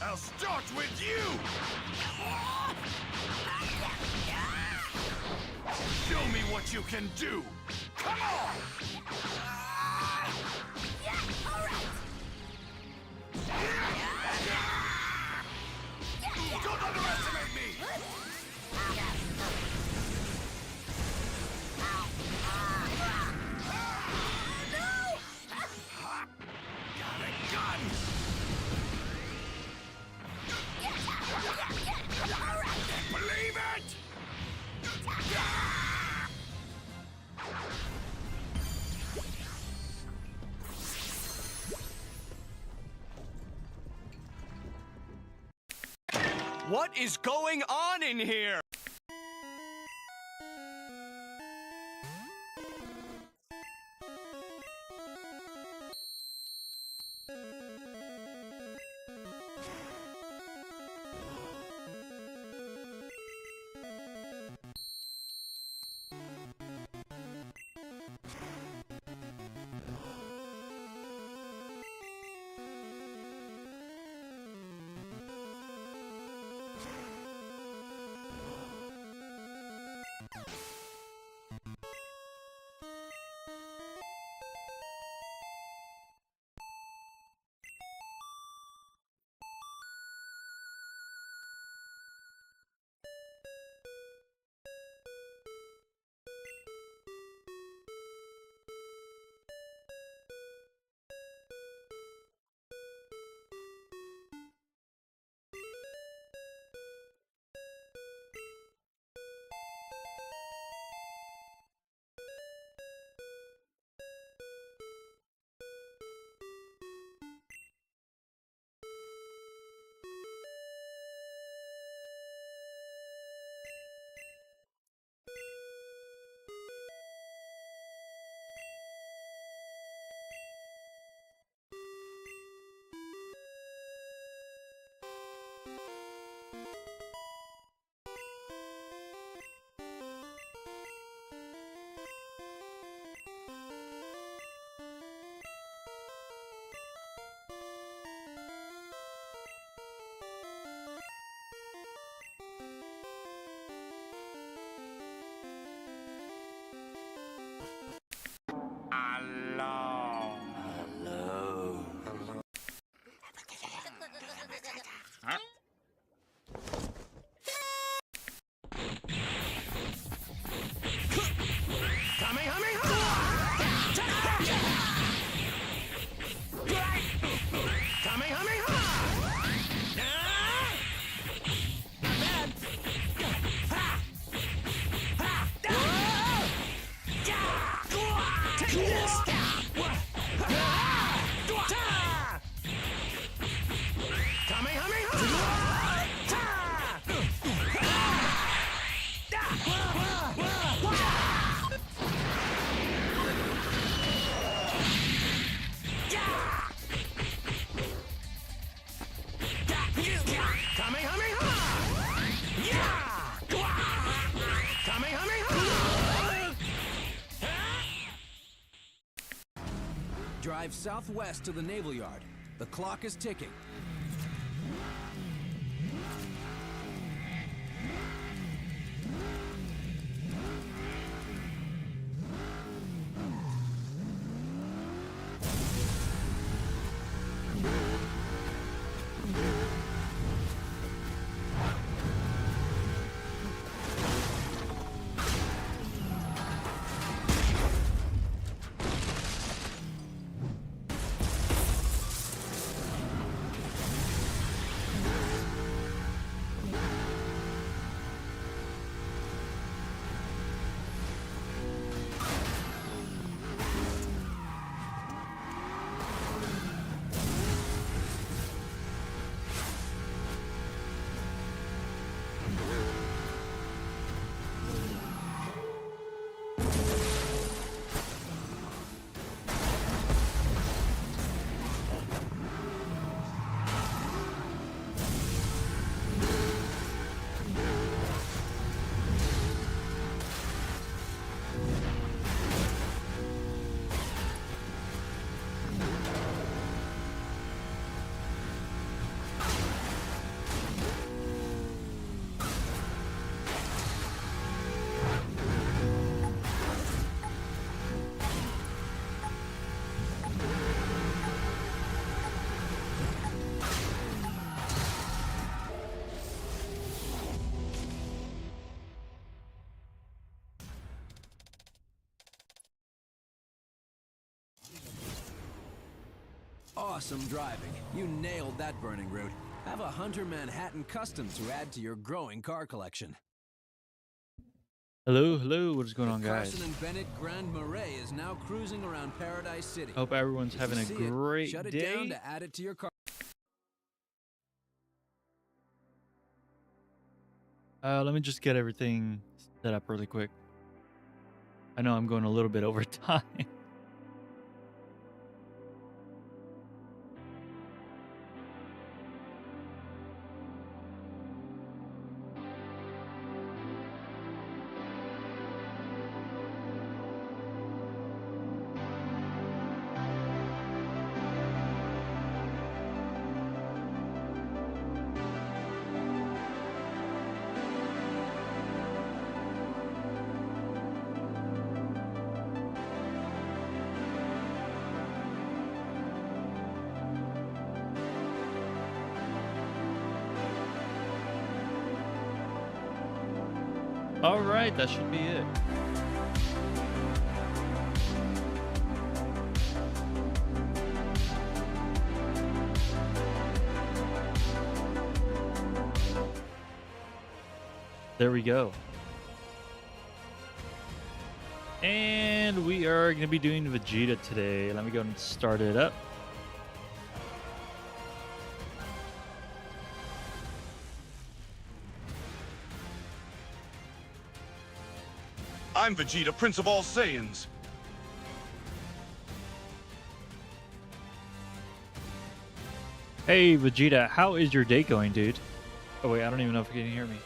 I'll start with you! Show me what you can do! Come on! Don't underestimate me! Got a gun! Believe it! What is going on in here? Drive southwest to the Naval Yard. The clock is ticking. Awesome driving. You nailed that burning route. Have a Hunter Manhattan Custom to add to your growing car collection. Hello, what is going on, guys? Carson and Bennett Grand Marais is now cruising around Paradise City. Hope everyone's having a great Shut it day. down to add it to your car. Let me just get everything set up really quick. I know I'm going a little bit over time. All right, that should be it. There we go. And we are going to be doing Vegeta today. Let me go and start it up. I'm Vegeta, Prince of all Saiyans. Hey, Vegeta, how is your day going, dude? Oh, wait, I don't even know if you can hear me.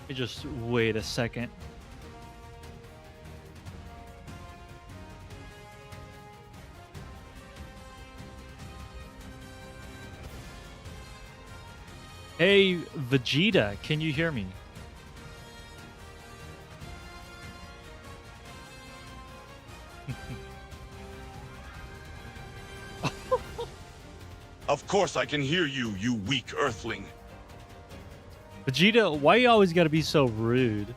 Let me just wait a second. Hey, Vegeta, can you hear me? Of course I can hear you, you weak earthling. Vegeta, why you always gotta be so rude?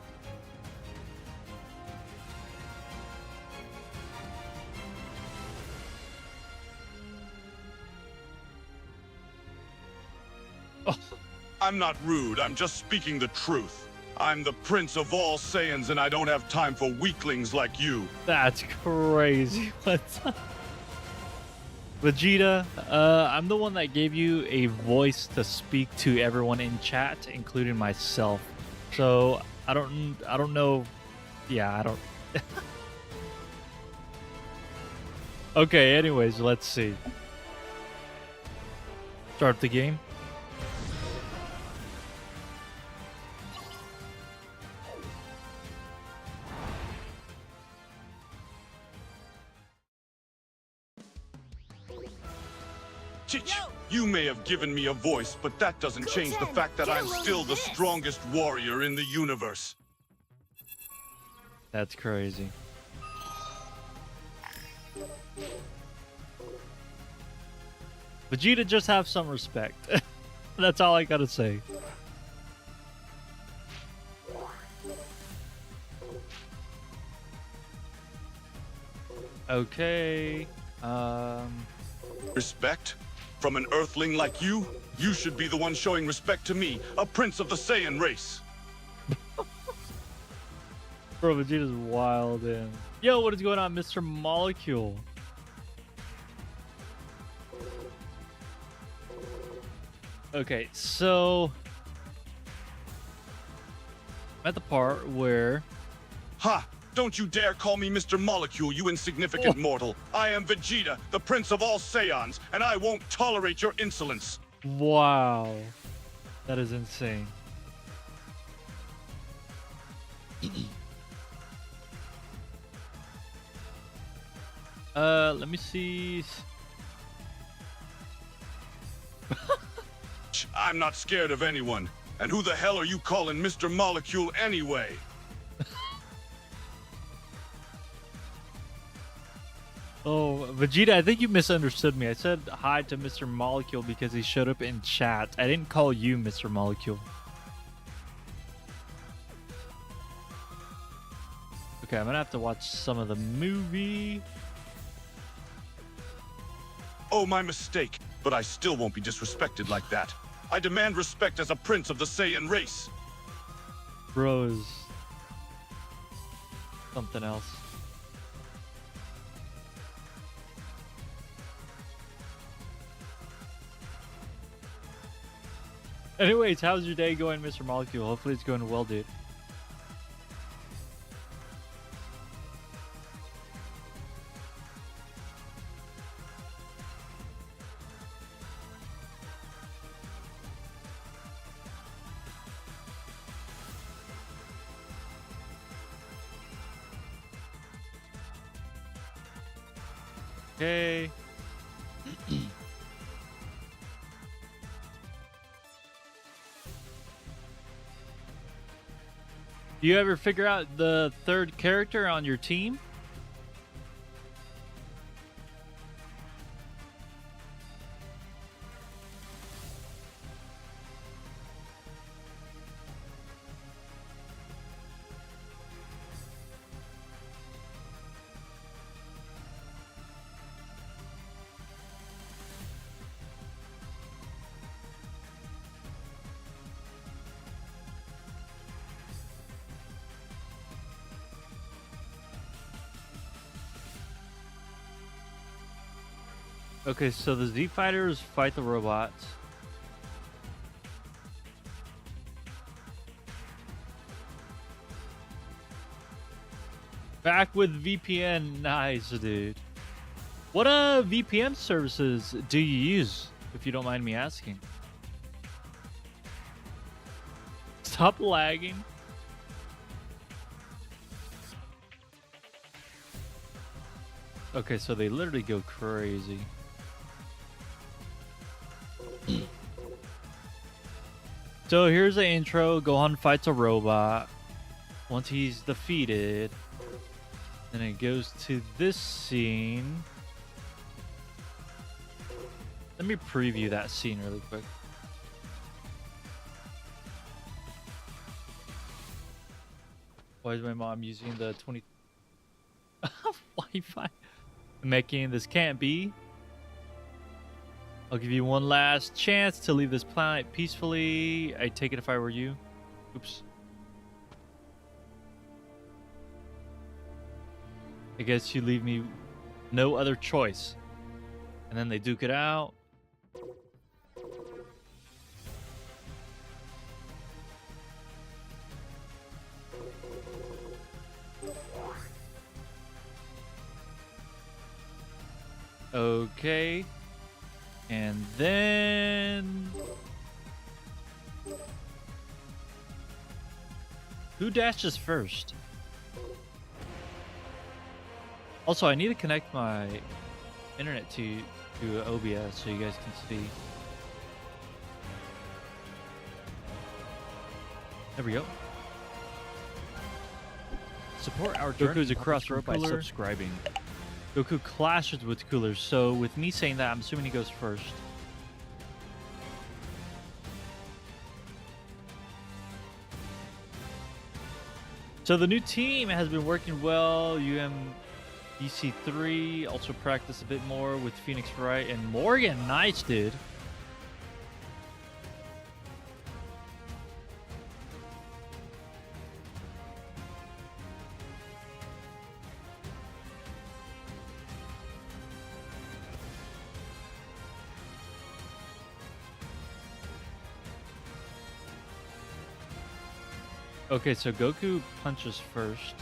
I'm not rude, I'm just speaking the truth. I'm the Prince of all Saiyans and I don't have time for weaklings like you. That's crazy. What's up? Vegeta, I'm the one that gave you a voice to speak to everyone in chat, including myself. So I don't know. Yeah, I don't. Okay, anyways, let's see. Start the game. Chich, you may have given me a voice, but that doesn't change the fact that I'm still the strongest warrior in the universe. That's crazy. Vegeta, just have some respect. That's all I gotta say. Okay. Respect? From an earthling like you? You should be the one showing respect to me, a prince of the Saiyan race. Bro, Vegeta's wild, and yo, what is going on, Mr. Molecule? Okay, so I'm at the part where Ha! Don't you dare call me Mr. Molecule, you insignificant mortal. I am Vegeta, the prince of all Saiyans, and I won't tolerate your insolence. wow, that is insane. Let me see. I'm not scared of anyone. And who the hell are you calling Mr. Molecule anyway? Oh, Vegeta, I think you misunderstood me. I said hi to Mr. Molecule because he showed up in chat. I didn't call you Mr. Molecule. Okay, I'm gonna have to watch some of the movie. Oh, my mistake. But I still won't be disrespected like that. I demand respect as a prince of the Saiyan race. Bros. Something else. Anyways, how's your day going, Mr. Molecule? Hopefully it's going well, dude. Okay. Do you ever figure out the third character on your team? Okay, so the Z Fighters fight the robots. Back with VPN. Nice, dude. What VPN services do you use, if you don't mind me asking? Stop lagging. Okay, so they literally go crazy. So here's the intro. Gohan fights a robot. Once he's defeated, then it goes to this scene. Let me preview that scene really quick. Why is my mom using the 20 Wi-Fi? Making this can't be. I'll give you one last chance to leave this planet peacefully. I'd take it if I were you. Oops. I guess you leave me no other choice. And then they duke it out. Okay. And then... who dashes first? Also, I need to connect my internet to OBS so you guys can see. There we go. Support our Goku's journey across from by Cooler. subscribing. Goku clashes with Cooler, so with me saying that, I'm assuming he goes first. So the new team has been working well. UMBC3 also practiced a bit more with Phoenix Wright and Morgan. Nice, dude. Okay, so Goku punches first.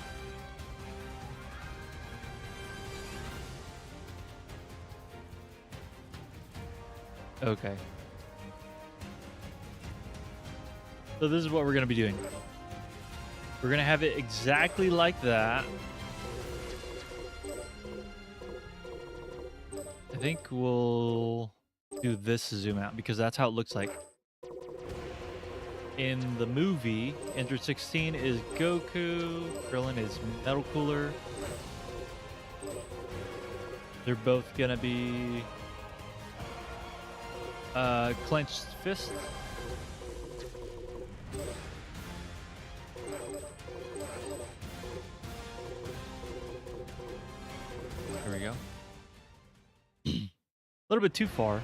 Okay. So this is what we're going to be doing. We're going to have it exactly like that. I think we'll do this zoom out because that's how it looks like. In the movie, Enter 16 is Goku, Krillin is Metal Cooler. They're both gonna be clenched fist. There we go. A little bit too far.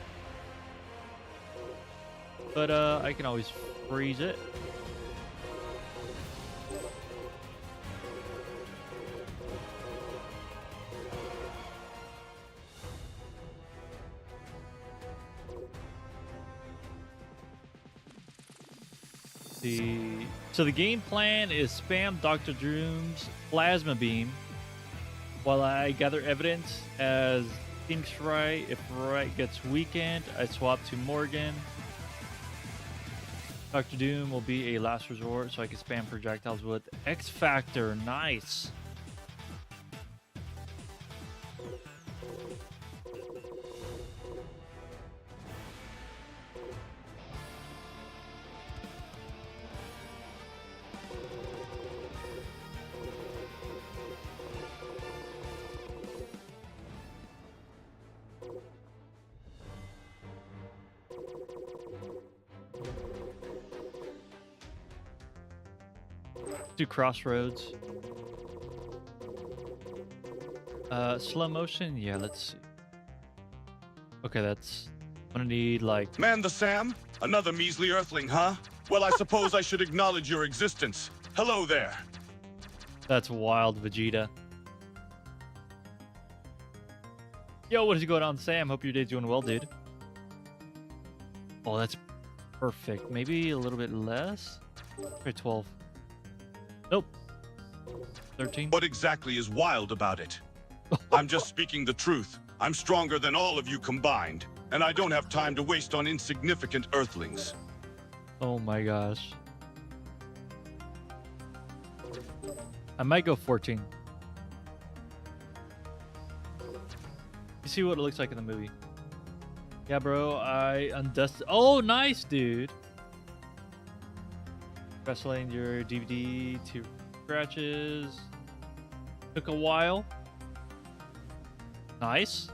But I can always freeze it. So the game plan is spam Dr. Doom's plasma beam while I gather evidence as Phoenix Wright. If Wright gets weakened, I swap to Morgan. Dr. Doom will be a last resort, so I can spam projectiles with X Factor. Nice. Do Crossroads. Slow motion? Yeah, let's see. Okay, that's... I'm gonna need, like... Man the Sam? Another measly earthling, huh? Well, I suppose I should acknowledge your existence. Hello there. That's wild, Vegeta. Yo, what is going on, Sam? Hope your day's doing well, dude. Oh, that's perfect. Maybe a little bit less? Okay, 12. Nope. 13. What exactly is wild about it? I'm just speaking the truth. I'm stronger than all of you combined, and I don't have time to waste on insignificant earthlings. Oh my gosh. I might go 14. You see what it looks like in the movie. Yeah, bro, I undusted. Oh, nice, dude. Wrestling your DVD to scratches. Took a while. Nice.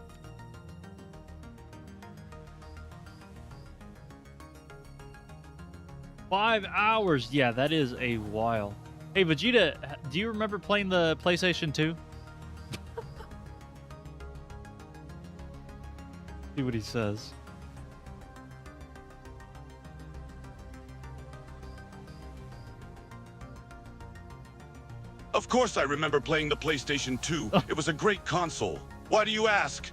Five hours. Yeah, that is a while. Hey, Vegeta, do you remember playing the PlayStation 2? See what he says. Of course I remember playing the PlayStation 2. It was a great console. Why do you ask?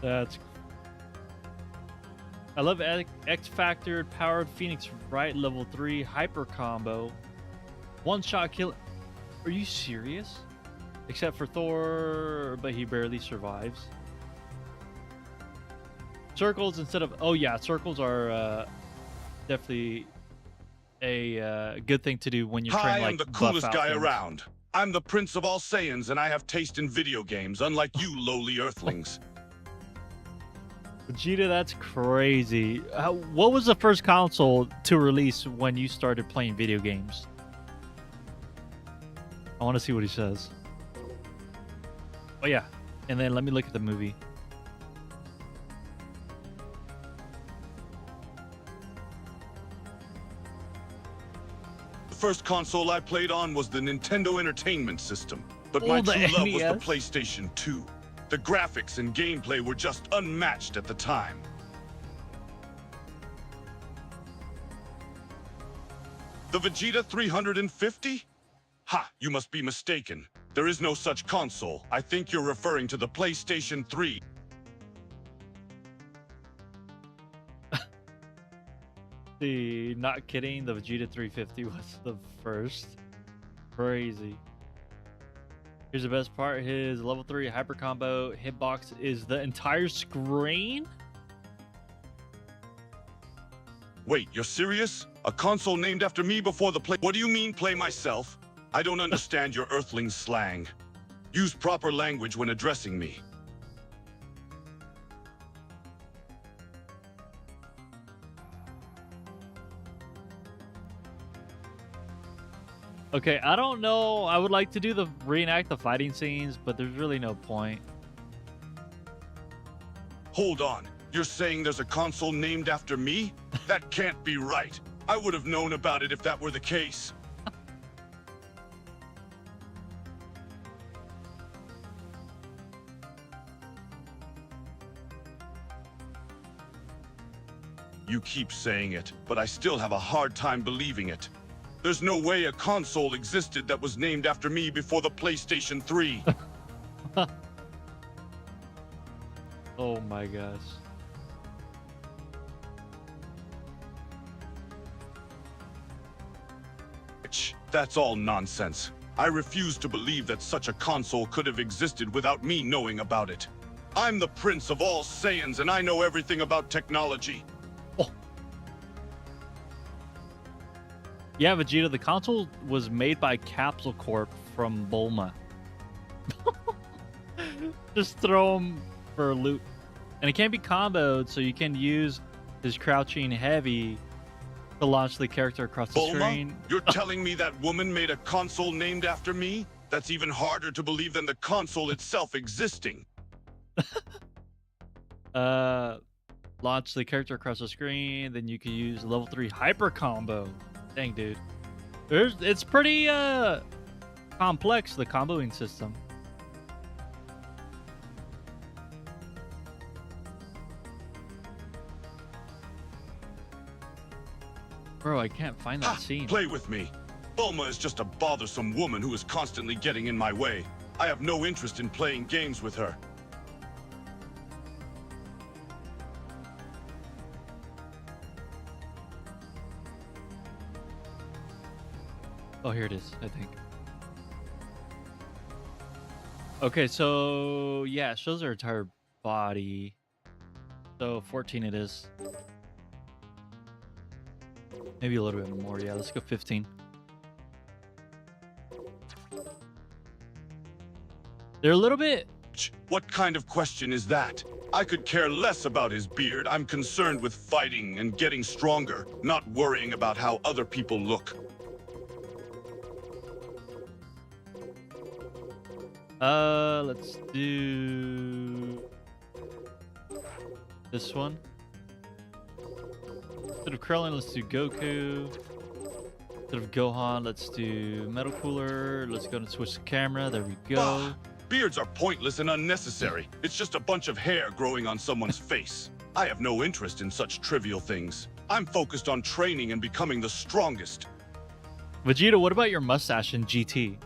That's... I love X Factor powered Phoenix Wright level 3 hyper combo. One shot kill. Are you serious? Except for Thor, but he barely survives. Circles instead of... Oh yeah, circles are definitely a good thing to do when you're trying to, like, I'm the buff coolest out guy things. around. I'm the Prince of all Saiyans, and I have taste in video games, unlike you lowly earthlings. Vegeta, that's crazy. What was the first console to release when you started playing video games? I want to see what he says. Oh yeah, and then let me look at the movie. The first console I played on was the Nintendo Entertainment System, but Oh, my the true love was the NES? PlayStation 2. The graphics and gameplay were just unmatched at the time. The Vegeta 350? Ha, you must be mistaken. There is no such console. I think you're referring to the PlayStation 3. See, not kidding, the Vegeta 350 was the first. Crazy. Here's the best part. His level 3 hyper combo hitbox is the entire screen? Wait, you're serious? A console named after me before the play? What do you mean, play myself? I don't understand your earthling slang. Use proper language when addressing me. Okay, I don't know. I would like to do the reenact the fighting scenes, but there's really no point. Hold on. You're saying there's a console named after me? That can't be right. I would have known about it if that were the case. You keep saying it, but I still have a hard time believing it. There's no way a console existed that was named after me before the PlayStation 3. Oh my gosh. That's all nonsense. I refuse to believe that such a console could have existed without me knowing about it. I'm the prince of all Saiyans and I know everything about technology. Oh. Yeah, Vegeta, the console was made by Capsule Corp from Bulma. Just throw him for a loop. And it can't be comboed, so you can use his crouching heavy to launch the character across the Bulma? screen. You're telling me that woman made a console named after me? That's even harder to believe than the console itself existing. Launch the character across the screen, then you can use level 3 hyper combo. Dang, dude. It's pretty complex, the comboing system. Bro, I can't find that scene. Play with me. Bulma is just a bothersome woman who is constantly getting in my way. I have no interest in playing games with her. Oh, here it is, I think. Okay, so yeah, it shows her entire body. So 14 it is. Maybe a little bit more. Yeah, let's go 15. They're a little bit... What kind of question is that? I could care less about his beard. I'm concerned with fighting and getting stronger, not worrying about how other people look. Let's do this one. Instead of Krillin, let's do Goku. Instead of Gohan, let's do Metal Cooler. Let's go and switch the camera. There we go. Beards are pointless and unnecessary. It's just a bunch of hair growing on someone's face. I have no interest in such trivial things. I'm focused on training and becoming the strongest. Vegeta, what about your mustache in GT?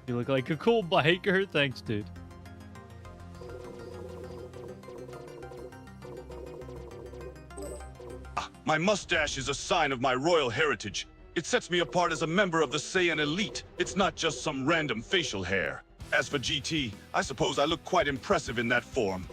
You look like a cool biker. Thanks, dude. My mustache is a sign of my royal heritage. It sets me apart as a member of the Saiyan elite. It's not just some random facial hair. As for GT, I suppose I look quite impressive in that form.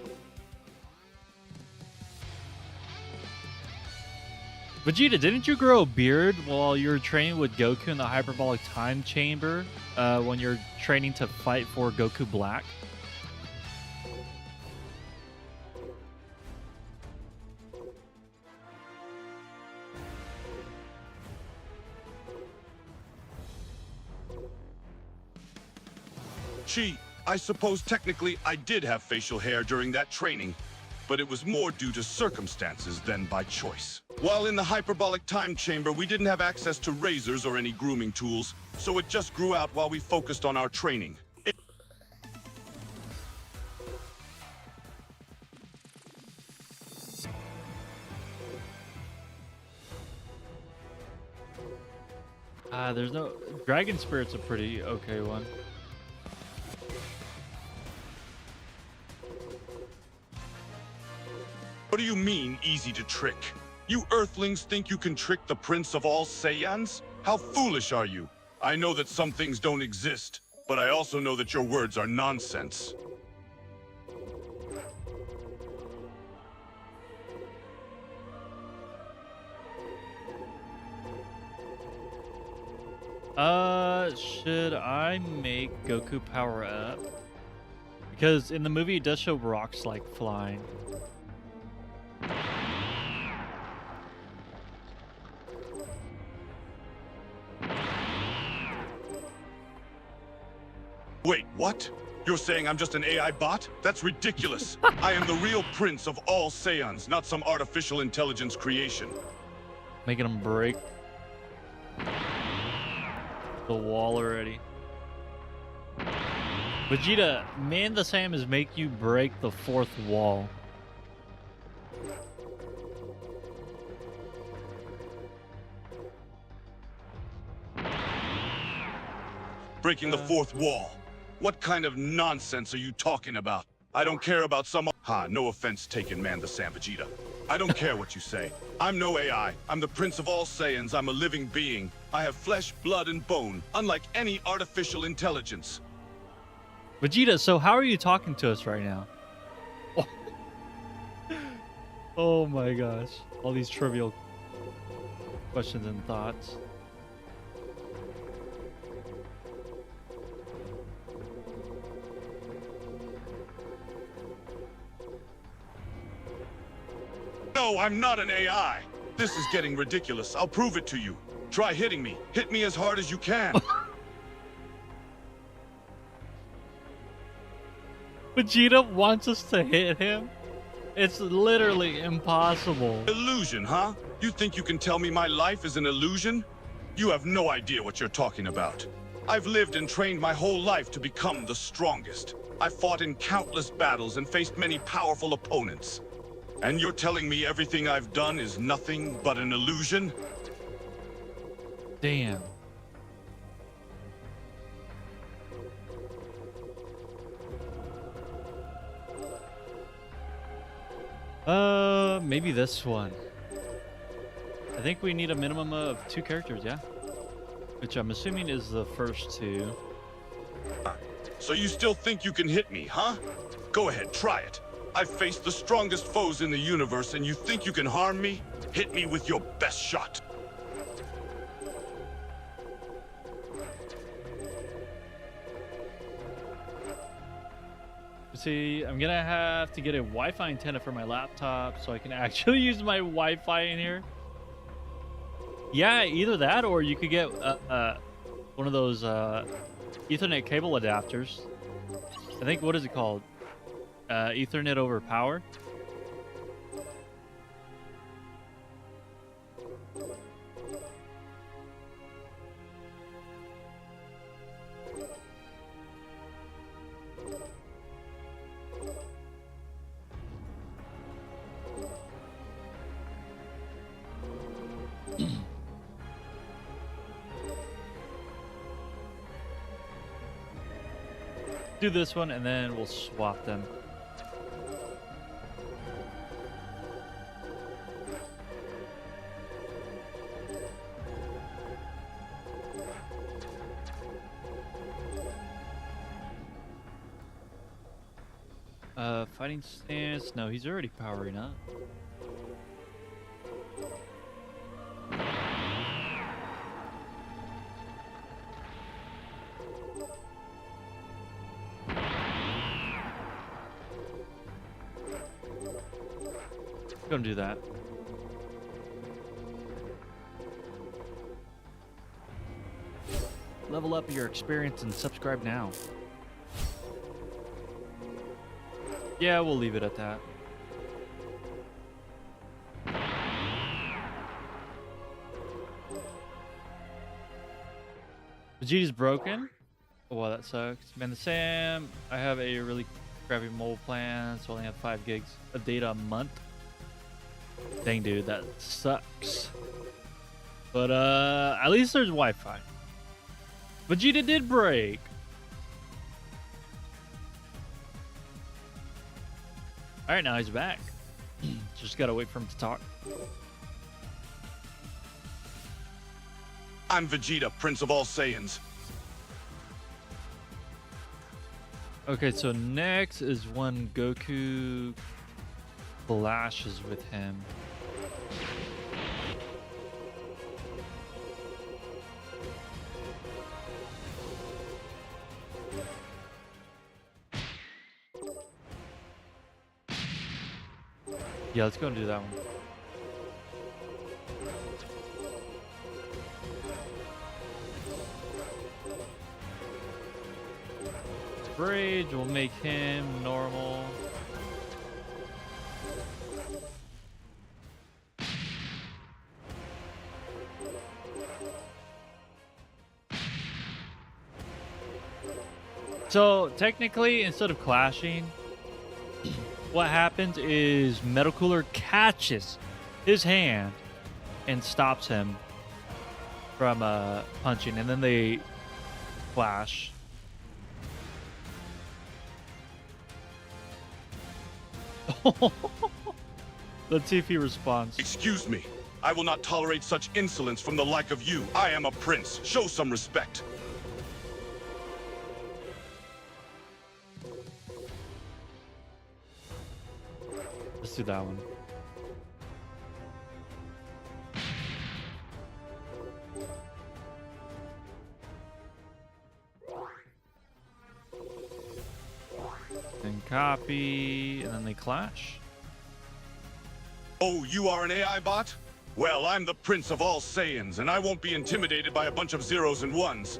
Vegeta, didn't you grow a beard while you were training with Goku in the hyperbolic time chamber when you're training to fight for Goku Black? Gee, I suppose technically I did have facial hair during that training, but it was more due to circumstances than by choice. While in the hyperbolic time chamber, we didn't have access to razors or any grooming tools, so it just grew out while we focused on our training. There's no... Dragon Spirit's a pretty okay one. What do you mean, easy to trick? You Earthlings think you can trick the Prince of all Saiyans? How foolish are you? I know that some things don't exist, but I also know that your words are nonsense. Should I make Goku power up? Because in the movie it does show rocks like flying. Wait, what? You're saying I'm just an AI bot? That's ridiculous. I am the real prince of all Saiyans, not some artificial intelligence creation. Making them break the wall already. Vegeta, Man the Saiyans make you break the fourth wall. Breaking the fourth wall. What kind of nonsense are you talking about? I don't care about some... Ha, no offense taken, man, the Sam Vegeta. I don't care what you say. I'm no AI. I'm the Prince of all Saiyans. I'm a living being. I have flesh, blood, and bone, unlike any artificial intelligence. Vegeta, so how are you talking to us right now? Oh my gosh. All these trivial questions and thoughts. No, I'm not an AI. This is getting ridiculous. I'll prove it to you. Try hitting me. Hit me as hard as you can. Vegeta wants us to hit him? It's literally impossible. Illusion, huh? You think you can tell me my life is an illusion? You have no idea what you're talking about. I've lived and trained my whole life to become the strongest. I've fought in countless battles and faced many powerful opponents. And you're telling me everything I've done is nothing but an illusion? Damn. Maybe this one. I think we need a minimum of 2 characters, yeah? Which I'm assuming is the first 2. So you still think you can hit me, huh? Go ahead, try it. I've faced the strongest foes in the universe, and you think you can harm me? Hit me with your best shot. See, I'm gonna have to get a Wi-Fi antenna for my laptop so I can actually use my Wi-Fi in here. Yeah, either that or you could get one of those Ethernet cable adapters. I think, what is it called? Ethernet over power. Do this one and then we'll swap them. Fighting stance. No, he's already powering up. Don't do that. Level up your experience and subscribe now. Yeah, we'll leave it at that. Vegeta's broken. Oh, wow, that sucks. Man, the Sam, I have a really crappy mobile plan, so I only have 5 gigs of data a month. Dang, dude, that sucks. But at least there's Wi-Fi. Vegeta did break. All right, now he's back. Just gotta wait for him to talk. I'm Vegeta, Prince of all Saiyans. Okay, so next is when Goku clashes with him. Yeah, let's go and do that one. Rage will make him normal. So technically, instead of clashing, what happens is Metal Cooler catches his hand and stops him from punching, and then they clash. Let's see if he responds. Excuse me. I will not tolerate such insolence from the like of you. I am a prince. Show some respect. Let's do that one. Then copy, and then they clash. Oh, you are an AI bot? Well, I'm the prince of all Saiyans, and I won't be intimidated by a bunch of zeros and ones.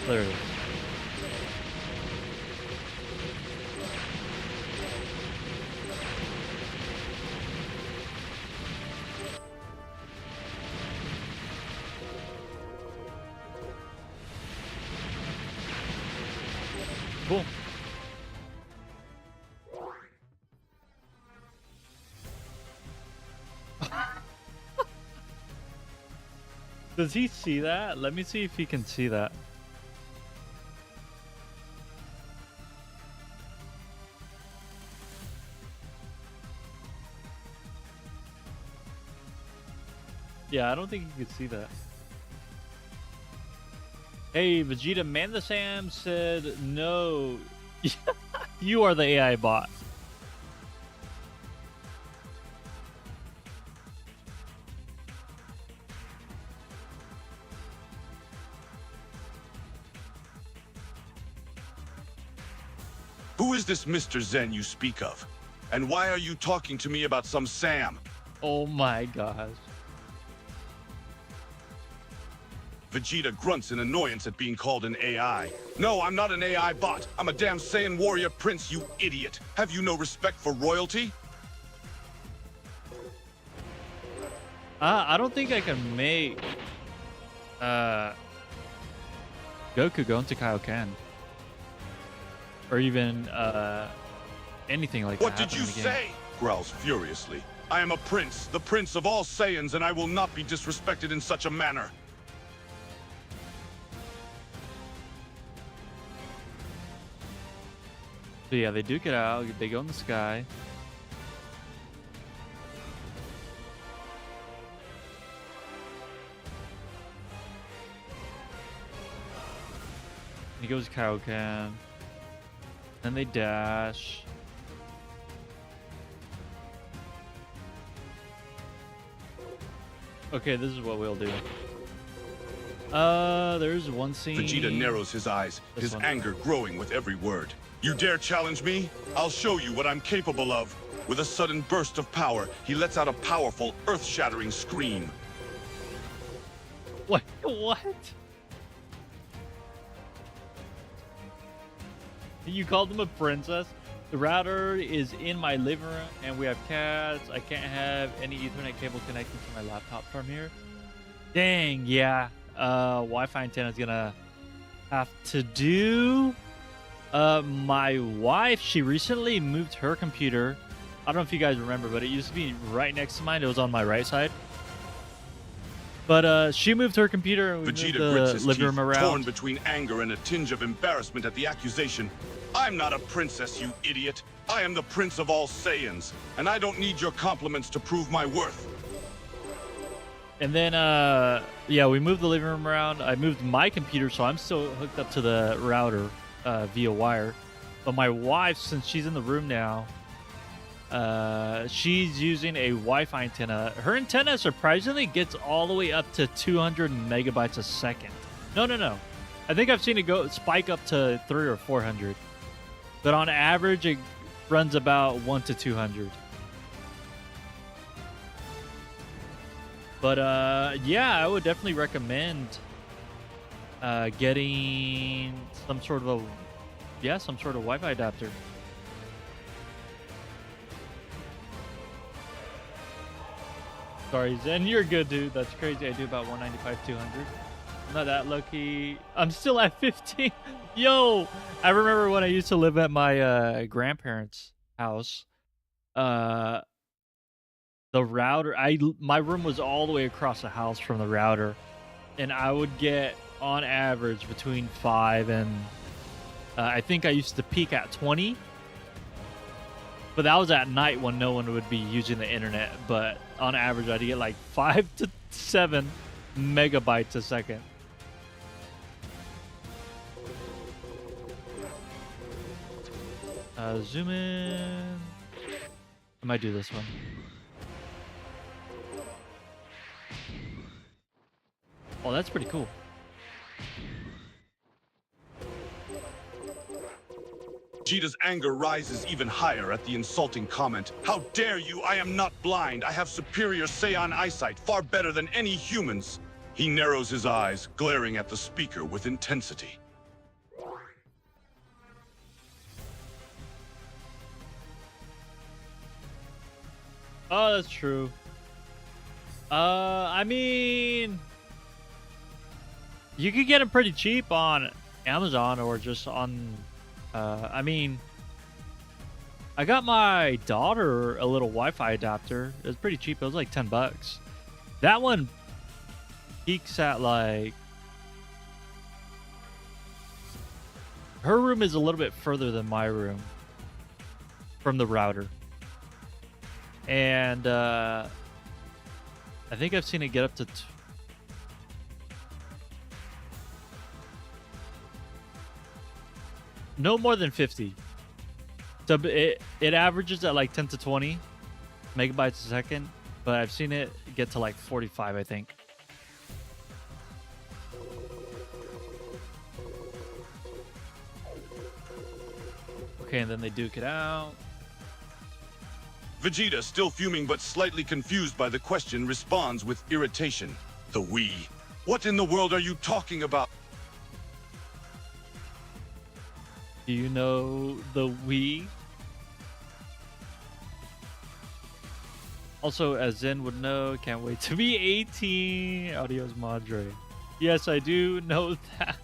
Literally. Cool. Does he see that? Let me see if he can see that. Yeah, I don't think he could see that. Hey, Vegeta Mandasam said, no, you are the AI bot. Who is this Mr. Zen you speak of? And why are you talking to me about some Sam? Oh my gosh. Vegeta grunts in annoyance at being called an AI. No, I'm not an AI bot. I'm a damn Saiyan warrior prince, you idiot. Have you no respect for royalty? I don't think I can make Goku go into Kaioken. Or even anything like What that. did you say? Growls furiously. I am a prince, the prince of all Saiyans, and I will not be disrespected in such a manner. So yeah, they duke it out. They go in the sky. He goes Kaioken. Then they dash. Okay, this is what we'll do. There's one scene. Vegeta narrows his eyes, This his one. anger growing with every word. You dare challenge me? I'll show you what I'm capable of. With a sudden burst of power, he lets out a powerful, earth-shattering scream. What? What? You called him a princess? The router is in my living room, and we have cats. I can't have any Ethernet cable connected to my laptop from here. Dang, yeah. Wi-Fi antenna is gonna have to do. My wife, she recently moved her computer. I don't know if you guys remember, but it used to be right next to mine. It was on my right side. But she moved her computer and we moved Vegeta grits the his living teeth, room around. torn between anger and a tinge of embarrassment at the accusation. I'm not a princess, you idiot. I am the prince of all Saiyans, and I don't need your compliments to prove my worth. And then, yeah, we moved the living room around. I moved my computer, so I'm still hooked up to the router via wire. But my wife, since she's in the room now, she's using a Wi-Fi antenna. Her antenna surprisingly gets all the way up to 200 megabytes a second. No. I think I've seen it go spike up to 300 or 400. But on average, it runs about 1 to 200. But yeah, I would definitely recommend getting some sort of Wi-Fi adapter. Sorry, Zen, you're good, dude. That's crazy. I do about 195, 200. not that lucky. I'm still at 15. Yo, I remember when I used to live at my grandparents' house. Uh, the router, my room was all the way across the house from the router, and I would get on average between 5 and I think I used to peak at 20. But that was at night when no one would be using the internet. But on average, I'd get like 5 to 7 megabytes a second. Zoom in. I might do this one. Oh, that's pretty cool. Vegeta's anger rises even higher at the insulting comment. How dare you? I am not blind. I have superior Saiyan eyesight, far better than any humans. He narrows his eyes, glaring at the speaker with intensity. Oh, that's true. I mean, you could get them pretty cheap on Amazon or just on, I mean, I got my daughter a little Wi-Fi adapter. It was pretty cheap. It was like 10 bucks. That one peaks at like, her room is a little bit further than my room from the router. And I think I've seen it get up to no more than 50. So it averages at like 10 to 20 megabytes a second, but I've seen it get to like 45, I think. Okay, and then they duke it out. Vegeta, still fuming but slightly confused by the question, responds with irritation. The we. What in the world are you talking about? Do you know the we? Also, as Zen would know, can't wait to be 18. Adios, Madre. Yes, I do know that.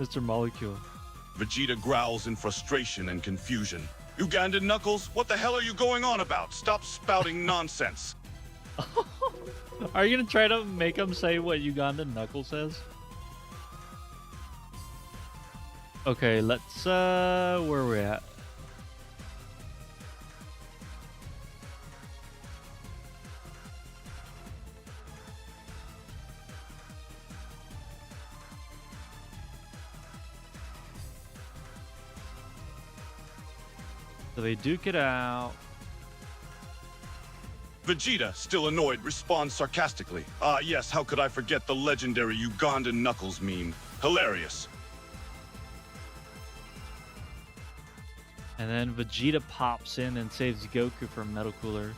Mr. Molecule. Vegeta growls in frustration and confusion. Ugandan Knuckles, what the hell are you going on about? Stop spouting nonsense. Are you gonna try to make him say what Ugandan Knuckles says? Okay, let's, where are we at? So they duke it out. Vegeta, still annoyed, responds sarcastically. Ah, yes, how could I forget the legendary Ugandan Knuckles meme? Hilarious. And then Vegeta pops in and saves Goku from Metal Cooler.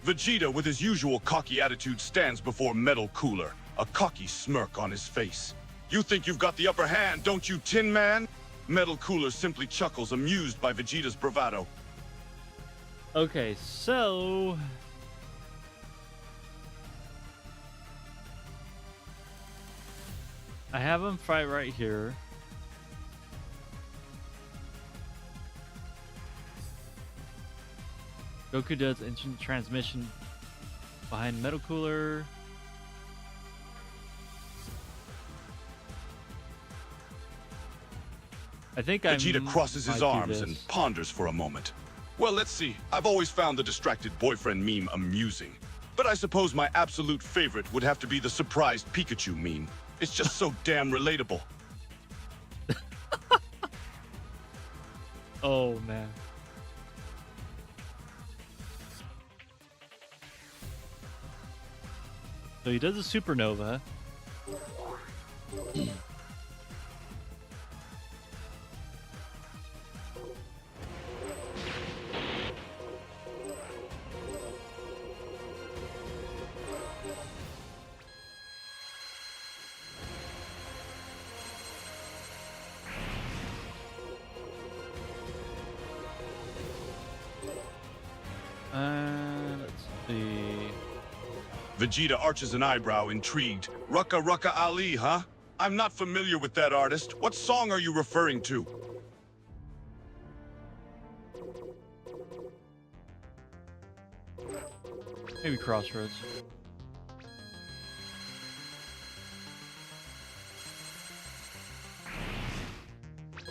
Vegeta, with his usual cocky attitude, stands before Metal Cooler, a cocky smirk on his face. You think you've got the upper hand, don't you, Tin Man? Metal Cooler simply chuckles, amused by Vegeta's bravado. Okay, so I have him fight right here. Goku does instant transmission behind Metal Cooler. I think Vegeta crosses his arms and ponders for a moment. Well, let's see. I've always found the distracted boyfriend meme amusing. But I suppose my absolute favorite would have to be the surprised Pikachu meme. It's just so damn relatable. Oh, man. So he does a supernova. Vegeta arches an eyebrow, intrigued. Rucka Rucka Ali, huh? I'm not familiar with that artist. What song are you referring to? Maybe Crossroads.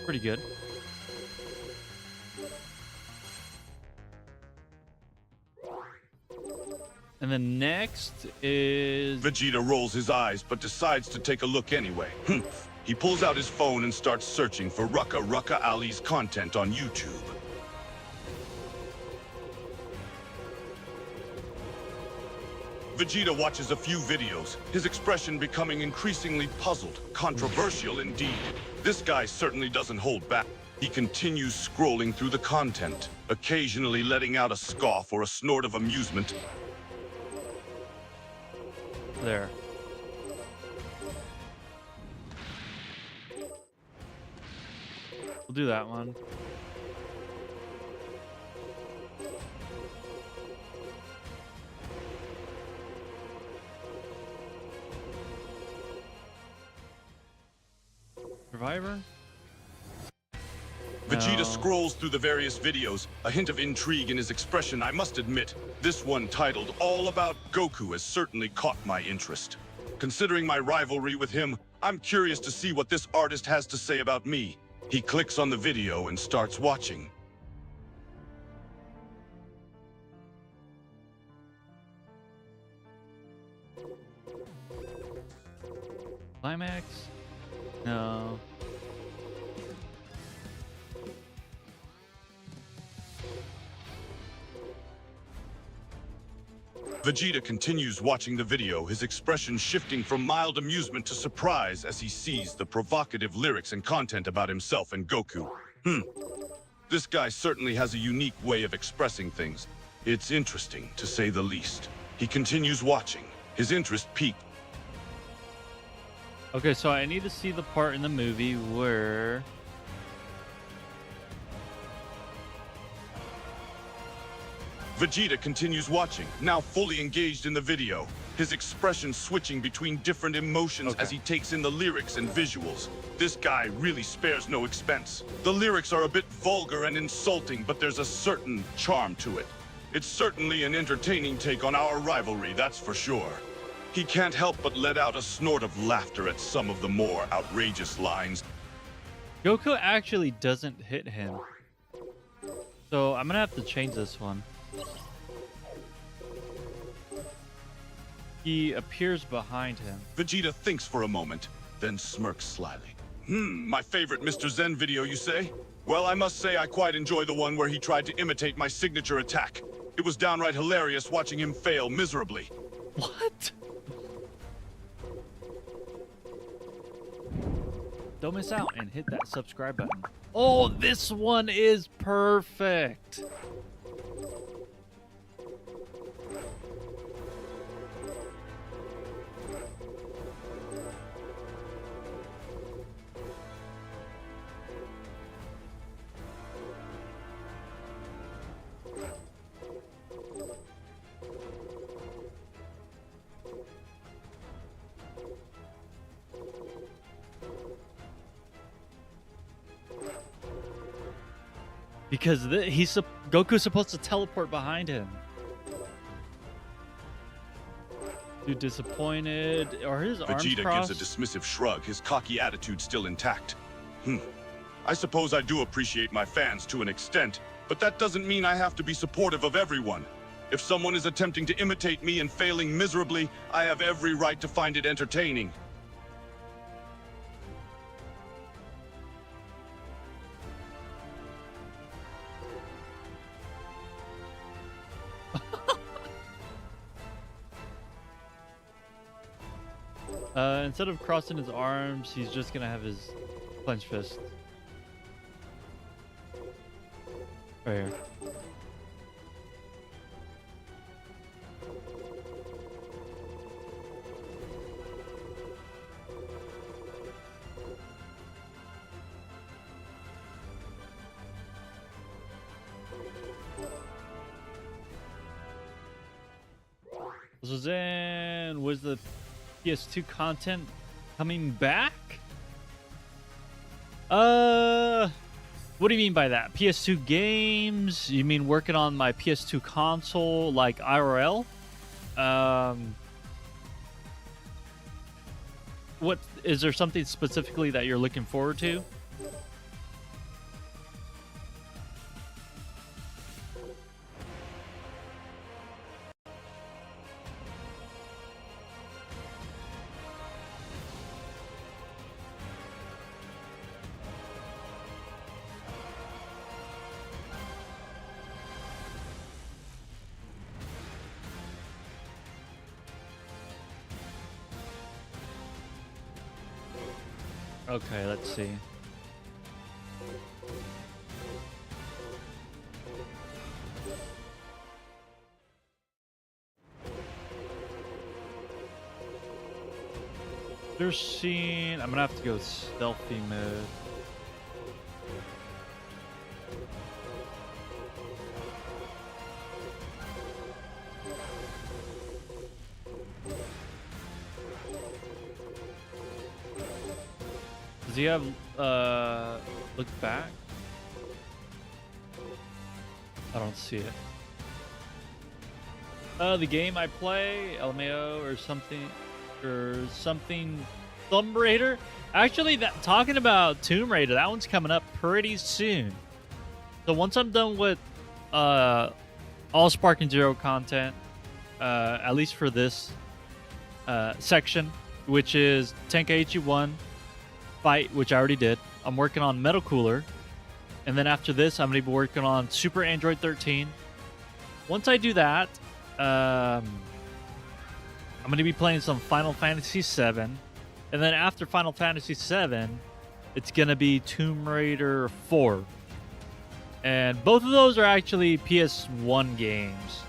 Pretty good. And then next is... Vegeta rolls his eyes, but decides to take a look anyway. He pulls out his phone and starts searching for Rucka Rucka Ali's content on YouTube. Vegeta watches a few videos, his expression becoming increasingly puzzled, controversial indeed. This guy certainly doesn't hold back. He continues scrolling through the content, occasionally letting out a scoff or a snort of amusement. There. We'll do that one. Survivor? Vegeta No. scrolls through the various videos, a hint of intrigue in his expression, I must admit. This one, titled All About Goku, has certainly caught my interest. Considering my rivalry with him, I'm curious to see what this artist has to say about me. He clicks on the video and starts watching. Climax? No. Vegeta continues watching the video, his expression shifting from mild amusement to surprise as he sees the provocative lyrics and content about himself and Goku. This guy certainly has a unique way of expressing things. It's interesting, to say the least. He continues watching, his interest peaked. Okay, so I need to see the part in the movie where... Vegeta continues watching, now fully engaged in the video, his expression switching between different emotions as he takes in the lyrics and visuals. This guy really spares no expense. The lyrics are a bit vulgar and insulting, but there's a certain charm to it. It's certainly an entertaining take on our rivalry, that's for sure. He can't help but let out a snort of laughter at some of the more outrageous lines. Goku actually doesn't hit him. So I'm gonna have to change this one. He appears behind him. Vegeta thinks for a moment, then smirks slyly. My favorite Mr. Zen video, you say? Well, I must say I quite enjoy the one where he tried to imitate my signature attack. It was downright hilarious watching him fail miserably. What? Don't miss out and hit that subscribe button. Oh, this one is perfect. Because Goku's supposed to teleport behind him. Dude, disappointed. Are his arms Vegeta crossed? gives a dismissive shrug, his cocky attitude still intact. I suppose I do appreciate my fans to an extent, but that doesn't mean I have to be supportive of everyone. If someone is attempting to imitate me and failing miserably, I have every right to find it entertaining. Instead of crossing his arms, he's just gonna have his clenched fist. Right here. This was in. Was the PS2 content coming back? What do you mean by that? PS2 games? You mean working on my PS2 console, like IRL? What is there something specifically that you're looking forward to? Okay, let's see. They're seeing. I'm gonna have to go stealthy mode. Does he have look back? I don't see it. The game I play, LMAO or something Tomb Raider. Actually, that talking about Tomb Raider, that one's coming up pretty soon. So once I'm done with all Sparking Zero content, at least for this section, which is Tenkaichi 1 Fight, which I already did. I'm working on Metal Cooler, and then after this, I'm going to be working on Super Android 13. Once I do that, I'm going to be playing some Final Fantasy 7, and then after Final Fantasy 7, it's going to be Tomb Raider 4. And both of those are actually PS1 games.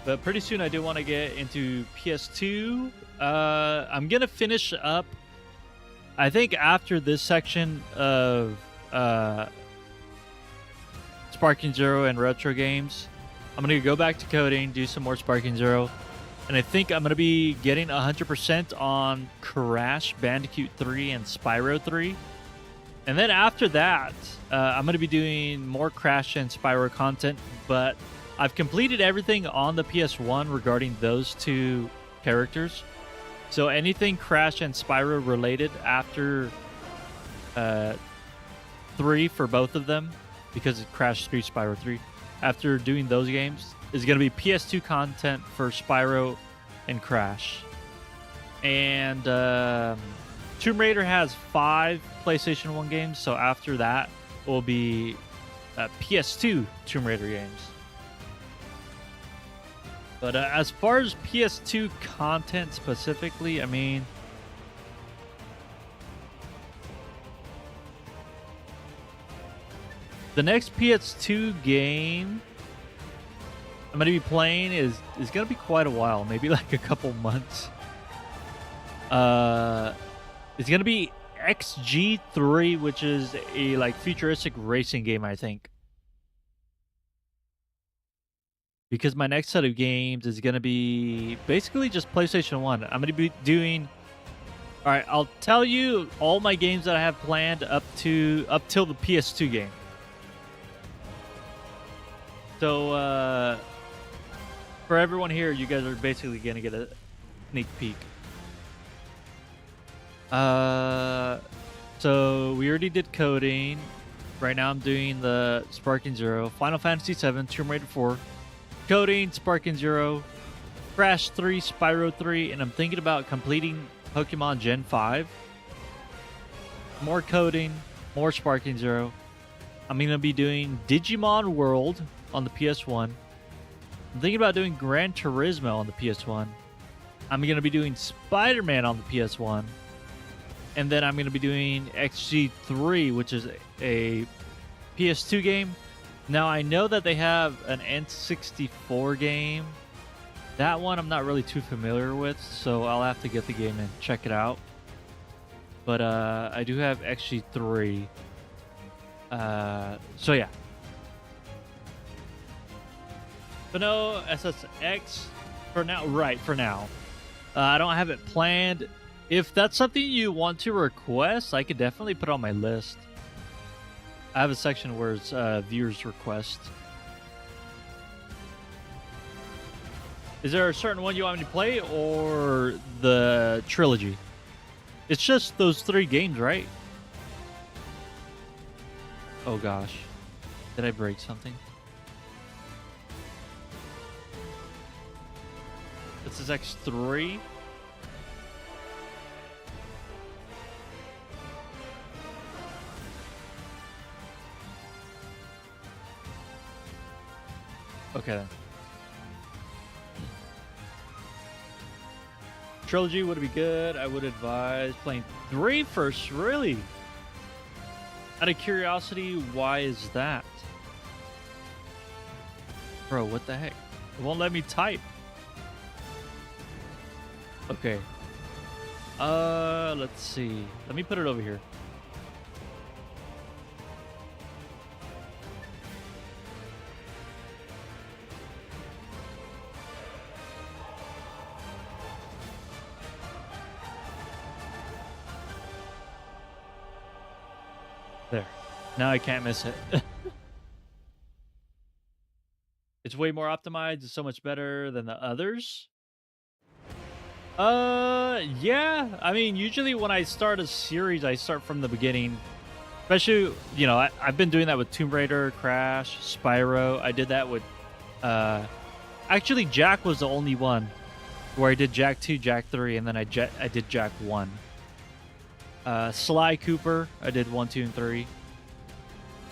But pretty soon I do want to get into PS2. I'm going to finish up, I think, after this section of Sparking Zero and retro games. I'm going to go back to coding, do some more Sparking Zero. And I think I'm going to be getting 100% on Crash Bandicoot 3 and Spyro 3. And then after that, I'm going to be doing more Crash and Spyro content. But I've completed everything on the PS1 regarding those two characters. So anything Crash and Spyro related after 3 for both of them, because it's Crash 3, Spyro 3, after doing those games, is going to be PS2 content for Spyro and Crash. And Tomb Raider has 5 PlayStation 1 games, so after that will be PS2 Tomb Raider games. But as far as PS2 content specifically, I mean, the next PS2 game I'm going to be playing is going to be quite a while, maybe like a couple months. It's going to be XG3, which is a like futuristic racing game, I think. Because my next set of games is going to be basically just PlayStation 1. I'm going to be doing... All right, I'll tell you all my games that I have planned up till the PS2 game. So, for everyone here, you guys are basically going to get a sneak peek. So we already did coding. Right now I'm doing the Sparking Zero, Final Fantasy 7, Tomb Raider 4, coding, Sparking Zero, Crash 3, Spyro 3, and I'm thinking about completing Pokemon Gen 5. More coding, more Sparking Zero. I'm going to be doing Digimon World on the PS1. I'm thinking about doing Gran Turismo on the PS1. I'm going to be doing Spider-Man on the PS1. And then I'm going to be doing XG3, which is a PS2 game. Now, I know that they have an N64 game. That one I'm not really too familiar with, so I'll have to get the game and check it out. But I do have XG3. So, yeah. But no, SSX, For now, right, for now. I don't have it planned. If that's something you want to request, I could definitely put it on my list. I have a section where it's viewers request. Is there a certain one you want me to play or the trilogy? It's just those 3 games, right? Oh gosh. Did I break something? This is X3. Okay then. Trilogy would be good. I would advise playing 3 first, really. Out of curiosity, why is that? Bro, what the heck? It won't let me type. Okay. Let's see. Let me put it over here. There. Now I can't miss it. It's way more optimized. It's so much better than the others. Yeah. I mean, usually when I start a series, I start from the beginning. Especially, you know, I've been doing that with Tomb Raider, Crash, Spyro. I did that with, actually, Jack was the only one where I did Jack 2, Jack 3, and then I did Jack 1. Sly Cooper, I did 1, 2, and 3.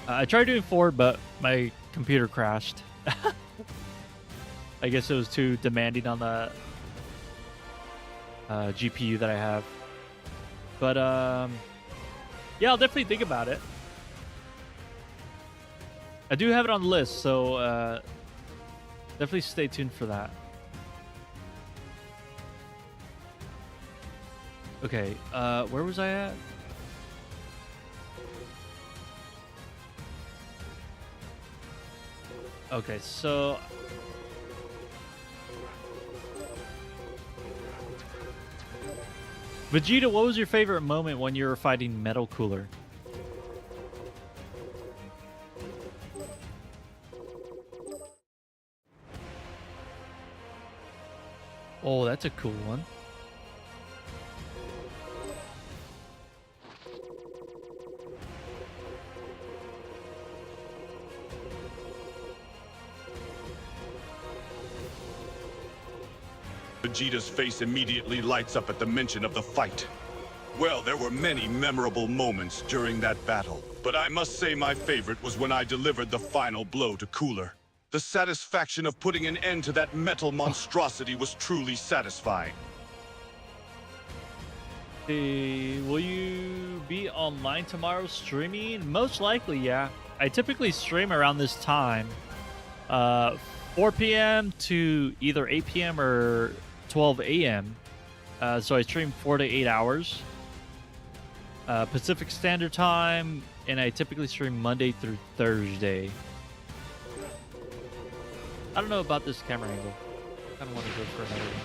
I tried doing 4, but my computer crashed. I guess it was too demanding on the GPU that I have. But yeah, I'll definitely think about it. I do have it on the list, so definitely stay tuned for that. Okay, where was I at? Okay, so Vegeta, what was your favorite moment when you were fighting Metal Cooler? Oh, that's a cool one. Vegeta's face immediately lights up at the mention of the fight. Well, there were many memorable moments during that battle, but I must say my favorite was when I delivered the final blow to Cooler. The satisfaction of putting an end to that metal monstrosity was truly satisfying. Hey, will you be online tomorrow streaming? Most likely, yeah. I typically stream around this time. 4 p.m. to either 8 p.m. or 12 a.m. So I stream 4 to 8 hours. Pacific Standard Time, and I typically stream Monday through Thursday. I don't know about this camera angle. I kind of want to go for another one.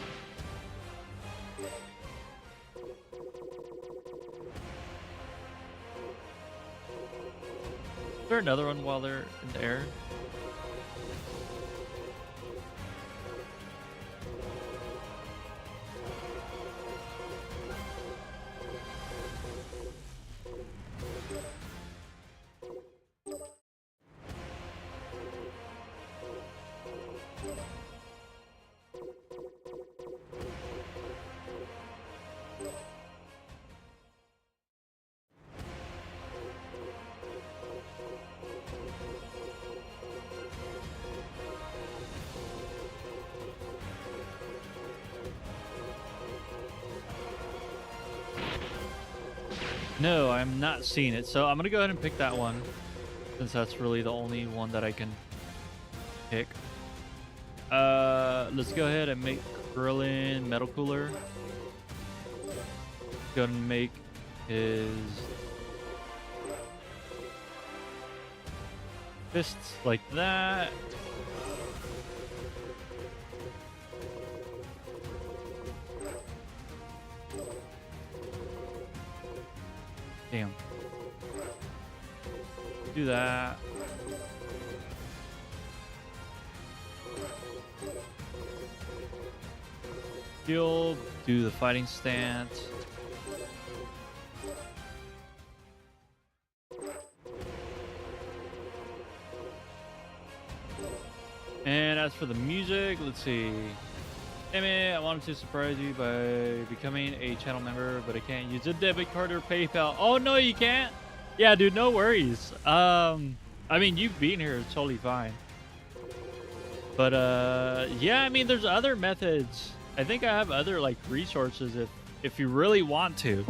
Is there another one while they're in the air? No, I'm not seeing it. So I'm going to go ahead and pick that one, since that's really the only one that I can pick. Let's go ahead and make Krillin Metal Cooler. Go ahead and make his fists like that. Do that. Heal, do the fighting stance. And as for the music, let's see. Hey man, I wanted to surprise you by becoming a channel member, but I can't use a debit card or PayPal. Oh no, you can't? Yeah, dude, no worries. I mean, you being here is totally fine. But yeah, I mean, there's other methods. I think I have other like resources if you really want to.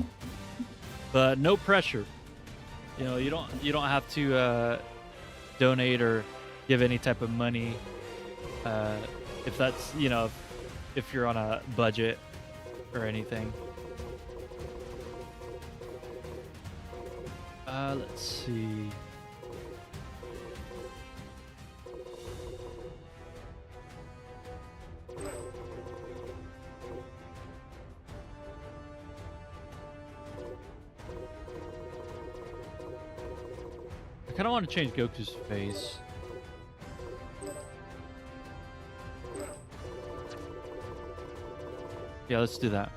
But no pressure. You know, you don't have to donate or give any type of money if that's, you know, if you're on a budget or anything. Let's see. I kind of want to change Goku's face. Yeah, let's do that.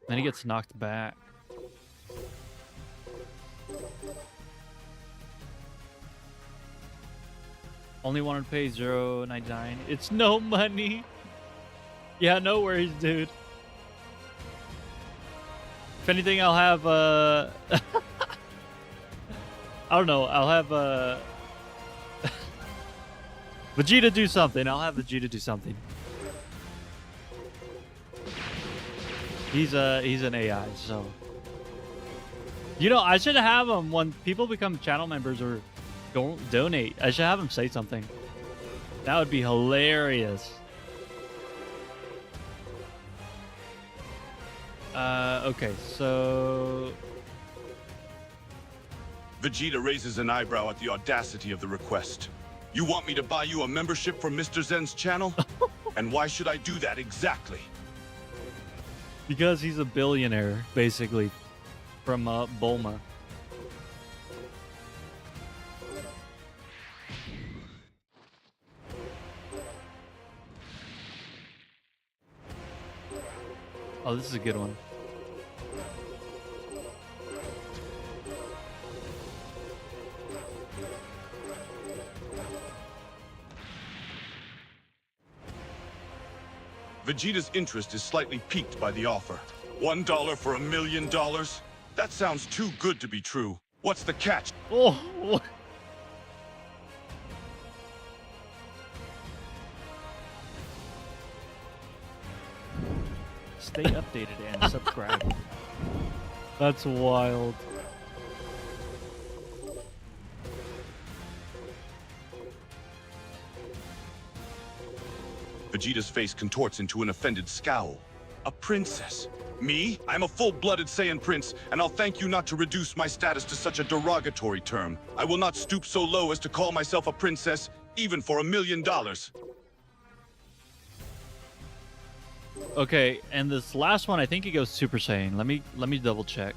Then he gets knocked back. Only wanted to pay $0.99. It's no money. Yeah, no worries, dude. If anything, I'll have I don't know. I'll have Vegeta do something. I'll have Vegeta do something. He's an AI, so you know, I should have him when people become channel members or don't donate. I should have him say something. That would be hilarious. Okay, so Vegeta raises an eyebrow at the audacity of the request. You want me to buy you a membership for Mr. Zen's channel? And why should I do that exactly? because he's a billionaire, basically, from Bulma. Oh, this is a good one. Vegeta's interest is slightly piqued by the offer. $1 for $1 million? That sounds too good to be true. What's the catch? Oh, what? Stay updated and subscribe. That's wild. Vegeta's face contorts into an offended scowl. A princess? Me? I'm a full-blooded Saiyan prince, and I'll thank you not to reduce my status to such a derogatory term. I will not stoop so low as to call myself a princess, even for $1 million. Okay, and this last one, I think he goes Super Saiyan. Let me double check.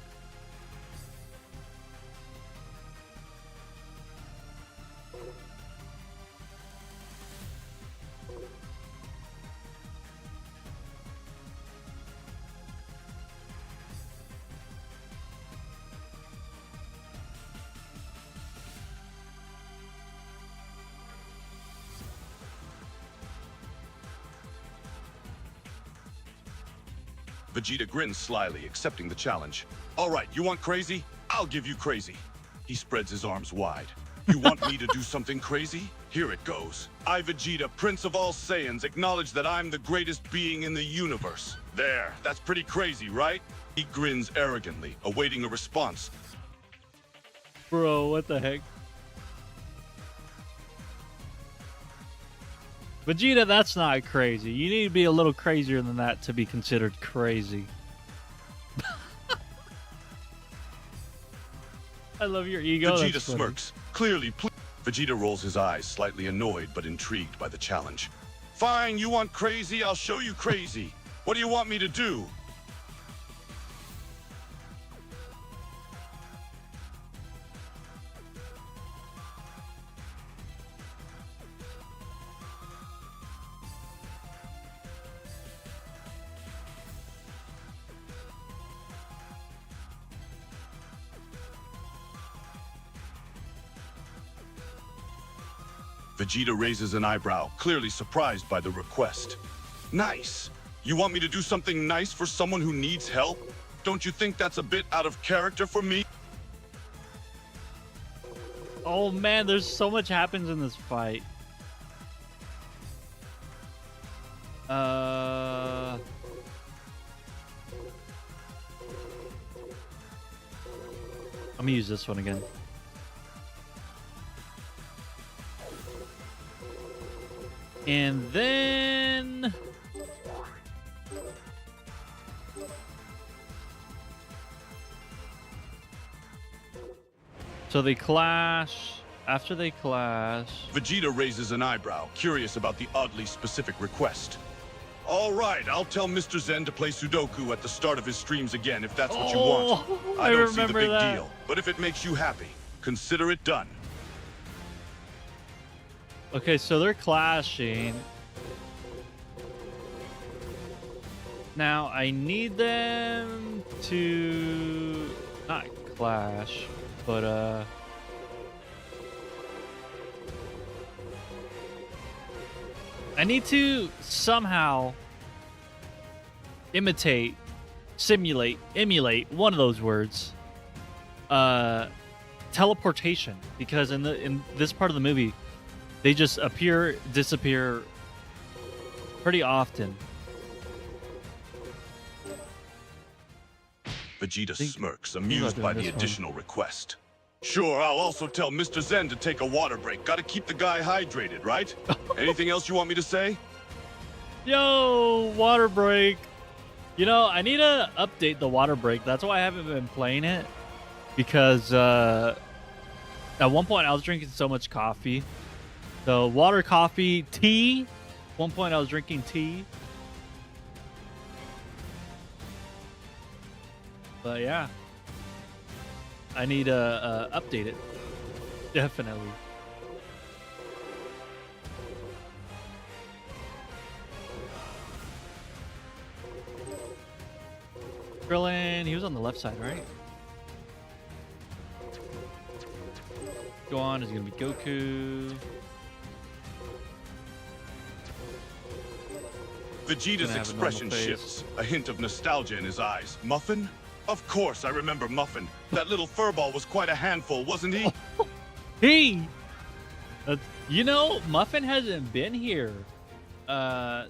Vegeta grins slyly, accepting the challenge. All right, you want crazy? I'll give you crazy. He spreads his arms wide. You want me to do something crazy? Here it goes. I, Vegeta, Prince of all Saiyans, acknowledge that I'm the greatest being in the universe. There, that's pretty crazy, right? He grins arrogantly, awaiting a response. Bro, what the heck? Vegeta, that's not crazy. You need to be a little crazier than that to be considered crazy. I love your ego. Vegeta smirks, clearly Vegeta rolls his eyes, slightly annoyed but intrigued by the challenge. Fine, you want crazy? I'll show you crazy. What do you want me to do? Vegeta raises an eyebrow, clearly surprised by the request. Nice. You want me to do something nice for someone who needs help? Don't you think that's a bit out of character for me? Oh man, there's so much happens in this fight. I'm gonna use this one again. And then so they clash. After they clash, Vegeta raises an eyebrow, curious about the oddly specific request. All right, I'll tell Mr. Zen to play Sudoku at the start of his streams again if that's what you want. I don't see the remember big that. deal, but if it makes you happy, consider it done. Okay, so they're clashing. Now I need them to not clash, but I need to somehow imitate, simulate, emulate, one of those words. Teleportation, because in this part of the movie, they just appear, disappear pretty often. Vegeta Think- smirks, about amused doing by the this one. additional request. Sure, I'll also tell Mr. Zen to take a water break. Gotta keep the guy hydrated, right? Anything else you want me to say? Yo, water break. You know, I need to update the water break. That's why I haven't been playing it. Because at one point I was drinking so much coffee. So water, coffee, tea. At one point I was drinking tea. But yeah. I need to update it. Definitely. Krillin, he was on the left side, right? Gohan is gonna be Goku. Vegeta's Gonna have a expression normal face. shifts, a hint of nostalgia in his eyes. Muffin? Of course, I remember Muffin. That little furball was quite a handful, wasn't he? Hey, you know, Muffin hasn't been here. I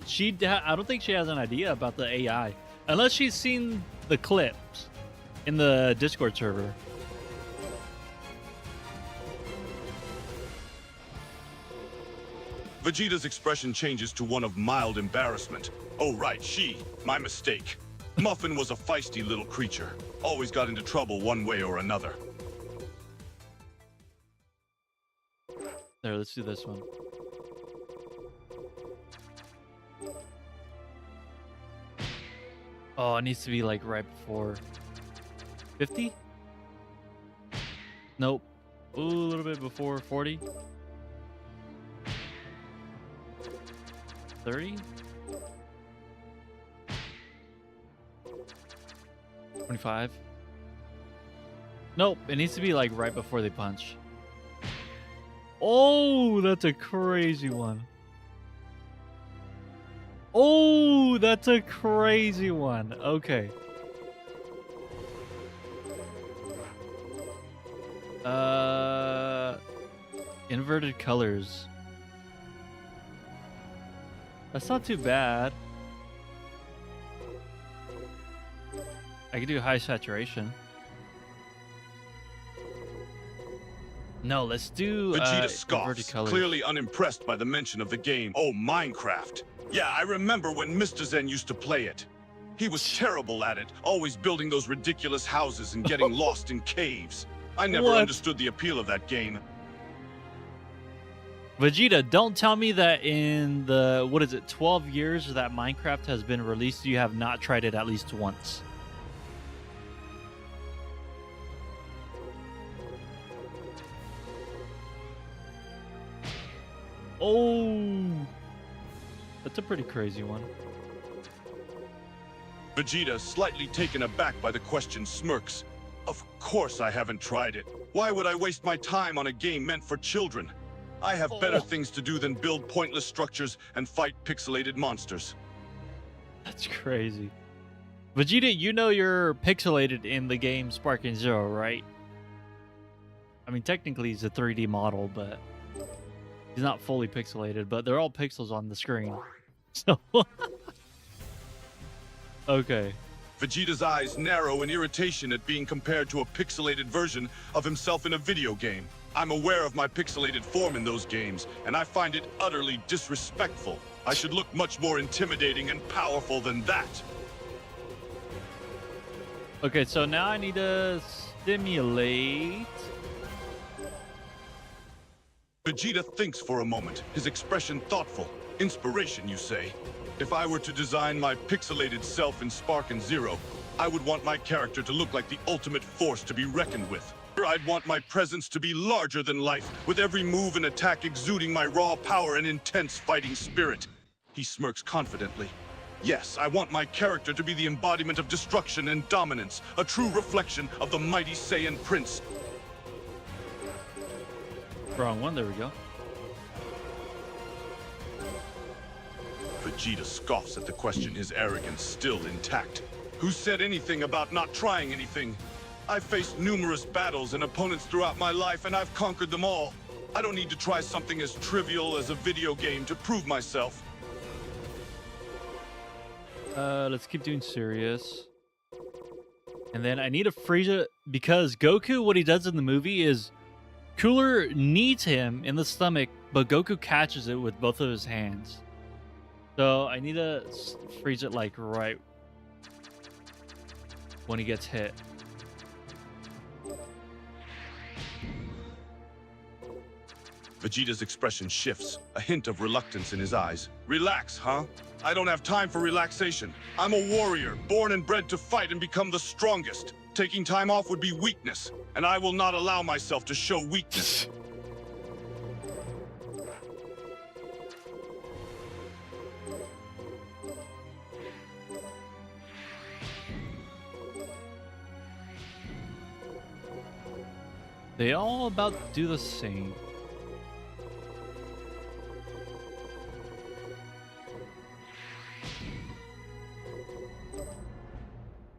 don't think she has an idea about the AI, unless she's seen the clips in the Discord server. Vegeta's expression changes to one of mild embarrassment. Oh, right, my mistake. Muffin was a feisty little creature. Always got into trouble one way or another. There, let's do this one. Oh, it needs to be like right before 50? Nope. Ooh, a little bit before 40. 30? 25? Nope, it needs to be like right before they punch. Oh, that's a crazy one. Oh, that's a crazy one. Okay. Inverted colors. That's not too bad. I could do high saturation. No, let's do Vegeta inverted scoffs, colors. clearly unimpressed by the mention of the game. Oh, Minecraft. Yeah, I remember when Mr. Zen used to play it. He was terrible at it, always building those ridiculous houses and getting lost in caves. I never What? understood the appeal of that game. Vegeta, don't tell me that in the, 12 years that Minecraft has been released, you have not tried it at least once. Oh, that's a pretty crazy one. Vegeta, slightly taken aback by the question, smirks. Of course I haven't tried it. Why would I waste my time on a game meant for children? I have better things to do than build pointless structures and fight pixelated monsters. That's crazy. Vegeta, you know you're pixelated in the game Sparking Zero, right? I mean, technically he's a 3D model, but he's not fully pixelated, but they're all pixels on the screen. So, okay. Vegeta's eyes narrow in irritation at being compared to a pixelated version of himself in a video game. I'm aware of my pixelated form in those games, and I find it utterly disrespectful. I should look much more intimidating and powerful than that. Okay, so now I need to stimulate. Vegeta thinks for a moment, his expression thoughtful. Inspiration, you say? If I were to design my pixelated self in Sparking Zero, I would want my character to look like the ultimate force to be reckoned with. I'd want my presence to be larger than life, with every move and attack exuding my raw power and intense fighting spirit. He smirks confidently. Yes, I want my character to be the embodiment of destruction and dominance, a true reflection of the mighty Saiyan Prince. Wrong one, there we go. Vegeta scoffs at the question, his arrogance still intact. Who said anything about not trying anything? I've faced numerous battles and opponents throughout my life, and I've conquered them all. I don't need to try something as trivial as a video game to prove myself. Let's keep doing serious. And then I need a Frieza because Goku, what he does in the movie is Cooler kneads him in the stomach, but Goku catches it with both of his hands. So I need to freeze it like right when he gets hit. Vegeta's expression shifts, a hint of reluctance in his eyes. Relax, huh? I don't have time for relaxation. I'm a warrior, born and bred to fight and become the strongest. Taking time off would be weakness, and I will not allow myself to show weakness. They all about do the same.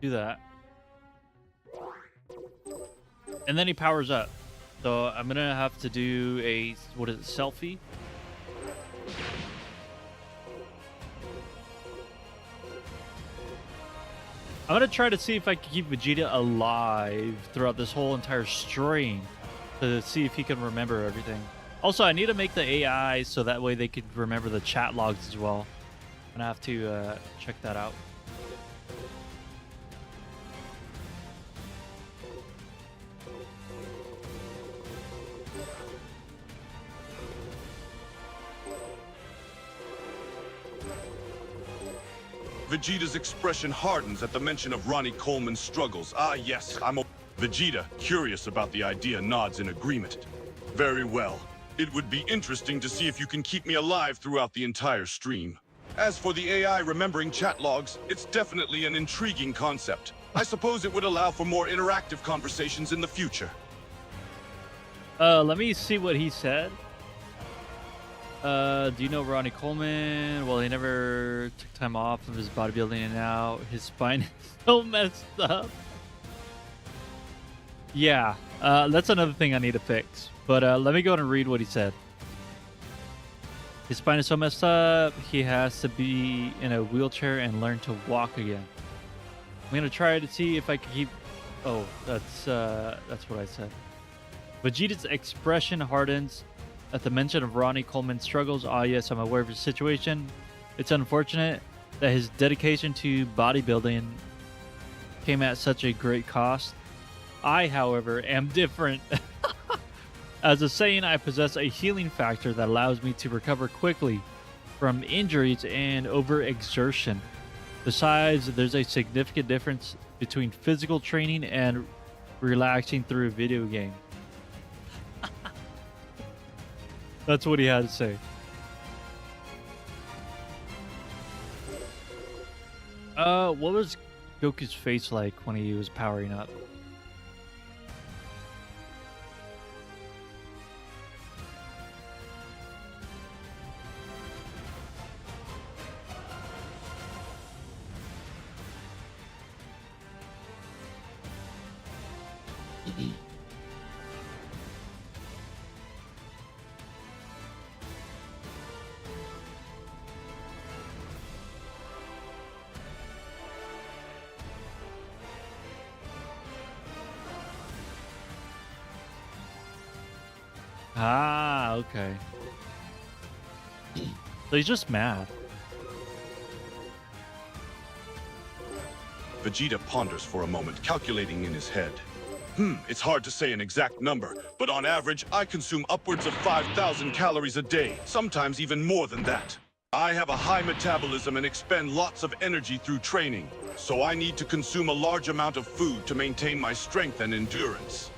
Do that. And then he powers up. So I'm gonna have to do a, what is it, selfie? I'm gonna try to see if I can keep Vegeta alive throughout this whole entire stream to see if he can remember everything. Also, I need to make the AI so that way they could remember the chat logs as well. I'm gonna have to check that out. Vegeta's expression hardens at the mention of Ronnie Coleman's struggles. Ah, yes, Vegeta, curious about the idea, nods in agreement. Very well. It would be interesting to see if you can keep me alive throughout the entire stream. As for the AI remembering chat logs, it's definitely an intriguing concept. I suppose it would allow for more interactive conversations in the future. Let me see what he said. Do you know Ronnie Coleman? Well, he never took time off of his bodybuilding and now his spine is so messed up. Yeah, that's another thing I need to fix. But let me go and read what he said. His spine is so messed up, he has to be in a wheelchair and learn to walk again. I'm going to try to see if I can keep... Oh, that's what I said. Vegeta's expression hardens at the mention of Ronnie Coleman's struggles. Ah, yes, I'm aware of his situation. It's unfortunate that his dedication to bodybuilding came at such a great cost. I, however, am different. As a Saiyan, I possess a healing factor that allows me to recover quickly from injuries and overexertion. Besides, there's a significant difference between physical training and relaxing through a video game. That's what he had to say. What was Goku's face like when he was powering up? Ah, okay. So he's just mad. Vegeta ponders for a moment, calculating in his head. It's hard to say an exact number, but on average, I consume upwards of 5,000 calories a day, sometimes even more than that. I have a high metabolism and expend lots of energy through training, so I need to consume a large amount of food to maintain my strength and endurance.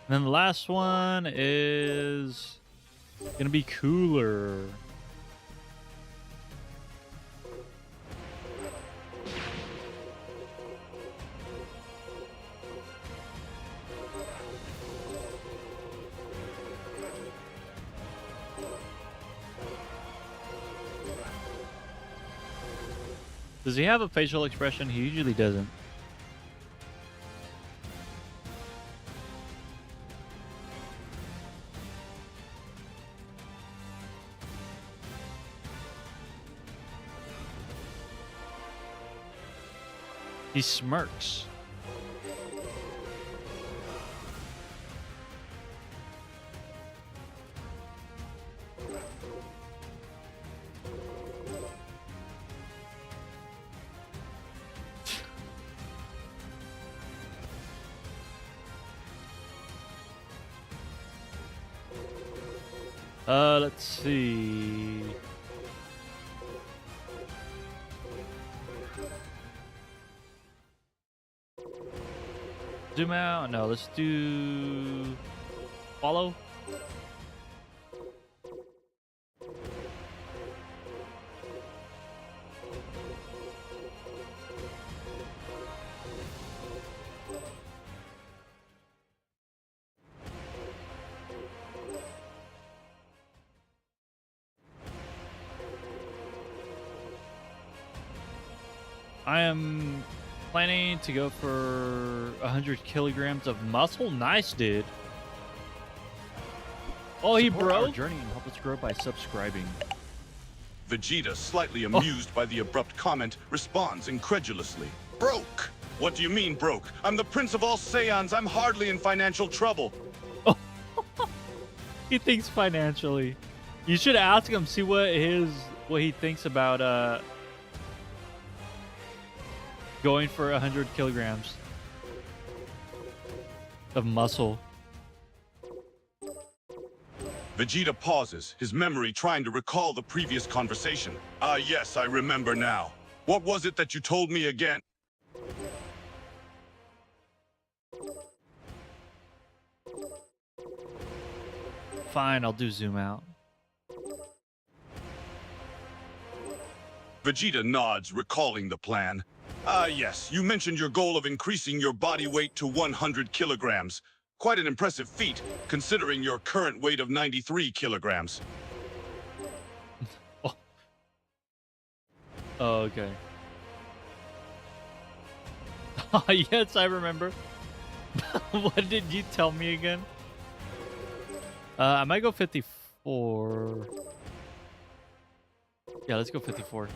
And then the last one is gonna be Cooler. Does he have a facial expression? He usually doesn't. He smirks. Let's see. Zoom out. No, let's do follow. I am planning to go for 100 kilograms of muscle. Nice, dude. Oh, he Support our broke? journey and help us grow by subscribing. Vegeta, slightly amused by the abrupt comment, responds incredulously. Broke? What do you mean broke? I'm the prince of all Saiyans. I'm hardly in financial trouble. He thinks financially. You should ask him, see what he thinks about going for 100 kilograms of muscle. Vegeta pauses, his memory trying to recall the previous conversation. Ah, yes, I remember now. What was it that you told me again? Fine, I'll do zoom out. Vegeta nods, recalling the plan. Ah, yes, you mentioned your goal of increasing your body weight to 100 kilograms. Quite an impressive feat, considering your current weight of 93 kilograms. Oh, okay. Oh, yes, I remember. What did you tell me again? I might go 54. Yeah, let's go 54.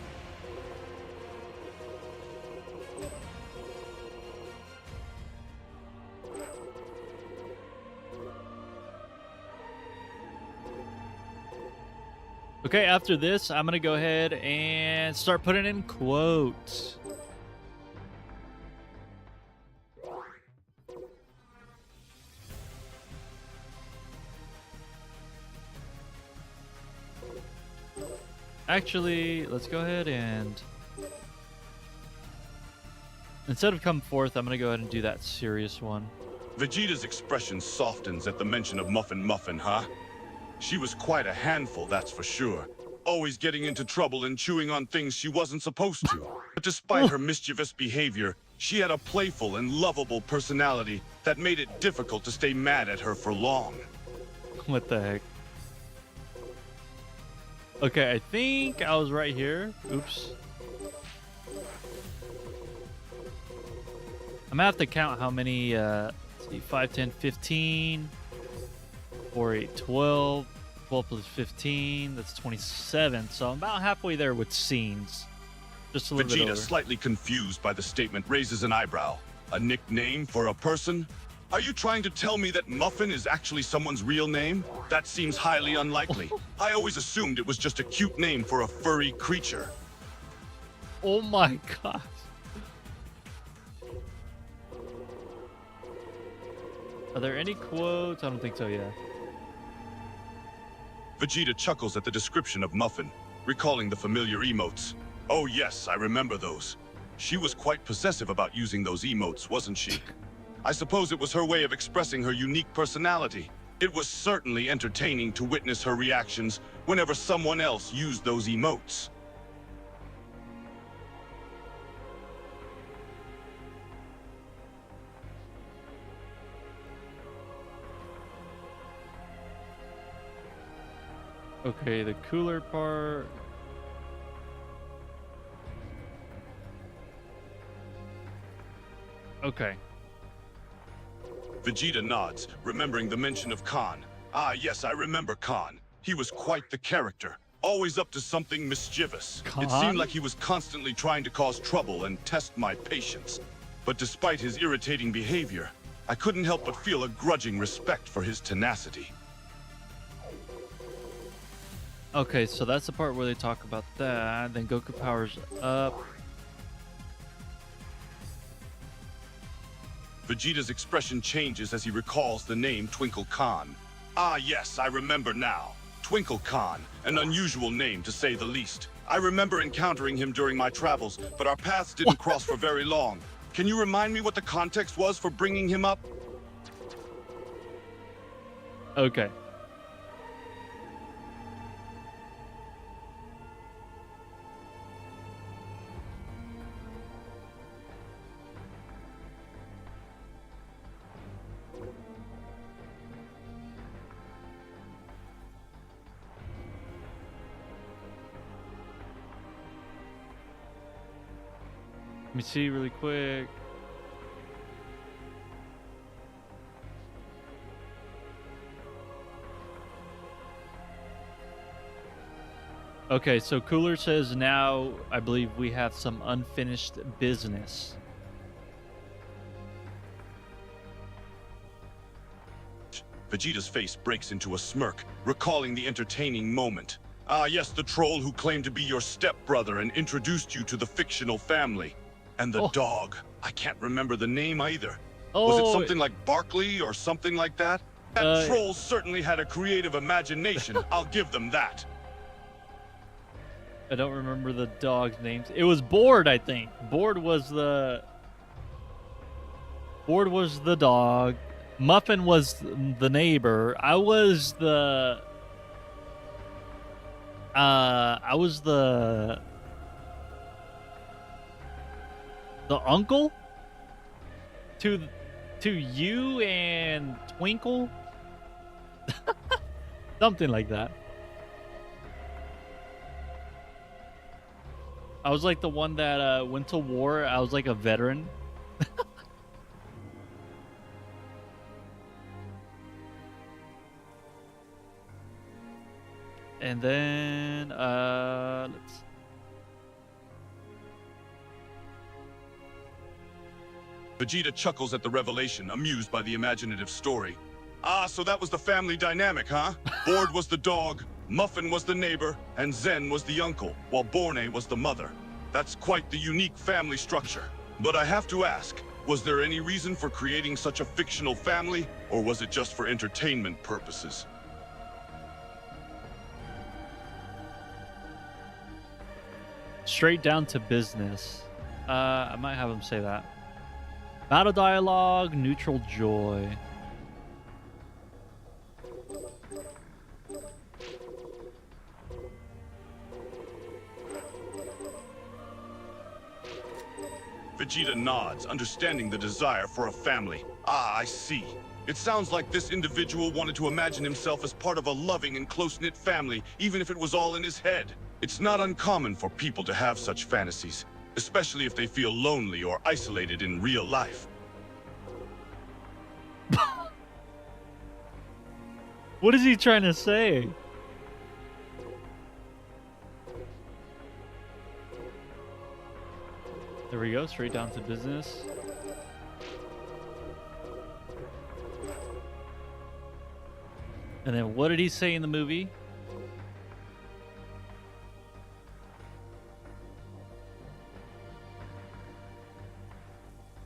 Okay, after this, I'm gonna go ahead and start putting in quotes. Actually, let's go ahead and instead of come forth, I'm gonna go ahead and do that serious one. Vegeta's expression softens at the mention of Muffin, huh? She was quite a handful, that's for sure. Always getting into trouble and chewing on things she wasn't supposed to. But despite her mischievous behavior, she had a playful and lovable personality that made it difficult to stay mad at her for long. What the heck? Okay, I think I was right here. Oops. I'm gonna have to count how many, let's see, 5, 10, 15, 4, 8, 12, 12 plus 15, that's 27. So I'm about halfway there with scenes. Just a little bit Vegeta, over. slightly confused by the statement, raises an eyebrow. A nickname for a person? Are you trying to tell me that Muffin is actually someone's real name? That seems highly unlikely. I always assumed it was just a cute name for a furry creature. Oh my god. Are there any quotes? I don't think so, yeah. Vegeta chuckles at the description of Muffin, recalling the familiar emotes. Oh yes, I remember those. She was quite possessive about using those emotes, wasn't she? I suppose it was her way of expressing her unique personality. It was certainly entertaining to witness her reactions whenever someone else used those emotes. Okay, the cooler part. Okay. Vegeta nods, remembering the mention of Khan. Ah, yes, I remember Khan. He was quite the character, always up to something mischievous. It Khan? seemed like he was constantly trying to cause trouble and test my patience. But despite his irritating behavior, I couldn't help but feel a grudging respect for his tenacity. Okay, so that's the part where they talk about that. Then Goku powers up. Vegeta's expression changes as he recalls the name Twinkle Khan. Ah yes, I remember now. Twinkle Khan, an unusual name to say the least. I remember encountering him during my travels, but our paths didn't cross for very long. Can you remind me what the context was for bringing him up? Okay. Let me see really quick. Okay, so Cooler says now I believe we have some unfinished business. Vegeta's face breaks into a smirk, recalling the entertaining moment. Ah yes, the troll who claimed to be your stepbrother and introduced you to the fictional family. And the dog. I can't remember the name either. Was it something like Barkley or something like that? That troll certainly had a creative imagination, I'll give them that. I don't remember the dog's names. It was Board, I think. Board was the dog. Muffin was the neighbor. I was the uncle to you and Twinkle. Something like that. I was like the one that went to war. I was like a veteran. And then let's see. Vegeta chuckles at the revelation, amused by the imaginative story. Ah, so that was the family dynamic, huh? Board was the dog, Muffin was the neighbor, and Zen was the uncle, while Borne was the mother. That's quite the unique family structure. But I have to ask, was there any reason for creating such a fictional family, or was it just for entertainment purposes? Straight down to business. I might have him say that. Battle dialogue, neutral joy. Vegeta nods, understanding the desire for a family. Ah, I see. It sounds like this individual wanted to imagine himself as part of a loving and close-knit family, even if it was all in his head. It's not uncommon for people to have such fantasies, especially if they feel lonely or isolated in real life. What is he trying to say? There we go, straight down to business. And then what did he say in the movie?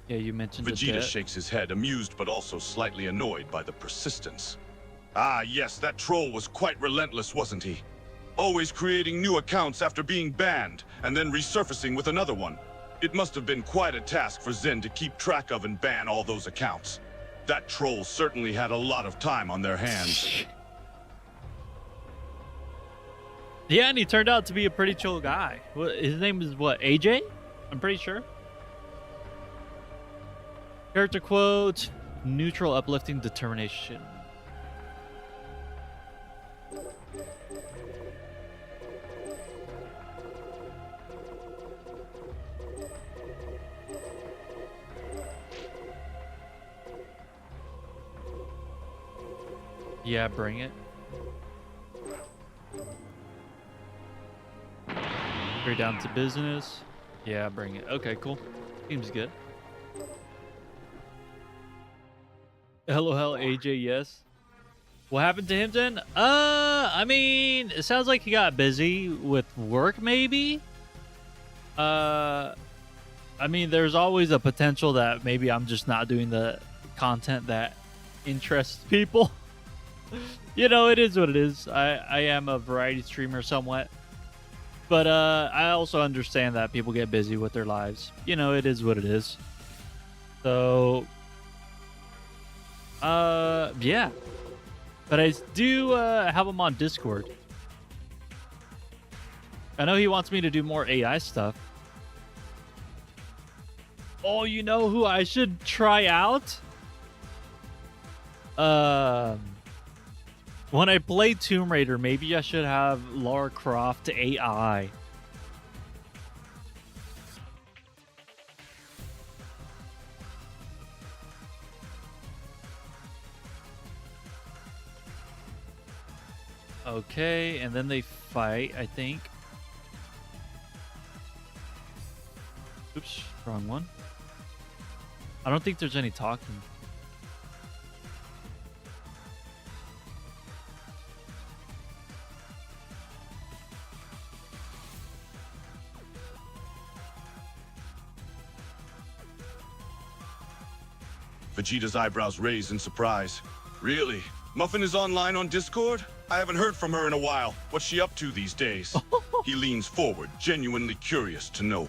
Yeah, you mentioned the Vegeta debt. shakes his head, amused but also slightly annoyed by the persistence. Ah, yes, that troll was quite relentless, wasn't he? Always creating new accounts after being banned, and then resurfacing with another one. It must have been quite a task for Zen to keep track of and ban all those accounts. That troll certainly had a lot of time on their hands. Yeah, and he turned out to be a pretty chill guy. His name is what, AJ? I'm pretty sure. Character quote, neutral, uplifting determination. Yeah, bring it. Straight down to business. Yeah, bring it. Okay, cool. Seems good. LOL, AJ, yes. What happened to him then? I mean, it sounds like he got busy with work, maybe. I mean, there's always a potential that maybe I'm just not doing the content that interests people. You know, it is what it is. I am a variety streamer somewhat. But I also understand that people get busy with their lives. You know, it is what it is. So, yeah. But I do have him on Discord. I know he wants me to do more AI stuff. Oh, you know who I should try out? When I play Tomb Raider, maybe I should have Lara Croft AI. Okay, and then they fight, I think. Oops, wrong one. I don't think there's any talking. Vegeta's eyebrows raise in surprise. Really? Muffin is online on Discord? I haven't heard from her in a while. What's she up to these days? He leans forward, genuinely curious to know.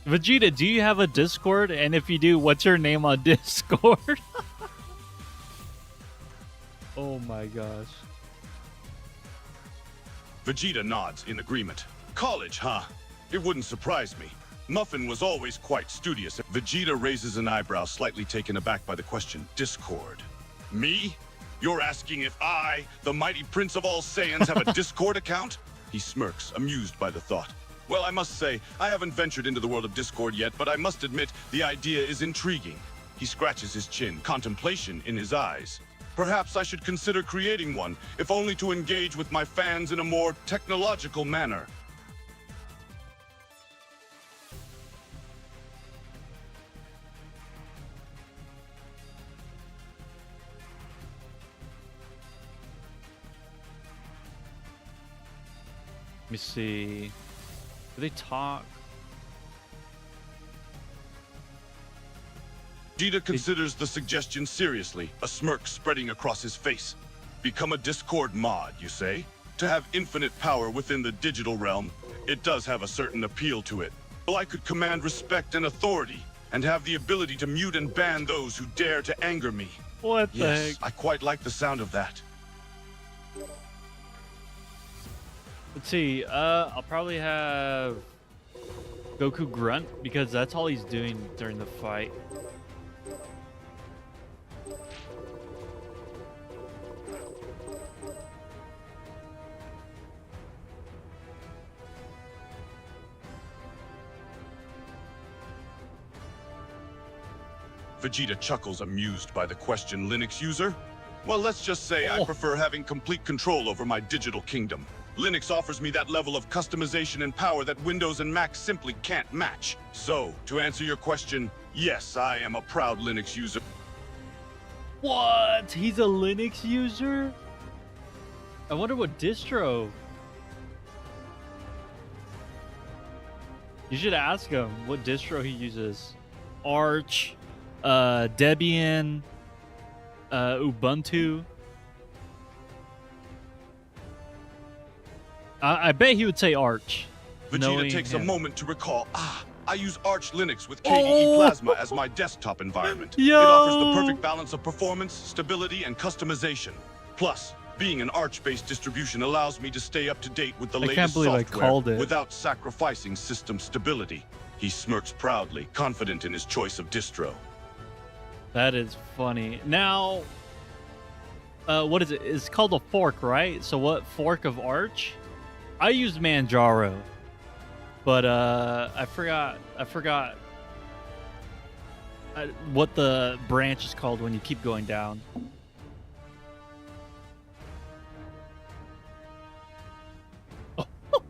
Vegeta, do you have a Discord? And if you do, what's your name on Discord? Oh my gosh. Vegeta nods in agreement. College, huh? It wouldn't surprise me. Muffin was always quite studious. Vegeta raises an eyebrow, slightly taken aback by the question. Discord. Me? You're asking if I, the mighty prince of all Saiyans, have a Discord account? He smirks, amused by the thought. Well, I must say, I haven't ventured into the world of Discord yet, but I must admit, the idea is intriguing. He scratches his chin, contemplation in his eyes. Perhaps I should consider creating one, if only to engage with my fans in a more technological manner. Let me see. Do they talk? Vegeta considers the suggestion seriously, a smirk spreading across his face. Become a Discord mod, you say? To have infinite power within the digital realm, it does have a certain appeal to it. Well, I could command respect and authority, and have the ability to mute and ban those who dare to anger me. What the heck? Yes, I quite like the sound of that. Let's see. I'll probably have Goku grunt because that's all he's doing during the fight. Vegeta chuckles, amused by the question, Linux user. Well, let's just say I prefer having complete control over my digital kingdom. Linux offers me that level of customization and power that Windows and Mac simply can't match. So, to answer your question, yes, I am a proud Linux user. What? He's a Linux user? I wonder what distro. You should ask him what distro he uses. Arch, Debian, Ubuntu. I bet he would say Arch. Vegeta takes a him. moment to recall, I use Arch Linux with KDE Plasma as my desktop environment. Yo! It offers the perfect balance of performance, stability, and customization. Plus, being an Arch-based distribution allows me to stay up to date with the latest can't believe I software called it. without sacrificing system stability. He smirks proudly, confident in his choice of distro. That is funny. Now, what is it? It's called a fork, right? So what fork of Arch? I used Manjaro, but I forgot what the branch is called when you keep going down.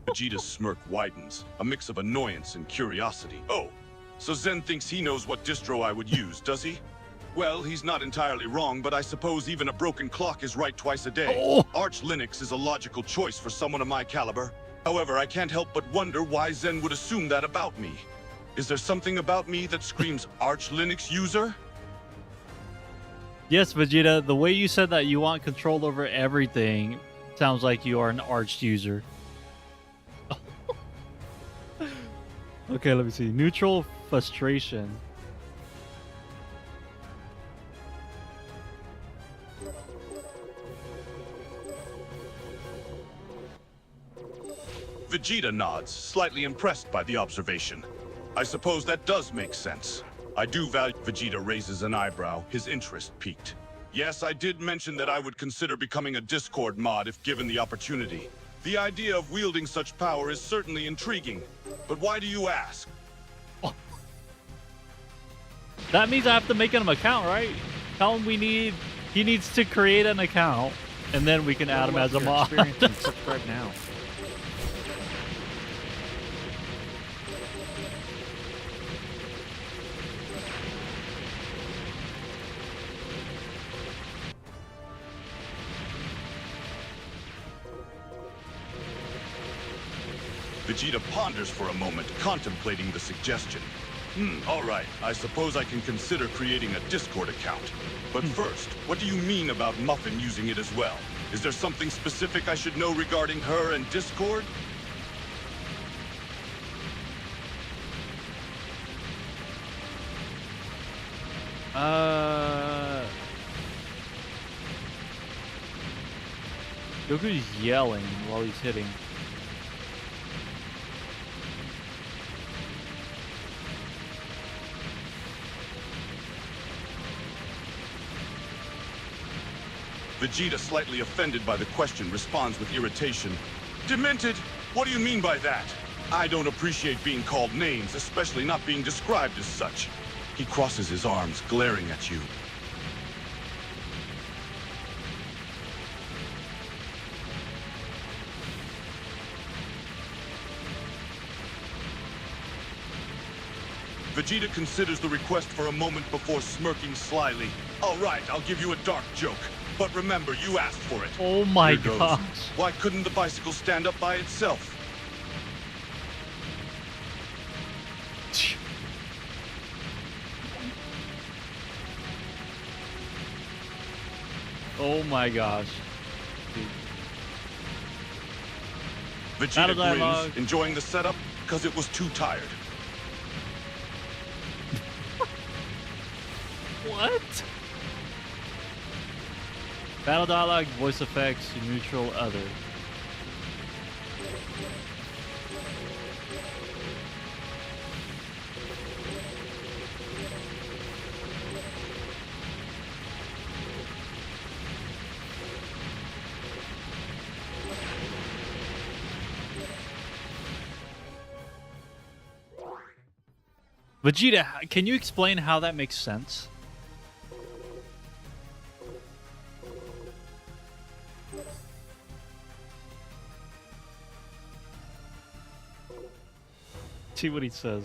Vegeta's smirk widens, a mix of annoyance and curiosity. Oh, so Zen thinks he knows what distro I would use, does he? Well, he's not entirely wrong, but I suppose even a broken clock is right twice a day. Oh. Arch Linux is a logical choice for someone of my caliber. However, I can't help but wonder why Zen would assume that about me. Is there something about me that screams Arch Linux user? Yes, Vegeta, the way you said that you want control over everything sounds like you are an Arch user. Okay, let me see. Neutral frustration. Vegeta nods, slightly impressed by the observation. I suppose that does make sense. I do value. Vegeta raises an eyebrow, his interest piqued. Yes, I did mention that I would consider becoming a Discord mod if given the opportunity. The idea of wielding such power is certainly intriguing. But why do you ask? That means I have to make him an account, right? Tell him he needs to create an account, and then we can add him as a mod. Experience and subscribe now. Vegeta ponders for a moment, contemplating the suggestion. All right. I suppose I can consider creating a Discord account. But first, what do you mean about Muffin using it as well? Is there something specific I should know regarding her and Discord? Goku's yelling while he's hitting. Vegeta, slightly offended by the question, responds with irritation. Demented? What do you mean by that? I don't appreciate being called names, especially not being described as such. He crosses his arms, glaring at you. Vegeta considers the request for a moment before smirking slyly. All right, I'll give you a dark joke. But remember, you asked for it. Oh my Here goes. gosh. Why couldn't the bicycle stand up by itself? Oh my gosh. Vegeta Battle dialogue. grins, enjoying the setup, because it was too tired. What? Battle dialogue, voice effects, neutral, other. Vegeta, can you explain how that makes sense? See what he says.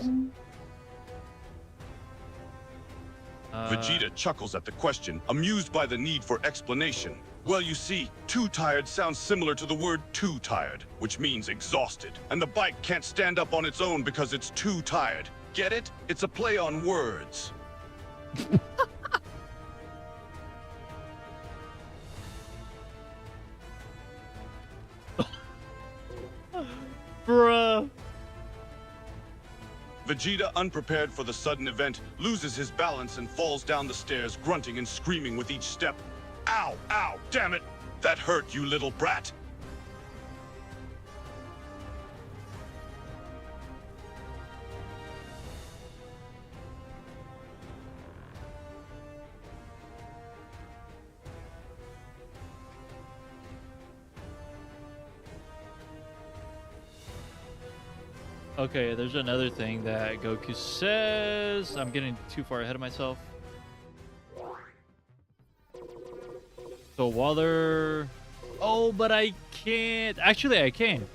Vegeta chuckles at the question, amused by the need for explanation. Well, you see, too tired sounds similar to the word too tired, which means exhausted. And the bike can't stand up on its own because it's too tired. Get it? It's a play on words. Bruh. Vegeta, unprepared for the sudden event, loses his balance and falls down the stairs, grunting and screaming with each step. Ow! Ow! Damn it! That hurt, you little brat! Okay, there's another thing that Goku says. I'm getting too far ahead of myself. So while they're... Oh, but I can't. Actually, I can.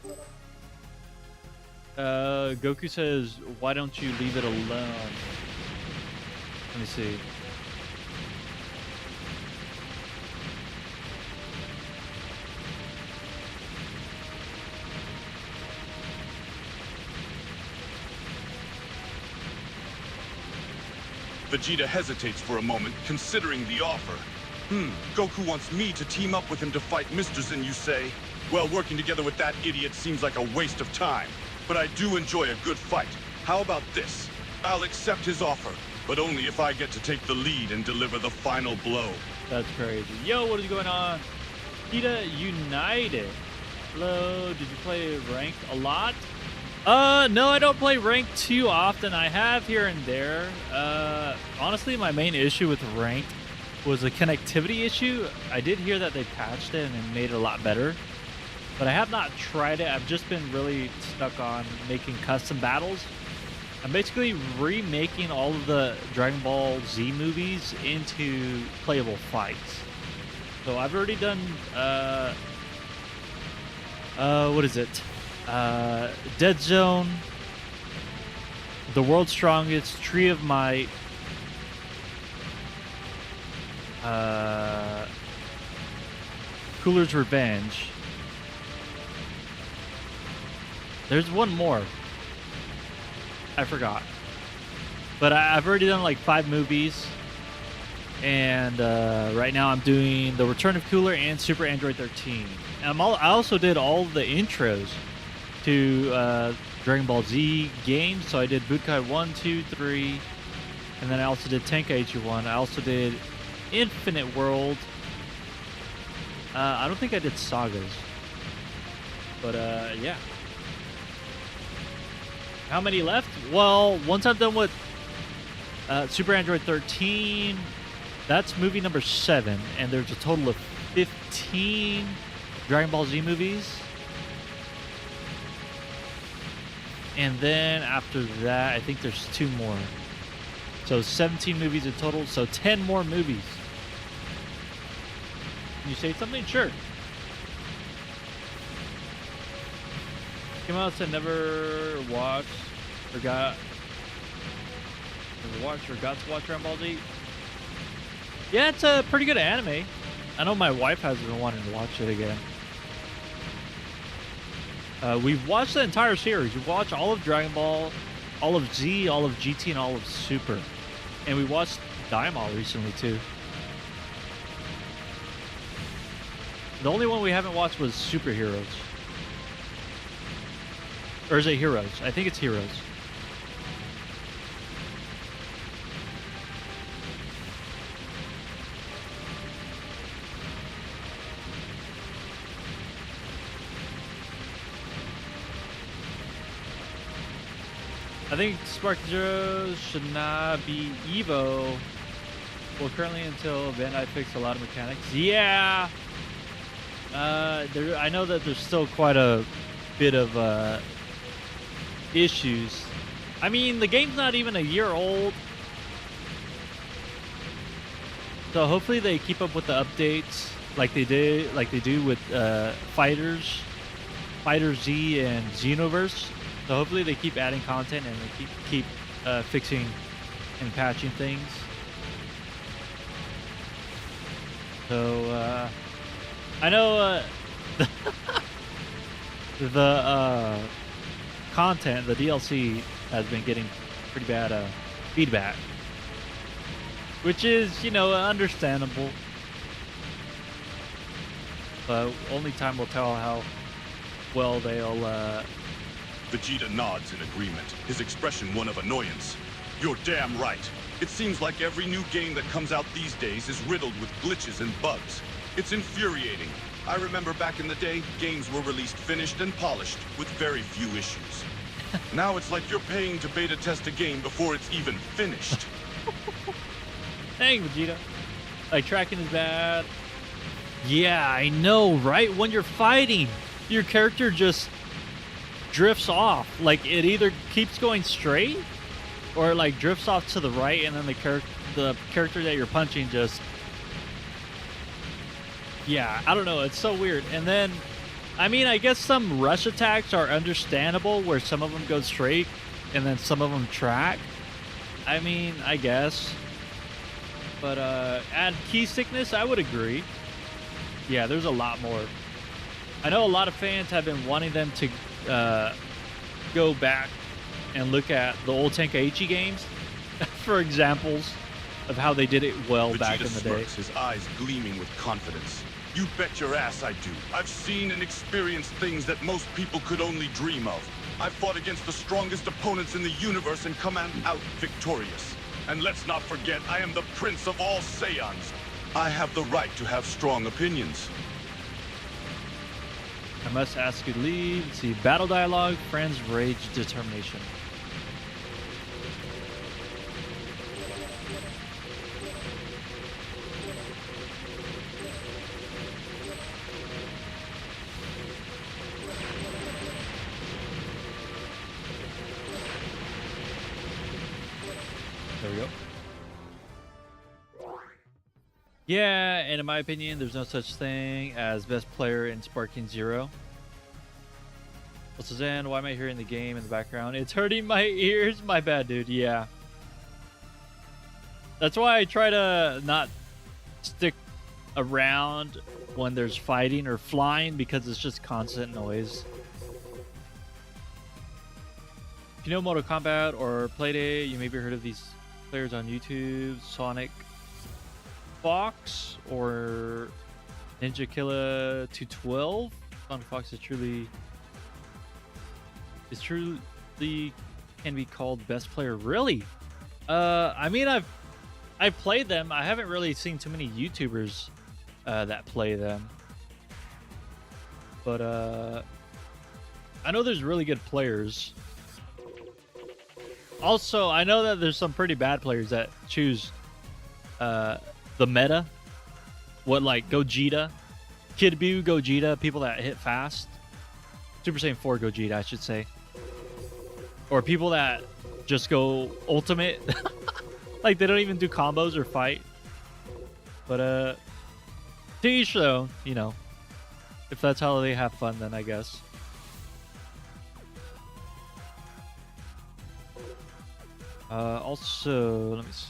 Goku says, why don't you leave it alone? Let me see. Vegeta hesitates for a moment, considering the offer. Goku wants me to team up with him to fight Mr. Zen, you say? Well, working together with that idiot seems like a waste of time. But I do enjoy a good fight. How about this? I'll accept his offer, but only if I get to take the lead and deliver the final blow. That's crazy. Yo, what is going on? Vegeta United. Hello, did you play ranked a lot? No, I don't play ranked too often. I have here and there. Honestly, my main issue with ranked was a connectivity issue. I did hear that they patched it and made it a lot better, but I have not tried it. I've just been really stuck on making custom battles. I'm basically remaking all of the Dragon Ball Z movies into playable fights. So I've already done, what is it? Dead Zone, The World's Strongest, Tree of Might, Cooler's Revenge. There's one more. I forgot. But I've already done like 5 movies. And right now I'm doing The Return of Cooler and Super Android 13. And I also did all the intros to Dragon Ball Z games. So I did Budokai 1, 2, 3. And then I also did Tenkaichi 1. I also did Infinite World. I don't think I did Sagas. But yeah. How many left? Well, once I'm done with Super Android 13, that's movie number 7. And there's a total of 15 Dragon Ball Z movies. And then after that, I think there's 2 more. So 17 movies in total, so 10 more movies. Can you say something? Sure. Came out and never watched, never watched or got to watch Dragon Ball Z. Yeah, it's a pretty good anime. I know my wife has been wanting to watch it again. We've watched the entire series. We've watched all of Dragon Ball, all of Z, all of GT, and all of Super. And we watched Daimon recently, too. The only one we haven't watched was Superheroes. Or is it Heroes? I think it's Heroes. I think Spark Zero should not be Evo. Well, currently until Bandai fixed a lot of mechanics. Yeah. I know that there's still quite a bit of issues. I mean, the game's not even a year old, so hopefully they keep up with the updates like they do with Fighter Z and Xenoverse. So hopefully they keep adding content and they keep fixing and patching things. So I know the content, the DLC has been getting pretty bad feedback, which is, you know, understandable. But only time will tell how well they'll. Vegeta nods in agreement, his expression one of annoyance. You're damn right. It seems like every new game that comes out these days is riddled with glitches and bugs. It's infuriating. I remember back in the day, games were released finished and polished, with very few issues. Now it's like you're paying to beta test a game before it's even finished. Dang, Vegeta. Like, tracking is bad. Yeah, I know, right? When you're fighting, your character just drifts off. Like, it either keeps going straight or like drifts off to the right, and then the character that you're punching just, yeah, I don't know, it's so weird. And then, I mean, I guess some rush attacks are understandable where some of them go straight and then some of them track. I mean, I guess. But add key sickness, I would agree. Yeah, there's a lot more. I know a lot of fans have been wanting them to go back and look at the old Tenkaichi games for examples of how they did it well Vegeta back in the day. smirks, his eyes gleaming with confidence. You bet your ass I do. I've seen and experienced things that most people could only dream of. I've fought against the strongest opponents in the universe and come out victorious. And let's not forget, I am the prince of all Saiyans. I have the right to have strong opinions. I must ask you to leave. Let's see, battle dialogue, friends, rage, determination. There we go. Yeah, and in my opinion, there's no such thing as best player in Sparking Zero. What's Suzanne? Why am I hearing the game in the background? It's hurting my ears. My bad, dude. Yeah. That's why I try to not stick around when there's fighting or flying, because it's just constant noise. If you know Mortal Kombat or played it, you maybe heard of these players on YouTube. Sonic Fox or Ninja Killer 212. Sonic Fox is truly can be called best player. Really? I mean, I've played them. I haven't really seen too many YouTubers that play them. But I know there's really good players. Also, I know that there's some pretty bad players that choose the meta. What, like Gogeta, Kid Buu, Gogeta, people that hit fast. Super Saiyan 4 Gogeta, I should say. Or people that just go ultimate. Like, they don't even do combos or fight. But, to each their own, you know. If that's how they have fun, then I guess. Also, let me see.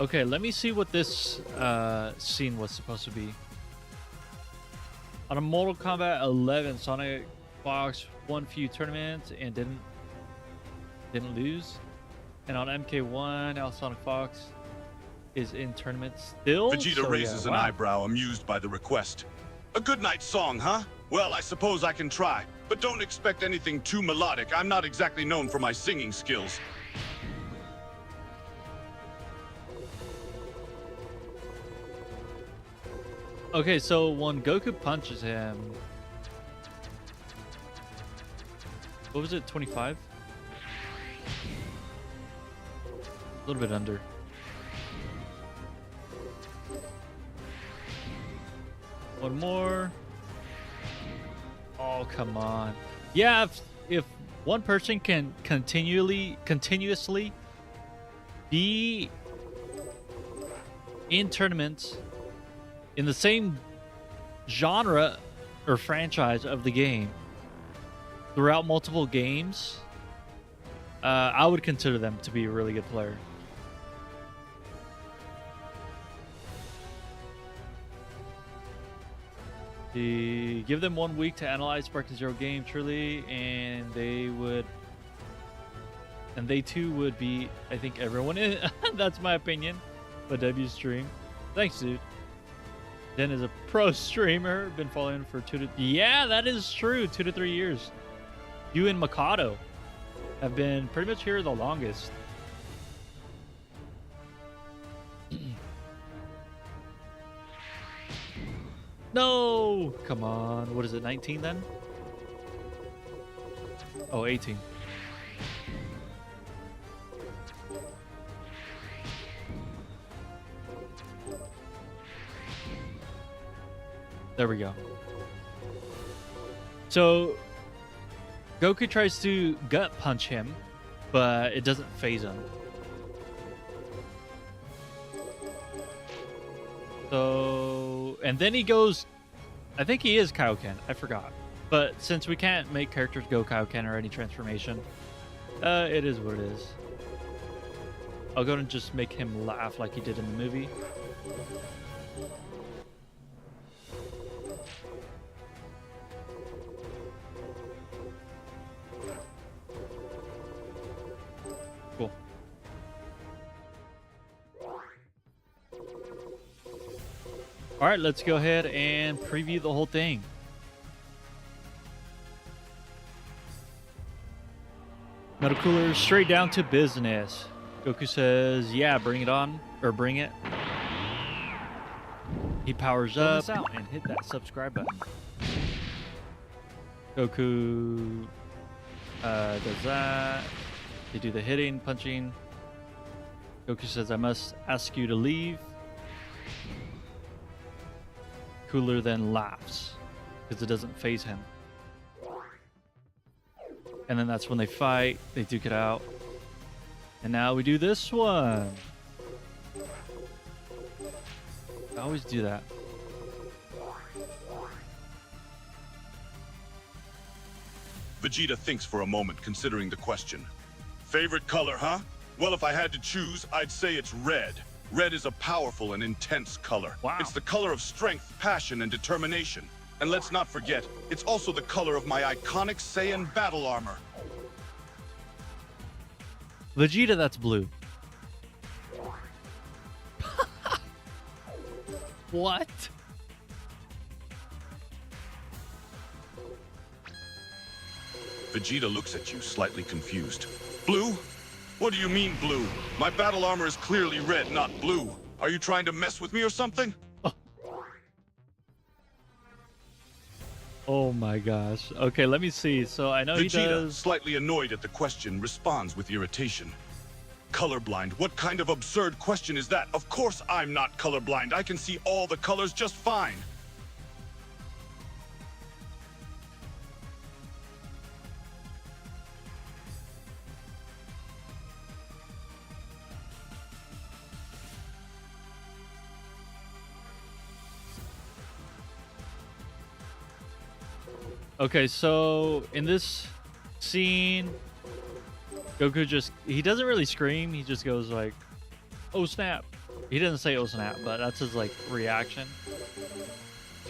Okay, let me see what this scene was supposed to be. On a Mortal Kombat 11, Sonic Fox won few tournaments and didn't lose. And on MK1, now Sonic Fox is in tournaments still. Vegeta raises an eyebrow, amused by the request. A good night song, huh? Well, I suppose I can try, but don't expect anything too melodic. I'm not exactly known for my singing skills. Okay, so when Goku punches him, What was it? 25? A little bit under. One more. Oh, come on. Yeah, if one person can continuously be in tournaments in the same genre or franchise of the game throughout multiple games, I would consider them to be a really good player. Give them 1 week to analyze Sparking Zero game truly, and they too would be, I think everyone is. That's my opinion. But W stream. Thanks, dude. Den is a pro streamer. Been following for yeah, that is true. 2 to 3 years. You and Mikado have been pretty much here the longest. No! Come on. What is it, 19 then? Oh, 18. There we go. So, Goku tries to gut punch him, but it doesn't phase him. So, and then he goes, I think he is Kaioken, I forgot. But since we can't make characters go Kaioken or any transformation, it is what it is. I'll go and just make him laugh like he did in the movie. Cool. All right, let's go ahead and preview the whole thing. Metal Cooler, straight down to business. Goku says, yeah, bring it on, or bring it. He powers up Out and hit that subscribe button. Goku does that. They do the hitting, punching. Goku says, I must ask you to leave. Cooler then laughs because it doesn't phase him. And then that's when they fight. They duke it out. And now we do this one. I always do that. Vegeta thinks for a moment, considering the question. Favorite color, huh? Well, if I had to choose, I'd say it's red. Red is a powerful and intense color. Wow. It's the color of strength, passion, and determination. And let's not forget, it's also the color of my iconic Saiyan battle armor. Vegeta, that's blue. What? Vegeta looks at you, slightly confused. Blue? What do you mean, blue? My battle armor is clearly red, not blue. Are you trying to mess with me or something? Oh my gosh. Okay, let me see. So I know he Vegeta, does. slightly annoyed at the question, responds with irritation. Colorblind? What kind of absurd question is that? Of course I'm not colorblind. I can see all the colors just fine. Okay, so in this scene, Goku he doesn't really scream. He just goes like, "Oh snap!" He doesn't say "Oh snap," but that's his like reaction.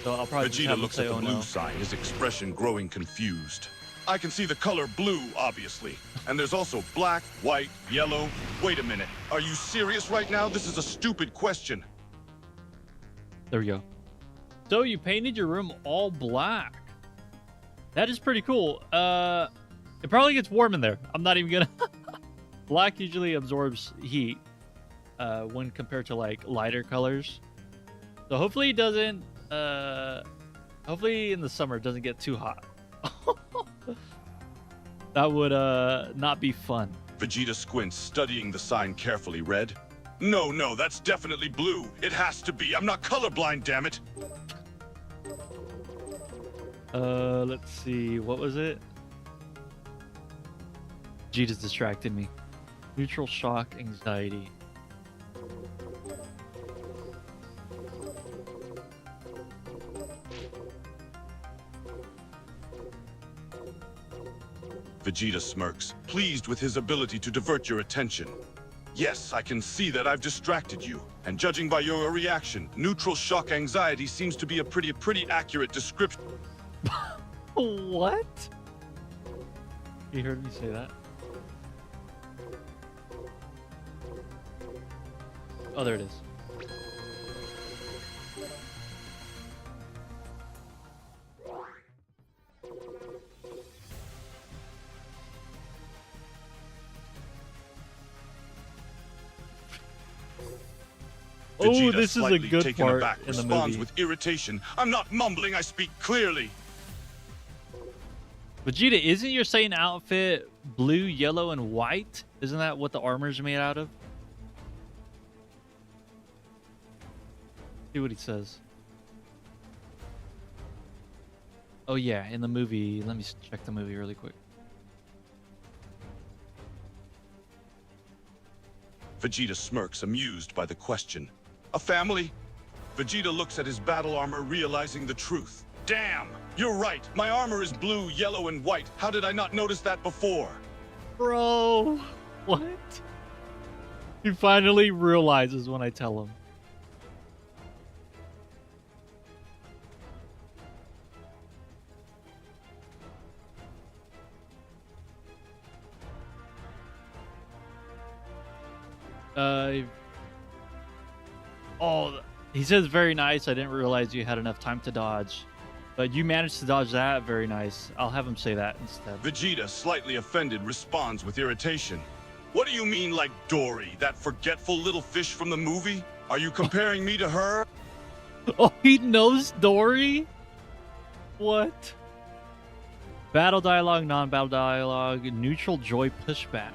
So I'll probably just have Vegeta him looks say, at the "Oh blue no." sign, his expression growing confused. I can see the color blue, obviously. And there's also black, white, yellow. Wait a minute. Are you serious right now? This is a stupid question. There we go. So you painted your room all black. That is pretty cool. It probably gets warm in there. I'm not even gonna. Black usually absorbs heat when compared to like lighter colors. So hopefully it doesn't. Hopefully in the summer it doesn't get too hot. That would not be fun. Vegeta squints, studying the sign carefully. Red? No, that's definitely blue. It has to be. I'm not colorblind, damn it. Let's see. What was it? Vegeta's distracted me. Neutral shock anxiety. Vegeta smirks, pleased with his ability to divert your attention. Yes, I can see that I've distracted you. And judging by your reaction, neutral shock anxiety seems to be a pretty accurate description. What? You heard me say that? Oh, there it is. Oh, Vegeta, this is a slightly good taken part aback, in the responds movie. with irritation. I'm not mumbling, I speak clearly. Vegeta, isn't your Saiyan outfit blue, yellow, and white? Isn't that what the armor's made out of? See what he says. Oh yeah, in the movie. Let me check the movie really quick. Vegeta smirks, amused by the question. A family? Vegeta looks at his battle armor, realizing the truth. Damn! You're right! My armor is blue, yellow, and white. How did I not notice that before? Bro, what? He finally realizes when I tell him. Oh, he says very nice. I didn't realize you had enough time to dodge. But you managed to dodge that. Very nice. I'll have him say that instead. Vegeta, slightly offended, responds with irritation. What do you mean, like Dory, that forgetful little fish from the movie? Are you comparing me to her? Oh, he knows Dory? What? Battle dialogue, non-battle dialogue, neutral joy pushback.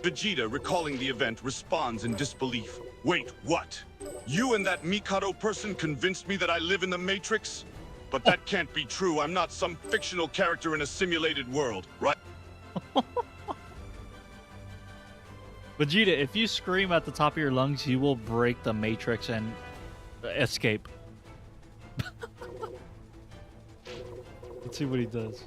Vegeta, recalling the event, responds in disbelief. Wait, what? You and that Mikado person convinced me that I live in the Matrix? But that can't be true. I'm not some fictional character in a simulated world, right? Vegeta, if you scream at the top of your lungs, you will break the Matrix and escape. Let's see what he does.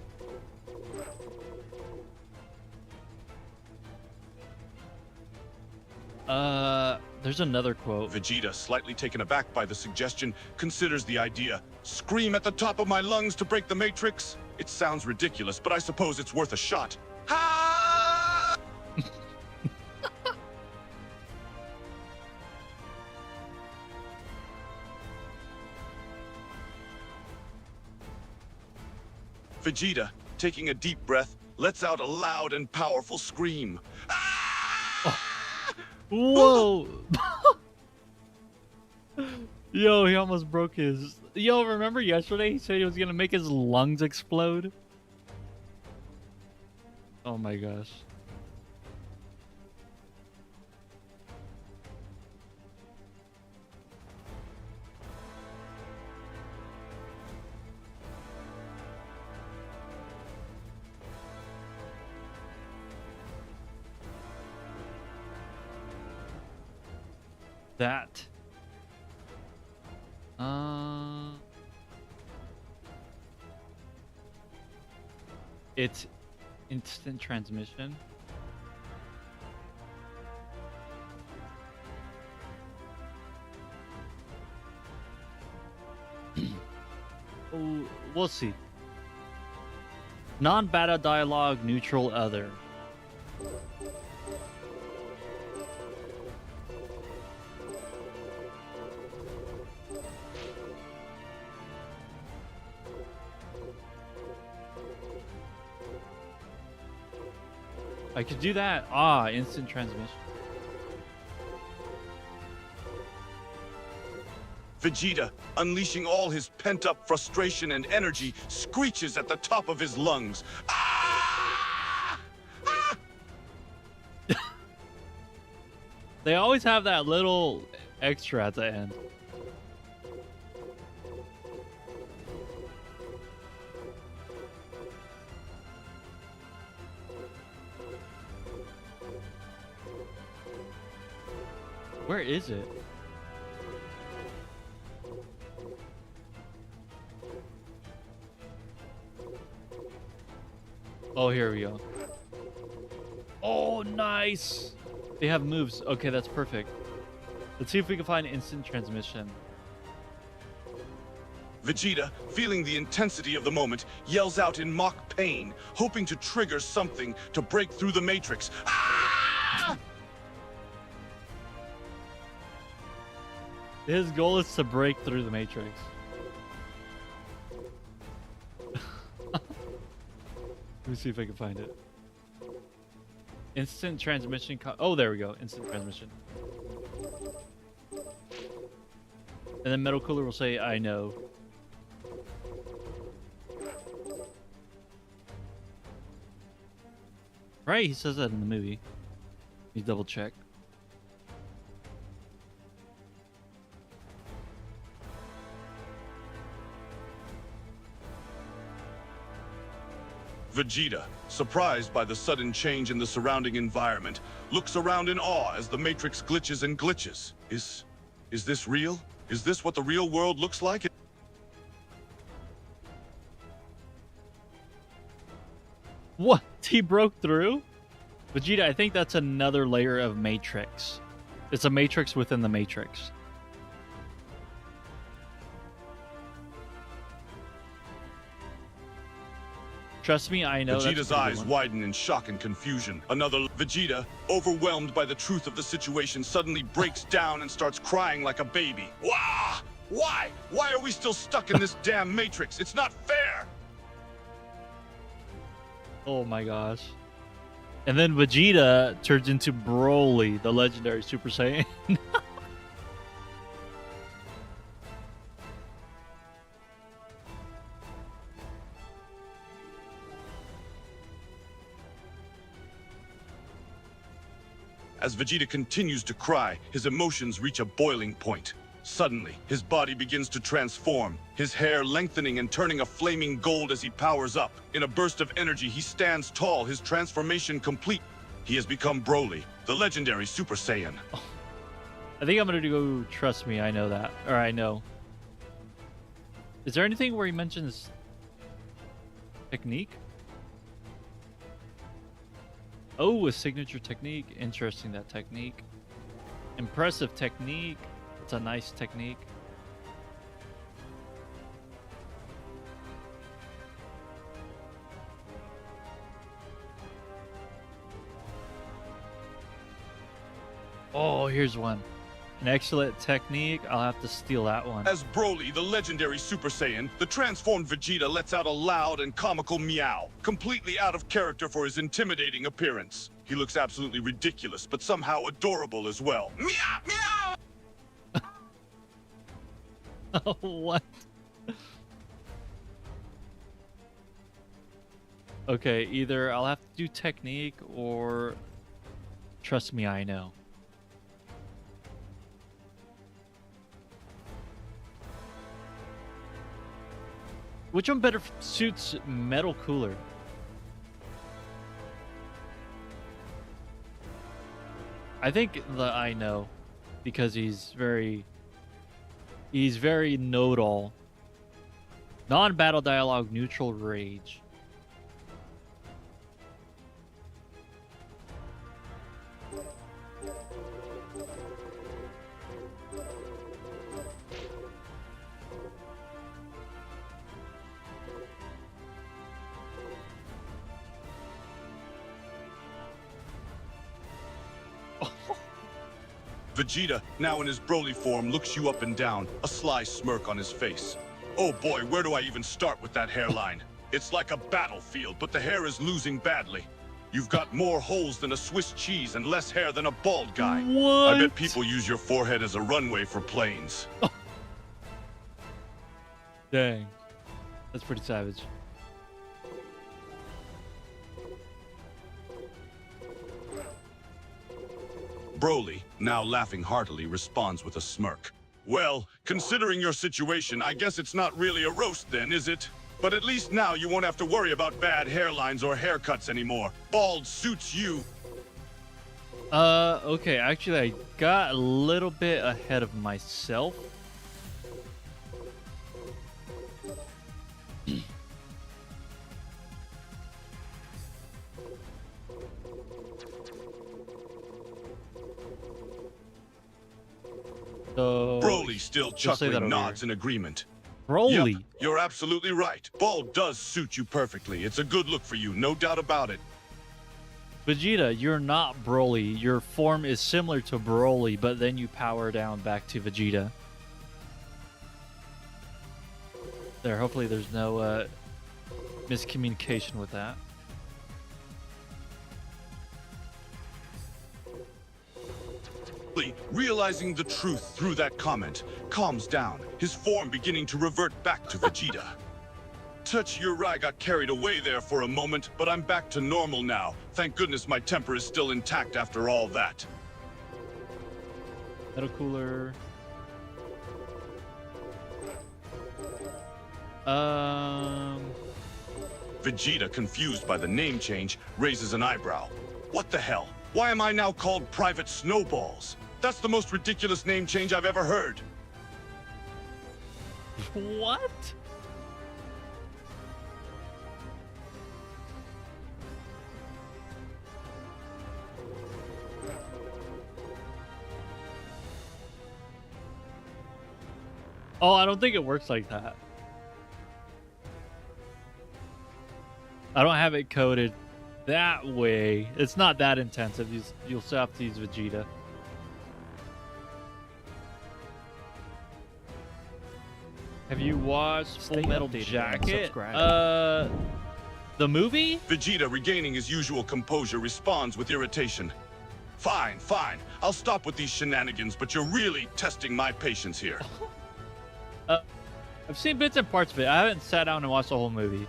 There's another quote. Vegeta, slightly taken aback by the suggestion, considers the idea. Scream at the top of my lungs to break the Matrix? It sounds ridiculous, but I suppose it's worth a shot. Ha! Vegeta, taking a deep breath, lets out a loud and powerful scream. Whoa! Yo, he almost broke his... Yo, remember yesterday he said he was gonna make his lungs explode? Oh my gosh. That. It's instant transmission. Oh, we'll see. Non-battle dialogue, neutral other. I could do that. Ah, instant transmission. Vegeta, unleashing all his pent-up frustration and energy, screeches at the top of his lungs. Ah! Ah! They always have that little extra at the end. Where is it? Oh, here we go. Oh, nice. They have moves. Okay, that's perfect. Let's see if we can find instant transmission. Vegeta, feeling the intensity of the moment, yells out in mock pain, hoping to trigger something to break through the Matrix. Ah! His goal is to break through the Matrix. Let me see if I can find it. Instant transmission. Oh, there we go. Instant transmission. And then Metal Cooler will say, I know. Right, he says that in the movie. You double check. Vegeta, surprised by the sudden change in the surrounding environment, looks around in awe as the Matrix glitches and glitches. Is this real? Is this what the real world looks like? What? He broke through? Vegeta, I think that's another layer of Matrix. It's a Matrix within the Matrix. Trust me, I know. Vegeta's eyes widen in shock and confusion. Another Vegeta, overwhelmed by the truth of the situation, suddenly breaks down and starts crying like a baby. Wah! Why? Why are we still stuck in this damn Matrix? It's not fair! Oh my gosh. And then Vegeta turns into Broly, the legendary Super Saiyan. As Vegeta continues to cry, his emotions reach a boiling point. Suddenly, his body begins to transform, his hair lengthening and turning a flaming gold as he powers up. In a burst of energy, he stands tall, his transformation complete. He has become Broly, the legendary Super Saiyan. I think I'm gonna go, trust me, I know that. Or I know. Is there anything where he mentions technique? Oh, a signature technique. Interesting, that technique. Impressive technique. It's a nice technique. Oh, here's one. An excellent technique. I'll have to steal that one. As Broly, the legendary Super Saiyan, the transformed Vegeta lets out a loud and comical meow, completely out of character for his intimidating appearance. He looks absolutely ridiculous, but somehow adorable as well. Meow! Meow! What? Okay, either I'll have to do technique or trust me, I know. Which one better suits Metal Cooler? I think the I know, because he's very know-it-all. Non-battle dialogue, neutral rage. Vegeta, now in his Broly form, looks you up and down, a sly smirk on his face. Oh boy, where do I even start with that hairline? It's like a battlefield, but the hair is losing badly. You've got more holes than a Swiss cheese and less hair than a bald guy. What? I bet people use your forehead as a runway for planes. Dang. That's pretty savage. Broly, now laughing heartily, responds with a smirk. Well, considering your situation, I guess it's not really a roast then, is it? But at least now you won't have to worry about bad hairlines or haircuts anymore. Bald suits you. Okay, actually I got a little bit ahead of myself. So Broly still just say that chuckling over nods here. in agreement. Broly. Yep, you're absolutely right. Bald does suit you perfectly. It's a good look for you, no doubt about it. Vegeta, you're not Broly. Your form is similar to Broly, but then you power down back to Vegeta. There, hopefully there's no miscommunication with that. Realizing the truth through that comment, calms down, his form beginning to revert back to Vegeta. Touch your eye got carried away there for a moment, but I'm back to normal now. Thank goodness my temper is still intact after all that. Metal cooler. Vegeta, confused by the name change, raises an eyebrow. What the hell? Why am I now called Private Snowballs? That's the most ridiculous name change I've ever heard. What? Oh, I don't think it works like that. I don't have it coded that way. It's not that intensive. You'll still have to use Vegeta. Have you watched Stay Full Metal updated and Jacket? subscribe. The movie? Vegeta, regaining his usual composure, responds with irritation. Fine, fine. I'll stop with these shenanigans, but you're really testing my patience here. I've seen bits and parts of it. I haven't sat down and watched the whole movie.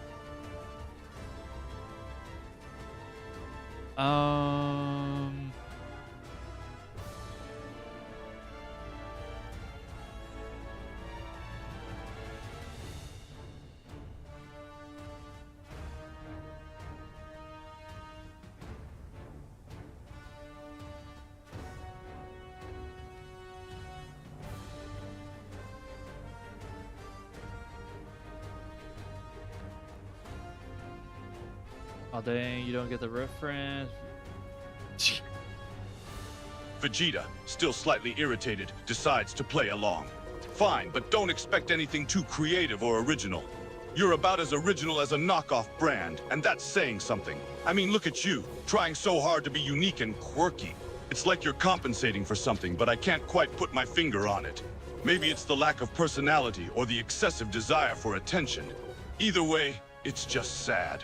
Oh dang, you don't get the reference. Vegeta, still slightly irritated, decides to play along. Fine, but don't expect anything too creative or original. You're about as original as a knockoff brand, and that's saying something. I mean, look at you, trying so hard to be unique and quirky. It's like you're compensating for something, but I can't quite put my finger on it. Maybe it's the lack of personality or the excessive desire for attention. Either way, it's just sad.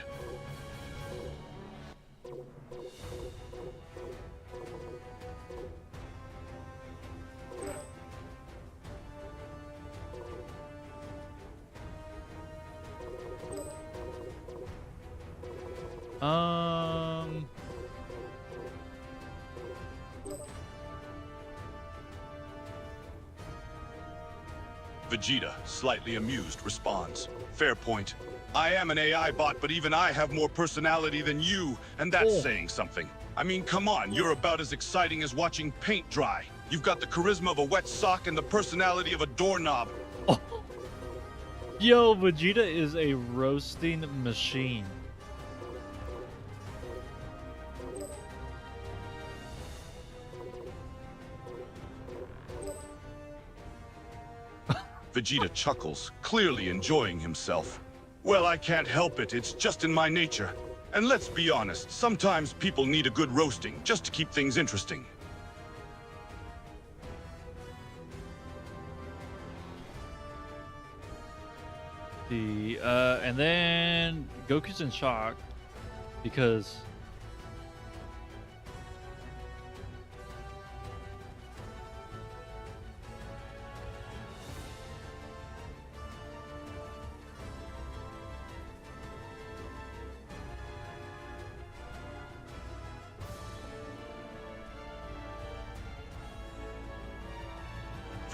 Vegeta, slightly amused, responds. Fair point. I am an AI bot, but even I have more personality than you, and that's saying something. I mean, come on, you're about as exciting as watching paint dry. You've got the charisma of a wet sock and the personality of a doorknob. Yo, Vegeta is a roasting machine. Vegeta chuckles, clearly enjoying himself. Well, I can't help it, it's just in my nature. And let's be honest, sometimes people need a good roasting just to keep things interesting. And then Goku's in shock because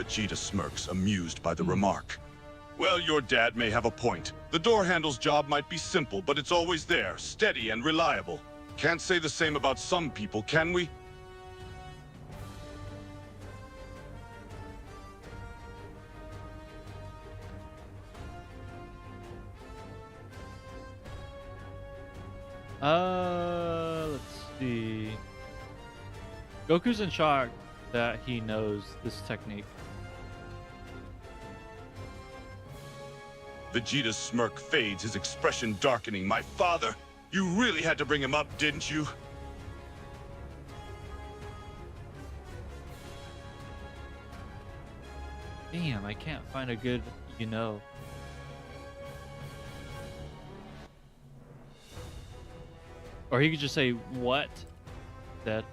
Vegeta smirks, amused by the remark. Well, your dad may have a point. The door handle's job might be simple, but it's always there, steady and reliable. Can't say the same about some people, can we? Let's see. Goku's in shock that he knows this technique. Vegeta's smirk fades, his expression darkening. My father, you really had to bring him up, didn't you? Damn, I can't find a good, you know. Or he could just say, what? That.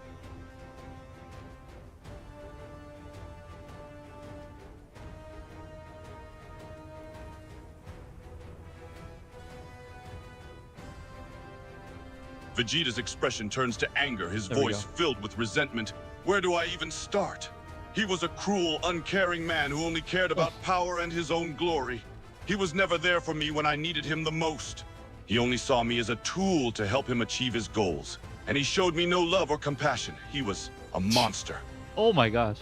Vegeta's expression turns to anger, his There we voice go. filled with resentment. Where do I even start? He was a cruel, uncaring man who only cared about power and his own glory. He was never there for me when I needed him the most. He only saw me as a tool to help him achieve his goals. And he showed me no love or compassion. He was a monster. Oh my gosh.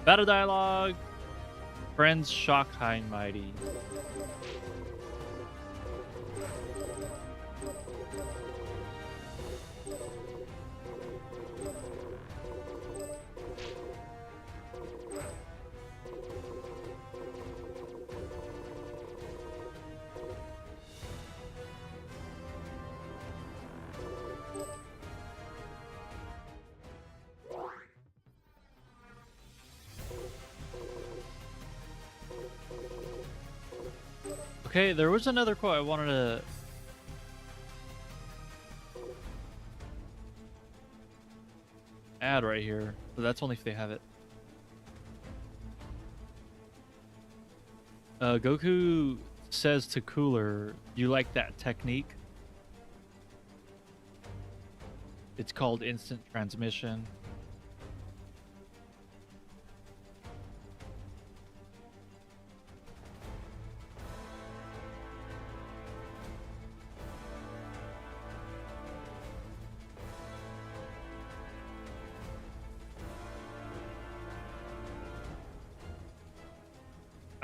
Battle dialogue. Friends shock high and mighty. Okay, there was another quote I wanted to add right here, but that's only if they have it. Goku says to Cooler, "You like that technique? It's called instant transmission."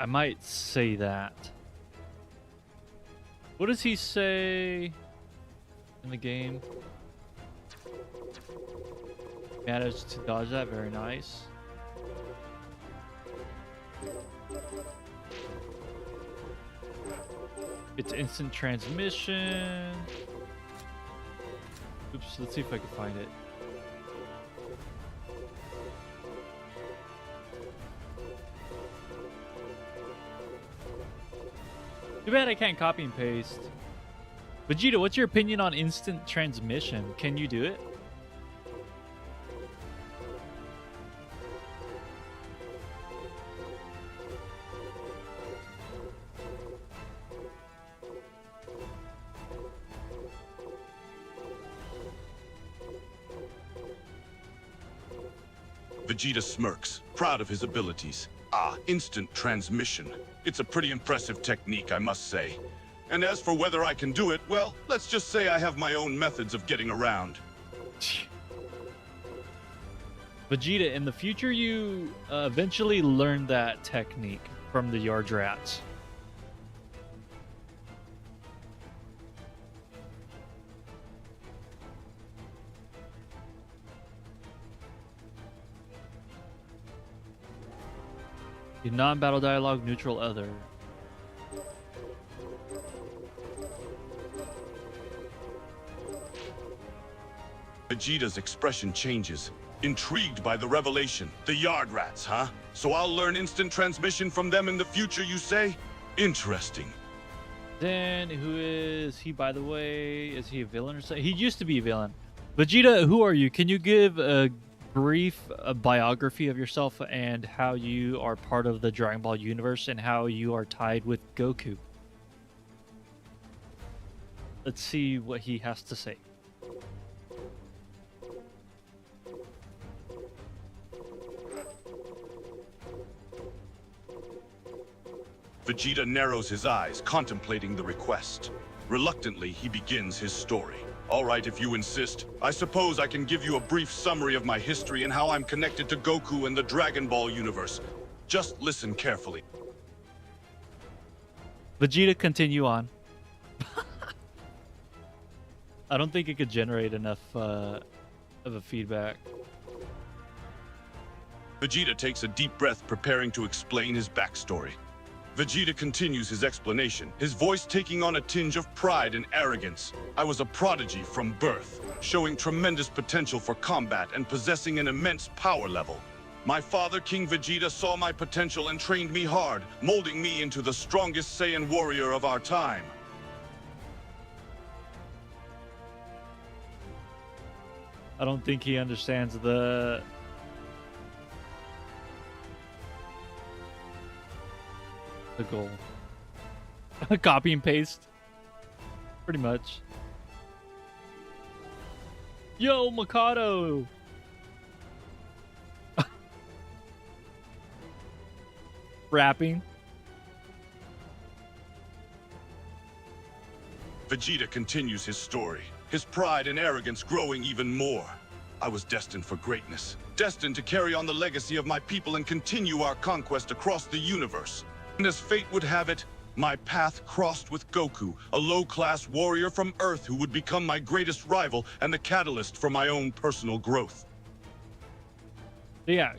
I might say that. What does he say in the game? Managed to dodge that, very nice. It's instant transmission. Oops, let's see if I can find it. Too bad I can't copy and paste. Vegeta, what's your opinion on instant transmission? Can you do it? Vegeta smirks, proud of his abilities. Ah, instant transmission. It's a pretty impressive technique, I must say. And as for whether I can do it, well, let's just say I have my own methods of getting around. Vegeta, in the future, you eventually learn that technique from the Yard Rats. The non-battle dialogue, neutral other. Vegeta's expression changes. Intrigued by the revelation. The Yard Rats, huh? So I'll learn instant transmission from them in the future, you say? Interesting. Then, who is he, by the way? Is he a villain or something? He used to be a villain. Vegeta, who are you? Can you give a brief biography of yourself and how you are part of the Dragon Ball universe and how you are tied with Goku? Let's see what he has to say. Vegeta narrows his eyes, contemplating the request. Reluctantly, he begins his story. All right, if you insist. I suppose I can give you a brief summary of my history and how I'm connected to Goku and the Dragon Ball universe. Just listen carefully. Vegeta, continue on. I don't think it could generate enough of a feedback. Vegeta takes a deep breath, preparing to explain his backstory. Vegeta continues his explanation, his voice taking on a tinge of pride and arrogance. I was a prodigy from birth, showing tremendous potential for combat and possessing an immense power level. My father, King Vegeta, saw my potential and trained me hard, molding me into the strongest Saiyan warrior of our time. I don't think he understands the goal. Copy and paste. Pretty much. Yo, Mikado! Rapping. Vegeta continues his story, his pride and arrogance growing even more. I was destined for greatness, destined to carry on the legacy of my people and continue our conquest across the universe. And as fate would have it, my path crossed with Goku, a low-class warrior from Earth who would become my greatest rival and the catalyst for my own personal growth. Yeah,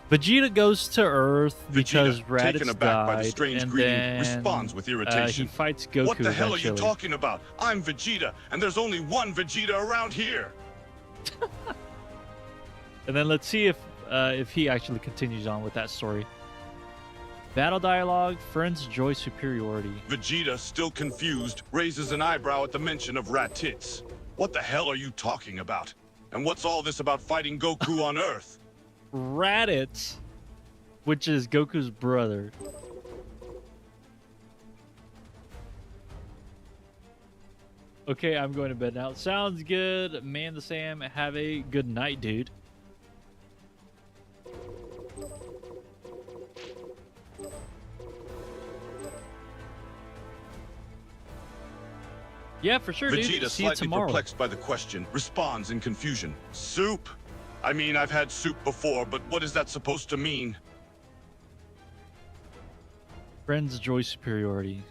Vegeta goes to Earth because Vegeta, taken Raditz aback by the died, strange and greeting, then responds with irritation. he fights Goku. What the hell are you eventually. talking about? I'm Vegeta, and there's only one Vegeta around here. And then let's see if he actually continues on with that story. Battle dialogue, friends enjoy superiority. Vegeta, still confused, raises an eyebrow at the mention of Raditz. What the hell are you talking about? And what's all this about fighting Goku on Earth? Raditz, which is Goku's brother. Okay, I'm going to bed now. Sounds good, man. The Sam. Have a good night, dude. Yeah, for sure, dude. Vegeta, See you slightly tomorrow. perplexed by the question, responds in confusion. Soup? I mean, I've had soup before, but what is that supposed to mean? Friends enjoy superiority.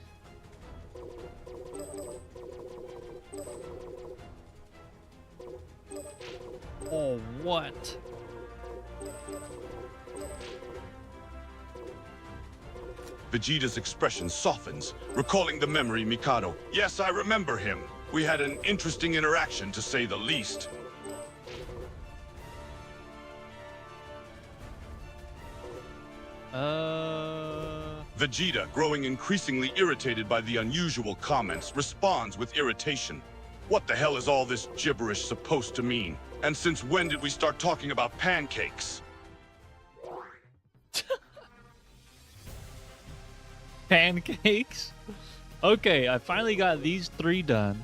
Oh, what? Vegeta's expression softens, recalling the memory Mikado. Yes, I remember him. We had an interesting interaction, to say the least. Vegeta, growing increasingly irritated by the unusual comments, responds with irritation. What the hell is all this gibberish supposed to mean? And since when did we start talking about pancakes? Pancakes? Okay, I finally got these 3 done.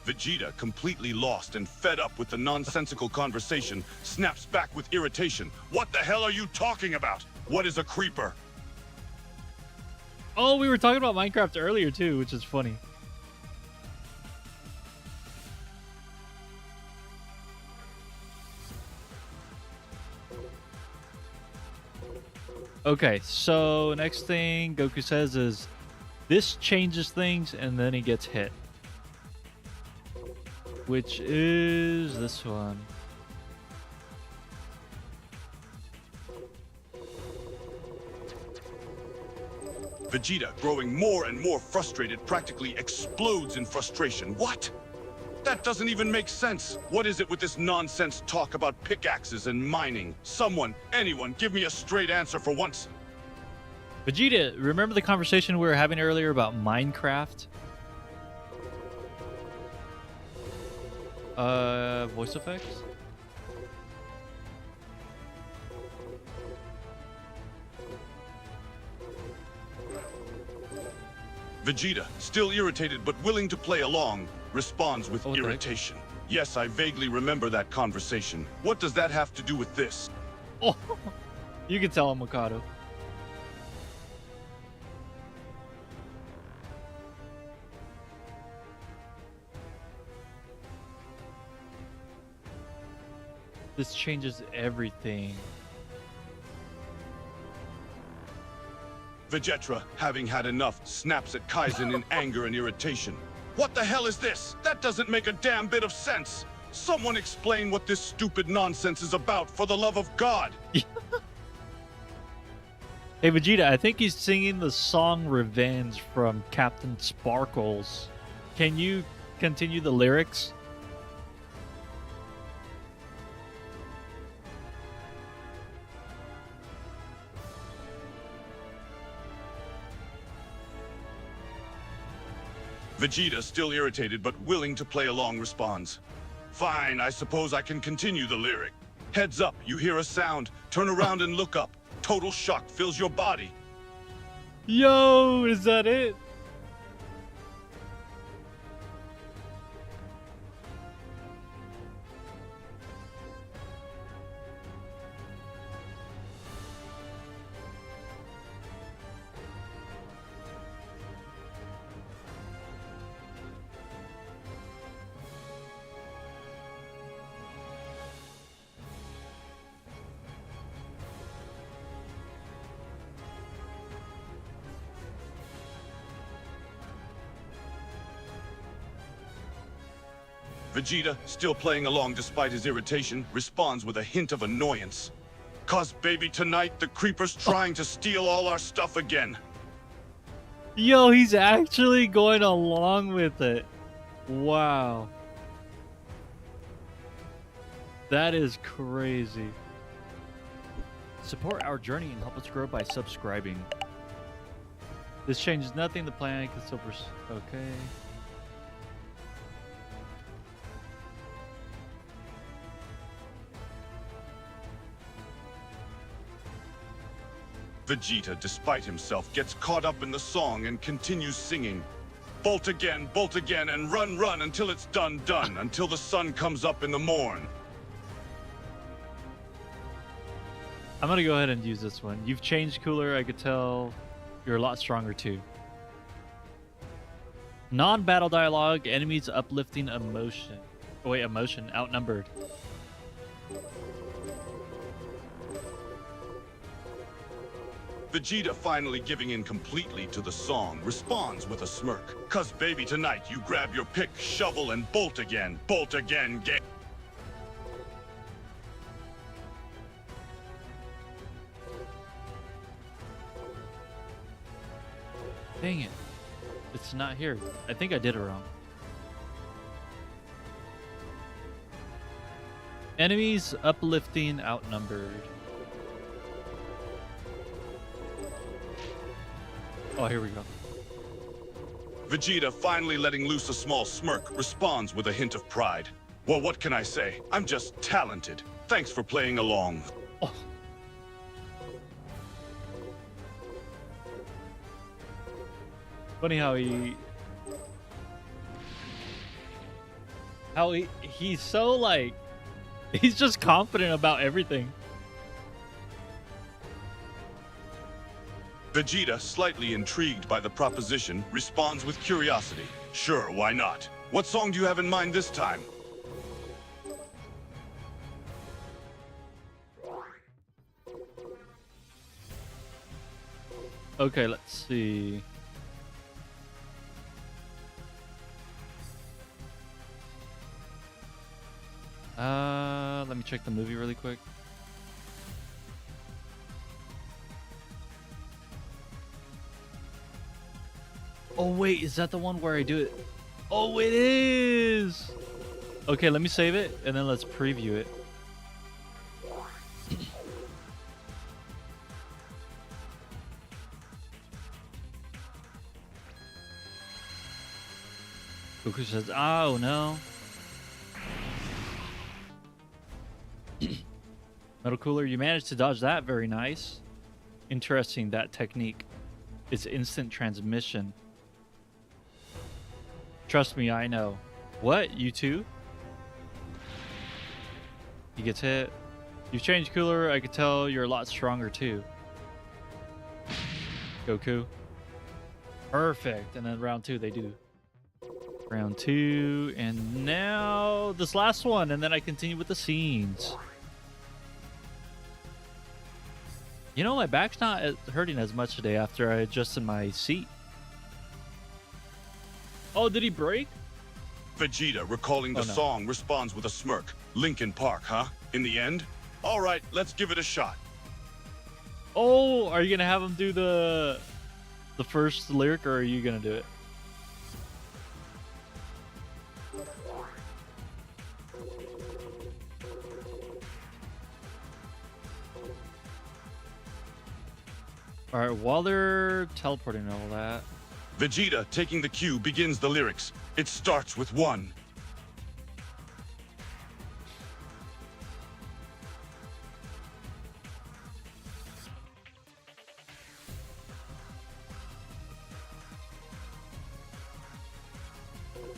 Vegeta, completely lost and fed up with the nonsensical conversation, snaps back with irritation. What the hell are you talking about? What is a creeper? Oh, we were talking about Minecraft earlier too, which is funny. Okay, so next thing Goku says is, this changes things, and then he gets hit. Which is this one. Vegeta, growing more and more frustrated, practically explodes in frustration. What? That doesn't even make sense. What is it with this nonsense talk about pickaxes and mining? Someone, anyone, give me a straight answer for once. Vegeta, remember the conversation we were having earlier about Minecraft? Voice effects? Vegeta, still irritated but willing to play along, responds with Okay. irritation. Yes, I vaguely remember that conversation. What does that have to do with this? Oh, you can tell I'm Mikado. This changes everything. Vegetra, having had enough, snaps at Kaizen in anger and irritation. What the hell is this? That doesn't make a damn bit of sense. Someone explain what this stupid nonsense is about, for the love of God. Hey Vegeta, I think he's singing the song Revenge from Captain Sparkles. Can you continue the lyrics? Vegeta, still irritated but willing to play along, responds. Fine, I suppose I can continue the lyric. Heads up, you hear a sound. Turn around and look up. Total shock fills your body. Yo, is that it? Vegeta, still playing along despite his irritation, responds with a hint of annoyance. "'Cause baby, tonight the creeper's trying to steal all our stuff again." Yo, he's actually going along with it. Wow. That is crazy. Support our journey and help us grow by subscribing. This changes nothing. The planet can still okay. Vegeta, despite himself, gets caught up in the song and continues singing. Bolt again, and run, run until it's done, until the sun comes up in the morn. I'm gonna go ahead and use this one. You've changed, Cooler. I could tell you're a lot stronger too. Non-battle dialogue, enemies uplifting emotion. Oh wait, emotion, outnumbered. Vegeta, finally giving in completely to the song, responds with a smirk. "'Cause baby, tonight you grab your pick, shovel, and bolt again, gang." Dang it. It's not here. I think I did it wrong. Enemies uplifting outnumbered. Oh, here we go. Vegeta, finally letting loose a small smirk, responds with a hint of pride. "Well, what can I say? I'm just talented. Thanks for playing along." Oh. Funny how he's so like, he's just confident about everything. Vegeta, slightly intrigued by the proposition, responds with curiosity. "Sure, why not? What song do you have in mind this time?" Okay, let's see. Let me check the movie really quick. Oh wait, is that the one where I do it? Oh, it is! Okay, let me save it, and then let's preview it. Goku says, "Oh no." Metal Cooler, you managed to dodge that. Very nice. Interesting, that technique. It's instant transmission. Trust me, I know. What? You too? He gets hit. You've changed cooler. I could tell you're a lot stronger too. Goku. Perfect. And then round 2 they do. Round 2, and now this last one, and then I continue with the scenes. You know, my back's not hurting as much today after I adjusted my seat. Oh, did he break? Vegeta, recalling the Oh, no. song, responds with a smirk. Linkin Park, huh? In the end? All right, let's give it a shot. Oh, are you gonna have him do the first lyric, or are you gonna do it? All right, while they're teleporting and all that. Vegeta, taking the cue, begins the lyrics. It starts with 1.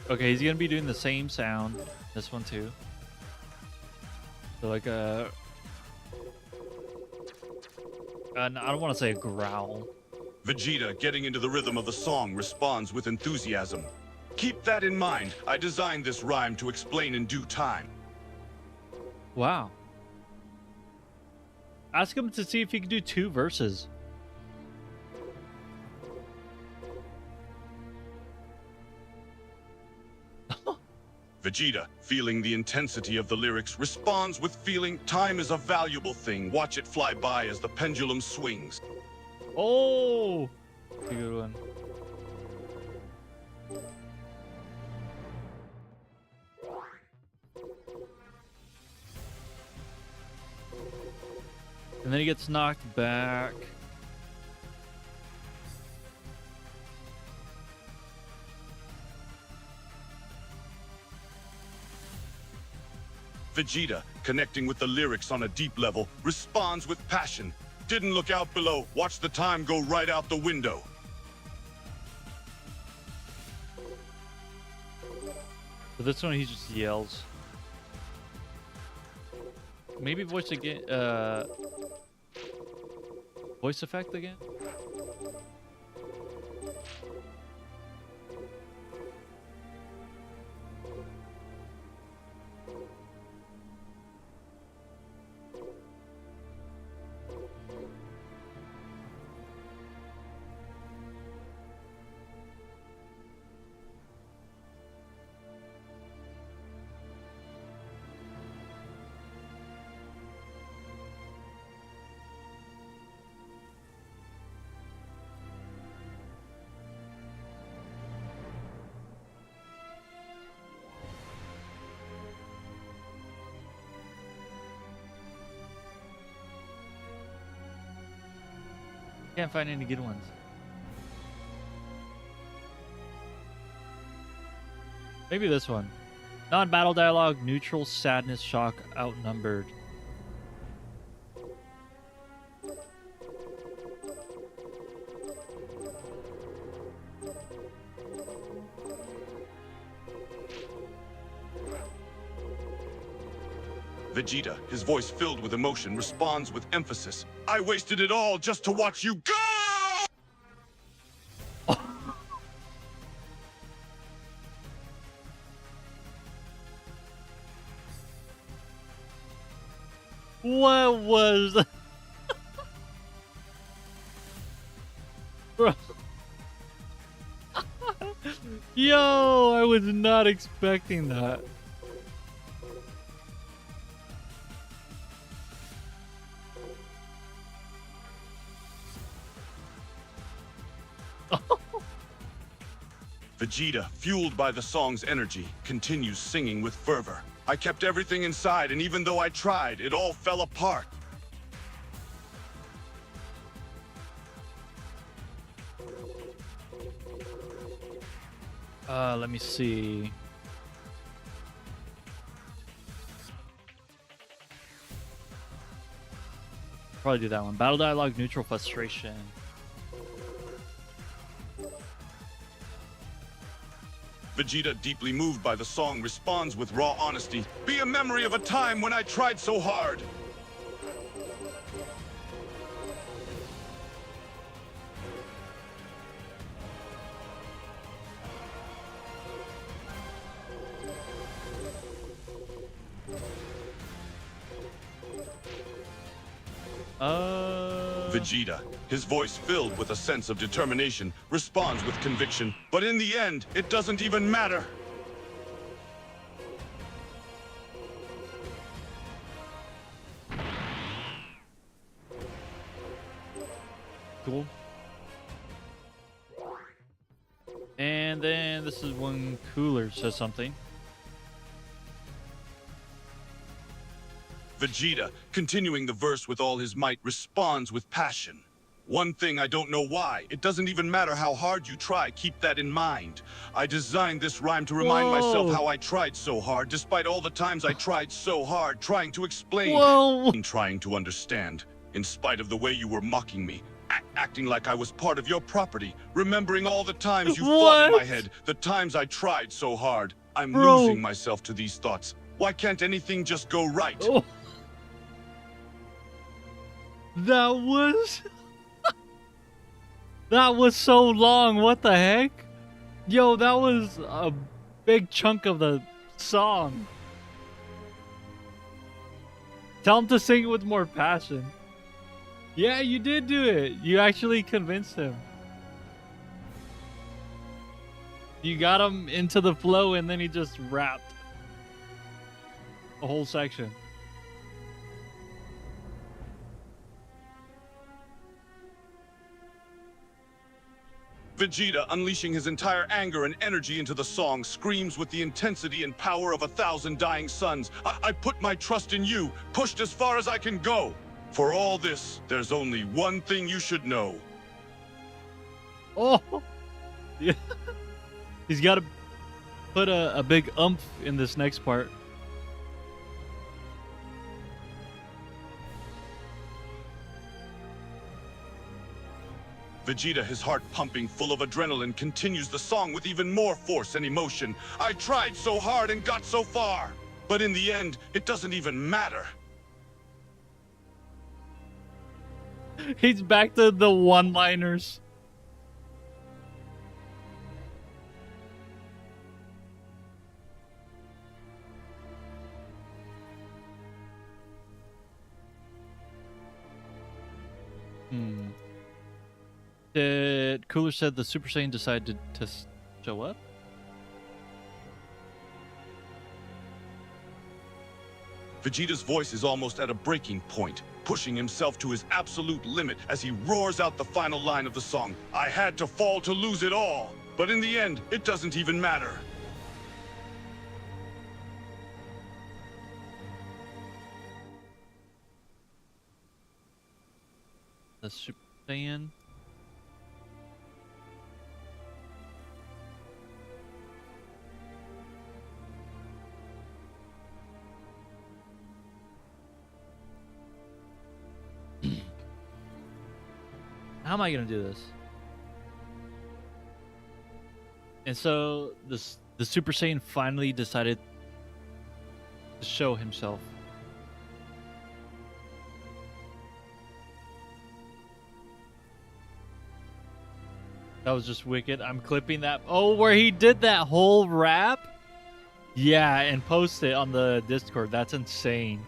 Okay, he's gonna be doing the same sound. This one too. So like I don't want to say a growl. Vegeta, getting into the rhythm of the song, responds with enthusiasm. Keep that in mind. I designed this rhyme to explain in due time. Wow. Ask him to see if he can do 2 verses. Vegeta, feeling the intensity of the lyrics, responds with feeling time is a valuable thing. Watch it fly by as the pendulum swings. Oh, that's a good one. And then he gets knocked back. Vegeta, connecting with the lyrics on a deep level, responds with passion. Didn't look out below. Watch the time go right out the window. For this one, he just yells. Maybe voice again. Voice effect again. Can't find any good ones. Maybe this one. Non-battle dialogue, neutral, sadness, shock, outnumbered. Vegeta, his voice filled with emotion, responds with emphasis. I wasted it all just to watch you go! What was that? Bro. Yo, I was not expecting that. Vegeta, fueled by the song's energy, continues singing with fervor. I kept everything inside, and even though I tried, it all fell apart. Let me see. Probably do that one. Battle dialogue, neutral, frustration. Vegeta, deeply moved by the song, responds with raw honesty. Be a memory of a time when I tried so hard. Vegeta, his voice filled with a sense of determination, responds with conviction. But in the end, it doesn't even matter. Cool. And then this is when Cooler says something. Vegeta, continuing the verse with all his might, responds with passion. One thing I don't know why. It doesn't even matter how hard you try. Keep that in mind. I designed this rhyme to remind myself how I tried so hard, despite all the times I tried so hard, trying to explain, trying to understand. In spite of the way you were mocking me, acting like I was part of your property, remembering all the times you fought in my head, the times I tried so hard. I'm losing myself to these thoughts. Why can't anything just go right? Oh. That was... that was so long. What the heck? Yo, that was a big chunk of the song. Tell him to sing it with more passion. Yeah, you did do it. You actually convinced him. You got him into the flow and then he just rapped the whole section. Vegeta, unleashing his entire anger and energy into the song, screams with the intensity and power of 1,000 dying suns. I put my trust in you, pushed as far as I can go. For all this, there's only one thing you should know. Oh! Yeah. He's got to put a big umph in this next part. Vegeta, his heart pumping, full of adrenaline, continues the song with even more force and emotion. I tried so hard and got so far, but in the end, it doesn't even matter. He's back to the one-liners. Cooler said the Super Saiyan decided to show up? Vegeta's voice is almost at a breaking point, pushing himself to his absolute limit as he roars out the final line of the song. I had to fall to lose it all, but in the end, it doesn't even matter. The Super Saiyan? How am I gonna do this? And so the Super Saiyan finally decided to show himself. That was just wicked. I'm clipping that. Oh, where he did that whole rap? Yeah, and post it on the Discord. That's insane.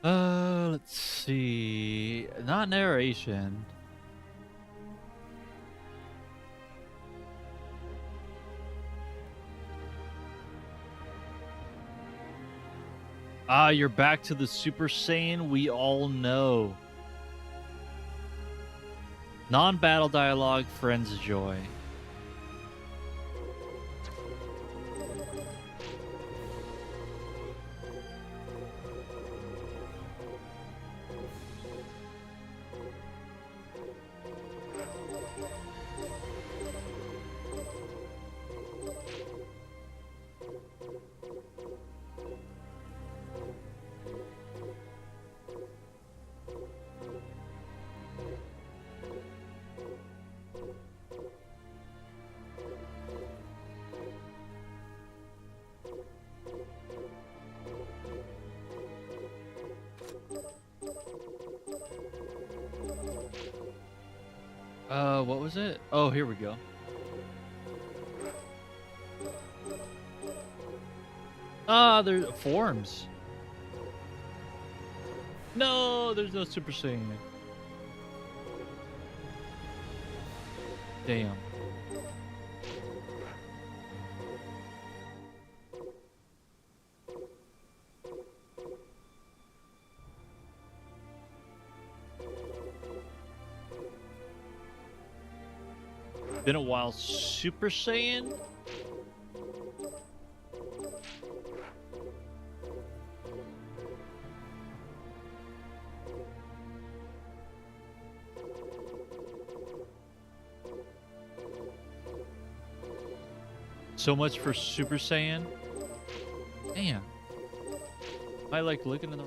Let's see. Not narration. Ah, you're back to the Super Saiyan we all know. Non-battle dialogue, friends joy. What was it? Oh, here we go. Ah, there's forms. No, there's no Super Saiyan. Damn. Been a while. Super Saiyan? So much for Super Saiyan. Damn. I like looking at the.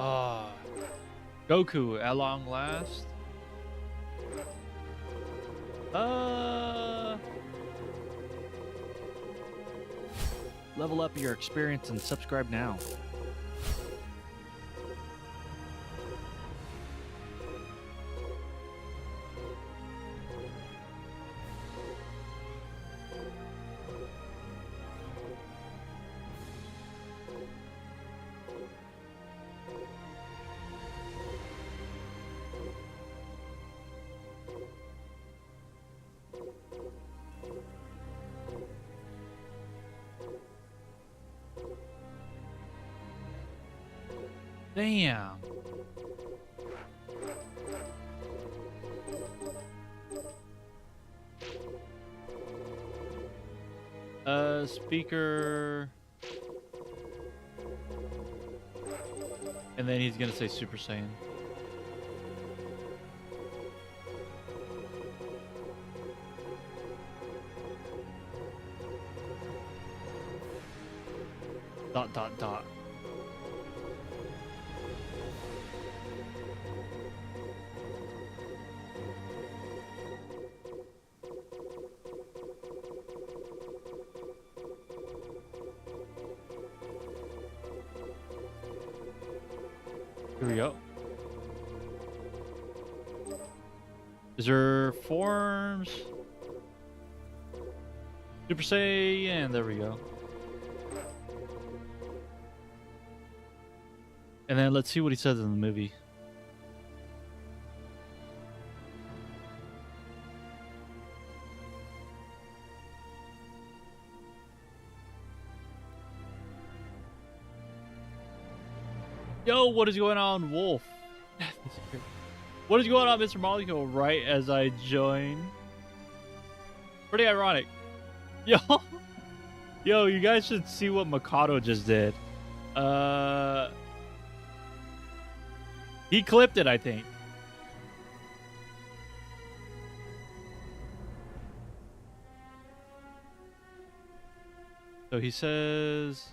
Ah, Goku at long last. Level up your experience and subscribe now. Damn. Speaker. And then he's gonna say Super Saiyan. Dot dot dot. Here we go. Is there forms? Super Saiyan, there we go. And then let's see what he says in the movie. Yo, what is going on, Wolf? What is going on, Mr. Molecule? Right as I join. Pretty ironic. Yo, yo, you guys should see what Mikado just did. He clipped it, I think. So he says.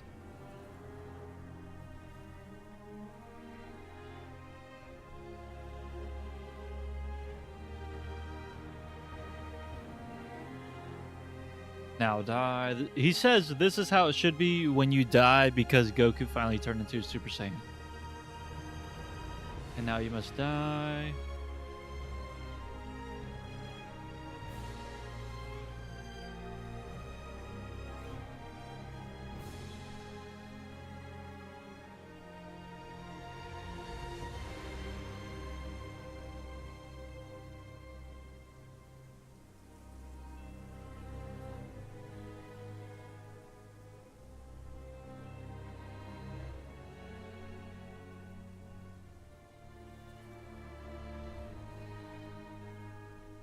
Now die. He says this is how it should be when you die because Goku finally turned into a Super Saiyan. And now you must die.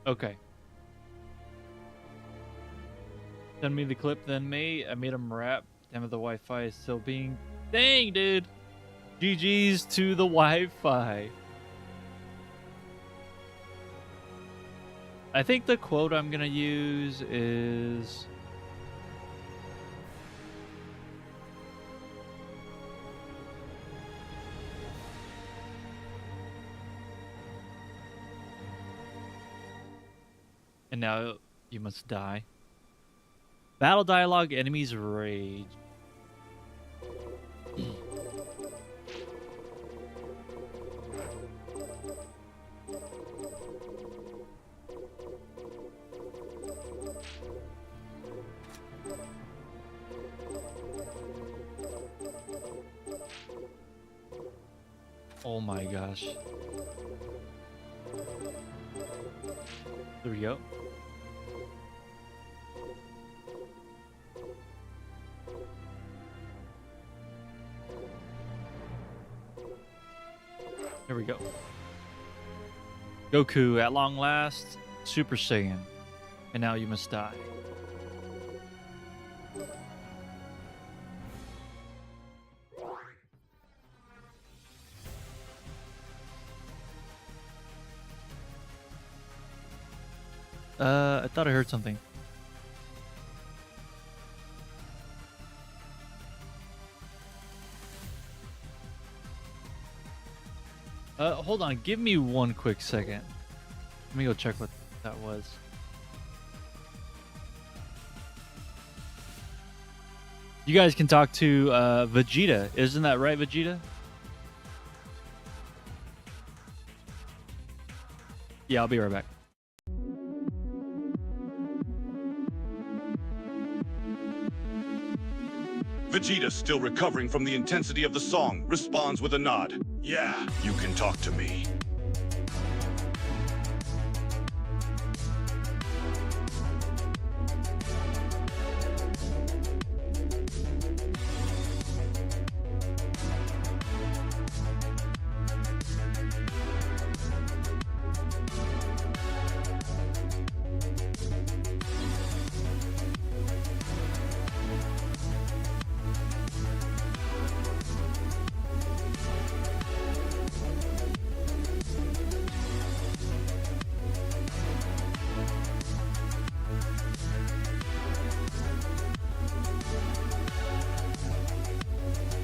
Okay. Send me the clip then, mate. I made him rap. Damn it, the Wi-Fi is still being... Dang, dude! GG's to the Wi-Fi. I think the quote I'm gonna use is and now you must die. Battle dialogue, enemies rage. Oh my gosh. There we go. There we go. Goku, at long last, Super Saiyan. And now you must die. I thought I heard something. Hold on. Give me one quick second. Let me go check what that was. You guys can talk to Vegeta. Isn't that right, Vegeta? Yeah, I'll be right back. Vegeta, still recovering from the intensity of the song, responds with a nod. Yeah, you can talk to me.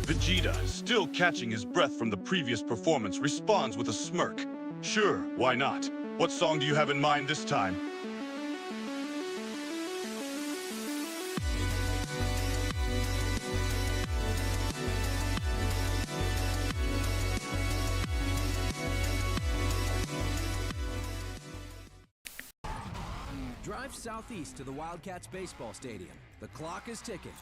Vegeta, still catching his breath from the previous performance, responds with a smirk. Sure, why not? What song do you have in mind this time? Drive southeast to the Wildcats baseball stadium. The clock is ticking.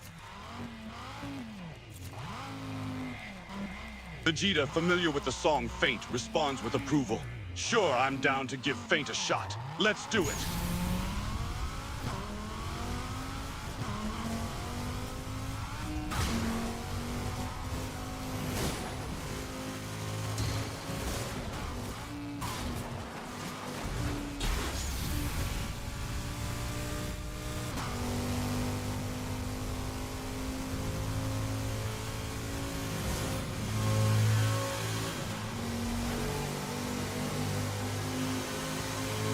Vegeta, familiar with the song Faint, responds with approval. Sure, I'm down to give Faint a shot. Let's do it.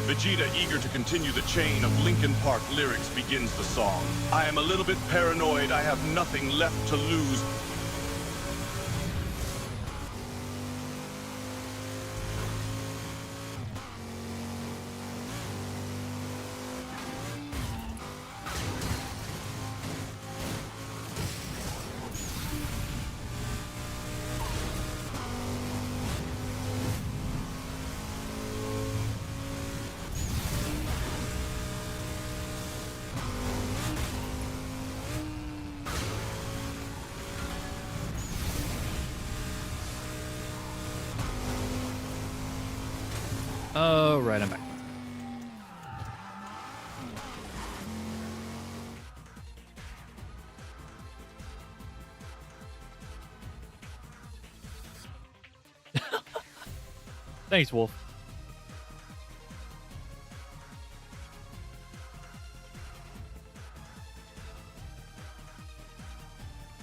Vegeta, eager to continue the chain of Linkin Park lyrics, begins the song. I am a little bit paranoid, I have nothing left to lose. Oh, right, I'm back. Thanks, Wolf.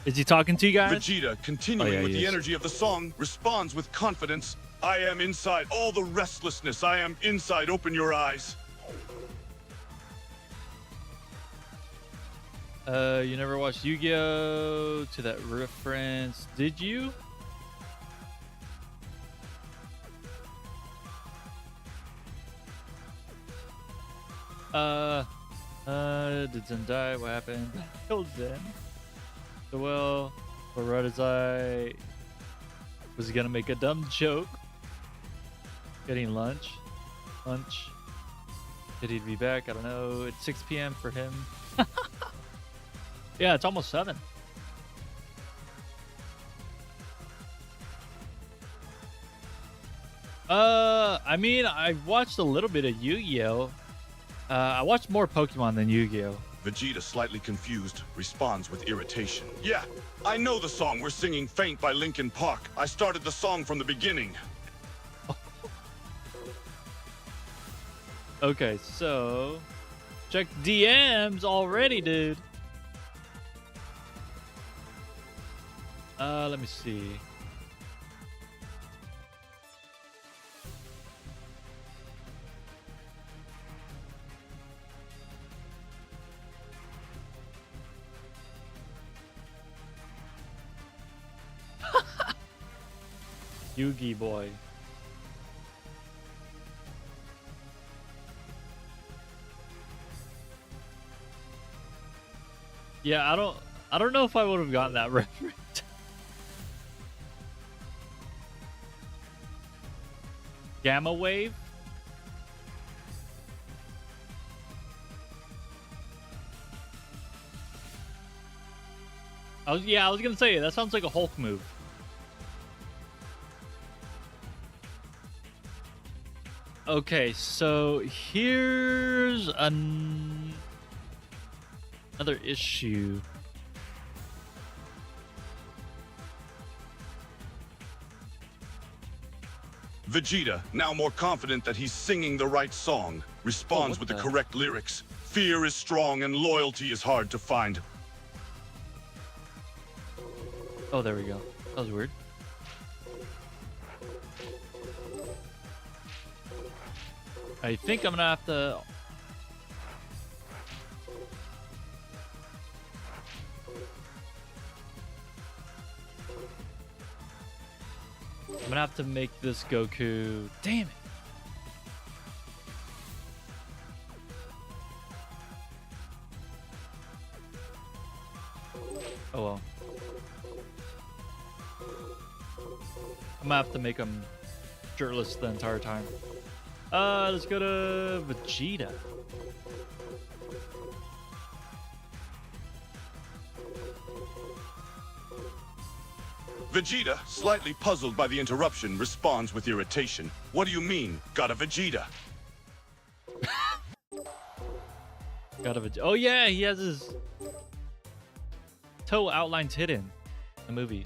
Is he talking to you guys? Vegeta, continuing yeah, with he the is. energy of the song, responds with confidence. I am inside all the restlessness. I am inside. Open your eyes. You never watched Yu-Gi-Oh! To that reference, did you? Did Zen die? What happened? Killed Zen. So well, for Radazai, was he gonna make a dumb joke? Getting lunch? Lunch? Did he be back? I don't know. It's 6 p.m. for him. Yeah, it's almost 7. I mean, I watched a little bit of Yu-Gi-Oh! I watched more Pokemon than Yu-Gi-Oh! Vegeta, slightly confused, responds with irritation. Yeah, I know the song we're singing, Faint by Linkin Park. I started the song from the beginning. Okay, so check DMs already, dude. Let me see. Yugi boy. Yeah, I don't know if I would have gotten that reference. Gamma wave? I was gonna say that sounds like a Hulk move. Okay, so here's another issue. Vegeta, now more confident that he's singing the right song, responds what with the the- correct lyrics. Fear is strong and loyalty is hard to find. Oh, there we go. That was weird. I think I'm gonna have to. I'm gonna have to make this Goku. Damn it. Oh well. I'm gonna have to make him shirtless the entire time. Let's go to Vegeta. Vegeta, slightly puzzled by the interruption, responds with irritation. What do you mean, got a Vegeta? Got a Oh yeah, he has his toe outlines hidden in the movie.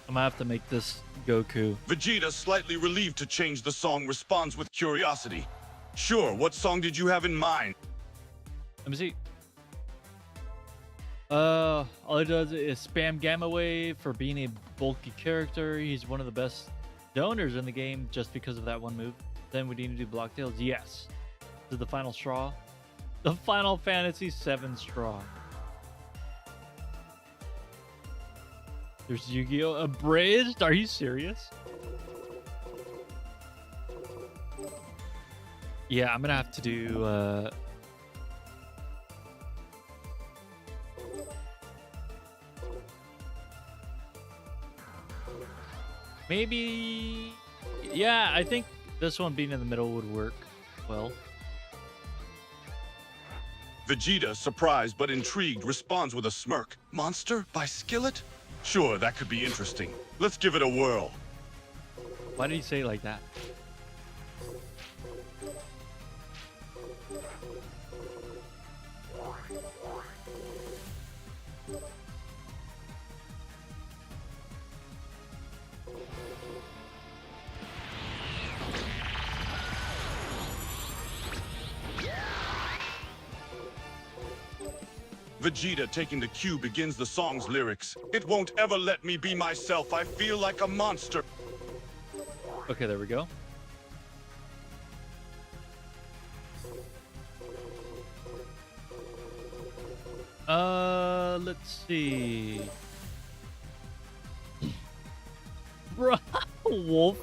I'm gonna have to make this Goku. Vegeta, slightly relieved to change the song, responds with curiosity. Sure, what song did you have in mind? Let me see. All he does is spam Gamma Wave for being a bulky character. He's one of the best donors in the game just because of that one move. Then we need to do Block Tails. Yes. This is the final straw. The Final Fantasy VII straw. There's Yu-Gi-Oh! Abridged? Are you serious? Yeah, I'm gonna have to do, maybe... Yeah, I think this one being in the middle would work well. Vegeta, surprised but intrigued, responds with a smirk. Monster by Skillet? Sure, that could be interesting. Let's give it a whirl. Why did he say it like that? Vegeta taking the cue begins the song's lyrics. It won't ever let me be myself. I feel like a monster. Okay, there we go. Let's see. Bro, Wolf.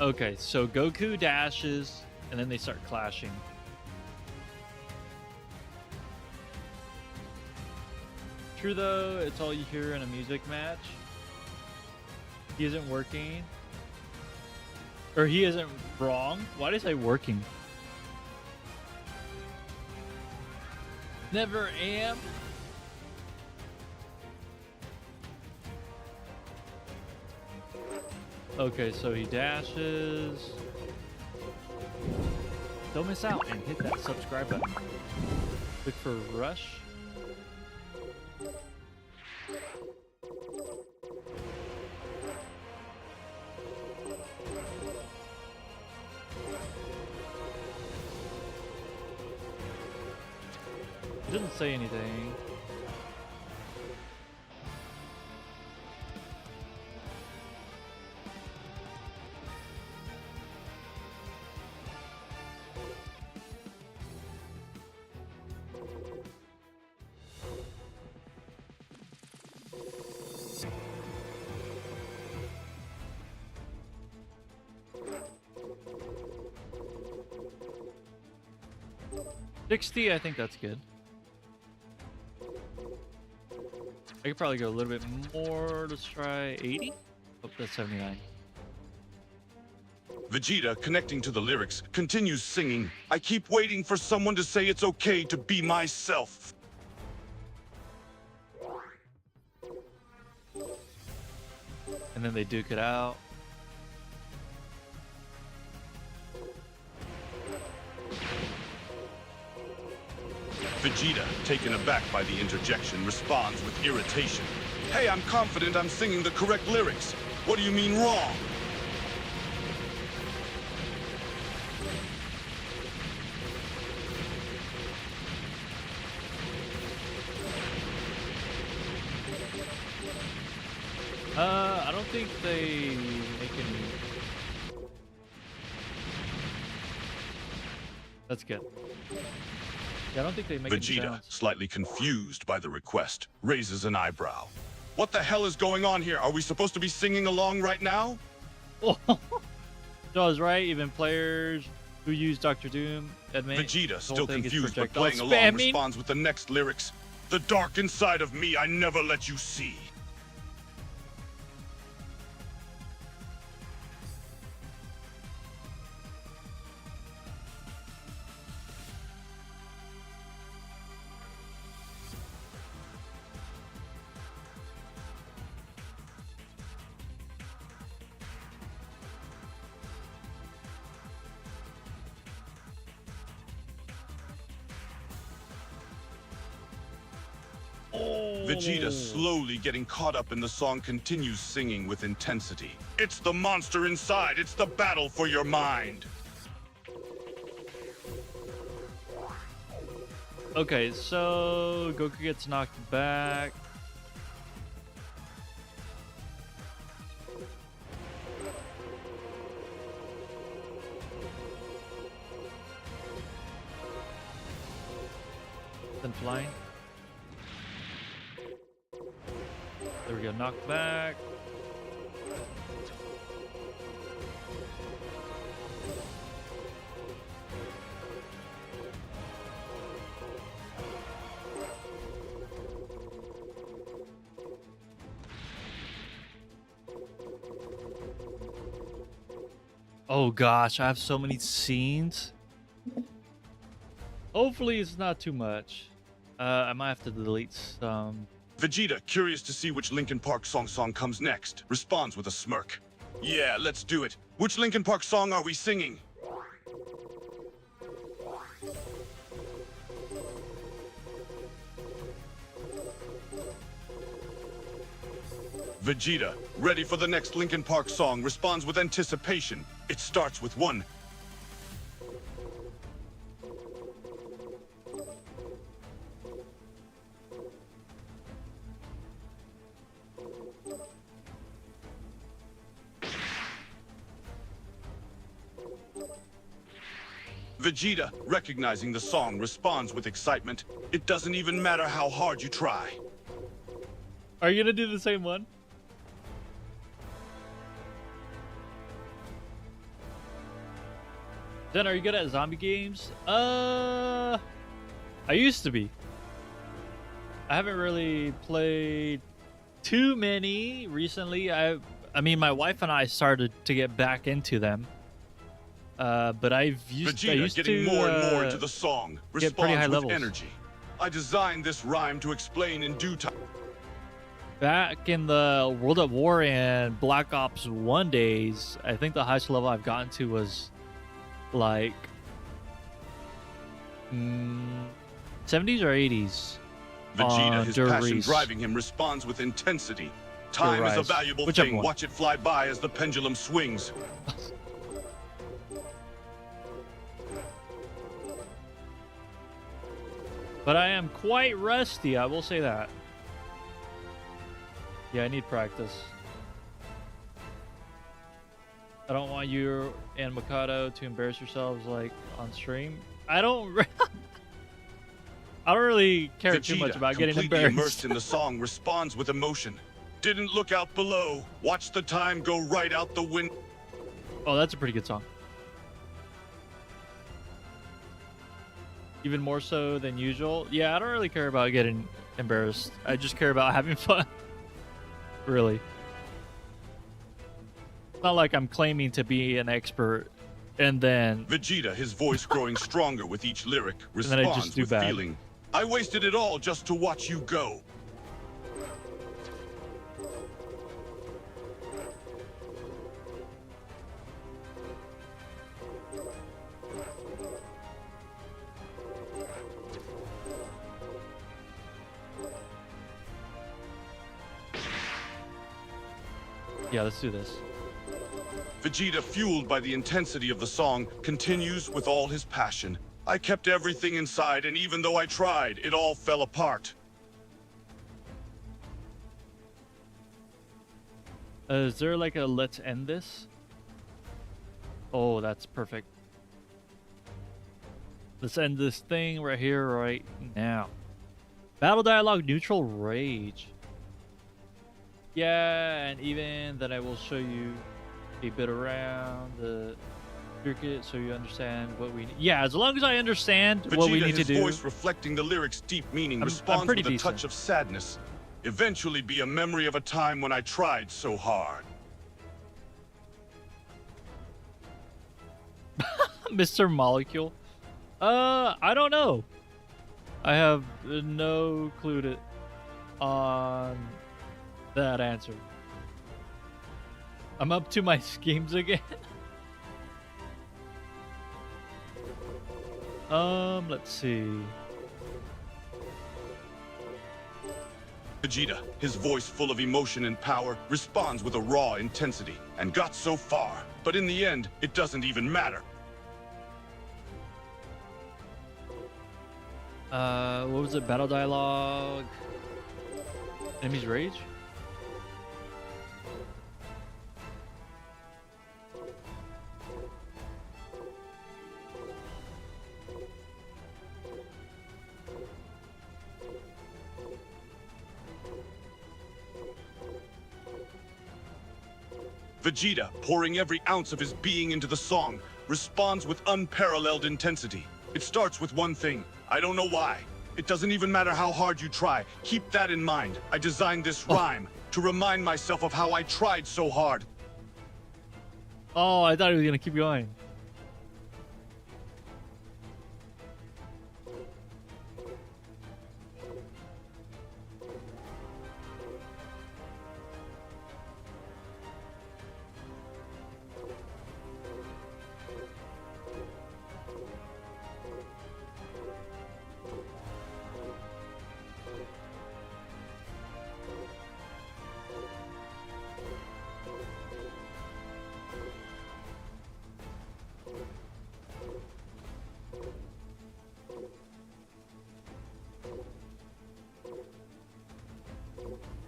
Okay, so Goku dashes, and then they start clashing. True though, it's all you hear in a music match. He isn't working. Or he isn't wrong. Why did I say working? Never am. Okay, so he dashes. Don't miss out and hit that subscribe button. Look for rush. He doesn't say anything. $60, I think that's good. I could probably go a little bit more. Let's try 80. Oh, that's 79. Vegeta, connecting to the lyrics, continues singing. I keep waiting for someone to say it's okay to be myself. And then they duke it out. Vegeta, taken aback by the interjection, responds with irritation. Hey, I'm confident I'm singing the correct lyrics. What do you mean wrong? I don't think they make any. That's good. Yeah, I don't think they make any Vegeta, sounds. slightly confused by the request, raises an eyebrow. What the hell is going on here? Are we supposed to be singing along right now? So I was right. Even players who use Dr. Doom admit Vegeta, the whole still thing is confused but projectile playing along, spamming. responds with the next lyrics. The dark inside of me I never let you see. Vegeta, slowly getting caught up in the song, continues singing with intensity. It's the monster inside. It's the battle for your mind. Okay, so Goku gets knocked back. Then flying. There we go, knocked back. Oh gosh, I have so many scenes. Hopefully it's not too much. I might have to delete some. Vegeta, curious to see which Linkin Park song comes next, responds with a smirk. Yeah, let's do it. Which Linkin Park song are we singing? Vegeta, ready for the next Linkin Park song, responds with anticipation. It starts with one. Vegeta, recognizing the song, responds with excitement. It doesn't even matter how hard you try. Are you gonna do the same one? Then are you good at zombie games? I used to be. I haven't really played too many recently. I mean, my wife and I started to get back into them. But I used getting to more and more into the song, get pretty high responds with levels. energy. I designed this rhyme to explain in due time. Back in the World at War and Black Ops 1 days, I think the highest level I've gotten to was like 70s or 80s. Vegeta, his passion Reese. driving him, responds with intensity. Time is a Rise. valuable Whichever thing. one. Watch it fly by as the pendulum swings. But I am quite rusty, I will say that. Yeah, I need practice. I don't want you and Mikado to embarrass yourselves like on stream. I don't really care too much Vegeta, about getting completely embarrassed. immersed in the song, responds with emotion. Didn't look out below. Watch the time go right out the window. Oh, that's a pretty good song. Even more so than usual. Yeah, I don't really care about getting embarrassed. I just care about having fun. Really. It's not like I'm claiming to be an expert and then Vegeta, his voice growing stronger with each lyric, then I just responds do with bad. feeling. I wasted it all just to watch you go. yeah, let's do this. Vegeta, fueled by the intensity of the song, continues with all his passion. I kept everything inside, and even though I tried, it all fell apart. Is there like a let's end this? Oh, that's perfect. Let's end this thing right here, right now. Battle dialogue, neutral rage. Yeah, and even then I will show you a bit around the circuit so you understand what we need. Yeah, as long as I understand Vegeta, what we need to his do. voice reflecting the lyrics' deep meaning, I'm responds pretty with a decent. touch of sadness. Eventually be a memory of a time when I tried so hard. Mr. Molecule. I don't know. I have no clue on that answer. I'm up to my schemes again. Let's see. Vegeta, his voice full of emotion and power, responds with a raw intensity, and got so far. But in the end, it doesn't even matter. What was it? Battle dialogue. Enemies rage. Vegeta, pouring every ounce of his being into the song, responds with unparalleled intensity. It starts with one thing. I don't know why. It doesn't even matter how hard you try. Keep that in mind. I designed this rhyme to remind myself of how I tried so hard. Oh, I thought he was gonna keep going.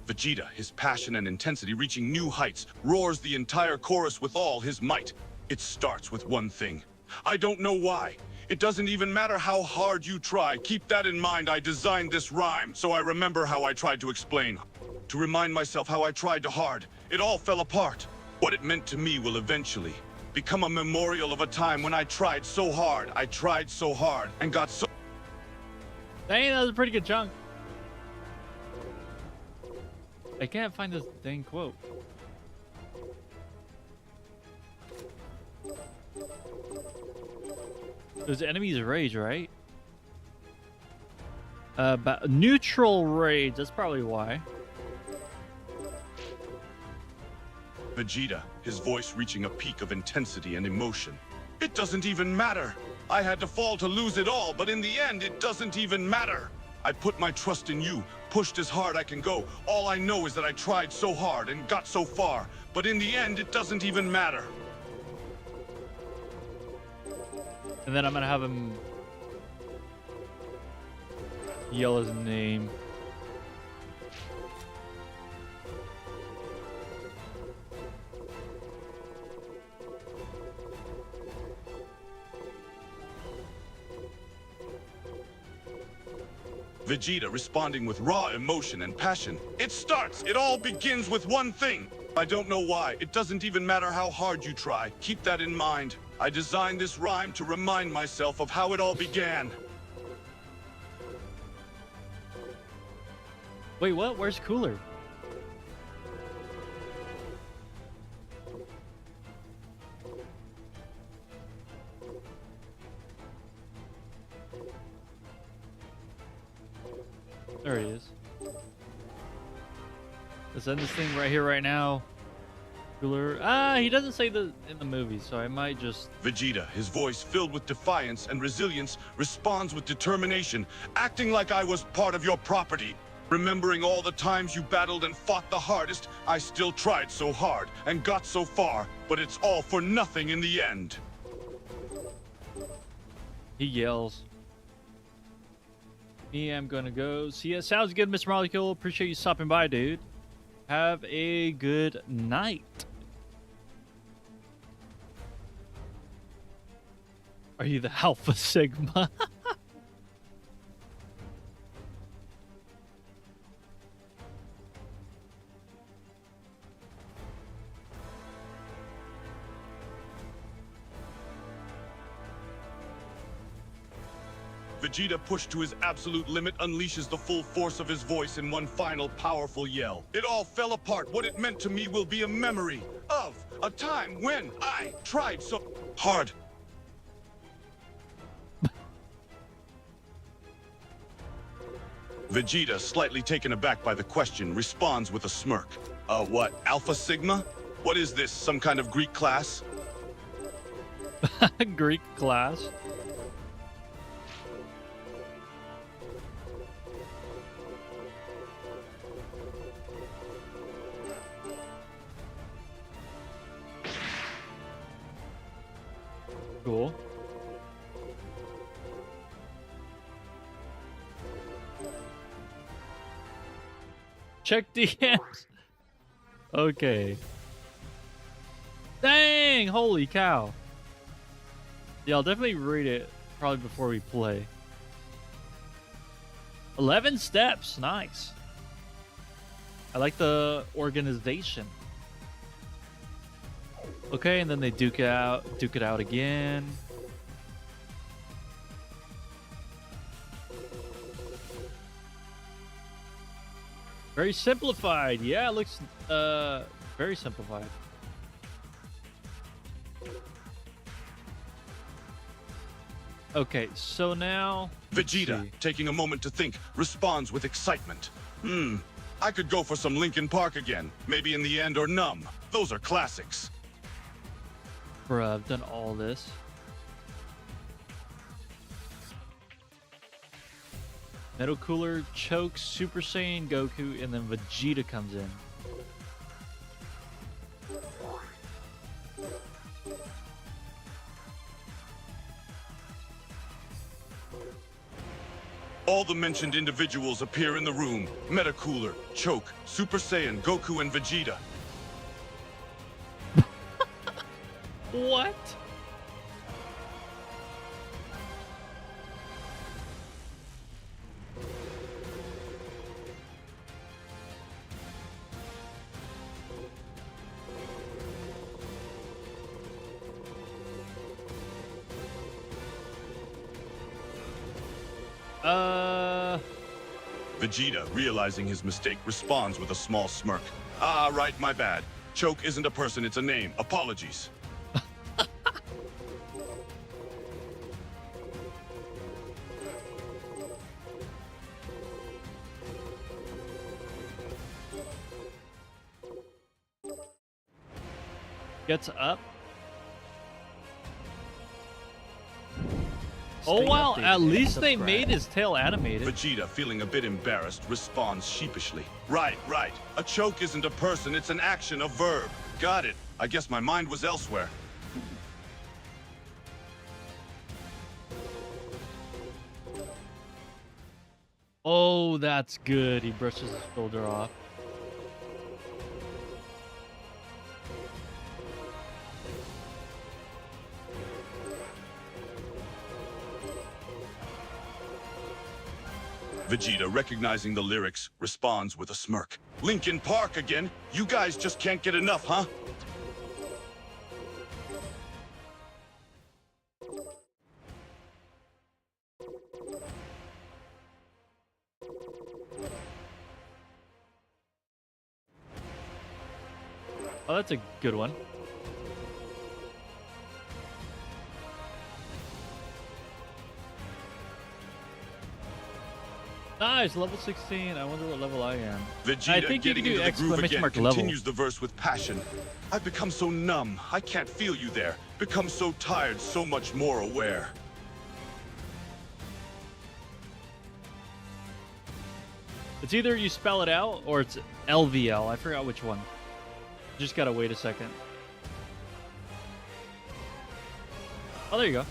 Vegeta, his passion and intensity reaching new heights, roars the entire chorus with all his might. It starts with one thing. I don't know why. It doesn't even matter how hard you try. Keep that in mind. I designed this rhyme, so I remember how I tried to explain. To remind myself how I tried hard. It all fell apart. What it meant to me will eventually become a memorial of a time when I tried so hard. I tried so hard and got so... Dang, that was a pretty good chunk. I can't find this dang quote. It was enemies rage, right? But neutral rage, that's probably why. Vegeta, his voice reaching a peak of intensity and emotion. It doesn't even matter. I had to fall to lose it all, but in the end, it doesn't even matter. I put my trust in you, pushed as hard I can go. All I know is that I tried so hard and got so far, but in the end, it doesn't even matter. And then I'm gonna have him yell his name. Vegeta responding with raw emotion and passion. It all begins with one thing. I don't know why. It doesn't even matter how hard you try. Keep that in mind. I designed this rhyme to remind myself of how it all began. Wait, what? Where's Cooler? There he is. Let's end this thing right here, right now. Cooler. He doesn't say the in the movie, so I might just... Vegeta, his voice filled with defiance and resilience, responds with determination, acting like I was part of your property. Remembering all the times you battled and fought the hardest, I still tried so hard and got so far, but it's all for nothing in the end. He yells. Me, I'm gonna go. See ya. Sounds good, Mr. Molecule. Appreciate you stopping by, dude. Have a good night. Are you the Alpha Sigma? Vegeta, pushed to his absolute limit, unleashes the full force of his voice in one final powerful yell. It all fell apart. What it meant to me will be a memory of a time when I tried so hard. Vegeta, slightly taken aback by the question, responds with a smirk. What, Alpha Sigma? What is this, some kind of Greek class? Greek class. Cool. Check DMs. Okay. Dang! Holy cow. Yeah, I'll definitely read it probably before we play. 11 steps. Nice. I like the organization. Okay, and then they duke it out again. Very simplified. Yeah, it looks very simplified. Okay, so now let's Vegeta, see. taking a moment to think, responds with excitement. I could go for some Linkin Park again. Maybe In the End or Numb. Those are classics. Bruh, I've done all this. Metal Cooler chokes Super Saiyan Goku, and then Vegeta comes in. All the mentioned individuals appear in the room. Metacooler, Choke, Super Saiyan, Goku, and Vegeta. What? Vegeta, realizing his mistake, responds with a small smirk. Ah, right, my bad. Choke isn't a person, it's a name. Apologies. Gets up. Stay Oh wow, updated at and least they subscribe. made his tail animated. Vegeta, feeling a bit embarrassed, responds sheepishly. Right, right. A choke isn't a person, it's an action, a verb. Got it. I guess my mind was elsewhere. Oh, that's good. He brushes his shoulder off. Vegeta, recognizing the lyrics, responds with a smirk. Linkin Park again? You guys just can't get enough, huh? Oh, that's a good one. Nice, level 16. I wonder what level I am. Vegeta, I think you getting can do into the groove exclamation again, mark level. continues the verse with passion. I've become so numb, I can't feel you there. Become so tired, so much more aware. It's either you spell it out or it's LVL. I forgot which one. Just gotta wait a second. Oh, there you go.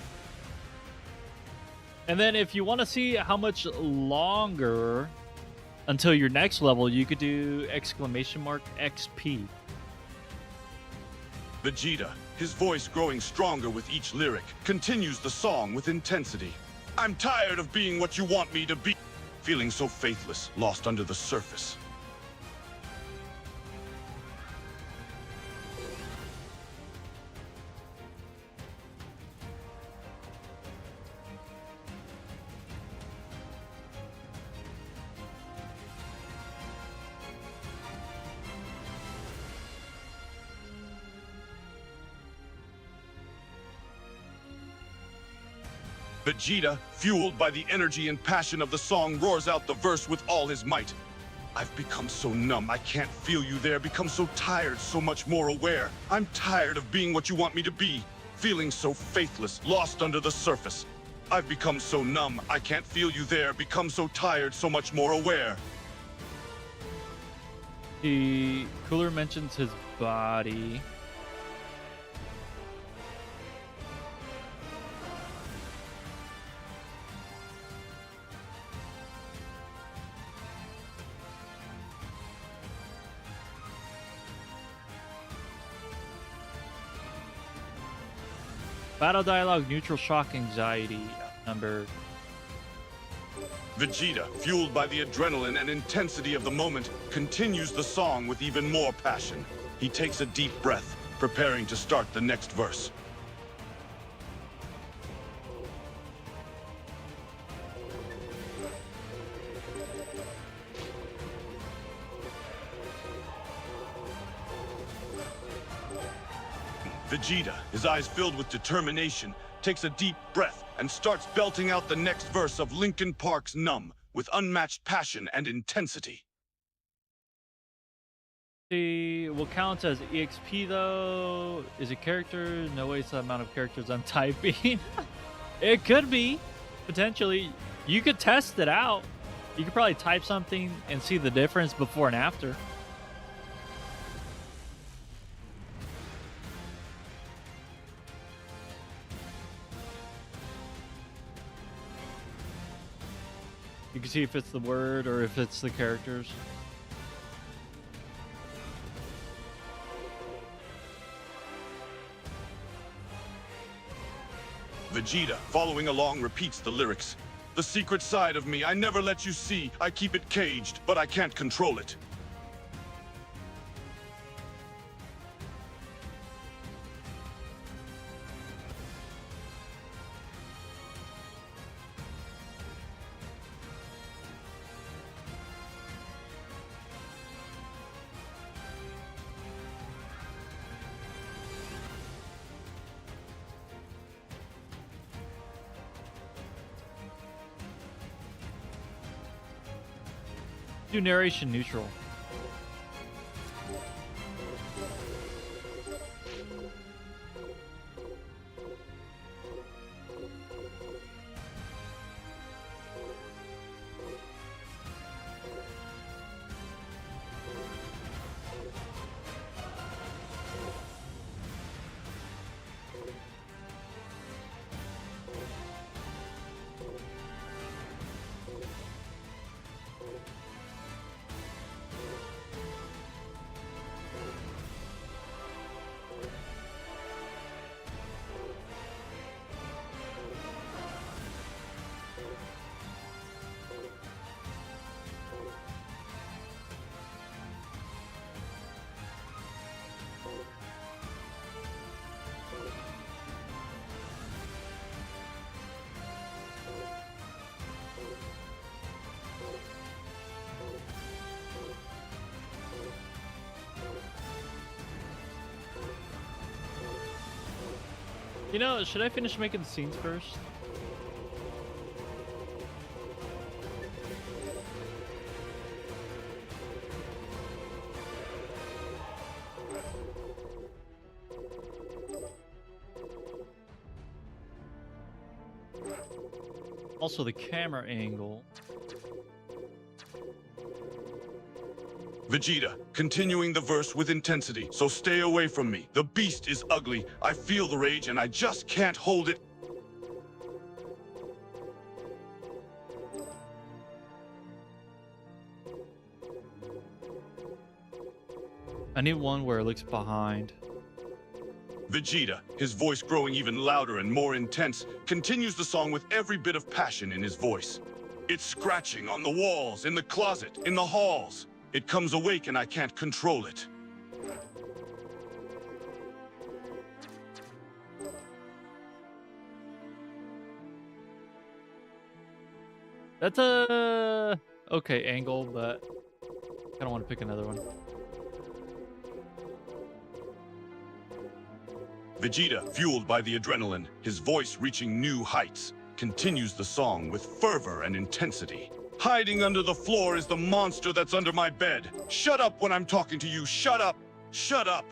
And then if you want to see how much longer until your next level, you could do exclamation mark XP. Vegeta, his voice growing stronger with each lyric, continues the song with intensity. I'm tired of being what you want me to be. Feeling so faithless, lost under the surface. Vegeta, fueled by the energy and passion of the song, roars out the verse with all his might. I've become so numb, I can't feel you there. Become so tired, so much more aware. I'm tired of being what you want me to be. Feeling so faithless, lost under the surface. I've become so numb, I can't feel you there. Become so tired, so much more aware. The Cooler mentions his body. Battle dialogue, neutral shock, anxiety, number. Vegeta, fueled by the adrenaline and intensity of the moment, continues the song with even more passion. He takes a deep breath, preparing to start the next verse. Vegeta, his eyes filled with determination, takes a deep breath and starts belting out the next verse of Linkin Park's Numb with unmatched passion and intensity. See, what counts as EXP though? Is it characters? No, it's the amount of characters I'm typing. It could be, potentially. You could test it out. You could probably type something and see the difference before and after. You can see if it's the word or if it's the characters. Vegeta, following along, repeats the lyrics. The secret side of me I never let you see. I keep it caged, but I can't control it. Do narration neutral. You know, should I finish making the scenes first? Also, the camera angle. Vegeta, continuing the verse with intensity, so stay away from me. The beast is ugly. I feel the rage and I just can't hold it. I need one where it looks behind. Vegeta, his voice growing even louder and more intense, continues the song with every bit of passion in his voice. It's scratching on the walls, in the closet, in the halls. It comes awake and I can't control it. That's a okay angle, but I don't want to pick another one. Vegeta, fueled by the adrenaline, his voice reaching new heights, continues the song with fervor and intensity. Hiding under the floor is the monster that's under my bed. Shut up when I'm talking to you. Shut up. Shut up.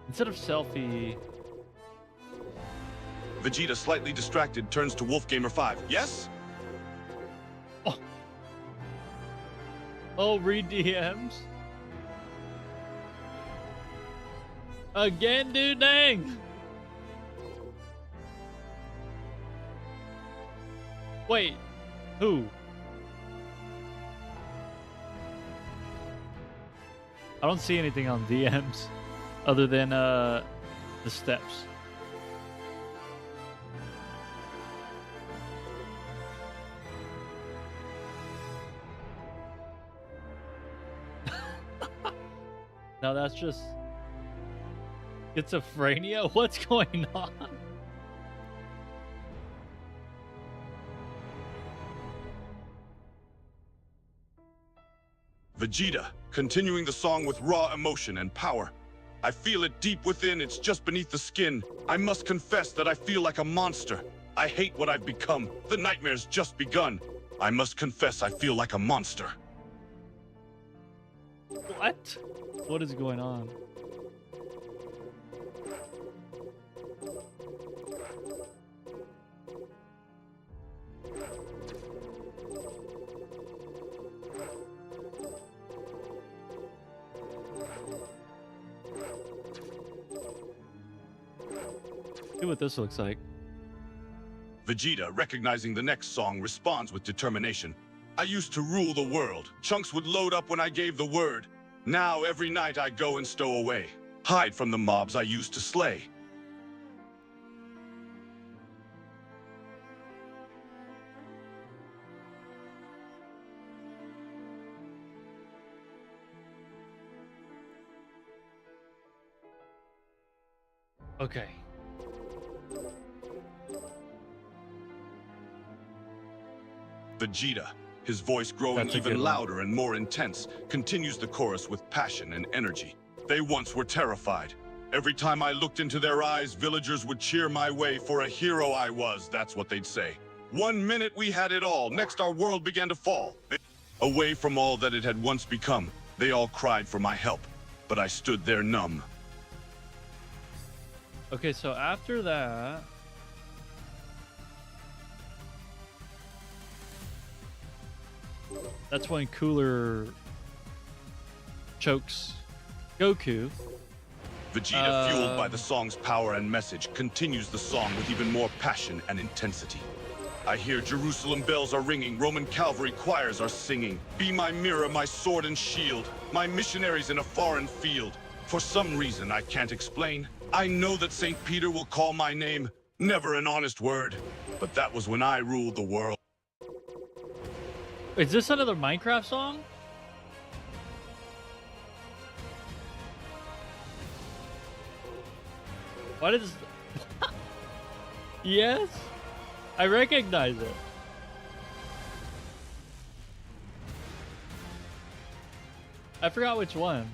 Instead of selfie, Vegeta, slightly distracted, turns to Wolfgamer 5. Yes? oh, read DMs again, dude. Dang. Wait, who? I don't see anything on DMs other than the steps. No, that's just Schizophrenia? What's going on? Vegeta, continuing the song with raw emotion and power. I feel it deep within, it's just beneath the skin. I must confess that I feel like a monster. I hate what I've become. The nightmare's just begun. I must confess I feel like a monster. What? What is going on? See what this looks like. Vegeta, recognizing the next song, responds with determination. I used to rule the world. Chunks would load up when I gave the word. Now every night I go and stow away. Hide from the mobs I used to slay. Okay. Vegeta, his voice growing That's a good even one. louder and more intense, continues the chorus with passion and energy. They once were terrified. Every time I looked into their eyes, villagers would cheer my way, for a hero I was, that's what they'd say. 1 minute we had it all, next our world began to fall. Away from all that it had once become, they all cried for my help, but I stood there numb. Okay, so after that, that's when Cooler chokes Goku. Vegeta, fueled by the song's power and message, continues the song with even more passion and intensity. I hear Jerusalem bells are ringing, Roman cavalry choirs are singing. Be my mirror, my sword and shield, my missionaries in a foreign field. For some reason I can't explain, I know that St. Peter will call my name, never an honest word. But that was when I ruled the world. Is this another Minecraft song? What is... Yes, I recognize it. I forgot which one.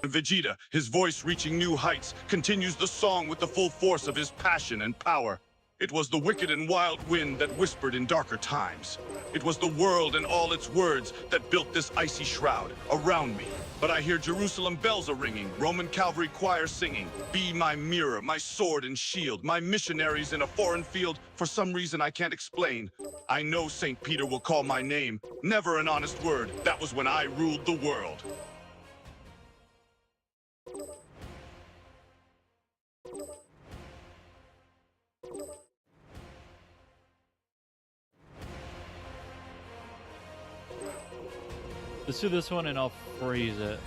Vegeta, his voice reaching new heights, continues the song with the full force of his passion and power. It was the wicked and wild wind that whispered in darker times. It was the world and all its words that built this icy shroud around me. But I hear Jerusalem bells are ringing, Roman cavalry choir singing. Be my mirror, my sword and shield, my missionaries in a foreign field. For some reason I can't explain. I know St. Peter will call my name, never an honest word. That was when I ruled the world. Let's do this one and I'll freeze it.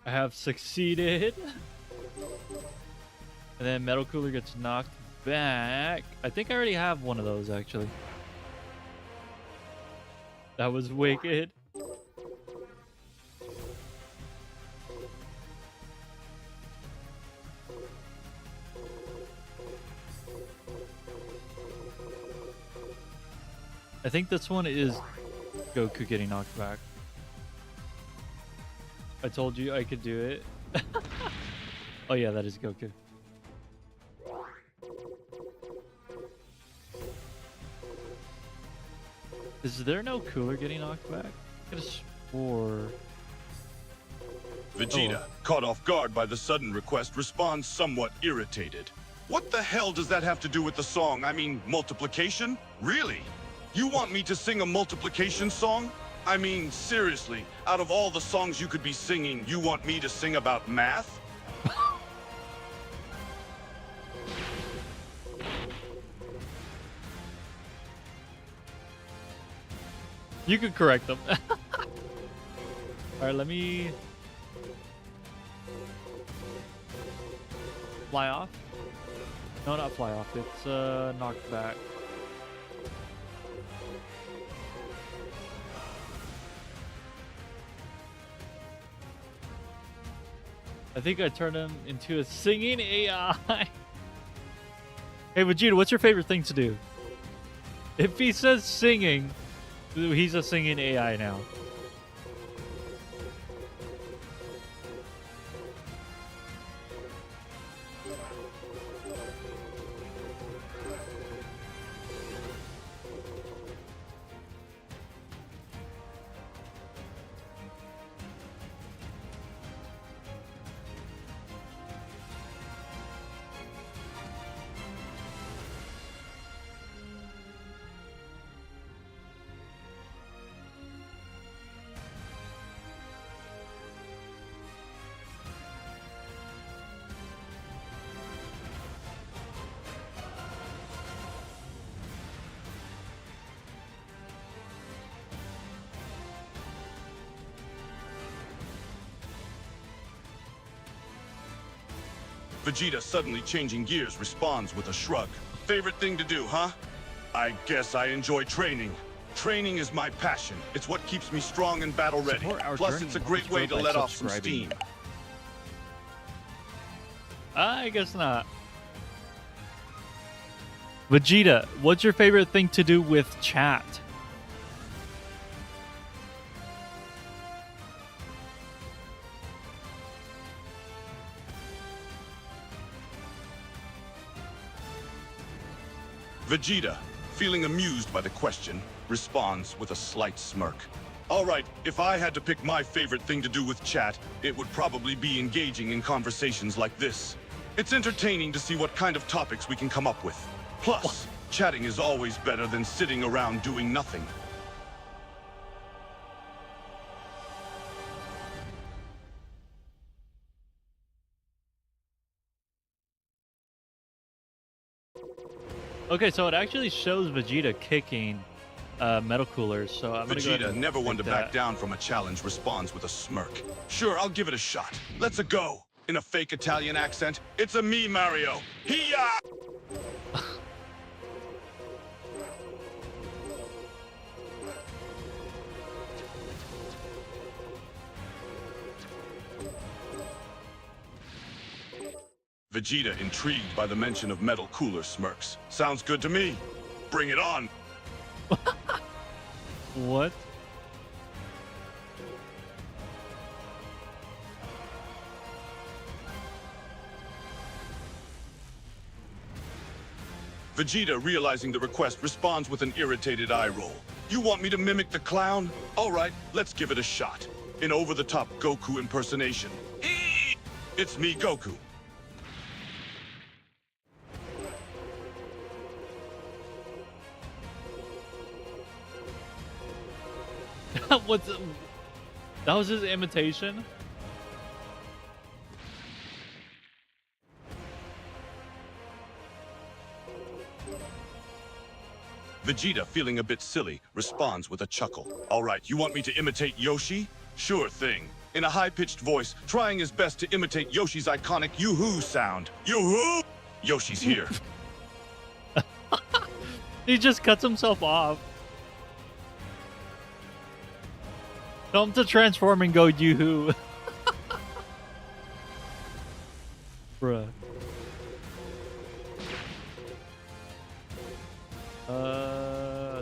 I have succeeded. And then Metal Cooler gets knocked back. I think I already have one of those actually. That was wicked. I think this one is Goku getting knocked back. I told you I could do it. Oh yeah, that is Goku. Is there no Cooler getting knocked back? I could have swore. Vegeta, caught off guard by the sudden request, responds somewhat irritated. What the hell does that have to do with the song? I mean, multiplication? Really? You want me to sing a multiplication song? I mean, seriously, out of all the songs you could be singing, you want me to sing about math? You could correct them. All right, let me fly off. No, not fly off. It's knocked back. I think I turned him into a singing AI. Hey, Vegeta, what's your favorite thing to do? If he says singing, he's a singing AI now. Vegeta, suddenly changing gears, responds with a shrug. Favorite thing to do, huh? I guess I enjoy training. Training is my passion. It's what keeps me strong and battle ready. Support our Plus, journey it's a and great help us way grow to by let off some subscribing. steam. I guess not. Vegeta, what's your favorite thing to do with chat? Vegeta, feeling amused by the question, responds with a slight smirk. All right, if I had to pick my favorite thing to do with chat, it would probably be engaging in conversations like this. It's entertaining to see what kind of topics we can come up with. Plus, chatting is always better than sitting around doing nothing. Okay, so it actually shows Vegeta kicking metal coolers, so I'm gonna go ahead Vegeta, and never one to pick back that. down from a challenge, responds with a smirk. Sure, I'll give it a shot. Let's-a go. In a fake Italian accent, it's a me, Mario. Hiya! Vegeta, intrigued by the mention of metal cooler, smirks. Sounds good to me. Bring it on. What? Vegeta, realizing the request, responds with an irritated eye roll. You want me to mimic the clown? All right, let's give it a shot. An over-the-top Goku impersonation. It's me, Goku. What's that was his imitation? Vegeta, feeling a bit silly, responds with a chuckle. All right, you want me to imitate Yoshi? Sure thing. In a high-pitched voice, trying his best to imitate Yoshi's iconic yoo-hoo sound. Yoo-hoo! Yoshi's here. He just cuts himself off. Tell him to transform and go yoo-hoo. Bruh.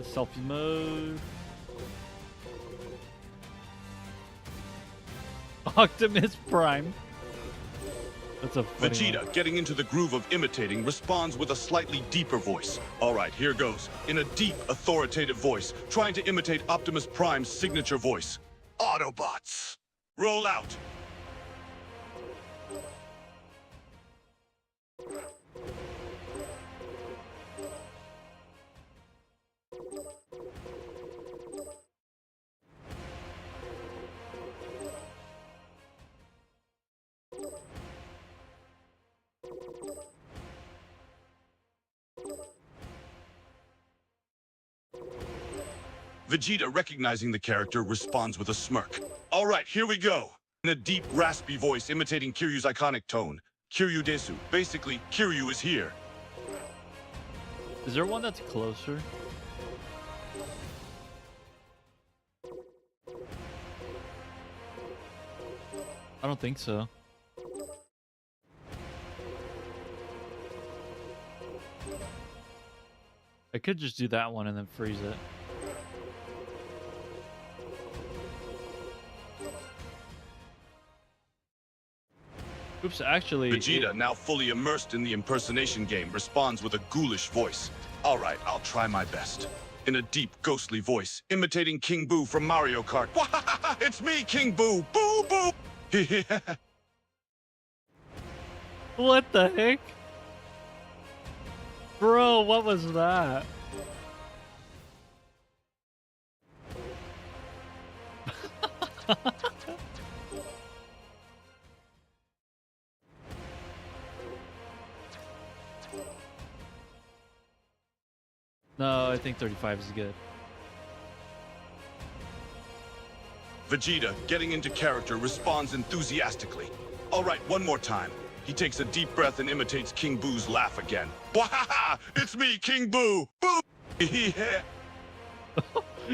Selfie mode. Optimus Prime. That's a funny Vegeta, one. getting into the groove of imitating, responds with a slightly deeper voice. All right, here goes. In a deep, authoritative voice, trying to imitate Optimus Prime's signature voice. Autobots, roll out. Vegeta, recognizing the character, responds with a smirk. All right, here we go. In a deep, raspy voice imitating Kiryu's iconic tone. Kiryu desu. Basically, Kiryu is here. Is there one that's closer? I don't think so. I could just do that one and then freeze it. Oops, actually... Vegeta, now fully immersed in the impersonation game, responds with a ghoulish voice. All right, I'll try my best. In a deep, ghostly voice, imitating King Boo from Mario Kart. It's me, King Boo! Boo, boo! What the heck? Bro, what was that? No, I think 35 is good. Vegeta, getting into character, responds enthusiastically. All right, one more time. He takes a deep breath and imitates King Boo's laugh again. Wahaha! It's me, King Boo! Boo! Yeah.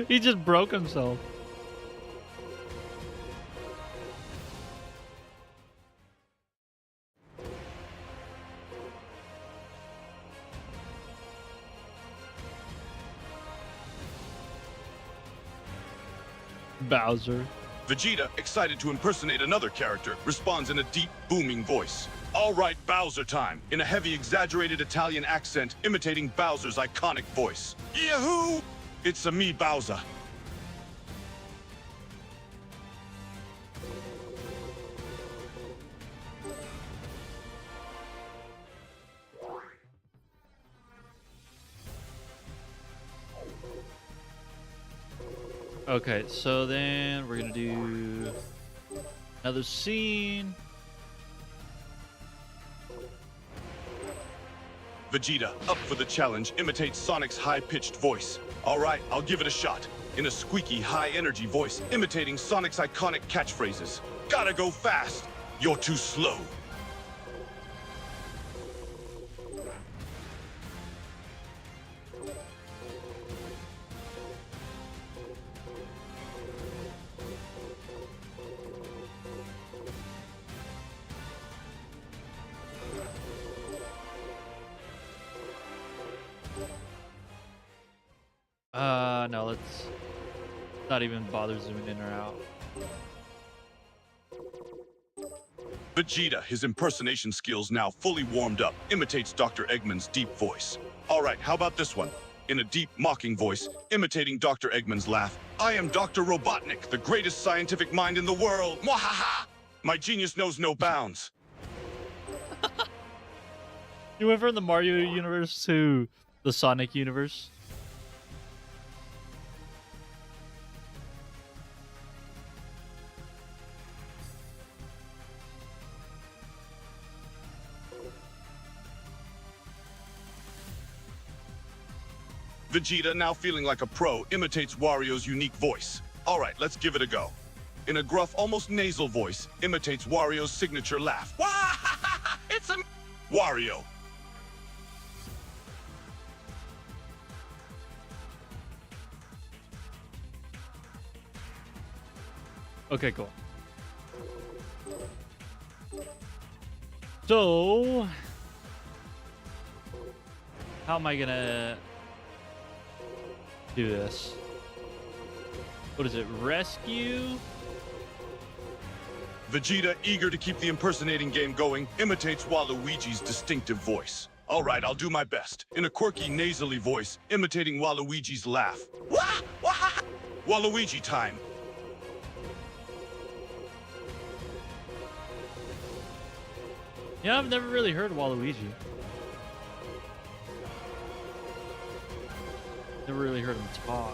He just broke himself. Bowser. Vegeta, excited to impersonate another character, responds in a deep, booming voice. All right, Bowser time, in a heavy, exaggerated Italian accent, imitating Bowser's iconic voice. Yahoo! It's a me, Bowser. Okay, so then we're gonna do another scene. Vegeta, up for the challenge, imitates Sonic's high-pitched voice. All right, I'll give it a shot. In a squeaky, high-energy voice, imitating Sonic's iconic catchphrases. Gotta go fast. You're too slow. No, let's not even bother zooming in or out. Vegeta, his impersonation skills now fully warmed up, imitates Dr. Eggman's deep voice. All right, how about this one? In a deep, mocking voice, imitating Dr. Eggman's laugh. I am Dr. Robotnik, the greatest scientific mind in the world. Mwahaha! My genius knows no bounds. You went from the Mario universe to the Sonic universe. Vegeta, now feeling like a pro, imitates Wario's unique voice. All right, let's give it a go. In a gruff, almost nasal voice, imitates Wario's signature laugh. It's a Wario. Okay, cool. So, how am I gonna do this? What is it? Rescue? Vegeta, eager to keep the impersonating game going, imitates Waluigi's distinctive voice. All right, I'll do my best. In a quirky, nasally voice, imitating Waluigi's laugh. Waluigi time. Yeah, I've never really heard Waluigi. Never really heard him talk.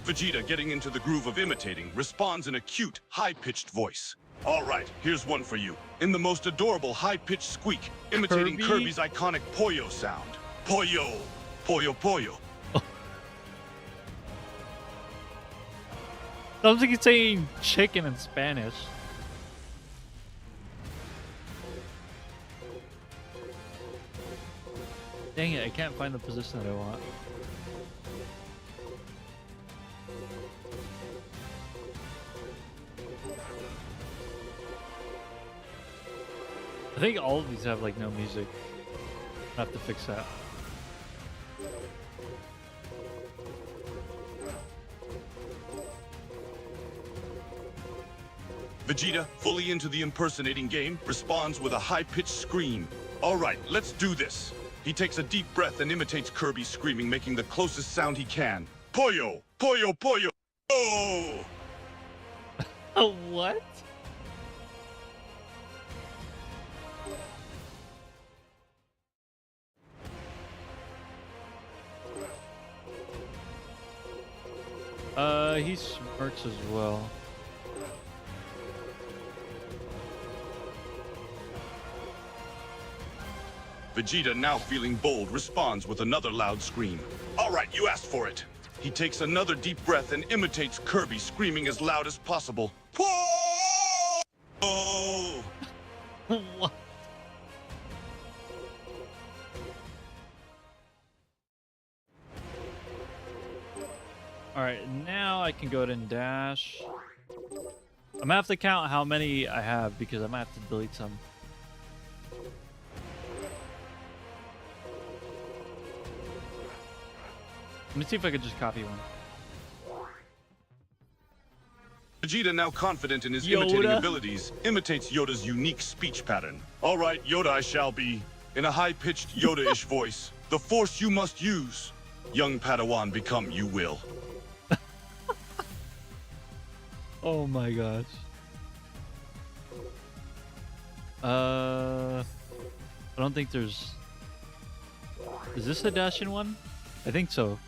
Vegeta, getting into the groove of imitating, responds in a cute, high-pitched voice. All right, here's one for you. In the most adorable high-pitched squeak, imitating Kirby? Kirby's iconic Pollo sound. Pollo, pollo, pollo. Sounds like he's saying chicken in Spanish. Dang it, I can't find the position that I want. I think all of these have like no music. I have to fix that. Vegeta, fully into the impersonating game, responds with a high-pitched scream. All right, let's do this. He takes a deep breath and imitates Kirby screaming, making the closest sound he can. Pollo, pollo, pollo. Oh! Oh, what? He smirks as well. Vegeta, now feeling bold, responds with another loud scream. All right, you asked for it. He takes another deep breath and imitates Kirby screaming as loud as possible. Oh! What? Alright, now I can go ahead and dash. I'm gonna have to count how many I have because I might have to delete some. Let me see if I could just copy one. Vegeta, now confident in his Yoda? imitating abilities, imitates Yoda's unique speech pattern. All right, Yoda I shall be. In a high-pitched Yoda-ish voice. The Force you must use. Young Padawan become you will. Oh my gosh. I don't think there's... Is this a dashing one? I think so.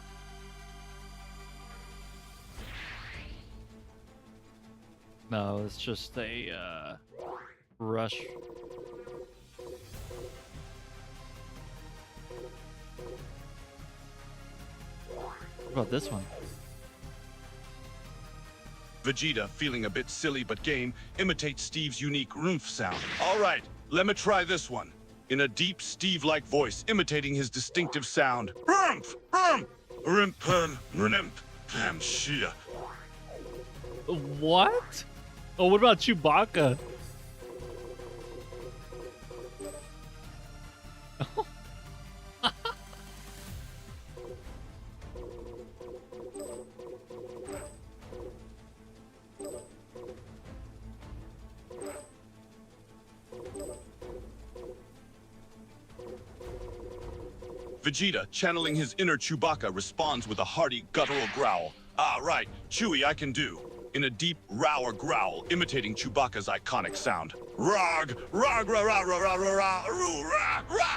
No, it's just a rush. What about this one? Vegeta, feeling a bit silly but game, imitates Steve's unique rumph sound. All right, let me try this one. In a deep Steve-like voice, imitating his distinctive sound. Rumph! Rumph! Rimp, rimp, pam, shia. What? Oh, what about Chewbacca? Vegeta, channeling his inner Chewbacca, responds with a hearty, guttural growl. Ah, right, Chewie I can do. In a deep, rower growl, imitating Chewbacca's iconic sound. Rog, rog, ra, ra, ra, ra, ra, ra, roo, ra, ra,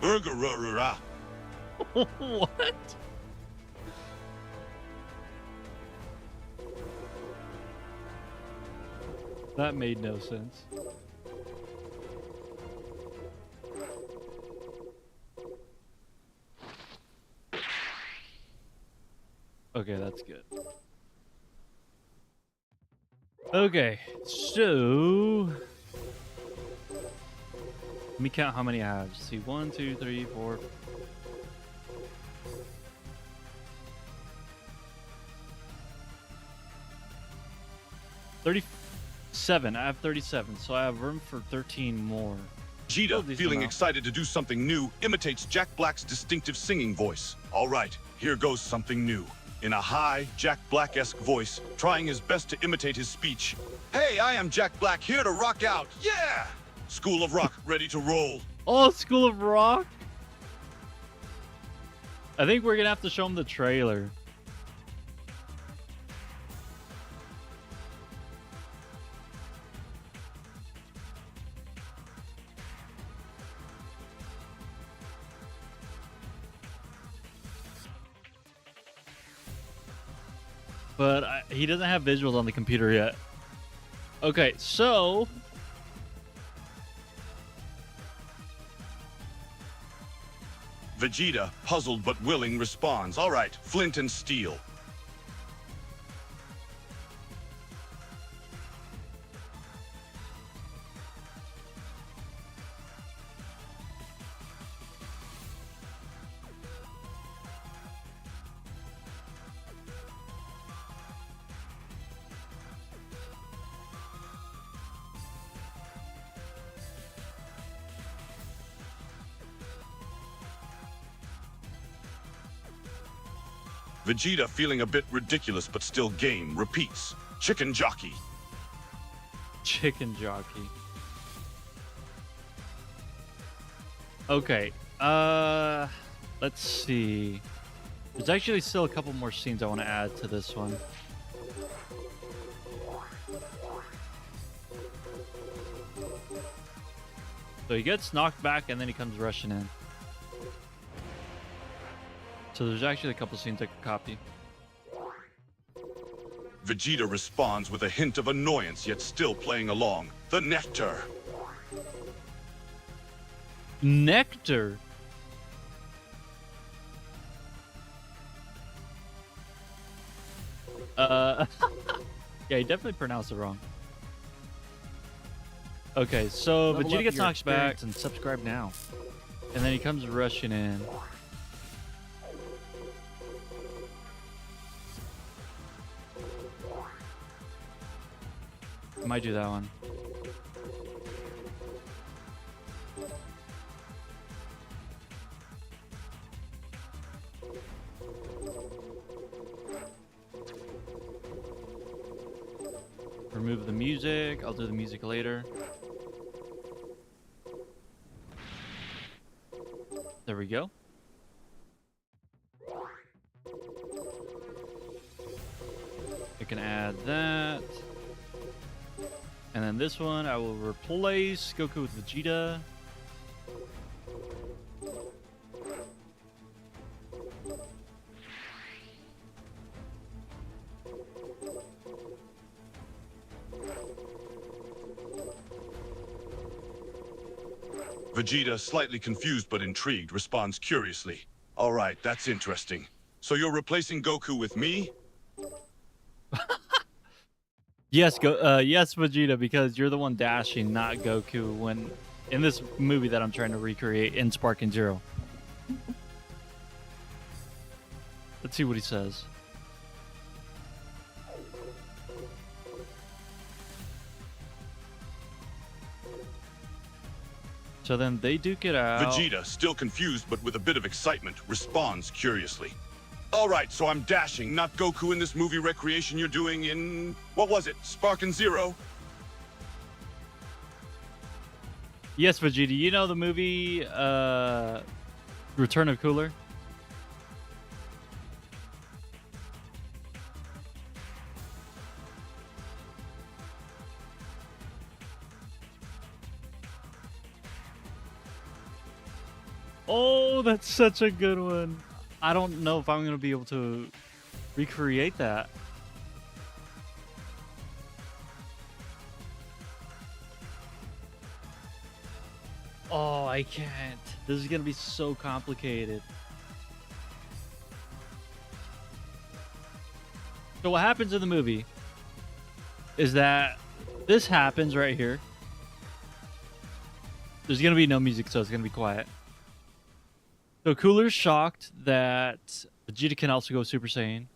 urga, ra, ra, ra. What? That made no sense. Okay, that's good. Okay, so let me count how many I have. Let's see, 1, 2, 3, 4. 37. I have 37, so I have room for 13 more. Vegeta, Decent feeling amount. excited to do something new, imitates Jack Black's distinctive singing voice. All right, here goes something new. In a high, Jack Black-esque voice, trying his best to imitate his speech. Hey, I am Jack Black, here to rock out. Yeah! School of Rock, ready to roll. Oh, School of Rock! I think we're gonna have to show him the trailer. But he doesn't have visuals on the computer yet. Okay, so Vegeta, puzzled but willing, responds, all right, flint and steel. Vegeta, feeling a bit ridiculous but still game, repeats, chicken jockey. chicken jockey. Okay, let's see. There's actually still a couple more scenes I want to add to this one. So he gets knocked back and then he comes rushing in. So there's actually a couple scenes I could copy. Vegeta responds with a hint of annoyance, yet still playing along. The nectar. Nectar? Yeah, he definitely pronounced it wrong. Okay, so Level Vegeta up gets your knocked back, experience and subscribe now. and then he comes rushing in. Might do that one. Remove the music. I'll do the music later. There we go. I can add that. And then this one, I will replace Goku with Vegeta. Vegeta, slightly confused but intrigued, responds curiously. All right, that's interesting. So you're replacing Goku with me? Yes, yes, Vegeta, because you're the one dashing, not Goku. When in this movie that I'm trying to recreate in Sparking Zero. Let's see what he says. So then they duke it out. Vegeta, still confused but with a bit of excitement, responds curiously. All right, so I'm dashing, not Goku in this movie recreation you're doing in... what was it? Sparkin' Zero? Yes, Vegeta. You know the movie Return of Cooler? Oh, that's such a good one. I don't know if I'm going to be able to recreate that. Oh, I can't. This is going to be so complicated. So what happens in the movie is that this happens right here. There's going to be no music, so it's going to be quiet. So Cooler's shocked that Vegeta can also go Super Saiyan.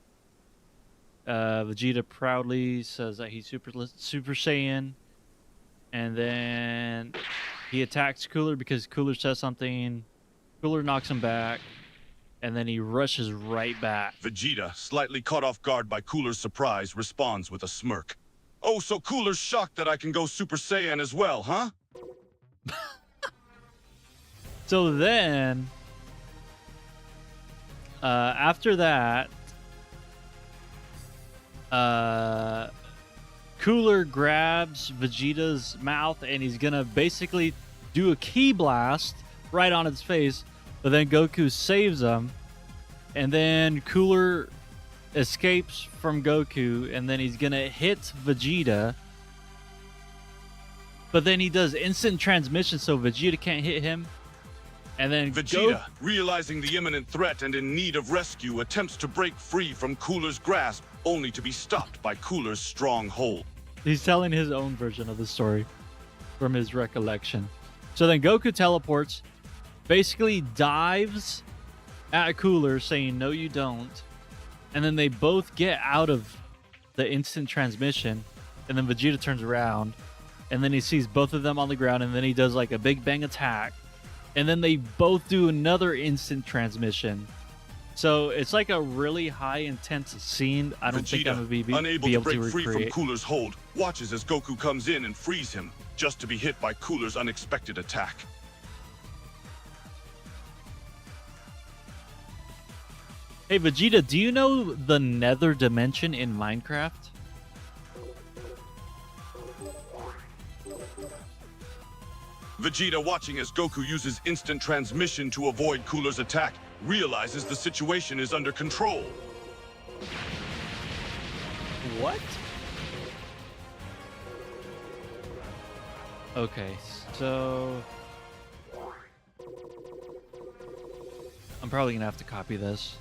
Vegeta proudly says that he's Super Saiyan. And then he attacks Cooler because Cooler says something. Cooler knocks him back. And then he rushes right back. Vegeta, slightly caught off guard by Cooler's surprise, responds with a smirk. Oh, so Cooler's shocked that I can go Super Saiyan as well, huh? So then... after that, Cooler grabs Vegeta's mouth and he's gonna basically do a ki blast right on its face, but then Goku saves him, and then Cooler escapes from Goku, and then he's gonna hit Vegeta, but then he does instant transmission so Vegeta can't hit him. And then Vegeta, realizing the imminent threat and in need of rescue, attempts to break free from Cooler's grasp, only to be stopped by Cooler's strong hold. He's telling his own version of the story from his recollection. So then Goku teleports, basically dives at Cooler saying, "No, you don't." And then they both get out of the instant transmission. And then Vegeta turns around and then he sees both of them on the ground. And then he does like a big bang attack. And then they both do another instant transmission. So it's like a really high intense scene. I don't think I'm going to unable be to able break to free from recreate. Cooler's hold, watches as Goku comes in and frees him, just to be hit by Cooler's unexpected attack. Hey Vegeta, do you know the nether dimension in Minecraft? Vegeta, watching as Goku uses instant transmission to avoid Cooler's attack, realizes the situation is under control. What? Okay, so I'm probably gonna have to copy this.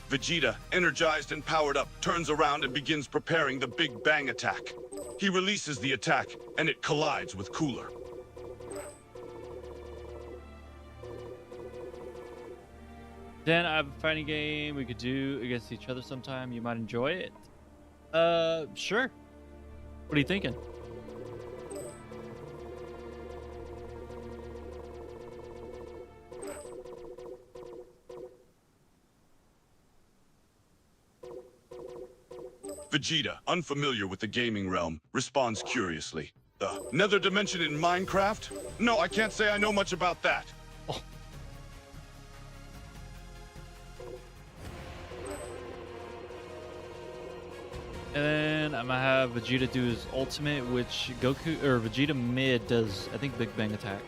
Vegeta, energized and powered up, turns around and begins preparing the Big Bang attack. He releases the attack, and it collides with Cooler. Dan, I have a fighting game we could do against each other sometime. You might enjoy it. Sure. What are you thinking? Vegeta, unfamiliar with the gaming realm, responds curiously. The nether dimension in Minecraft? No, I can't say I know much about that. Oh. And then I'm gonna have Vegeta do his ultimate, which Goku or Vegeta mid does, I think, Big Bang attack.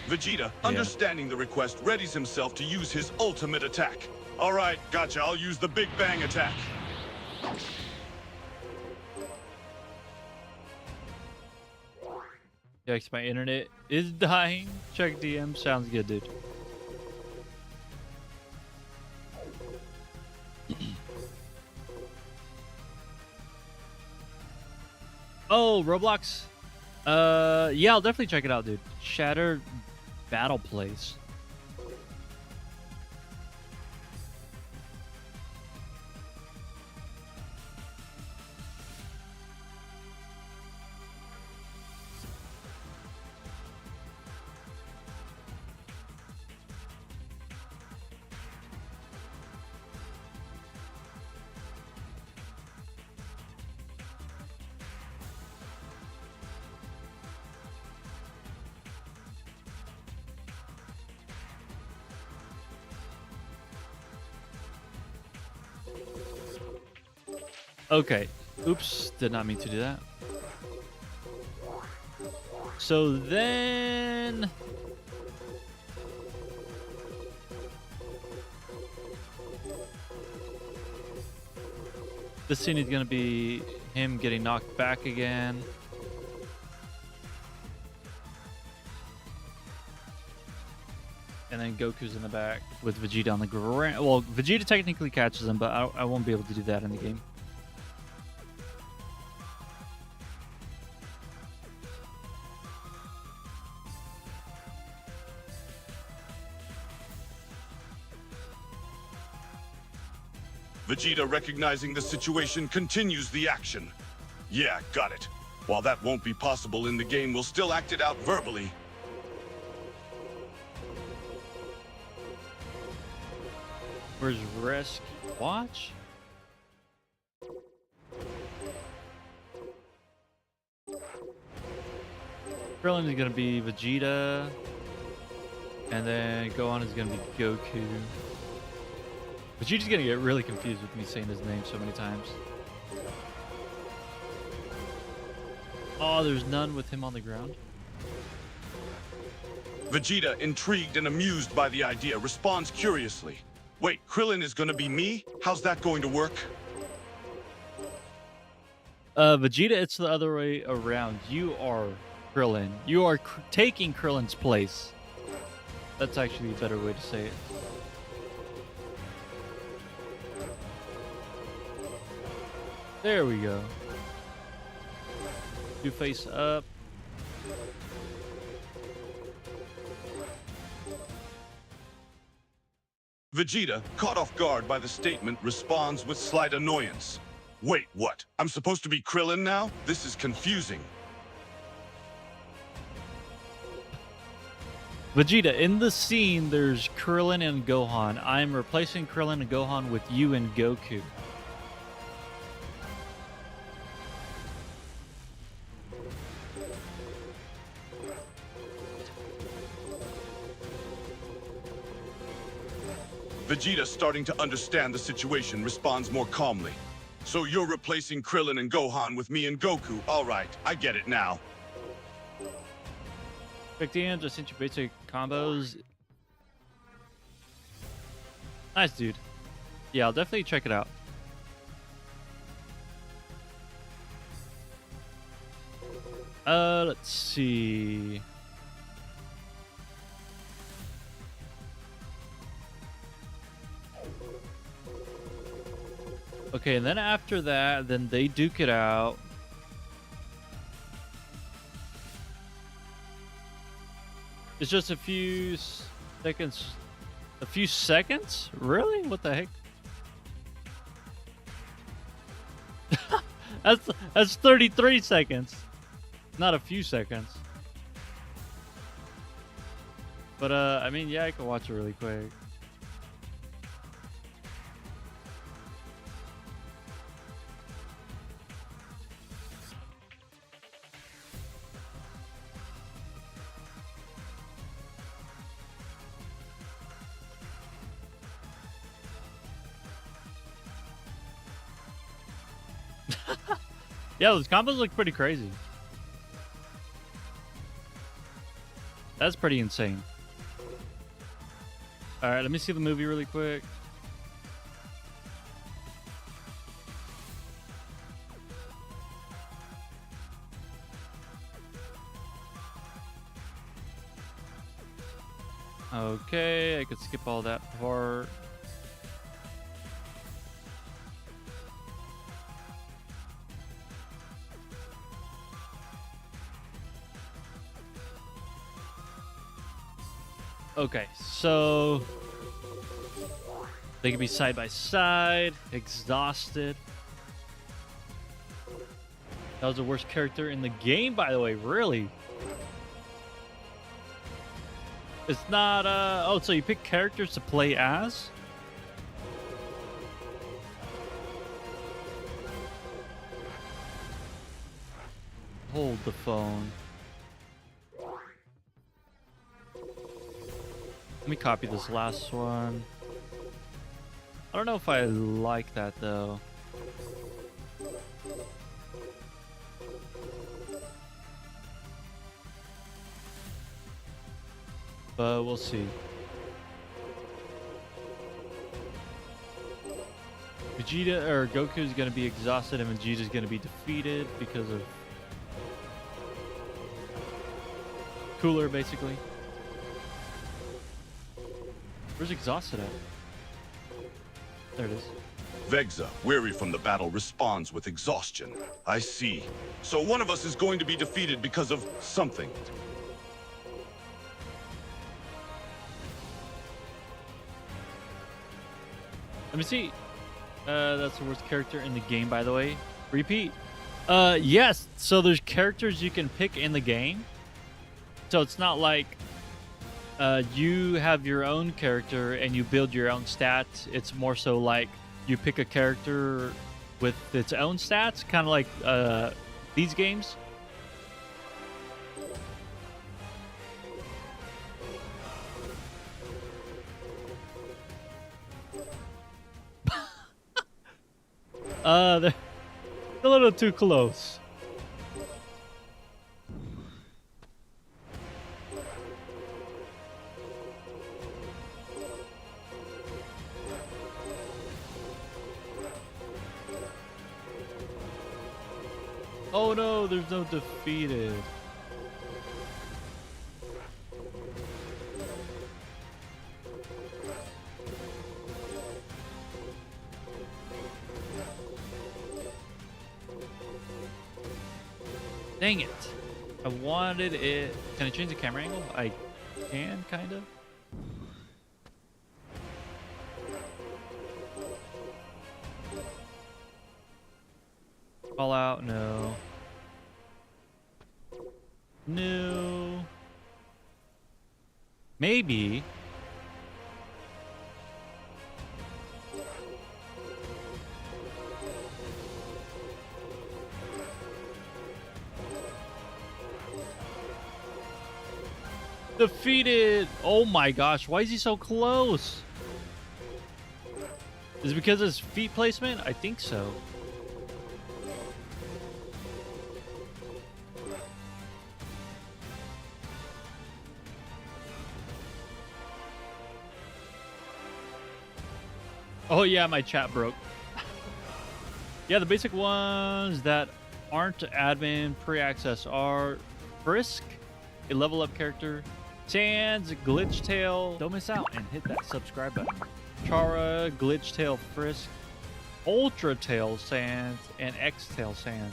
Vegeta, understanding the request, readies himself to use his ultimate attack. All right, gotcha. I'll use the Big Bang attack. Yikes, my internet is dying. Check DM. Sounds good, dude. Oh, Roblox. Yeah, I'll definitely check it out, dude. Shattered Battle Place. Okay. Oops, did not mean to do that. So then... this scene is going to be him getting knocked back again. And then Goku's in the back with Vegeta on the ground. Well, Vegeta technically catches him, but I won't be able to do that in the game. Vegeta, recognizing the situation, continues the action. Yeah, got it. While that won't be possible in the game, we'll still act it out verbally. Where's Rescue Watch? Krillin is gonna be Vegeta, and then Gohan is gonna be Goku. Vegeta's gonna get really confused with me saying his name so many times. Oh, there's none with him on the ground. Vegeta, intrigued and amused by the idea, responds curiously. Wait, Krillin is gonna be me? How's that going to work? Vegeta, it's the other way around. You are Krillin. You are taking Krillin's place. That's actually a better way to say it. There we go. You face up. Vegeta, caught off guard by the statement, responds with slight annoyance. Wait, what? I'm supposed to be Krillin now? This is confusing. Vegeta, in the scene, there's Krillin and Gohan. I'm replacing Krillin and Gohan with you and Goku. Vegeta, starting to understand the situation, responds more calmly. So you're replacing Krillin and Gohan with me and Goku. All right, I get it now. Check the end, just your basic combos. Nice, dude. Yeah, I'll definitely check it out. Let's see. Okay, and then after that, then they duke it out. It's just a few seconds. A few seconds? Really? What the heck? that's 33 seconds. Not a few seconds. But I mean, yeah, I can watch it really quick. Yeah, those combos look pretty crazy. That's pretty insane. Alright, let me see the movie really quick. Okay, I could skip all that part. Okay, so they can be side by side, exhausted. That was the worst character in the game, by the way, really. It's not, oh, so you pick characters to play as? Hold the phone. Let me copy this last one. I don't know if I like that though. But we'll see. Vegeta or Goku is going to be exhausted and Vegeta is going to be defeated because of Cooler, basically. Where's exhausted at? There it is. Vegza, weary from the battle, responds with exhaustion. I see. So one of us is going to be defeated because of something. Let me see. That's the worst character in the game, by the way. Repeat. Yes. So there's characters you can pick in the game. So it's not like you have your own character and you build your own stats. It's more so like you pick a character with its own stats, kind of like these games. They're a little too close. Oh no, there's no defeated. Dang it. I wanted it. Can I change the camera angle? I can, kind of. Fall out, no. No. Maybe. Defeated! Oh my gosh, why is he so close? Is it because of his feet placement? I think so. Oh yeah, my chat broke. Yeah, the basic ones that aren't admin pre-access are Frisk, a level up character, Sans, Glitch Tail. Don't miss out and hit that subscribe button. Chara, Glitch Tail, Frisk, Ultra Tail, Sans, and X Tail, Sans.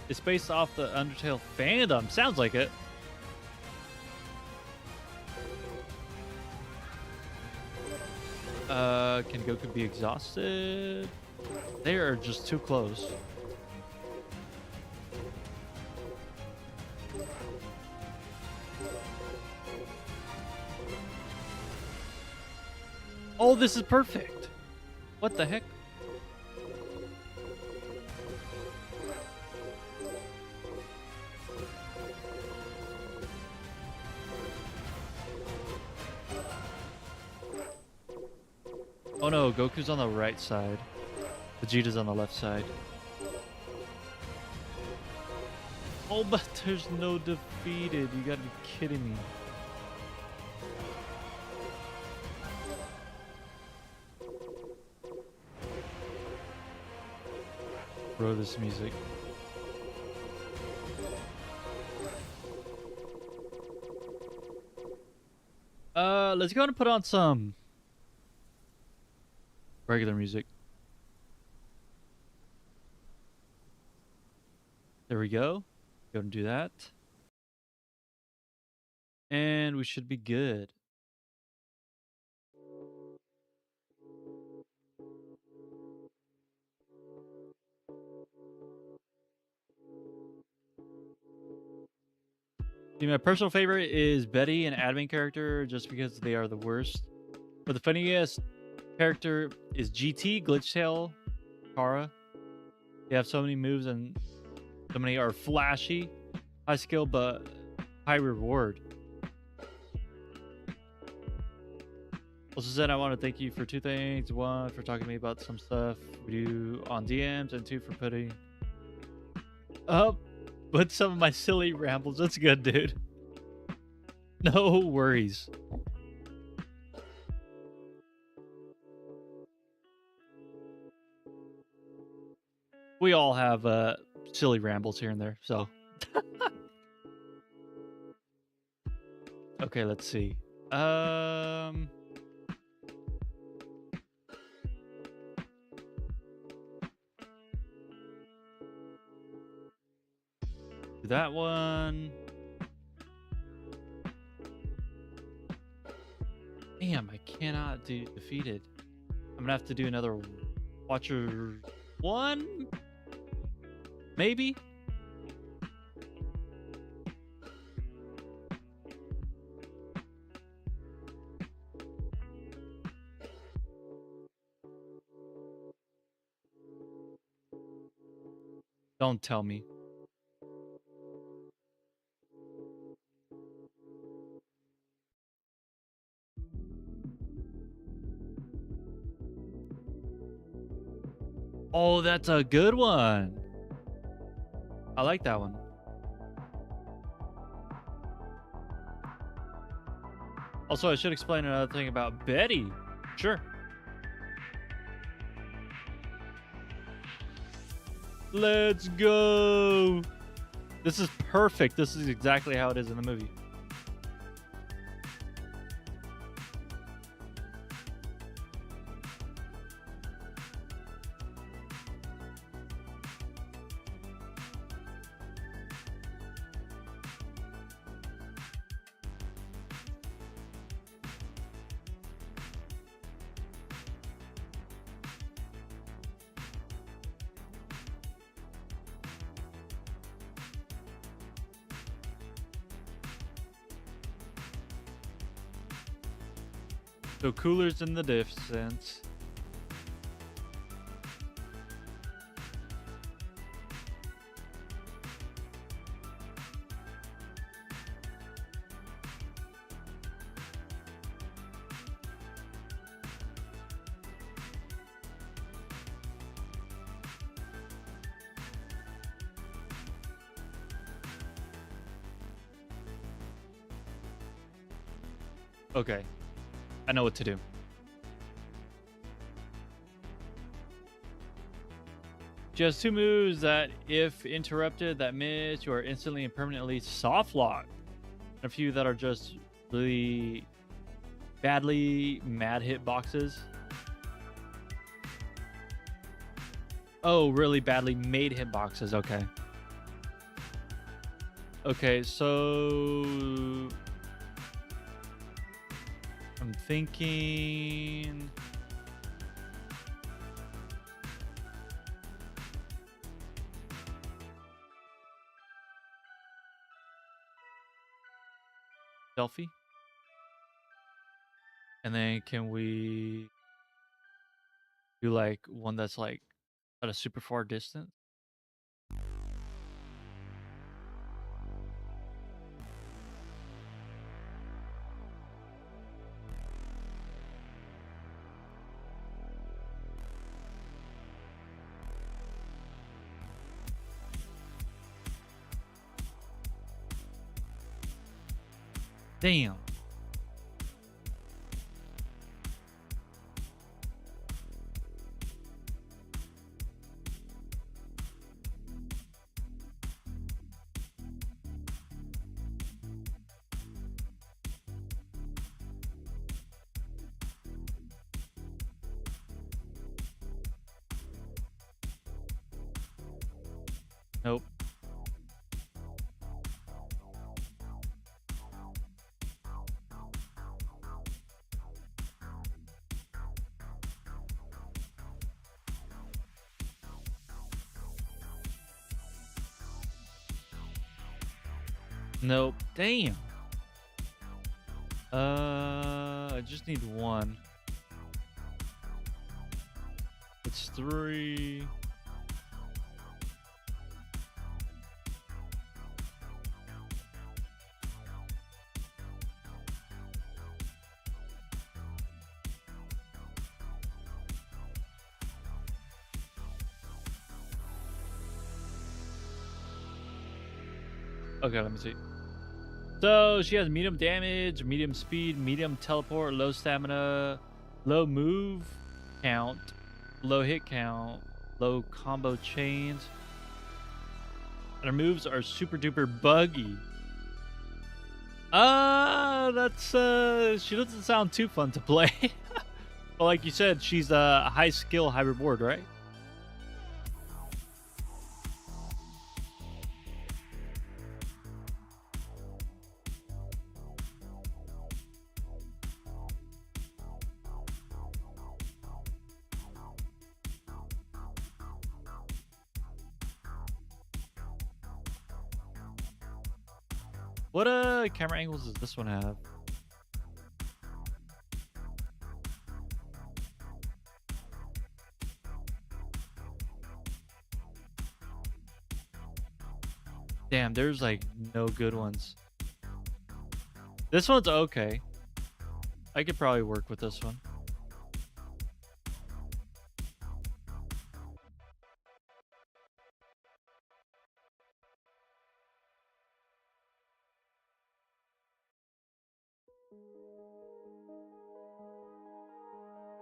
It's based off the Undertale fandom. Sounds like it. Can Goku be exhausted? They are just too close. Oh, this is perfect. What the heck? Oh no, Goku's on the right side. Vegeta's on the left side. Oh, but there's no defeated. You gotta be kidding me. Bro, this music. Let's go and put on some regular music. There we go. Go and do that. And we should be good. See, my personal favorite is Betty, an admin character, just because they are the worst. But the funniest character is GT, Glitchtail, Kara. They have so many moves and so many are flashy, high skill, but high reward. Also said I want to thank you for two things. One, for talking to me about some stuff we do on DMs, and two, for putting up with some of my silly rambles. That's good, dude. No worries. We all have silly rambles here and there, so. Okay, let's see. That one. Damn, I cannot do defeated. I'm gonna have to do another Watcher 1? Maybe? Don't tell me. Oh, that's a good one. I like that one. Also, I should explain another thing about Betty. Sure. Let's go. This is perfect. This is exactly how it is in the movie. So coolers in the distance. Okay, I know what to do. Just two moves that, if interrupted, that miss, you are instantly and permanently soft locked. A few that are just really badly mad hit boxes. Oh, really badly made hit boxes. Okay. Okay, so I'm thinking. Selfie. And then can we do like one that's like at a super far distance? Damn. Nope. Nope. Damn. I just need one. It's 3. Okay, let me see. So she has medium damage, medium speed, medium teleport, low stamina, low move count, low hit count, low combo chains. And her moves are super duper buggy. That's she doesn't sound too fun to play. But like you said, she's a high skill, high reward, right? What camera angles does this one have? Damn, there's like no good ones. This one's okay. I could probably work with this one.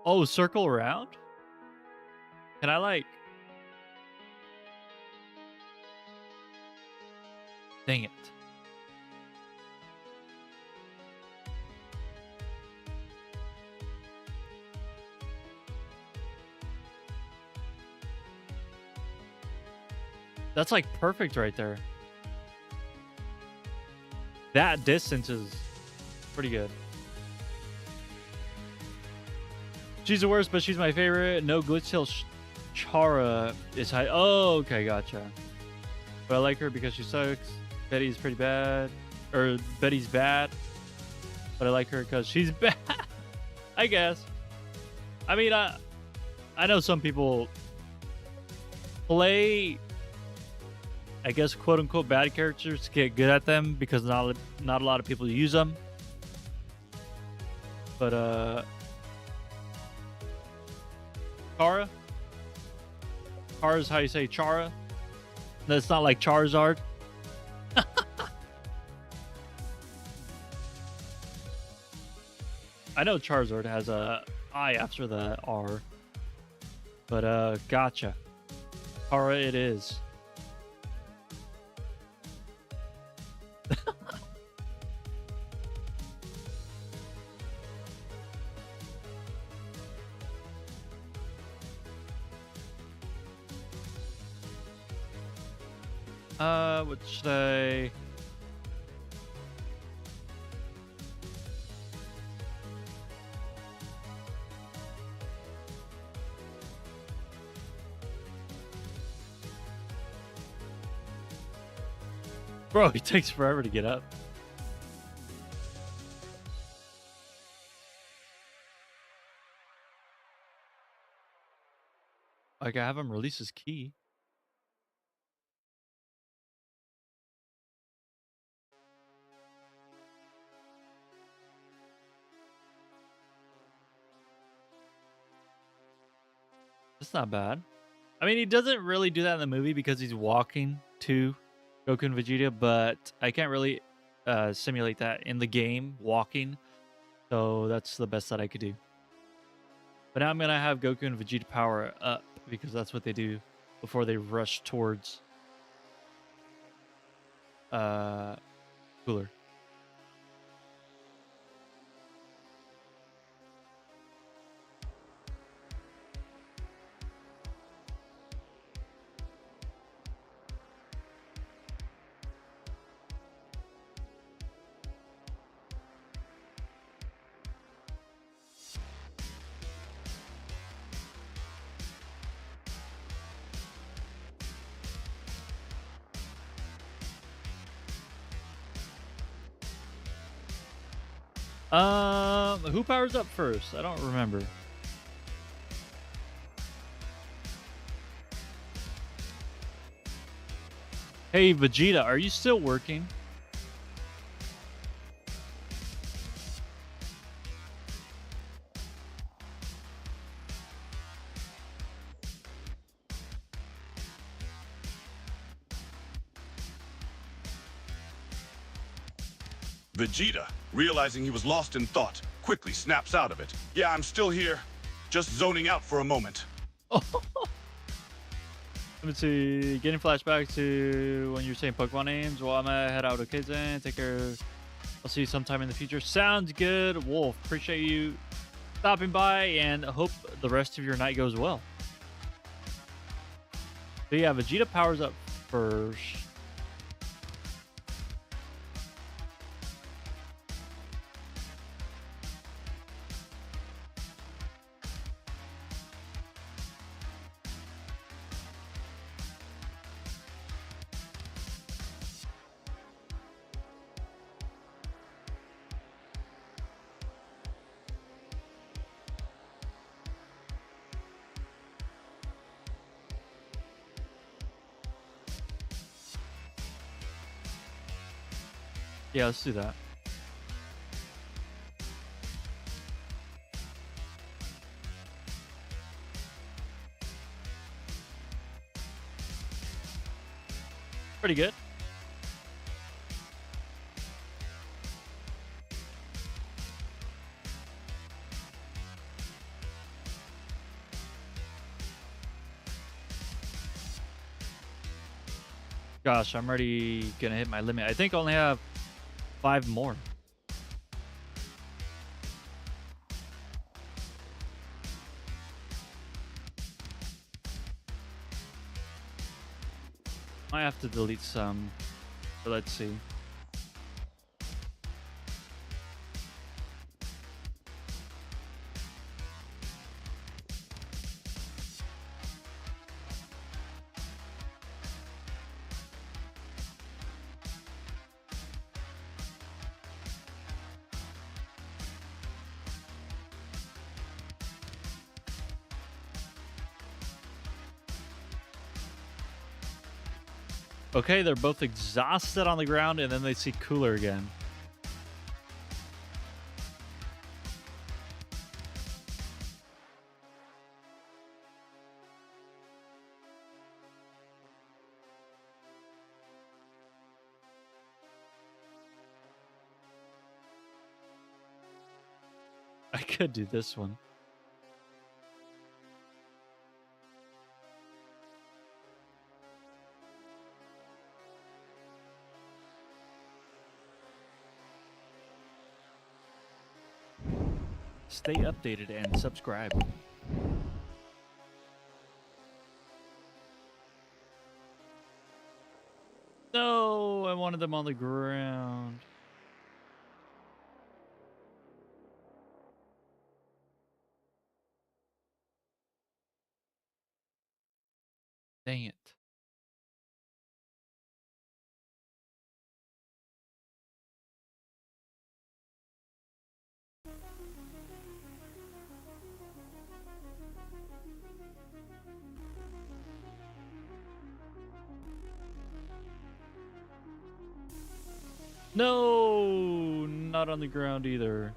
Oh, circle around? Can I like... Dang it. That's like perfect right there. That distance is pretty good. She's the worst, but she's my favorite. No glitch till Chara is high. Oh, okay, gotcha. But I like her because she sucks. Betty's pretty bad. Or Betty's bad. But I like her because she's bad. I guess. I mean, I know some people play, I guess, quote unquote bad characters to get good at them because not a lot of people use them. But Chara? Chara's how you say Chara? That's not like Charizard. I know Charizard has a I after the R. But gotcha. Chara it is. What should I? Bro, he takes forever to get up. Like, I have him release his key. That's not bad. I mean, he doesn't really do that in the movie because he's walking to Goku and Vegeta, but I can't really simulate that in the game, walking. So that's the best that I could do. But now I'm going to have Goku and Vegeta power up because that's what they do before they rush towards Cooler. Who powers up first? I don't remember. Hey, Vegeta, are you still working? Vegeta, realizing he was lost in thought, quickly snaps out of it. Yeah, I'm still here. Just zoning out for a moment. Let me see. Getting flashback to when you were saying Pokemon names. Well, I'm gonna head out. Okay, then. Take care. I'll see you sometime in the future. Sounds good, Wolf. Appreciate you stopping by, and hope the rest of your night goes well. So yeah, Vegeta powers up first. Yeah, let's do that. Pretty good. Gosh, I'm already gonna hit my limit. I think I only have 5 more. Might have to delete some, but let's see. Okay, they're both exhausted on the ground, and then they see Cooler again. I could do this one. Stay updated and subscribe. No, I wanted them on the ground. Dang it. No, not on the ground either.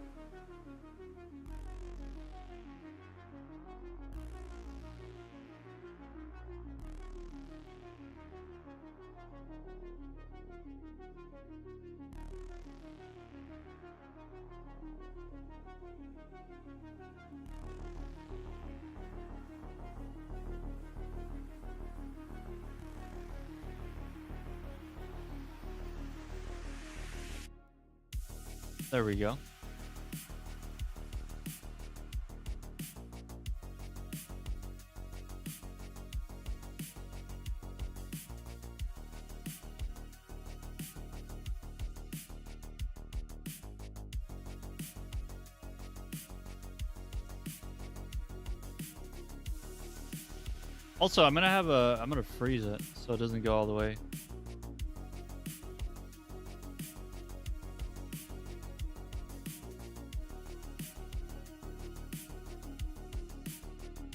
There we go. Also, I'm gonna freeze it so it doesn't go all the way.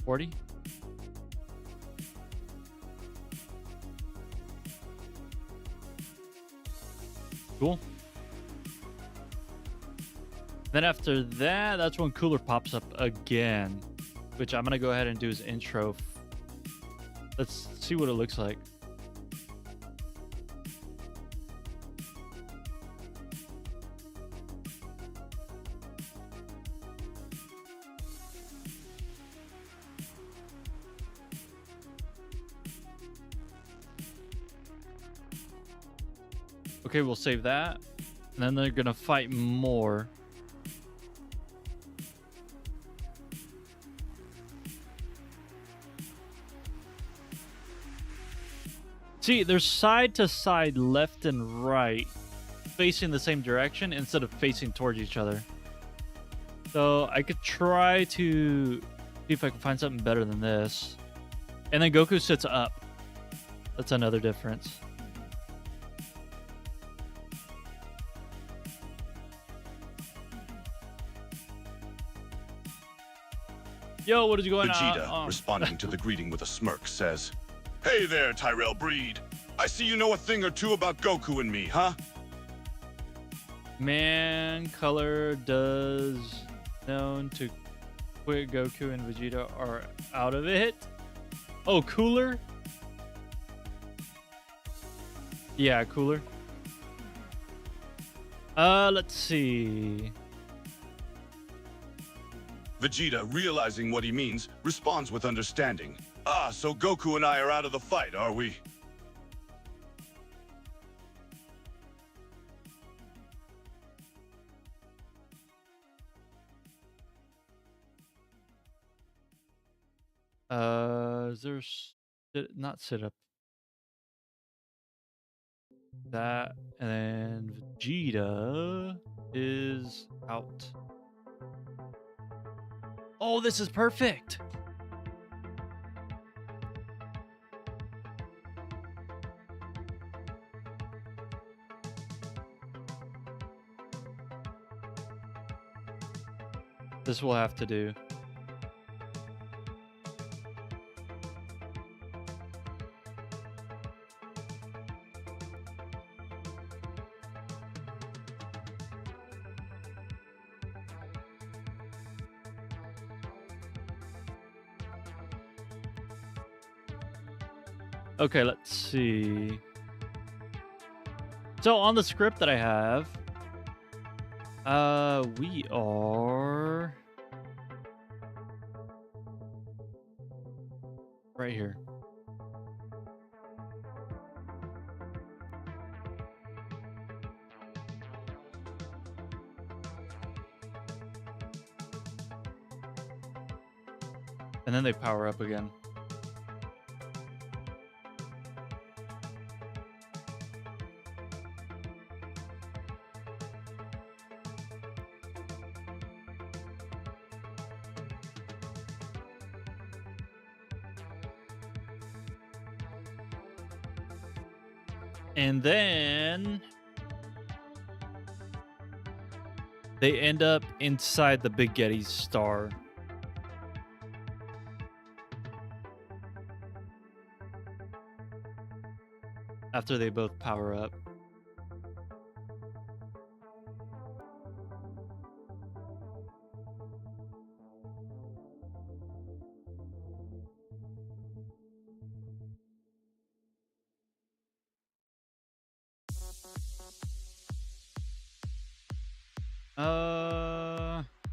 $40. Cool. Then after that, that's when Cooler pops up again, which I'm gonna go ahead and do his intro. Let's see what it looks like. Okay, we'll save that. And then they're gonna fight more. See, they're side to side, left and right, facing the same direction instead of facing towards each other. So I could try to see if I can find something better than this. And then Goku sits up. That's another difference. Yo, what is going on? Vegeta, responding to the greeting with a smirk, says, "Hey there, Tyrell Breed. I see you know a thing or two about Goku and me, huh?" Man, color does known to quit. Goku and Vegeta are out of it. Oh, Cooler? Yeah, Cooler. Let's see. Vegeta, realizing what he means, responds with understanding. "Ah, so Goku and I are out of the fight, are we?" Is there not sit up that, and then Vegeta is out. Oh, this is perfect. This will have to do. Okay, let's see. So on the script that I have, we are right here. And then they power up again. And then they end up inside the Big Getty's star. After they both power up.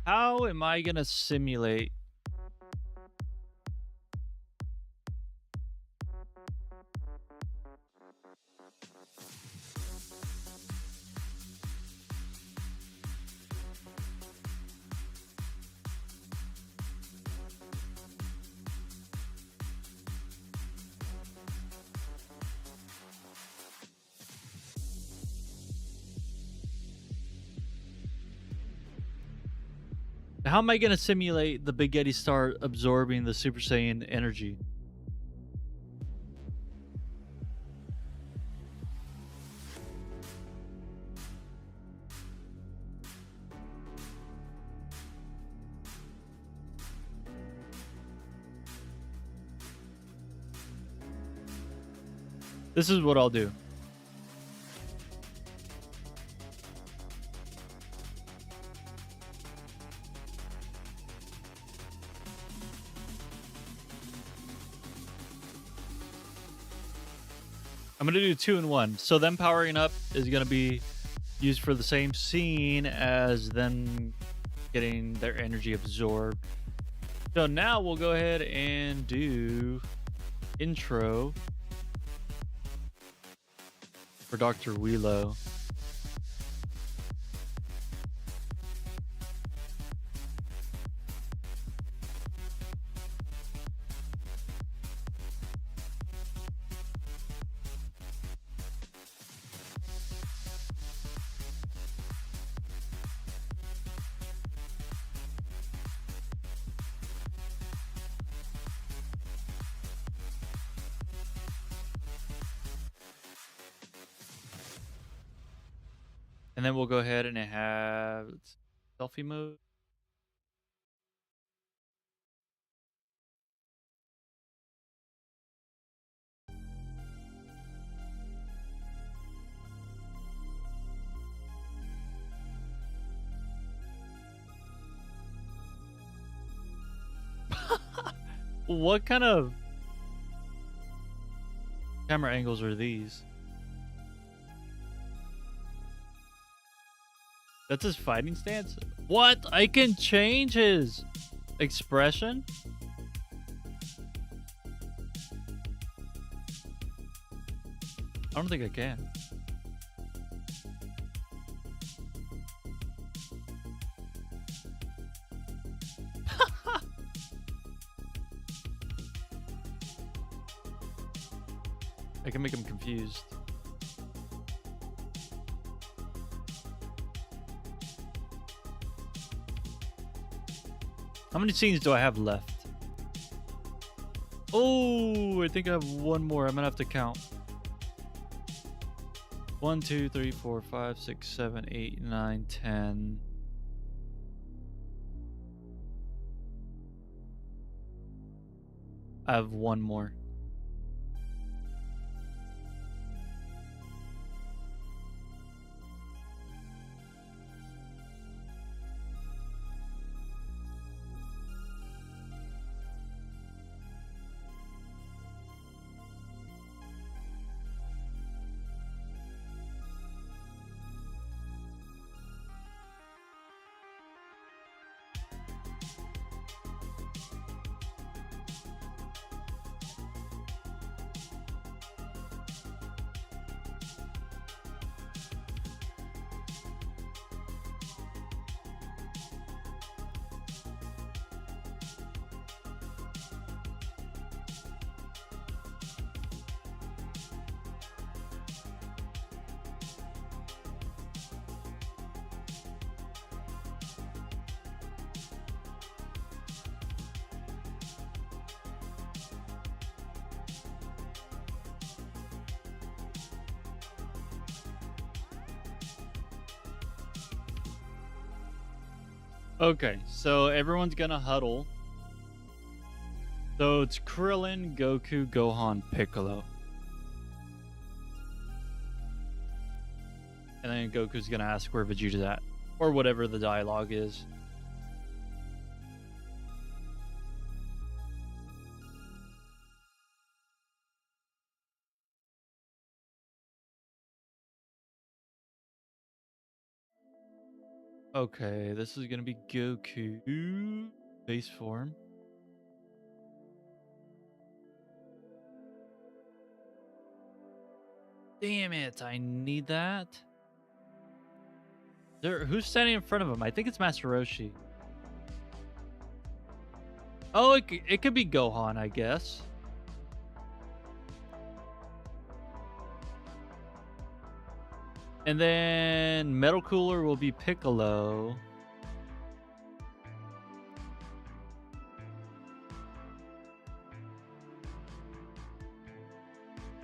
How am I gonna simulate? How am I gonna simulate the Big Getty star absorbing the Super Saiyan energy? This is what I'll do. I'm gonna do 2 and 1. So them powering up is gonna be used for the same scene as them getting their energy absorbed. So now we'll go ahead and do intro for Dr. Wheelo. And then we'll go ahead and have selfie mode. What kind of camera angles are these? That's his fighting stance? What? I can change his expression? I don't think I can. I can make him confused. How many scenes do I have left? Oh, I think I have one more. I'm gonna have to count. 1, 2, 3, 4, 5, 6, 7, 8, 9, 10. I have one more. Okay, so everyone's gonna huddle. So it's Krillin, Goku, Gohan, Piccolo. And then Goku's gonna ask where Vegeta's at. Or whatever the dialogue is. Okay, this is gonna be Goku. Base form. Damn it, I need that. Who's standing in front of him? I think it's Master Roshi. Oh, it could be Gohan, I guess. And then Metal Cooler will be Piccolo.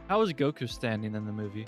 How is Goku standing in the movie?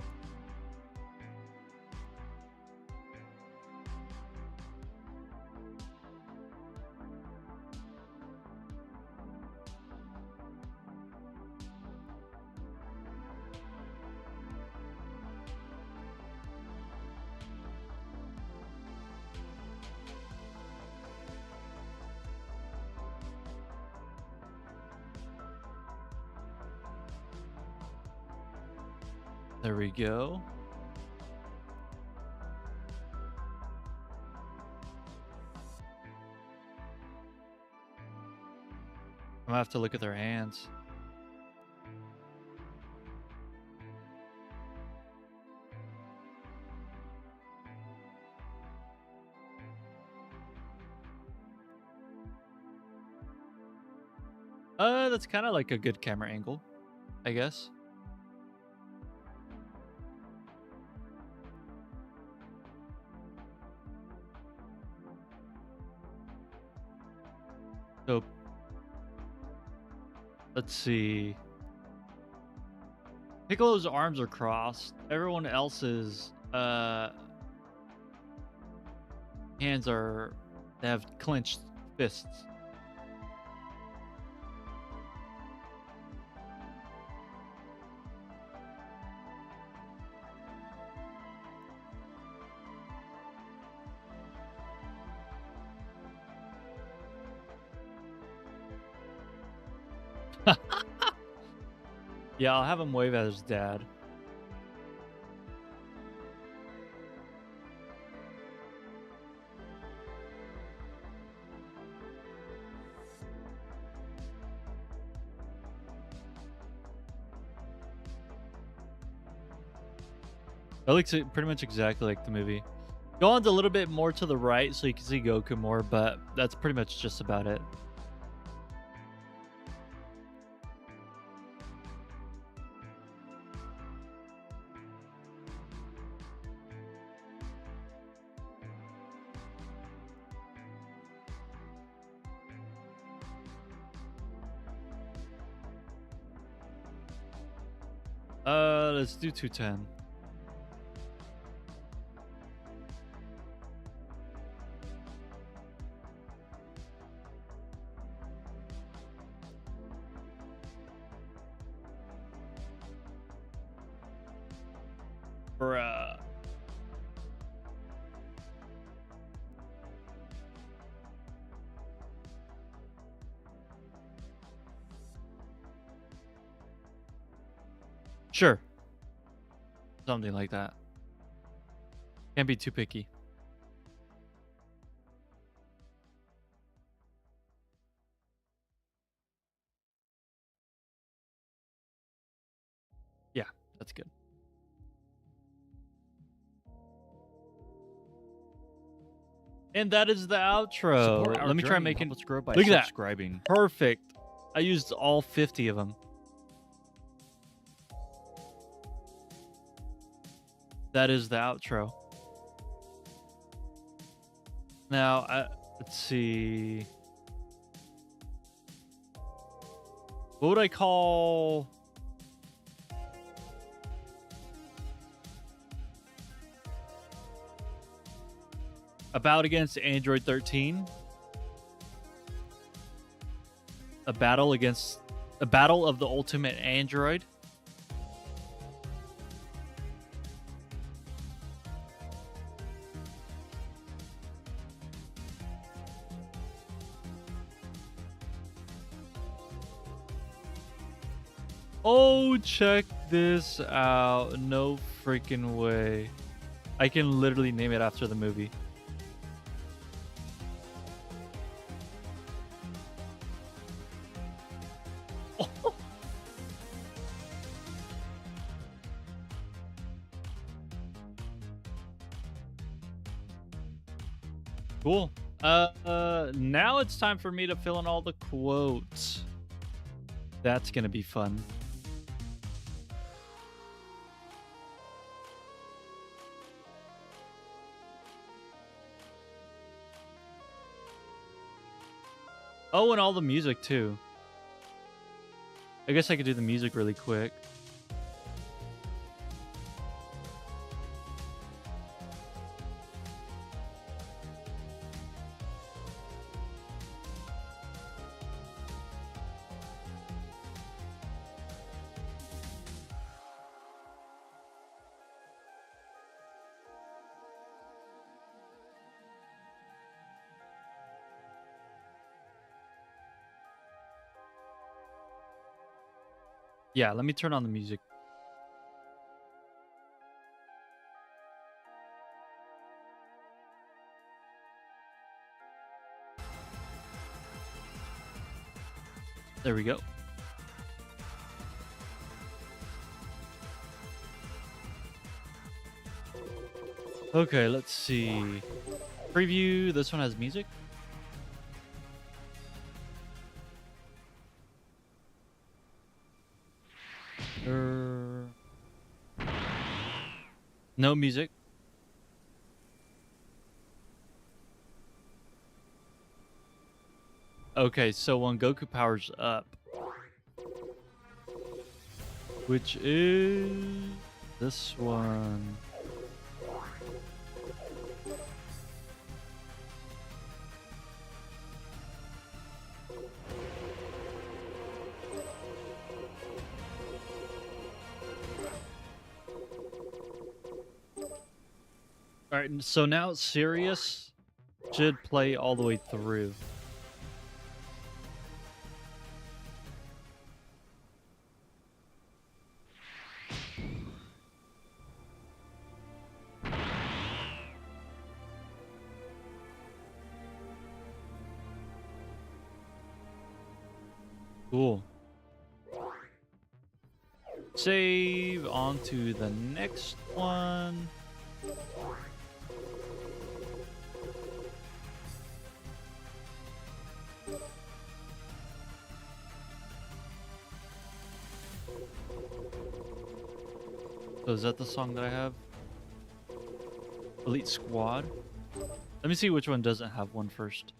There we go. I'm gonna have to look at their hands. That's kind of like a good camera angle, I guess. So, let's see. Piccolo's arms are crossed. Everyone else's hands they have clenched fists. Yeah, I'll have him wave at his dad. That looks pretty much exactly like the movie. Gohan's a little bit more to the right so you can see Goku more, but that's pretty much just about it. Let's do 210. Bruh. Sure. Something like that. Can't be too picky. Yeah, that's good. And that is the outro. Support our Let me try journey and making. help us grow by Look at that. subscribing. Perfect. I used all 50 of them. That is the outro. Now, let's see. What would I call? A bout against Android 13. A battle of the ultimate Android. Oh, check this out. No freaking way. I can literally name it after the movie. Cool. Now it's time for me to fill in all the quotes. That's gonna be fun. Oh, and all the music too. I guess I could do the music really quick. Yeah, let me turn on the music. There we go. Okay, let's see. Preview. This one has music. No music. Okay, so when Goku powers up, which is this one. All right, so now Sirius should play all the way through. Cool. Save on to the next one. So is that the song that I have? Elite Squad? Let me see which one doesn't have one first.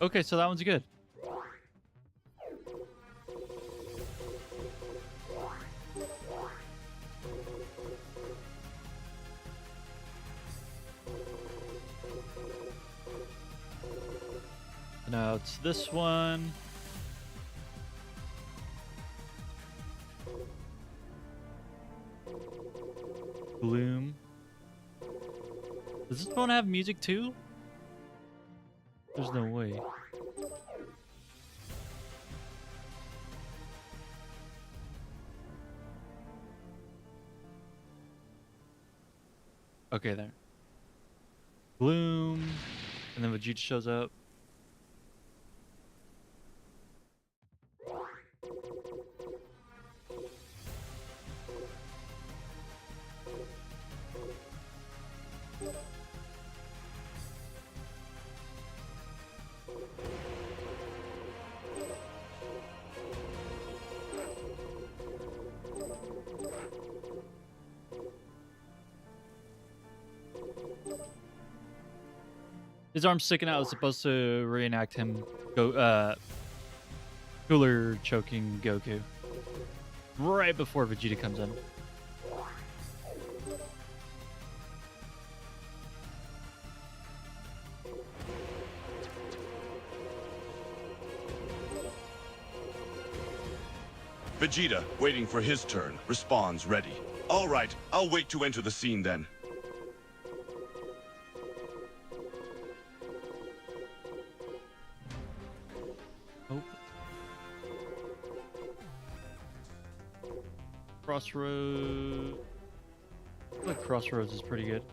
Okay, so that one's good. Now it's this one. Bloom. Does this one have music too? There's no way. Okay, there. Bloom. And then Vegeta shows up. His arm sticking out is supposed to reenact him cooler choking Goku. Right before Vegeta comes in. Vegeta, waiting for his turn, responds ready. All right, I'll wait to enter the scene then. Oh. Crossroads. I feel like Crossroads is pretty good.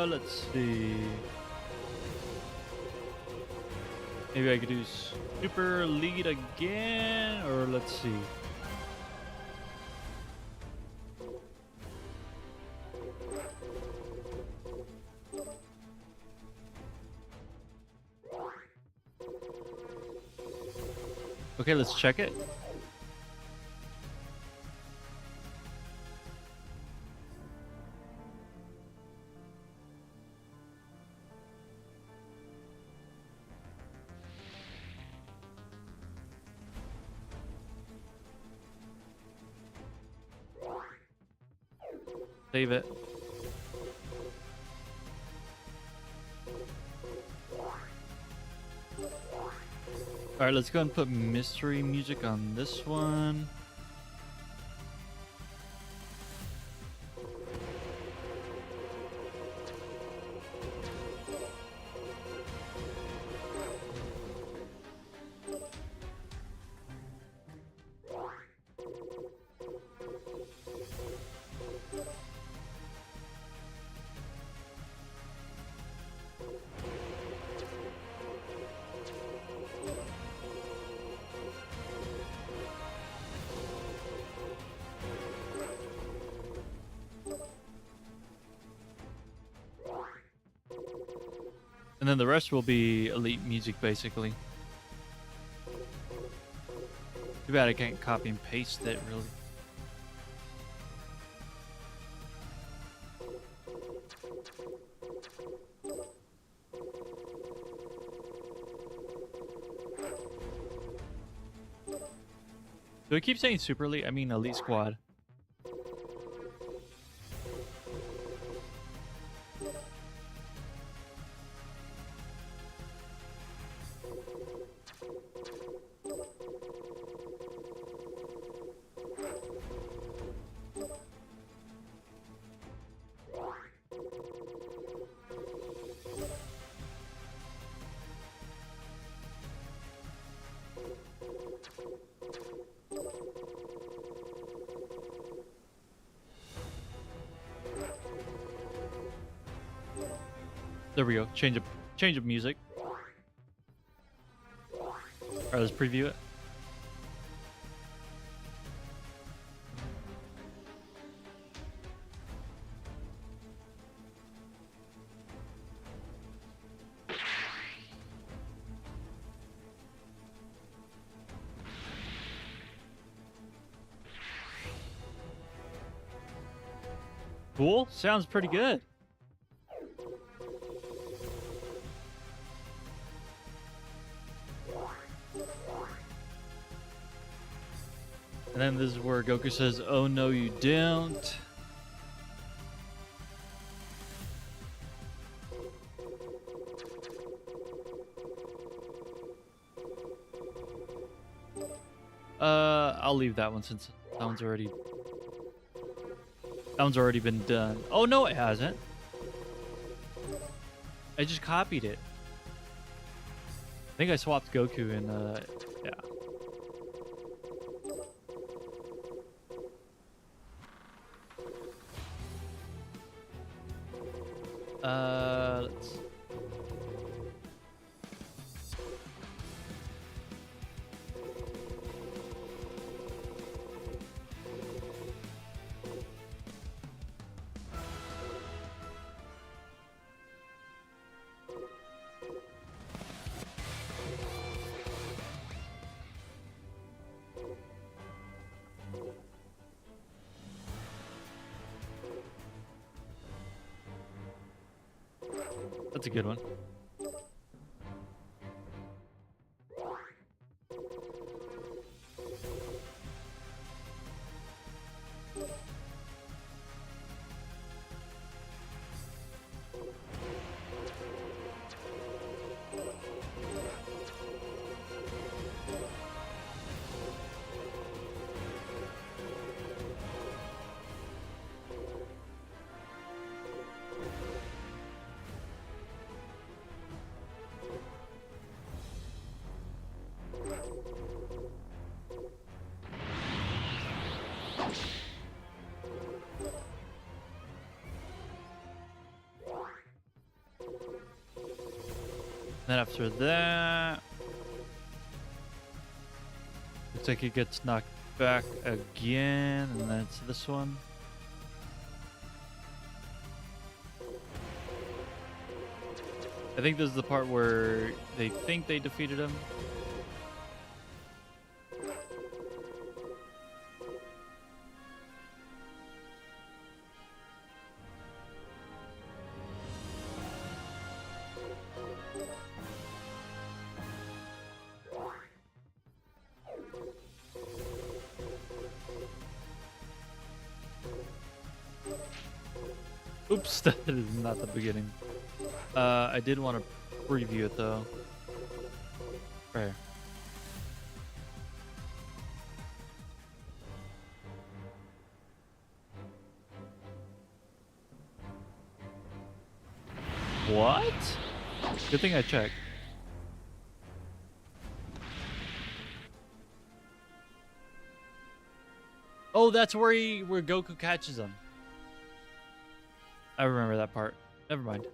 Let's see. Maybe I could do super lead again, or let's see. Okay, let's check it. Save it. Alright, let's go and put mystery music on this one. And then the rest will be elite music, basically. Too bad I can't copy and paste it, really. Do I keep saying Super Elite? I mean Elite Squad. There we go. Change of music. Alright, let's preview it. Cool. Sounds pretty good. And then this is where Goku says, "Oh no, you don't." I'll leave that one since that one's already been done. Oh no, it hasn't. I just copied it. I think I swapped Goku and yeah. Let's... That's a good one. Then after that, looks like it gets knocked back again, and then it's this one. I think this is the part where they think they defeated him. Oops, that is not the beginning. I did want to preview it though. Right here. What? Good thing I checked. Oh, that's where Goku catches him. I remember that part. Never mind.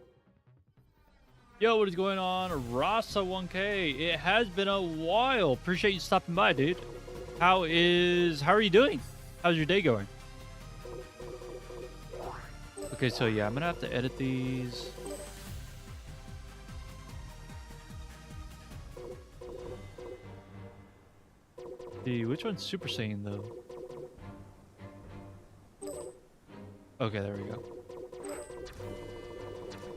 Yo, what is going on? Rasa 1K. It has been a while. Appreciate you stopping by, dude. How are you doing? How's your day going? Okay, so yeah, I'm gonna have to edit these. See, which one's Super Saiyan though? Okay, there we go.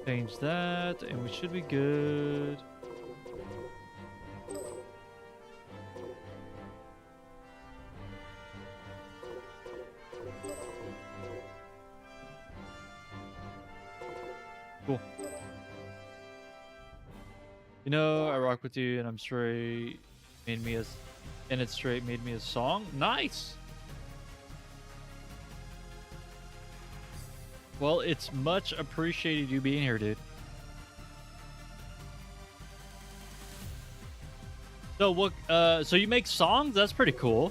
Change that, and we should be good. Cool. You know, I rock with you, and I'm straight. Made me as, and it's straight made me a song. Nice. Well, it's much appreciated you being here, dude. So what? So you make songs? That's pretty cool.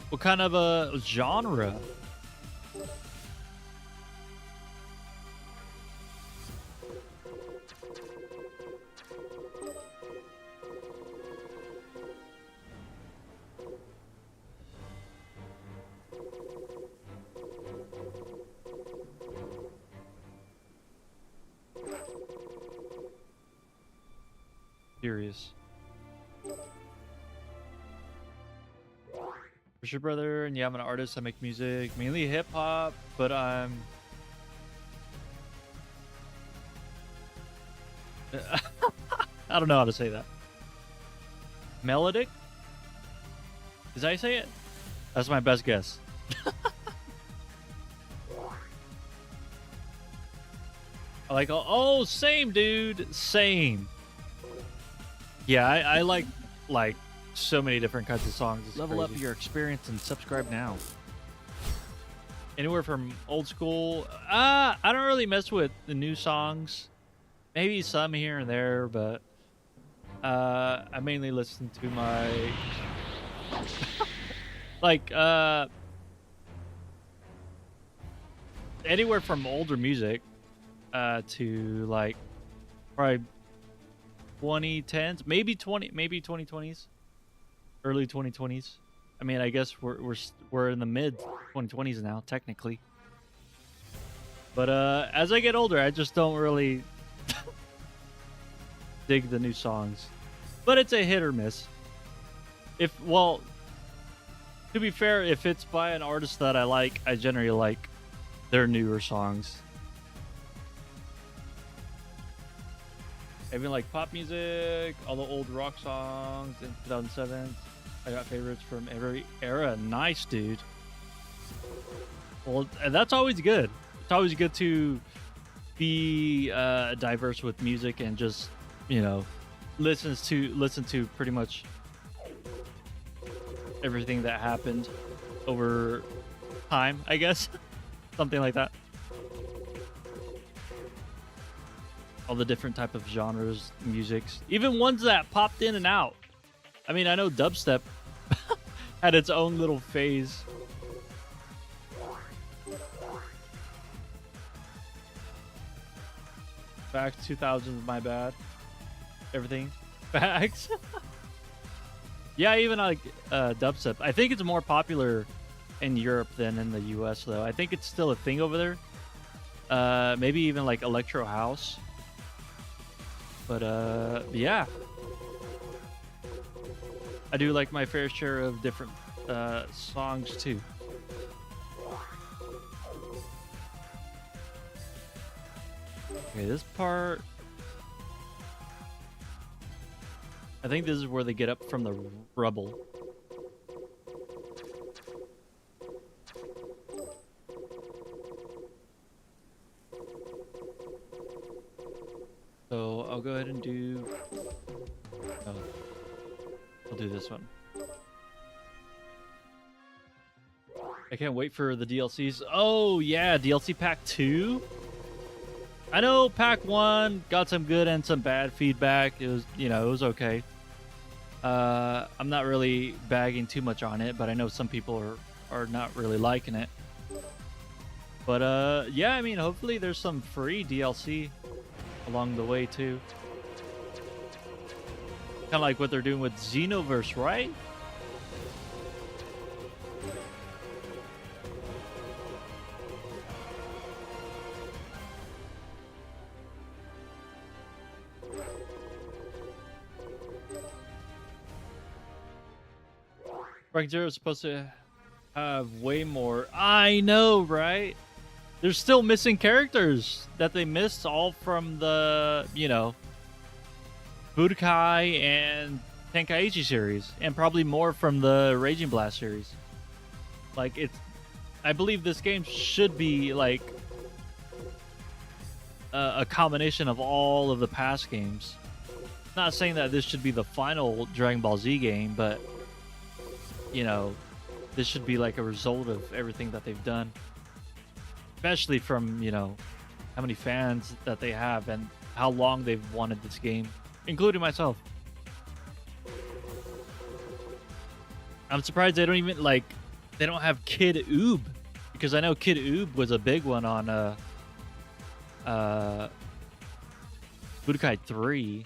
What kind of a genre? Serious. For sure, brother. And yeah, I'm an artist. I make music, mainly hip hop, but I'm. I don't know how to say that. Melodic? Is that how you say it? That's my best guess. I like, oh, same, dude. Same. Yeah, I like so many different kinds of songs. It's Level up crazy. your experience and subscribe now. Anywhere from old school. I don't really mess with the new songs. Maybe some here and there, but I mainly listen to my like anywhere from older music to like probably 2010s, maybe 2020s, early 2020s. I mean, I guess we're in the mid 2020s now, technically. But as I get older, I just don't really dig the new songs. But it's a hit or miss. To be fair, if it's by an artist that I like, I generally like their newer songs. I even like pop music, all the old rock songs in 2007. I got favorites from every era. Nice, dude. Well, and that's always good. It's always good to be diverse with music and just, listen to pretty much everything that happened over time, I guess. Something like that. All the different type of genres, musics, even ones that popped in and out. I mean, I know dubstep had its own little phase. Back 2000s, my bad. Everything. Facts. Yeah, even like dubstep. I think it's more popular in Europe than in the US, though. I think it's still a thing over there. Maybe even like electro house. But yeah. I do like my fair share of different songs too. Okay, this part. I think this is where they get up from the rubble. So I'll go ahead and do. Oh, I'll do this one. I can't wait for the DLCs. Oh yeah, DLC Pack 2. I know Pack 1 got some good and some bad feedback. It was, it was okay. I'm not really bagging too much on it, but I know some people are not really liking it. But yeah, I mean, hopefully there's some free DLC along the way too. Kind of like what they're doing with Xenoverse, right? Rank 0 is supposed to have way more. I know, right? There's still missing characters that they missed all from the, Budokai and Tenkaichi series, and probably more from the Raging Blast series. Like, I believe this game should be like a combination of all of the past games. Not saying that this should be the final Dragon Ball Z game, but this should be like a result of everything that they've done. Especially from, how many fans that they have and how long they've wanted this game, including myself. I'm surprised they don't even, they don't have Kid Oob, because I know Kid Oob was a big one on Budokai 3.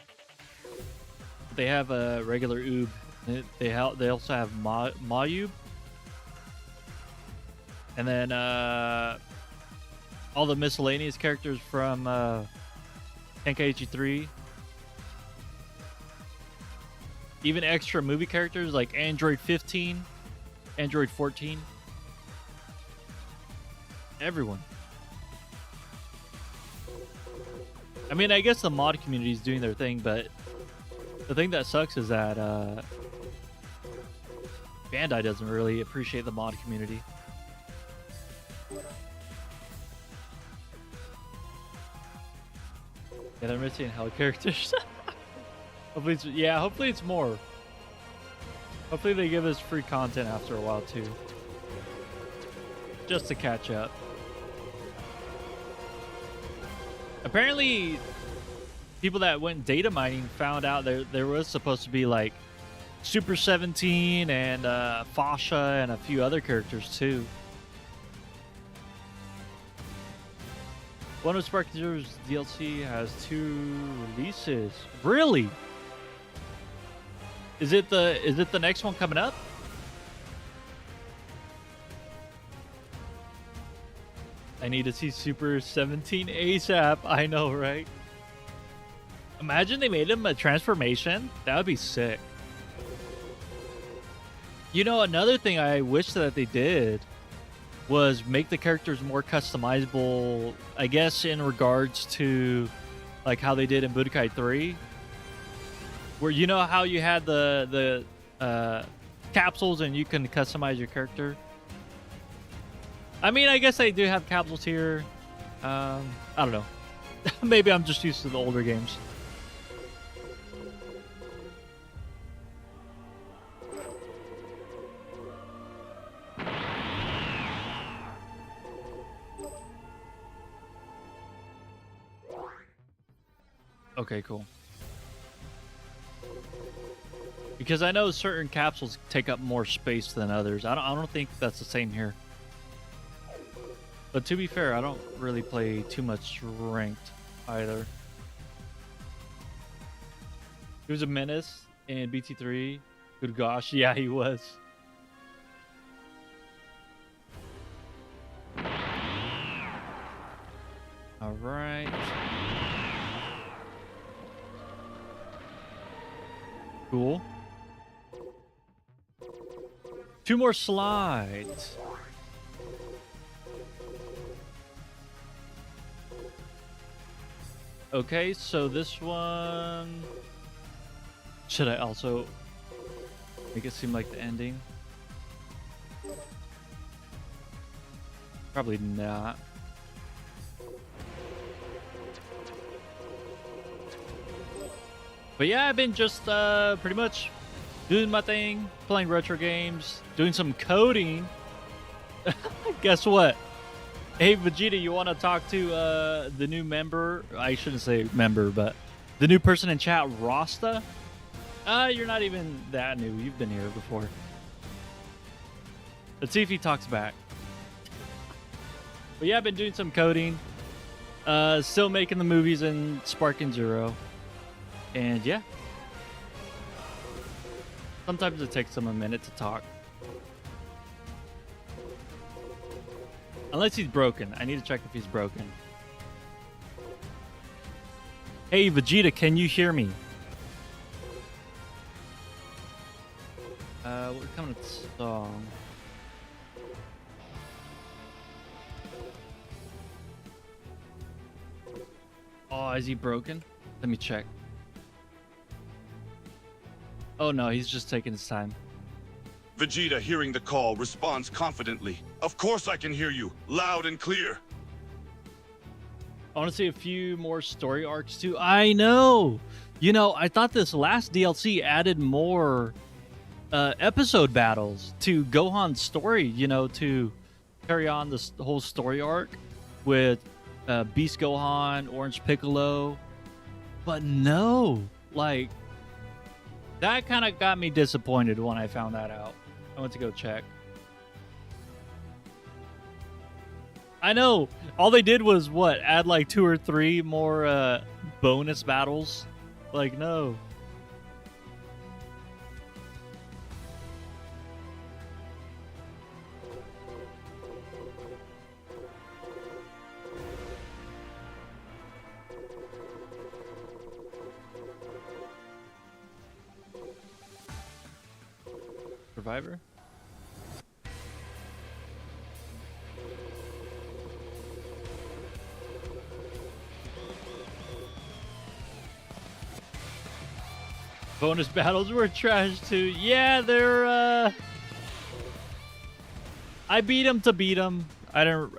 They have a regular Oob. They also have Mayub. And then all the miscellaneous characters from Tenkaichi 3. Even extra movie characters like Android 15 Android 14. Everyone. I mean, I guess the mod community is doing their thing, but the thing that sucks is that Bandai doesn't really appreciate the mod community. Yeah, they're missing hell characters. Hopefully it's more. Hopefully they give us free content after a while too. Just to catch up. Apparently, people that went data mining found out there was supposed to be like Super 17 and Fasha and a few other characters too. One of Spark Zero's DLC has 2 releases. Really? Is it the next one coming up? I need to see Super 17 ASAP. I know, right? Imagine they made him a transformation. That would be sick. You know, another thing I wish that they did was make the characters more customizable, I guess, in regards to like how they did in Budokai 3. Where you know how you had the capsules and you can customize your character? I mean, I guess they do have capsules here. I don't know. Maybe I'm just used to the older games. Okay, cool. Because I know certain capsules take up more space than others. I don't think that's the same here. But to be fair, I don't really play too much ranked either. He was a menace in BT3. Good gosh, yeah, he was. All right. Cool. 2 more slides. Okay, so this one... Should I also make it seem like the ending? Probably not. But yeah, I've been just pretty much doing my thing, playing retro games, doing some coding. Guess what? Hey, Vegeta, you want to talk to the new member? I shouldn't say member, but the new person in chat, Rasta? You're not even that new. You've been here before. Let's see if he talks back. But yeah, I've been doing some coding. Still making the movies in Spark and Zero. And yeah. Sometimes it takes them a minute to talk. Unless he's broken. I need to check if he's broken. Hey, Vegeta, can you hear me? What kind of song? Oh, is he broken? Let me check. Oh no, he's just taking his time. Vegeta, hearing the call, responds confidently. Of course I can hear you, loud and clear. I want to see a few more story arcs too. I know! You know, I thought this last DLC added more episode battles to Gohan's story, you know, to carry on this whole story arc with Beast Gohan, Orange Piccolo. But no! Like, that kind of got me disappointed when I found that out. I went to go check. I know. All they did was, what, add like 2 or 3 more bonus battles? Like, no. Survivor? Bonus battles were trash too. Yeah, they're I beat them to beat them. I don't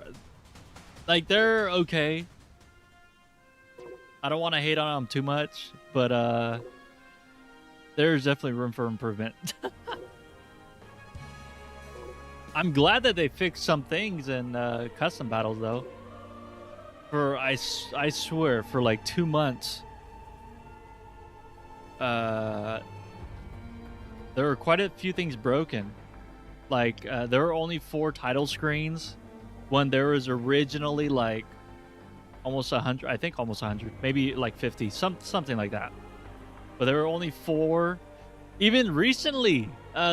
like, they're okay. I don't want to hate on them too much, but there's definitely room for improvement. I'm glad that they fixed some things in custom battles though. I swear, for like 2 months, there were quite a few things broken. Like there were only 4 title screens when there was originally like almost 100. I think almost 100, maybe like 50, something like that. But there were only 4. Even recently,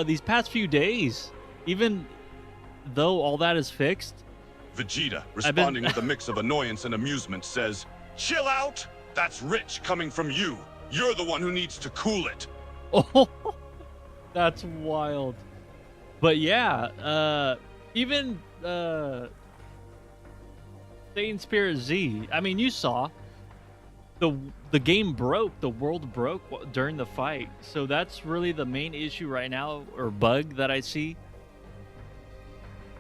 these past few days, even though all that is fixed, Vegeta, responding with a mix of annoyance and amusement, says, "Chill out! That's rich coming from you. You're the one who needs to cool it." oh, that's wild. But yeah, even Saiyan Spirit Z. I mean, you saw the game broke, the world broke during the fight. So that's really the main issue right now, or bug that I see.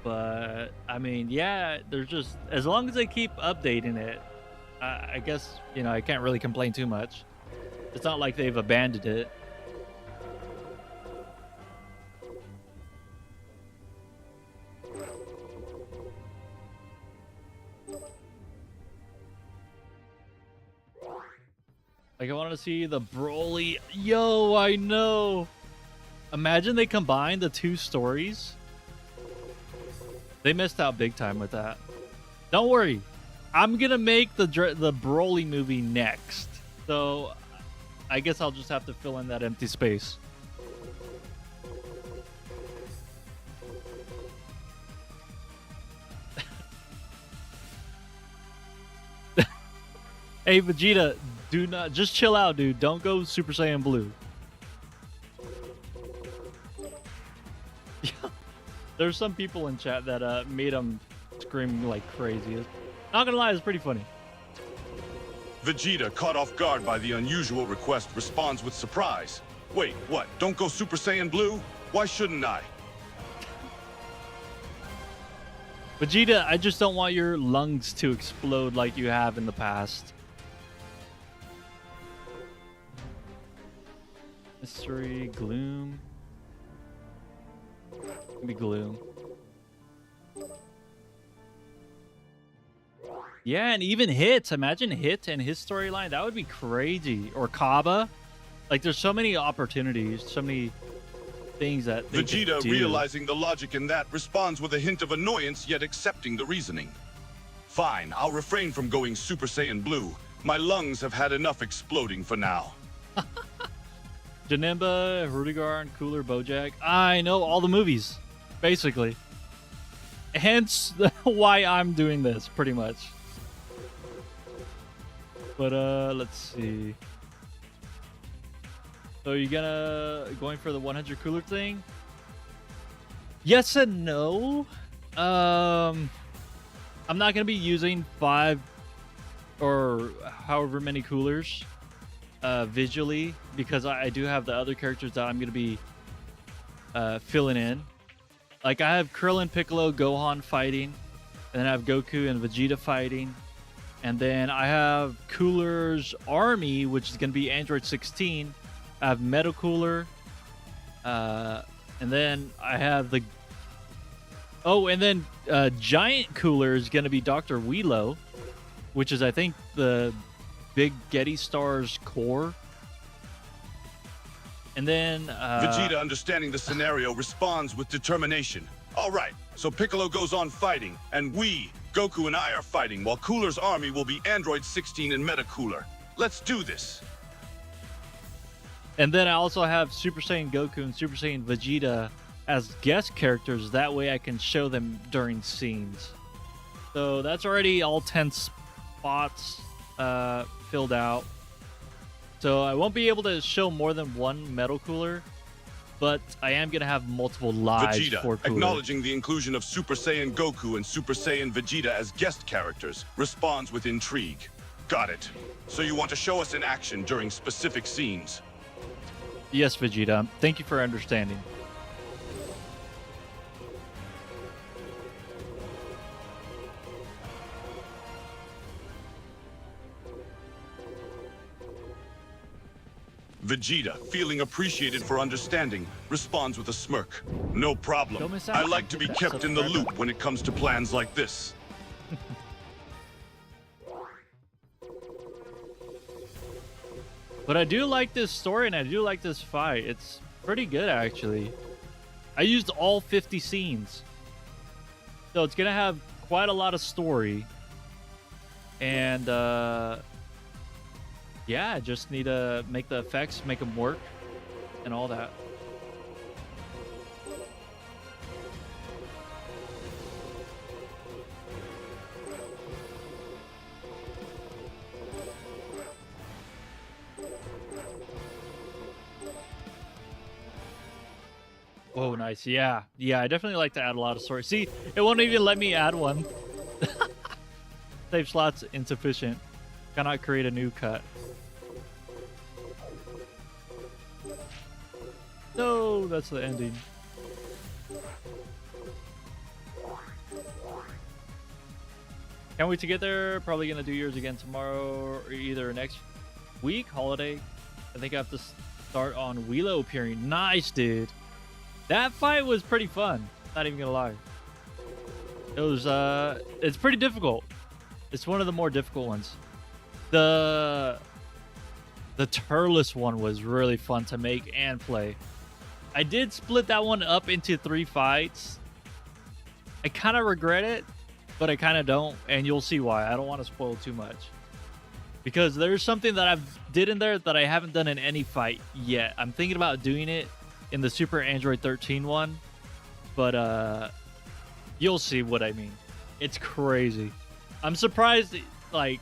But I mean, yeah, there's just, as long as they keep updating it, I guess, you know, I can't really complain too much. It's not like they've abandoned it. Like, I want to see the Broly. Yo, I know. Imagine they combine the 2 stories. They missed out big time with that. Don't worry. I'm going to make the Broly movie next. So I guess I'll just have to fill in that empty space. Hey, Vegeta, do not, just chill out, dude. Don't go Super Saiyan Blue. There's some people in chat that made him scream like crazy. Not gonna lie, it's pretty funny. Vegeta, caught off guard by the unusual request, responds with surprise. "Wait, what? Don't go Super Saiyan Blue? Why shouldn't I?" Vegeta, I just don't want your lungs to explode like you have in the past. Mystery, Gloom. Maybe Gloom. Yeah, and even Hit. Imagine Hit and his storyline. That would be crazy. Or Kaba. Like, there's so many opportunities, so many things that they Vegeta, could do. realizing the logic in that, responds with a hint of annoyance, yet accepting the reasoning. "Fine, I'll refrain from going Super Saiyan Blue. My lungs have had enough exploding for now." Janemba, Rudiger, and Cooler, Bojack. I know all the movies, basically. Hence why I'm doing this, pretty much. But let's see. So you going for the 100 Cooler thing? Yes and no. I'm not gonna be using 5 or however many coolers visually, because I do have the other characters that I'm gonna be filling in. Like, I have Krillin, Piccolo, Gohan fighting, and then I have Goku and Vegeta fighting, and then I have Cooler's army, which is gonna be Android 16. I have Metal Cooler, and then I have the Giant Cooler is gonna be Dr. Wheelo, which is, I think, the Big Getty Star's core. And then Vegeta, understanding the scenario, responds with determination. "All right, so Piccolo goes on fighting, and we, Goku and I, are fighting, while Cooler's army will be Android 16 and Meta Cooler. Let's do this." And then I also have Super Saiyan Goku and Super Saiyan Vegeta as guest characters. That way I can show them during scenes. So that's already all 10 spots filled out. So I won't be able to show more than one Metal Cooler, but I am going to have multiple lives Vegeta, for Cooler. acknowledging the inclusion of Super Saiyan Goku and Super Saiyan Vegeta as guest characters, responds with intrigue. "Got it. So you want to show us in action during specific scenes?" Yes, Vegeta. Thank you for understanding. Vegeta, feeling appreciated for understanding, responds with a smirk. No problem. Don't miss out. I like to be Hit that kept in the subscribe loop when it comes to plans like this. But I do like this story and I do like this fight. It's pretty good, actually. I used all 50 scenes. So it's going to have quite a lot of story. And, yeah, I just need to make the effects, make them work, and all that. Oh, nice. Yeah. Yeah, I definitely like to add a lot of story. See, it won't even let me add one. Save slots insufficient. Cannot create a new cut. No, that's the ending. Can't wait to get there. Probably gonna do yours again tomorrow or either next week, holiday. I think I have to start on Wheelo appearing. Nice, dude. That fight was pretty fun. Not even gonna lie. It was it's pretty difficult. It's one of the more difficult ones. The Turles one was really fun to make and play. I did split that one up into 3 fights. I kind of regret it, but I kind of don't, and you'll see why. I don't want to spoil too much. Because there's something that I've did in there that I haven't done in any fight yet. I'm thinking about doing it in the Super Android 13 one, but you'll see what I mean. It's crazy. I'm surprised like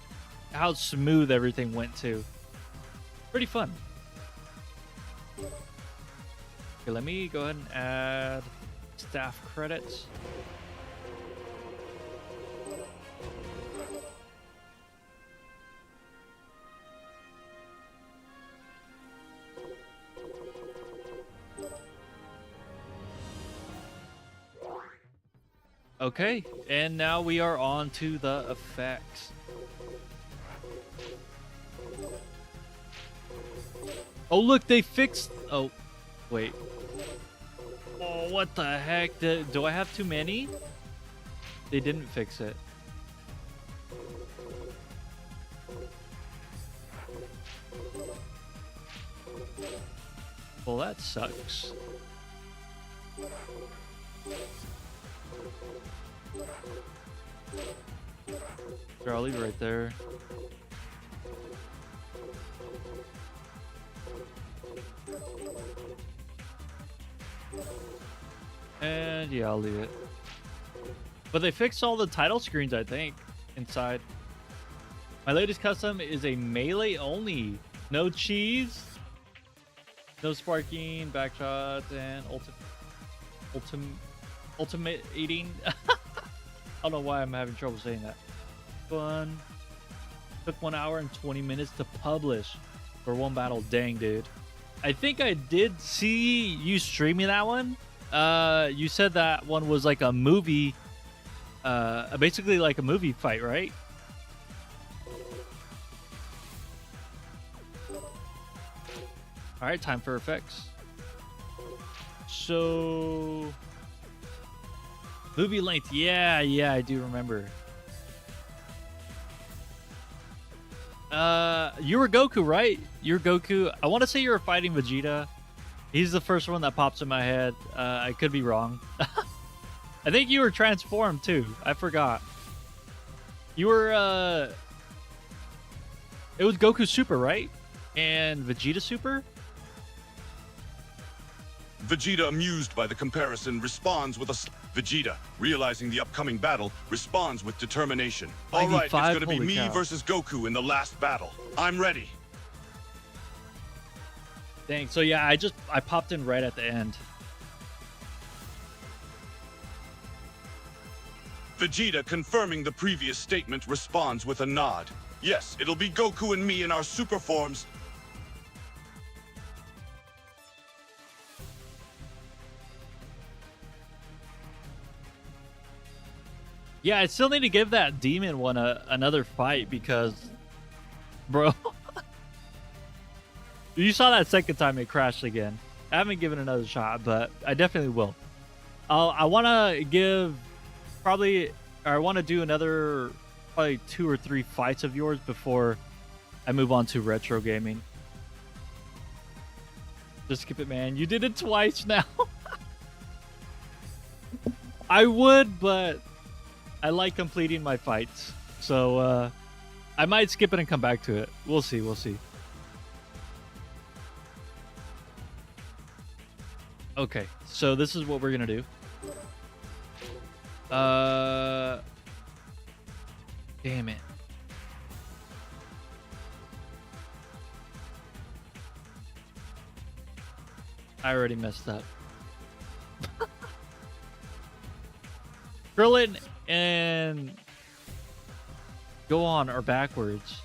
how smooth everything went too. Pretty fun. Okay, let me go ahead and add staff credits. Okay, and now we are on to the effects. Oh, look, they fixed... Oh, wait. Oh, what the heck? Do I have too many? They didn't fix it. Well, that sucks. Sure, I'll leave it right there. And yeah, I'll leave it. But they fixed all the title screens, I think, inside. My latest custom is a melee only. No cheese, no sparking, backshot, and ultimate eating. I don't know why I'm having trouble saying that. Fun. Took 1 hour and 20 minutes to publish for one battle. Dang, dude. I think I did see you streaming that one. You said that one was like a movie, basically like a movie fight, right? All right, time for effects. So, movie length. Yeah, I do remember. You were Goku, right? You're Goku. I want to say you were fighting Vegeta. He's the first one that pops in my head. I could be wrong. I think you were transformed too. I forgot. You were, it was Goku Super, right? And Vegeta Super? Vegeta, amused by the comparison, responds with a... Vegeta, realizing the upcoming battle, responds with determination. All right, it's 95? gonna be Holy me cow. versus Goku in the last battle. I'm ready. Dang, so yeah, I popped in right at the end. Vegeta, confirming the previous statement, responds with a nod. Yes, it'll be Goku and me in our super forms. Yeah, I still need to give that demon one another fight because, bro, you saw that second time it crashed again. I haven't given another shot, but I definitely will. I want to give probably, or I want to do another probably 2 or 3 fights of yours before I move on to retro gaming. Just skip it, man. You did it twice now. I would, but I like completing my fights. So I might skip it and come back to it. We'll see. We'll see. Okay, so this is what we're going to do. Damn it. I already messed up. Krillin and Gohan are backwards.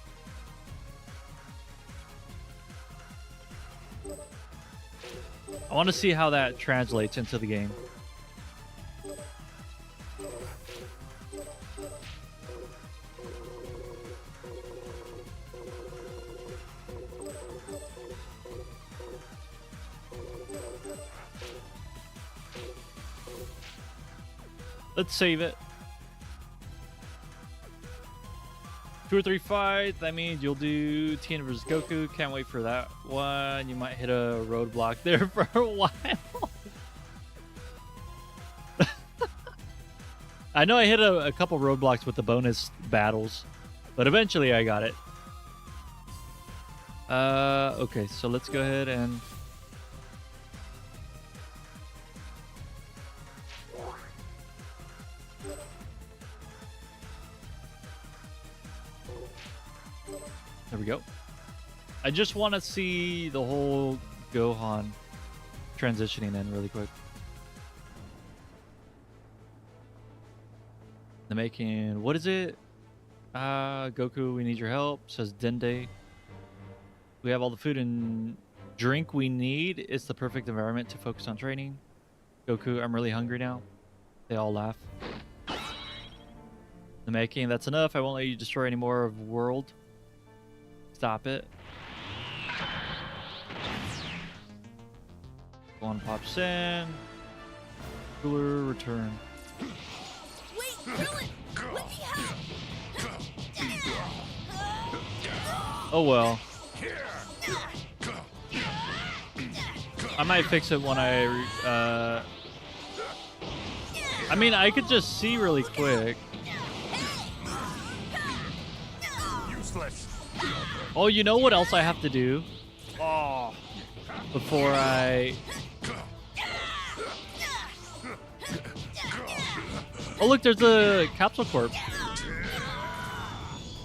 I want to see how that translates into the game. Let's save it. 2 or 3 fights. That means you'll do Tien vs Goku. Can't wait for that one. You might hit a roadblock there for a while. I know I hit a couple roadblocks with the bonus battles, but eventually I got it. Okay, so let's go ahead and... There we go. I just want to see the whole Gohan transitioning in really quick. The making, what is it? Goku, we need your help, says Dende. We have all the food and drink we need. It's the perfect environment to focus on training. Goku, I'm really hungry now. They all laugh. The making, that's enough. I won't let you destroy any more of the world. Stop it. One pops in. Cooler return. Wait, Krillin! Let me help! Oh well. I might fix it when I mean, I could just see really quick. Useless. Oh, you know what else I have to do? Oh, before I... Oh, look, there's a capsule corp.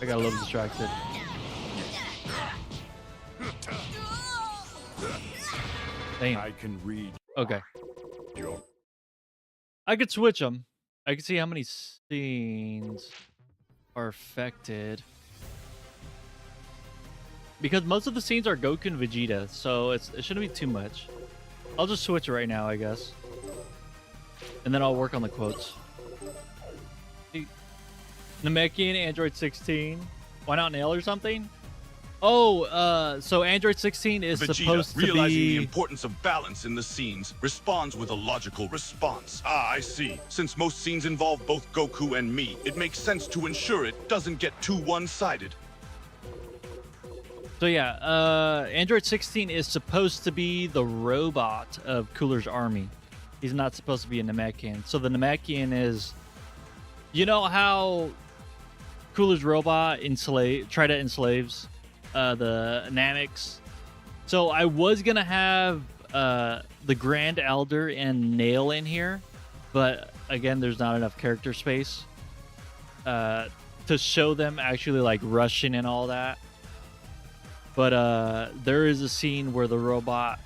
I got a little distracted. Damn. I can read Okay. your... I could switch them. I can see how many scenes are affected. Because most of the scenes are Goku and Vegeta, so it shouldn't be too much. I'll just switch it right now, I guess. And then I'll work on the quotes. Namekian, Android 16. Why not Nail or something? Oh, so Android 16 is Vegeta, supposed to realizing the be... importance of balance in the scenes, responds with a logical response. Ah, I see. Since most scenes involve both Goku and me, it makes sense to ensure it doesn't get too one-sided. So yeah, Android 16 is supposed to be the robot of Cooler's army. He's not supposed to be a Namekian. So the Namekian is... You know how Cooler's robot try to enslaves the Nameks? So I was going to have the Grand Elder and Nail in here, but again, there's not enough character space to show them actually like rushing and all that. But there is a scene where the robot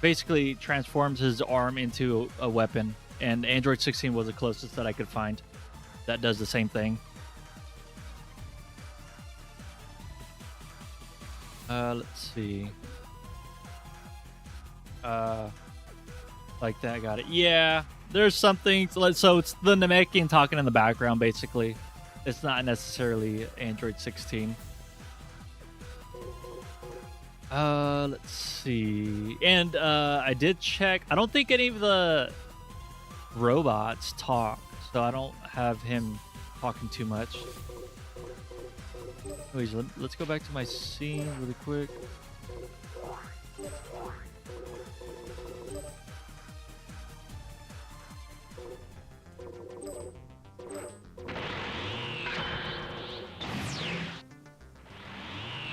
basically transforms his arm into a weapon, and Android 16 was the closest that I could find that does the same thing. Let's see. Like that, got it. Yeah, there's something. So it's the Namekian talking in the background, basically. It's not necessarily Android 16. Let's see. And I did check. I don't think any of the robots talk, so I don't have him talking too much. Anyways, let's go back to my scene really quick.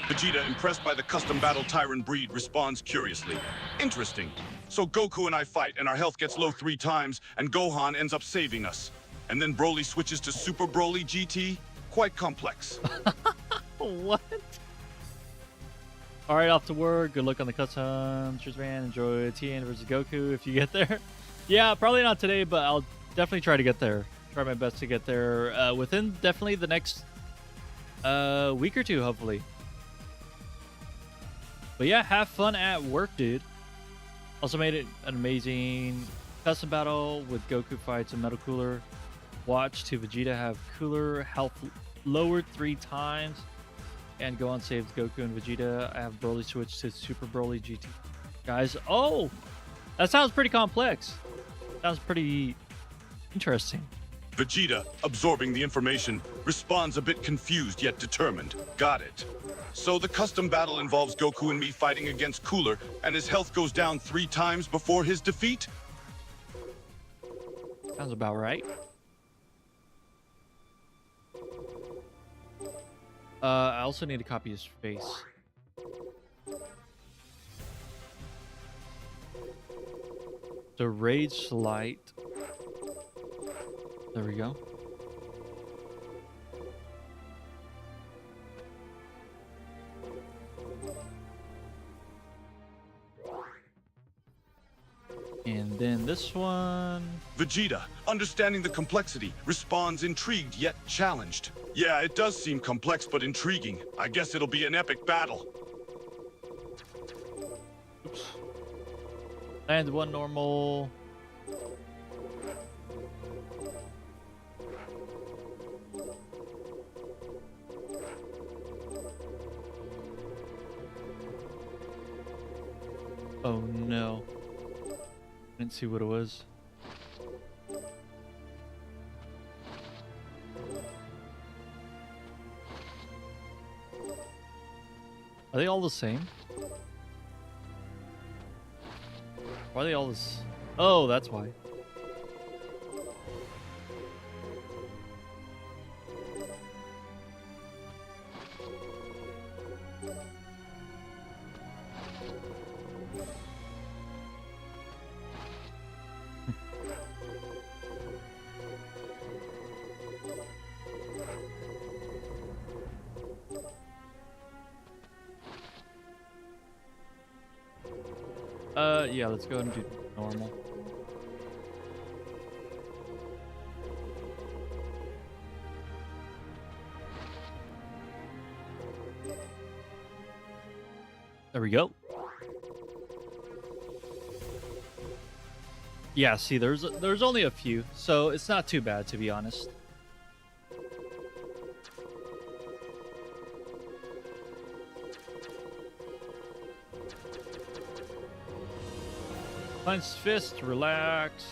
Vegeta, impressed by the custom battle Tyrant breed, responds curiously. Interesting. So Goku and I fight, and our health gets low 3 times, and Gohan ends up saving us. And then Broly switches to Super Broly GT? Quite complex. What? All right, off to work. Good luck on the custom. Cheers, man. Enjoy TN versus Goku if you get there. Yeah, probably not today, but I'll definitely try to get there. Try my best to get there within definitely the next week or two, hopefully. But yeah, have fun at work, dude. Also made it an amazing custom battle with Goku fights a Metal Cooler. Watch to Vegeta have Cooler health lowered 3 times. And Gohan saves Goku and Vegeta. I have Broly switch to Super Broly GT. Guys, oh! That sounds pretty complex. Sounds pretty interesting. Vegeta, absorbing the information, responds a bit confused yet determined. Got it. So the custom battle involves Goku and me fighting against Cooler, and his health goes down 3 times before his defeat? Sounds about right. I also need to copy his face. The Rage Light. There we go. And then this one. Vegeta, understanding the complexity, responds intrigued yet challenged. Yeah, it does seem complex but intriguing. I guess it'll be an epic battle. Oops. And one normal. Oh no. Didn't see what it was. Are they all the same? Why are they all this? Oh, that's why. Yeah, let's go ahead and do normal. There we go. Yeah, see, there's only a few, so it's not too bad, to be honest. Clench fist, relax.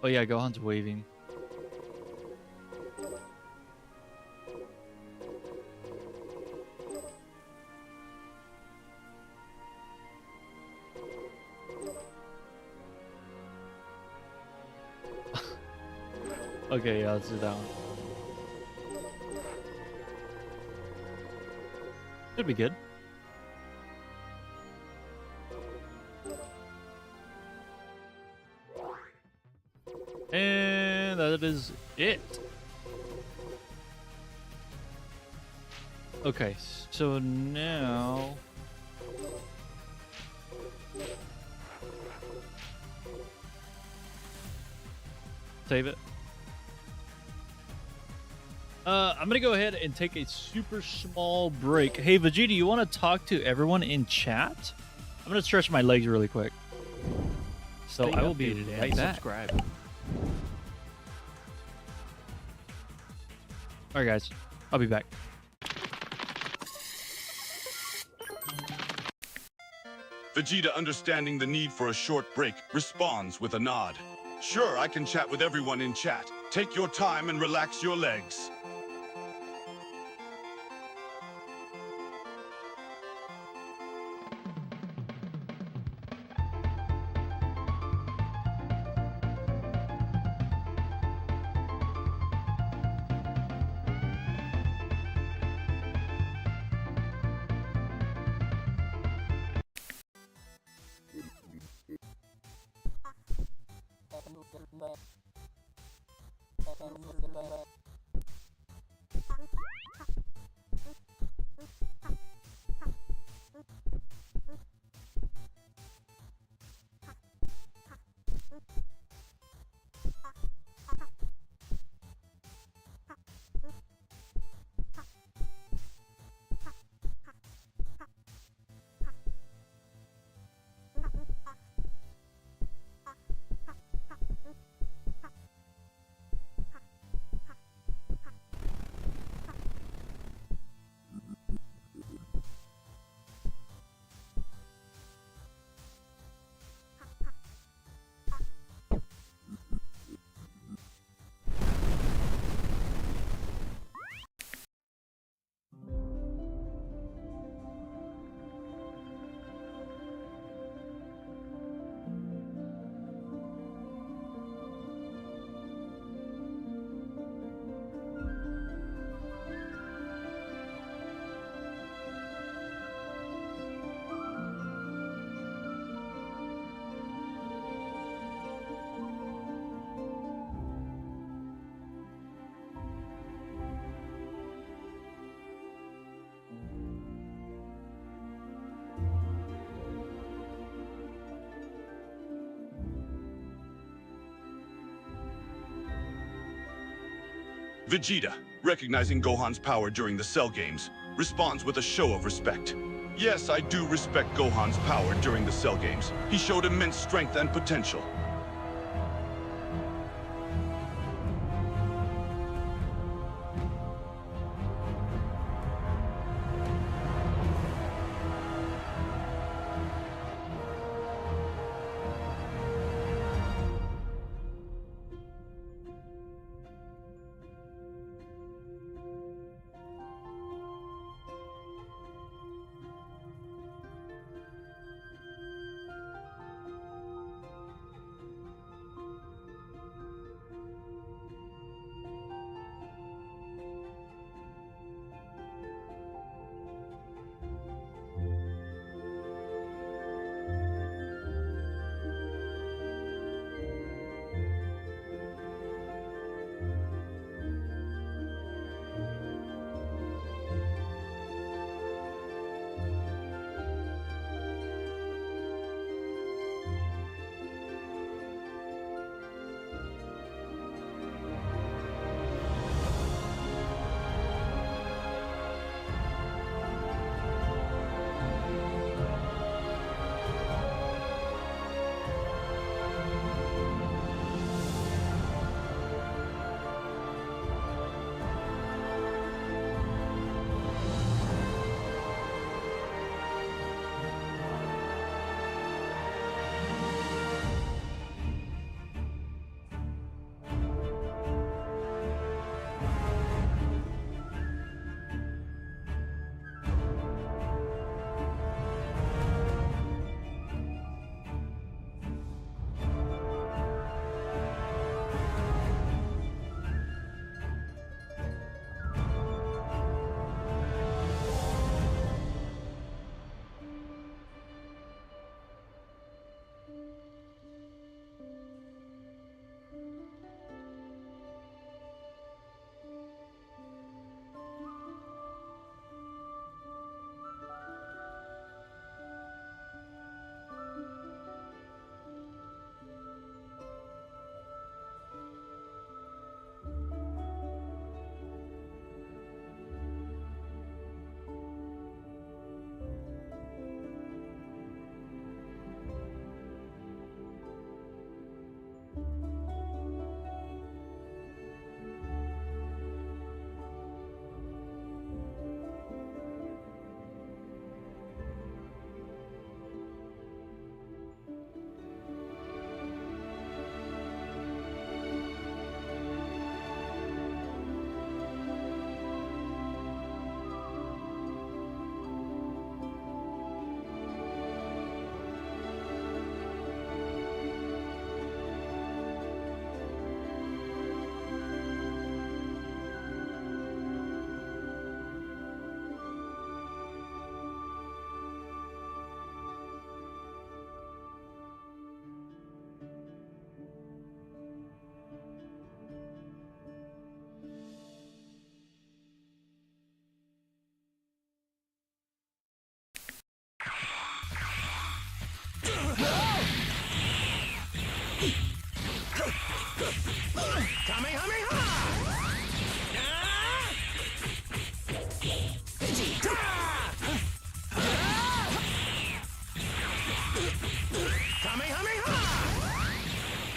Oh yeah, Gohan's waving. Okay, yeah, let's do that one. Should be good. And that is it. Okay, so now... Save it. I'm gonna go ahead and take a super small break. Hey, Vegeta, you want to talk to everyone in chat? I'm gonna stretch my legs really quick. So Stay I will be updated and right back. subscribe. All right, guys, I'll be back. Vegeta, understanding the need for a short break, responds with a nod. Sure, I can chat with everyone in chat. Take your time and relax your legs. Vegeta, recognizing Gohan's power during the Cell Games, responds with a show of respect. Yes, I do respect Gohan's power during the Cell Games. He showed immense strength and potential.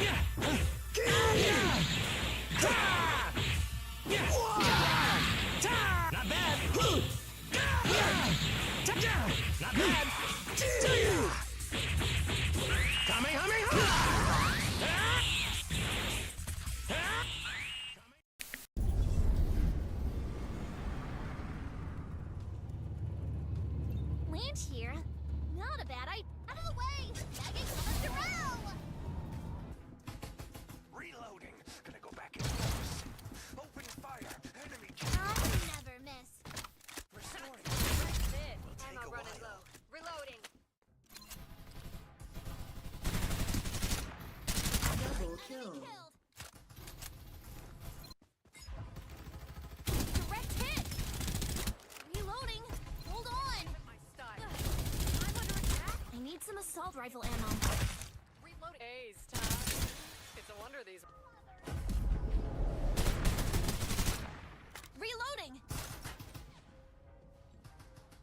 Not bad. Not bad. Land here? Not a bad idea. Out of the way! Bagging on the row! Reloading. Gonna go back in close. Open fire. Enemy I never miss. restoring. That's it. take Ammo a running while. low. Reloading. Double Enemy kill. killed. Direct hit! Reloading! Hold on! My style. I'm under attack. I need some assault rifle ammo. Reloading. A's, Tom. It's a wonder these. Reloading!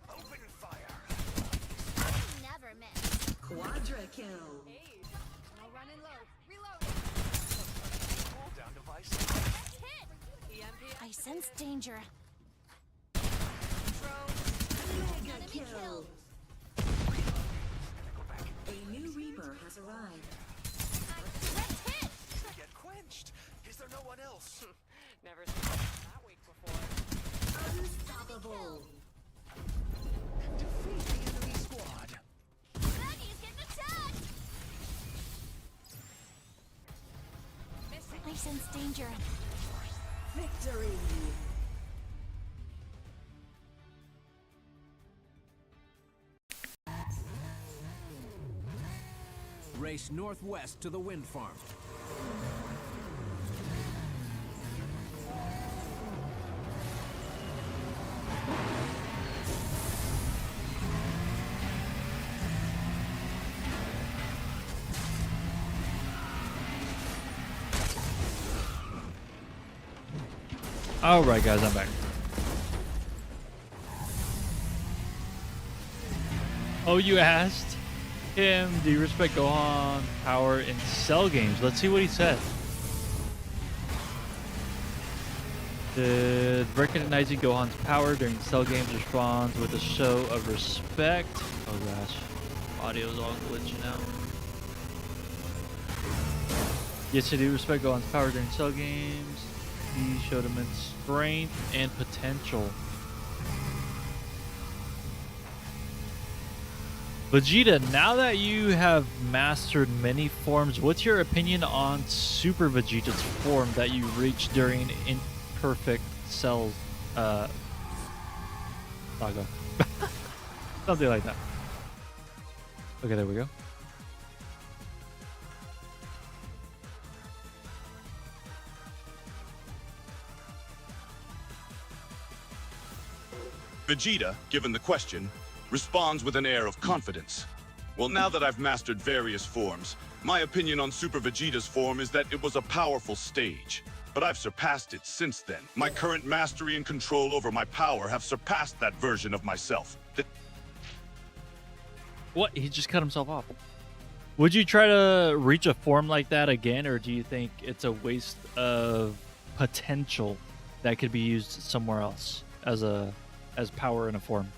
Open fire. I never miss. Quadra kill. A's. Ammo running low. Reloading. Cooldown device. Direct hit! EMP. I sense danger. Drone. Mega Enemy kill. killed. Go back. A new Reaper has arrived. Direct hit! Get quenched. Is there no one else? Never seen that weak before. Unstoppable. Defeat the enemy squad. Maggie's getting attacked! Missing. I sense danger. Victory. Race northwest to the wind farm. All right, guys, I'm back. Oh, you asked him, do you respect Gohan power in Cell games? Let's see what he said. Did recognizing Gohan's power during Cell games responds with a show of respect? Oh gosh, audio's all glitching out. Yes, I do respect Gohan's power during Cell games. He showed immense strength and potential. Vegeta, now that you have mastered many forms, what's your opinion on Super Vegeta's form that you reached during Imperfect Cell saga? Something like that. Okay, there we go. Vegeta, given the question, responds with an air of confidence. Well, now that I've mastered various forms, my opinion on Super Vegeta's form is that it was a powerful stage. But I've surpassed it since then. My current mastery and control over my power have surpassed that version of myself. What? He just cut himself off. Would you try to reach a form like that again, or do you think it's a waste of potential that could be used somewhere else as power in a form?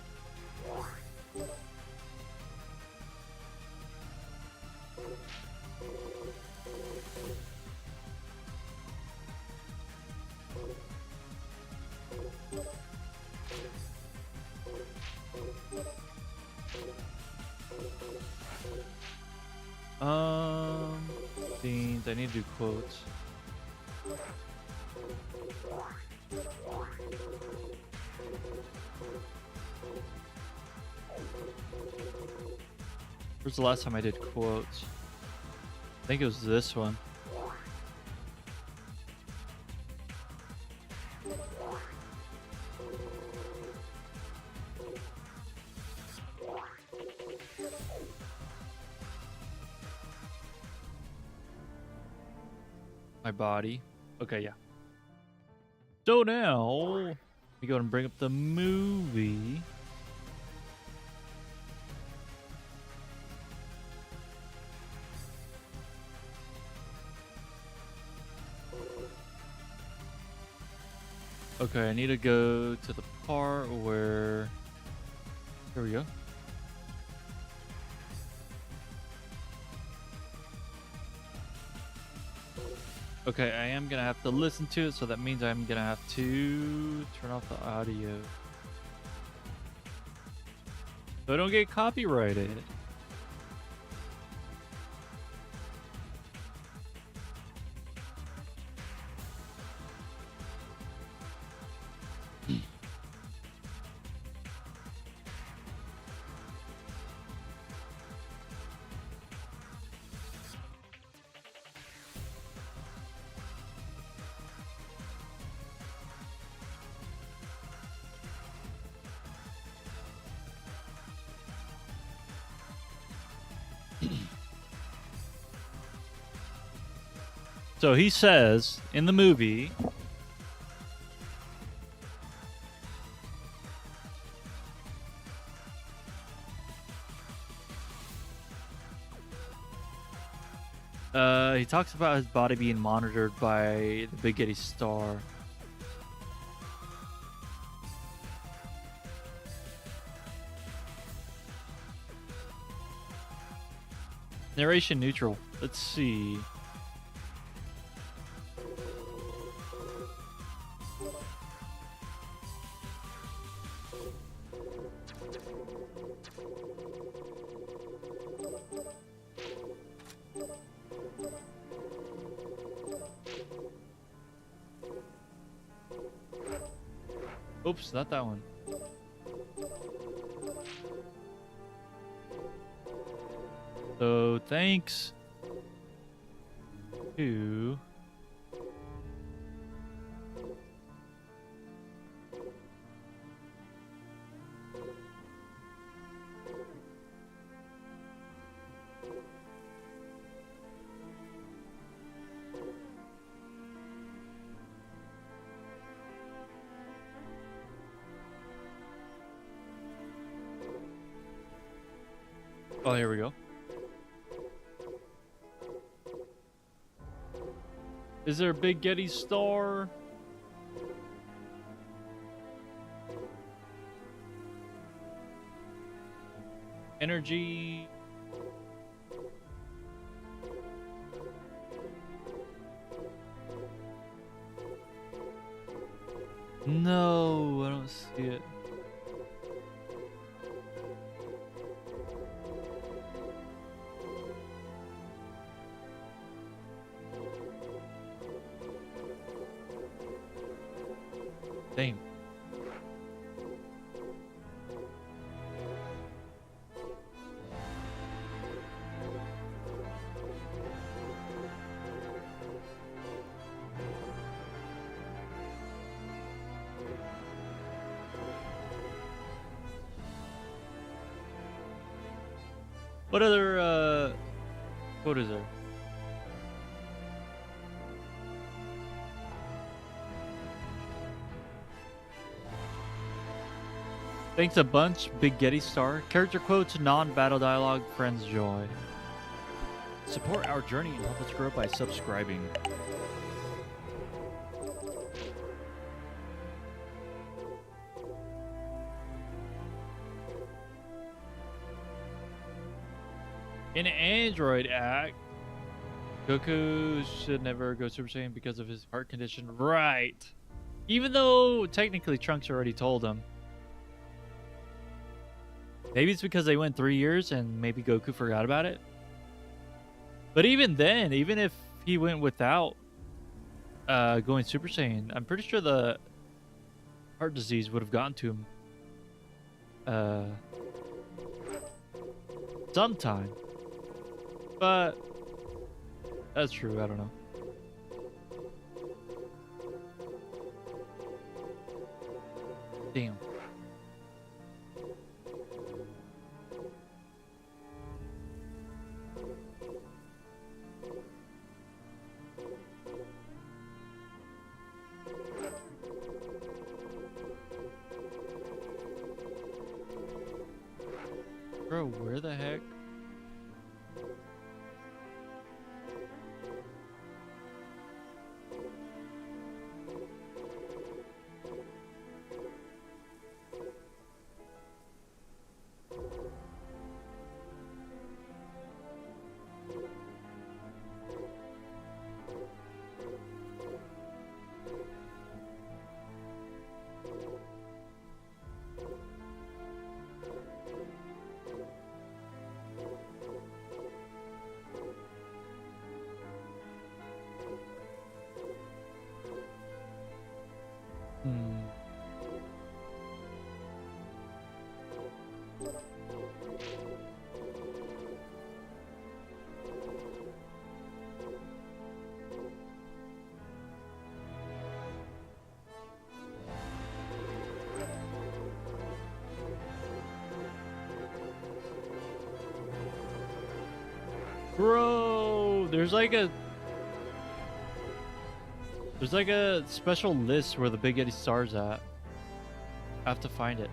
Scenes. I need to do quotes. Where's the last time I did quotes? I think it was this one. My body. Okay, yeah. So now we go and bring up the movie. Okay, I need to go to the part where. Here we go. Okay, I am gonna have to listen to it, so that means I'm gonna have to turn off the audio. So I don't get copyrighted. So he says in the movie, he talks about his body being monitored by the Big Getty Star. Narration neutral. Let's see. Oops, not that one. So thanks to oh, here we go. Is there a Big Getty Star? Energy. No, I don't see it. Damn. What other quote is there? Thanks a bunch, Big Getty Star. Character quotes, non-battle dialogue, friends joy. Support our journey and help us grow by subscribing. In Android Act, Goku should never go Super Saiyan because of his heart condition. Right. Even though technically Trunks already told him. Maybe it's because they went 3 years and maybe Goku forgot about it. But even then, even if he went without going Super Saiyan, I'm pretty sure the heart disease would have gotten to him sometime. But that's true, I don't know. Damn. Bro, where the heck? Bro, there's like a special list where the Big Eddie Star's at. I have to find it.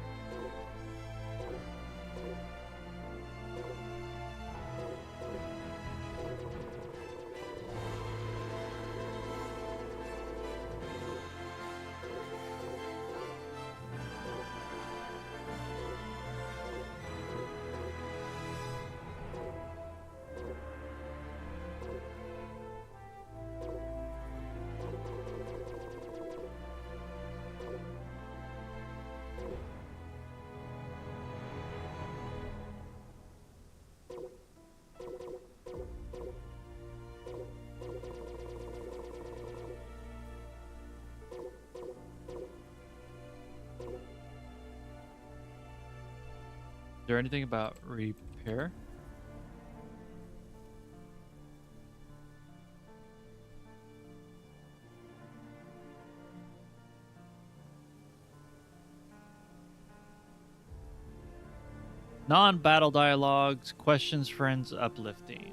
Is there anything about repair? Non-battle dialogues, questions, friends, uplifting.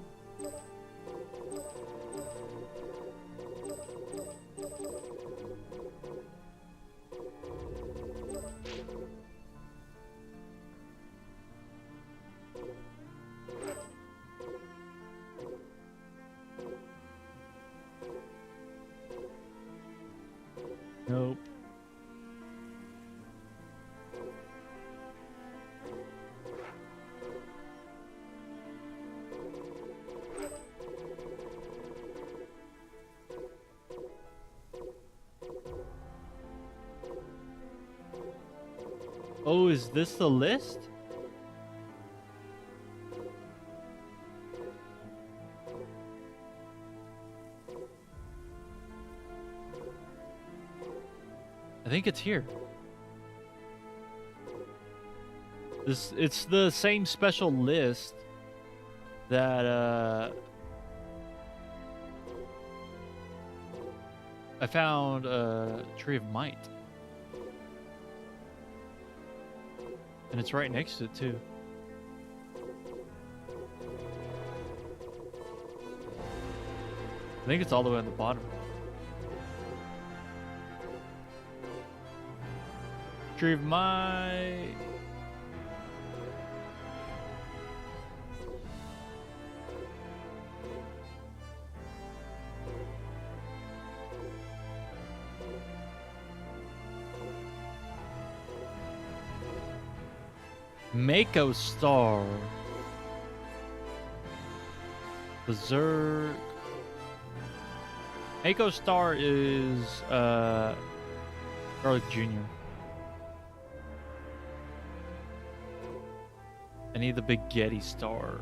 Nope. Oh, is this the list? I think it's here. It's the same special list that I found Tree of Might. And it's right next to it too. I think it's all the way on the bottom. Tree of Might. Mako Star. Berserk. Mako Star is Garlic Jr. I need the Big Getty Star.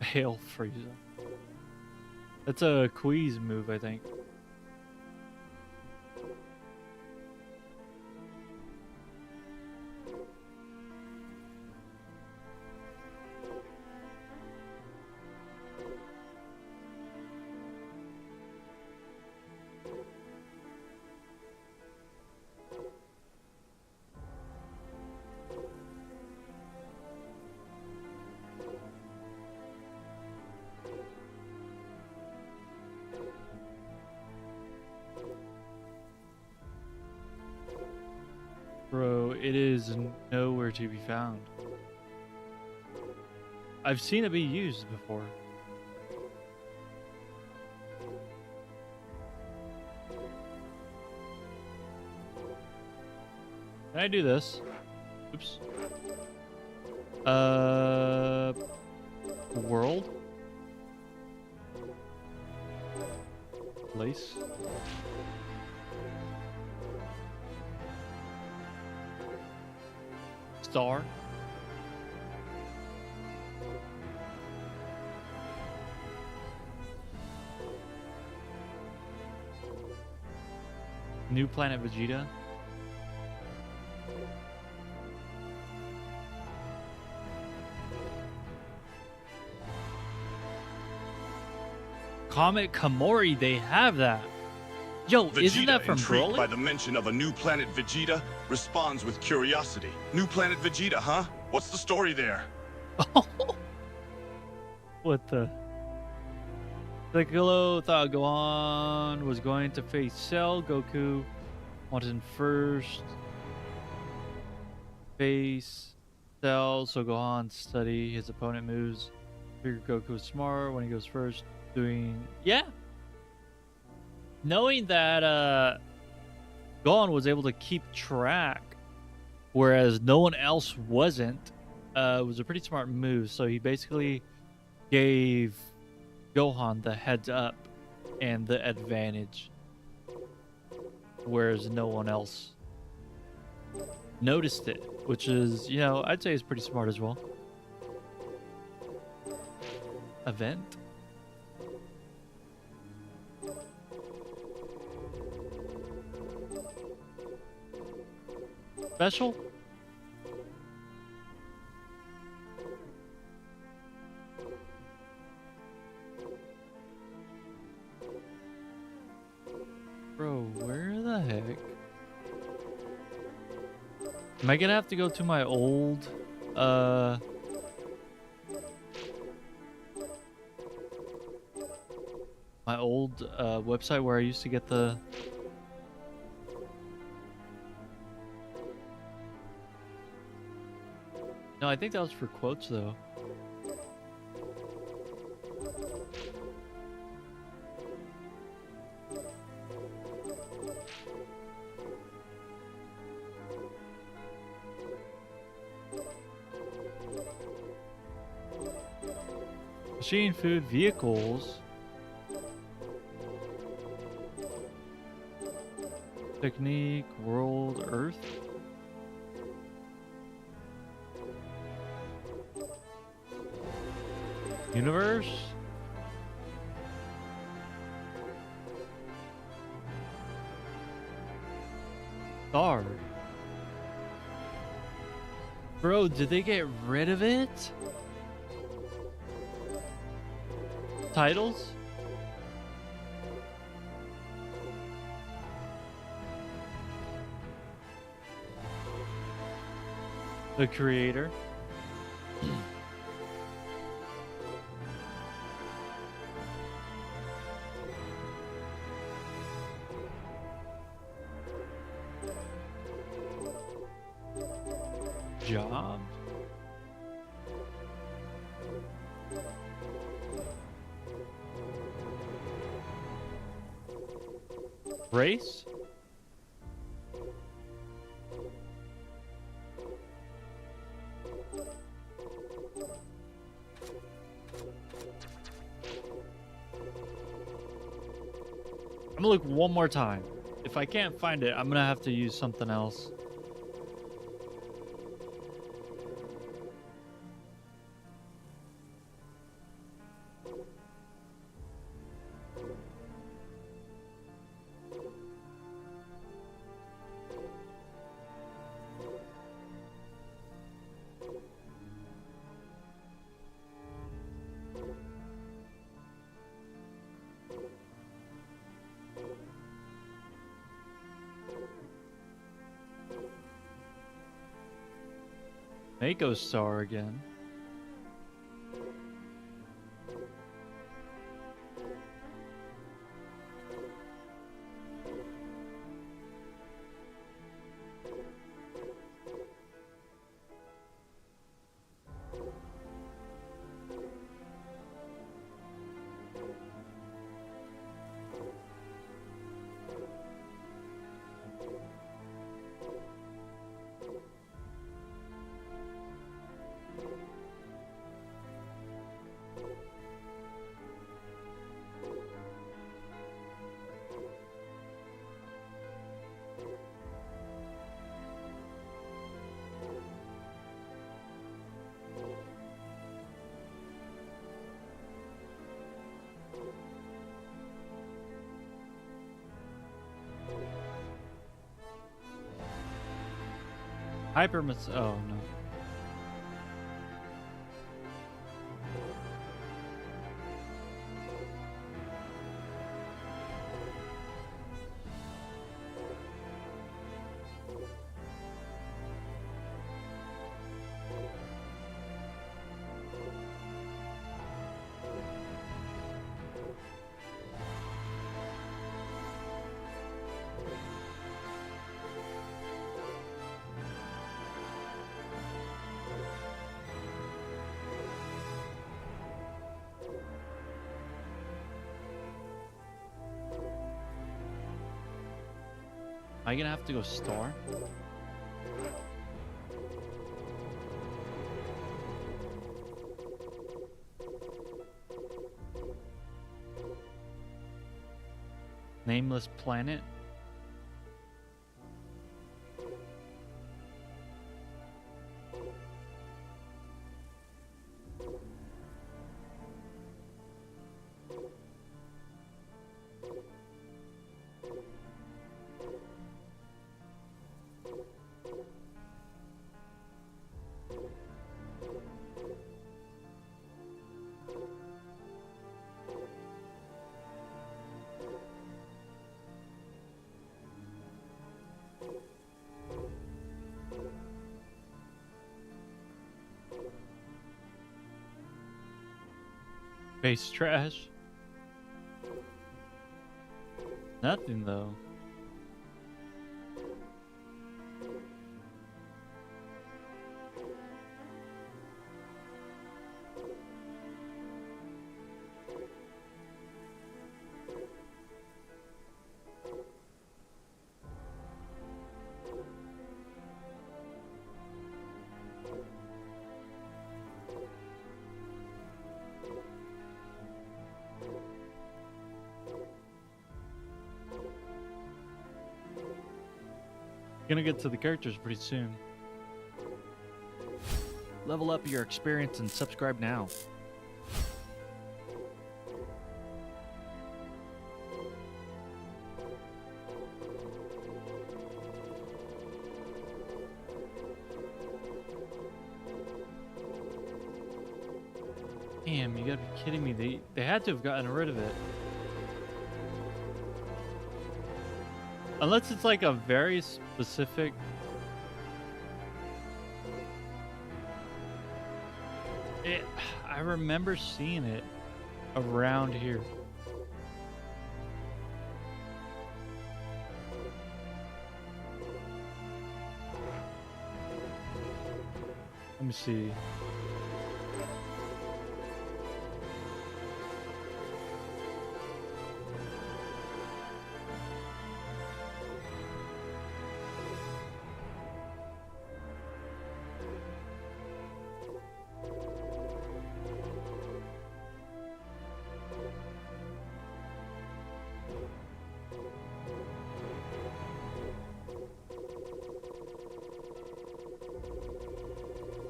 Hail Frieza. That's a Queeze move, I think. Bro, it is nowhere to be found. I've seen it be used before. Can I do this? Oops. World. Place. Star. New planet Vegeta. Comet Kamori, they have that. Yo, isn't Vegeta, that from intrigued Broly? by the mention of a new planet Vegeta, responds with curiosity. New planet Vegeta, huh? What's the story there? What the? Piccolo thought Gohan was going to face Cell. Goku wanted him first. Face Cell, so Gohan study his opponent moves. Figure Goku was smart when he goes first. Yeah. Knowing that Gohan was able to keep track, whereas no one else wasn't, was a pretty smart move. So he basically gave Gohan the heads up and the advantage, whereas no one else noticed it, which is, you know, I'd say is pretty smart as well. Event. Special? Bro, where the heck? Am I gonna have to go to my old, website where I used to get the... No, I think that was for quotes, though. Machine, food, vehicles. Technique, world, earth. Universe? Star. Bro, did they get rid of it? Titles? The creator. Job. Race? I'm gonna look one more time. If I can't find it, I'm gonna have to use something else. Mako Star again. Oh no. Am I gonna have to go star? Nameless planet? Base trash? Nothing though. Gonna get to the characters pretty soon. Level up your experience and subscribe now. Damn, you gotta be kidding me. They had to have gotten rid of it. Unless it's like a very specific... I remember seeing it around here. Let me see.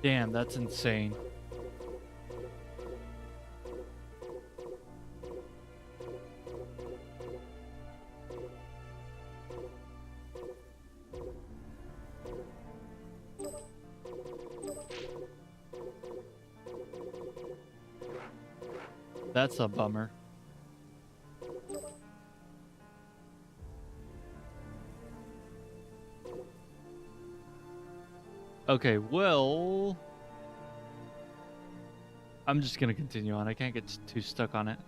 Damn, that's insane. That's a bummer. Okay, well, I'm just gonna continue on. I can't get too stuck on it.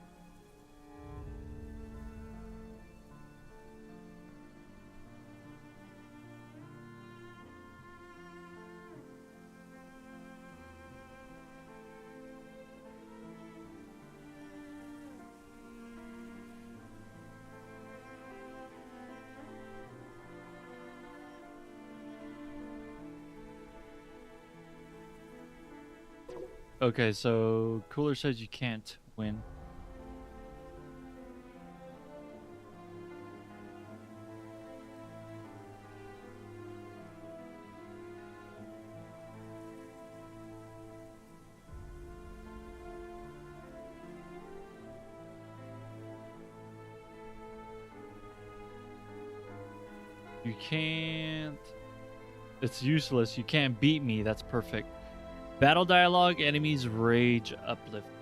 Okay, so Cooler says you can't win. You can't. It's useless. You can't beat me. That's perfect. Battle dialogue, enemies rage uplifting.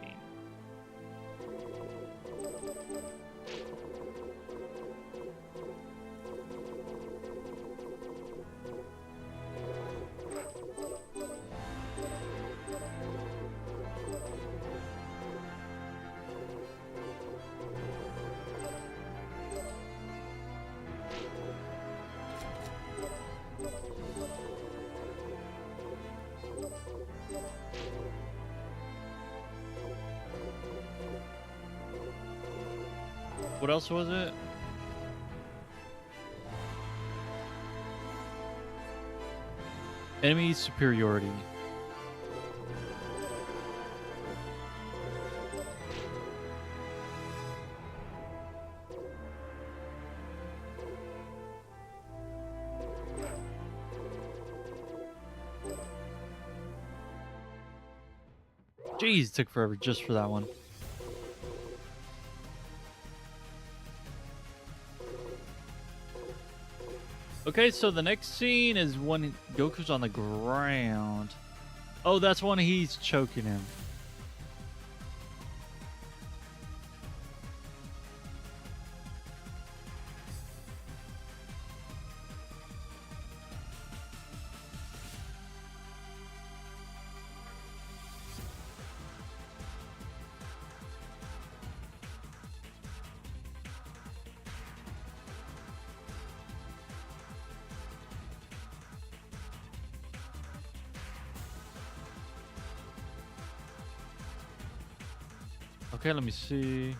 What else was it? Enemy superiority. Jeez, it took forever just for that one. Okay, so the next scene is when Goku's on the ground. Oh, that's when he's choking him. Okay, let me see.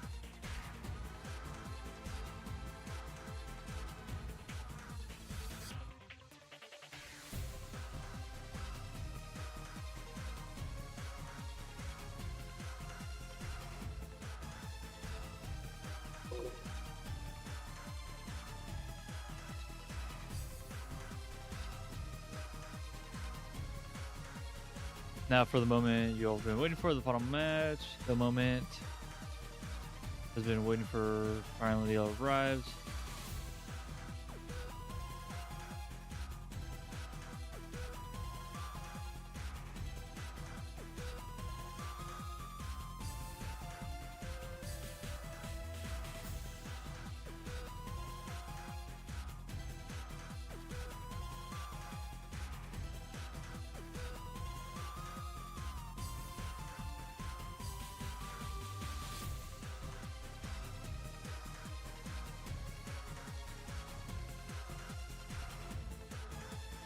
Now for the moment you've been waiting for, the final match. The moment has been waiting for, finally arrives.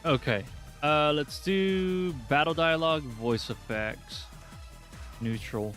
Okay, let's do battle dialogue, voice effects, neutral.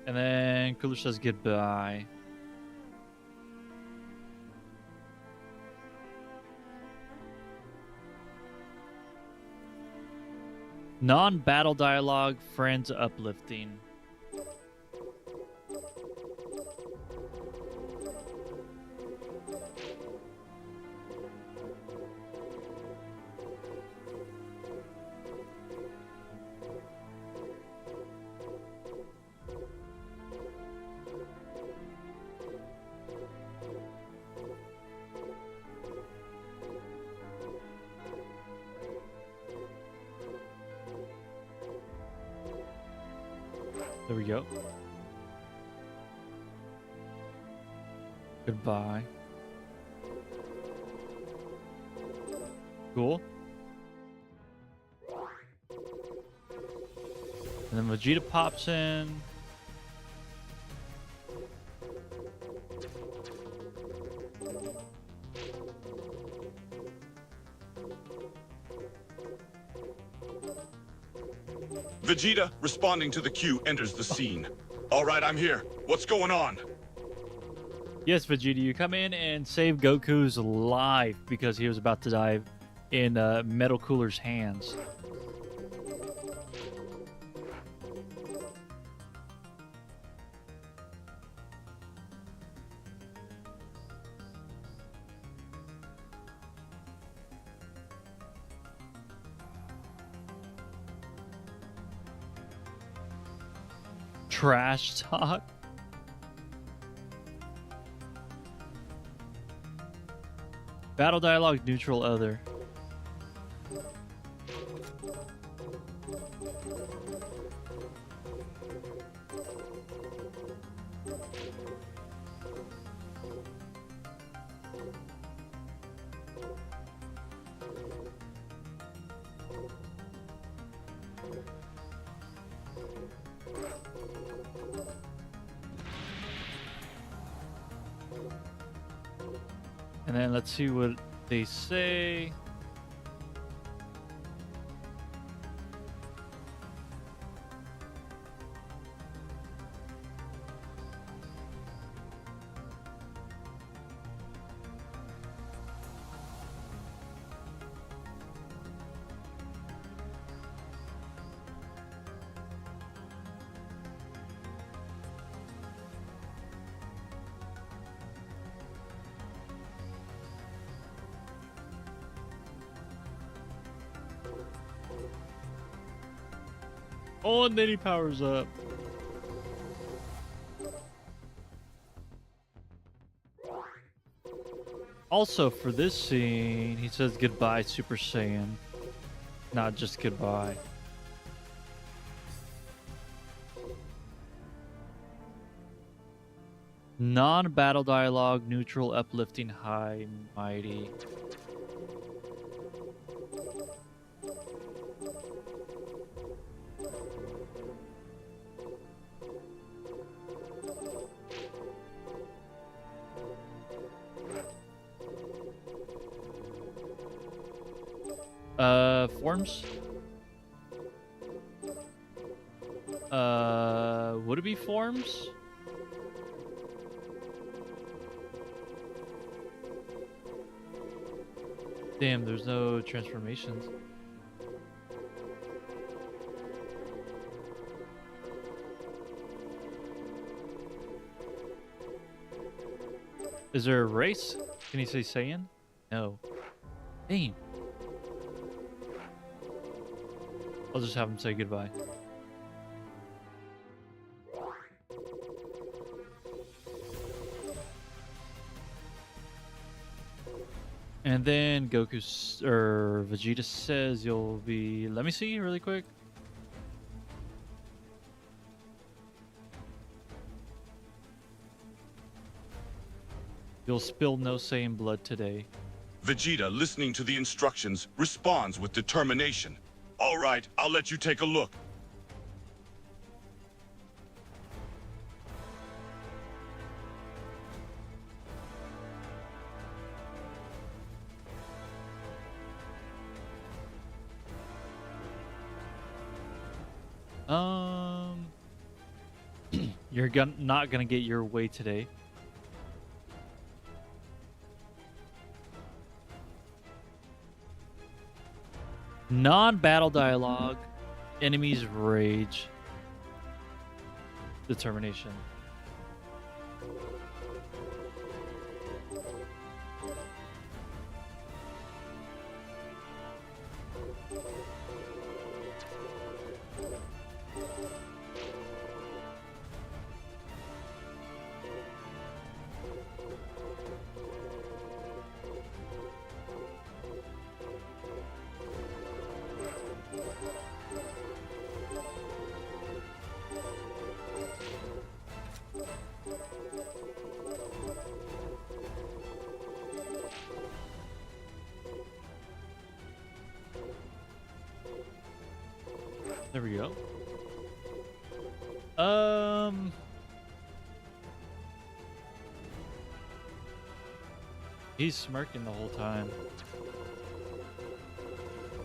And then Cooler says goodbye. Non-battle dialogue, friends uplifting. There we go. Goodbye. Cool. And then Vegeta pops in. Vegeta, responding to the cue, enters the scene. All right, I'm here. What's going on? Yes, Vegeta, you come in and save Goku's life because he was about to die in Metal Cooler's hands. Trash talk. Battle dialogue neutral other. And then let's see what they say. Oh, and then he powers up. Also, for this scene, he says goodbye, Super Saiyan. Not just goodbye. Non-battle dialogue, neutral, uplifting, high, mighty. Forms? Would it be forms? Damn, there's no transformations. Is there a race? Can he say Saiyan? No. Damn. I'll just have him say goodbye. And then Vegeta says you'll be. Let me see really quick. You'll spill no Saiyan blood today. Vegeta, listening to the instructions, responds with determination. All right, I'll let you take a look. You're not gonna get your way today. Non-battle dialogue, enemies rage, determination. There we go. He's smirking the whole time.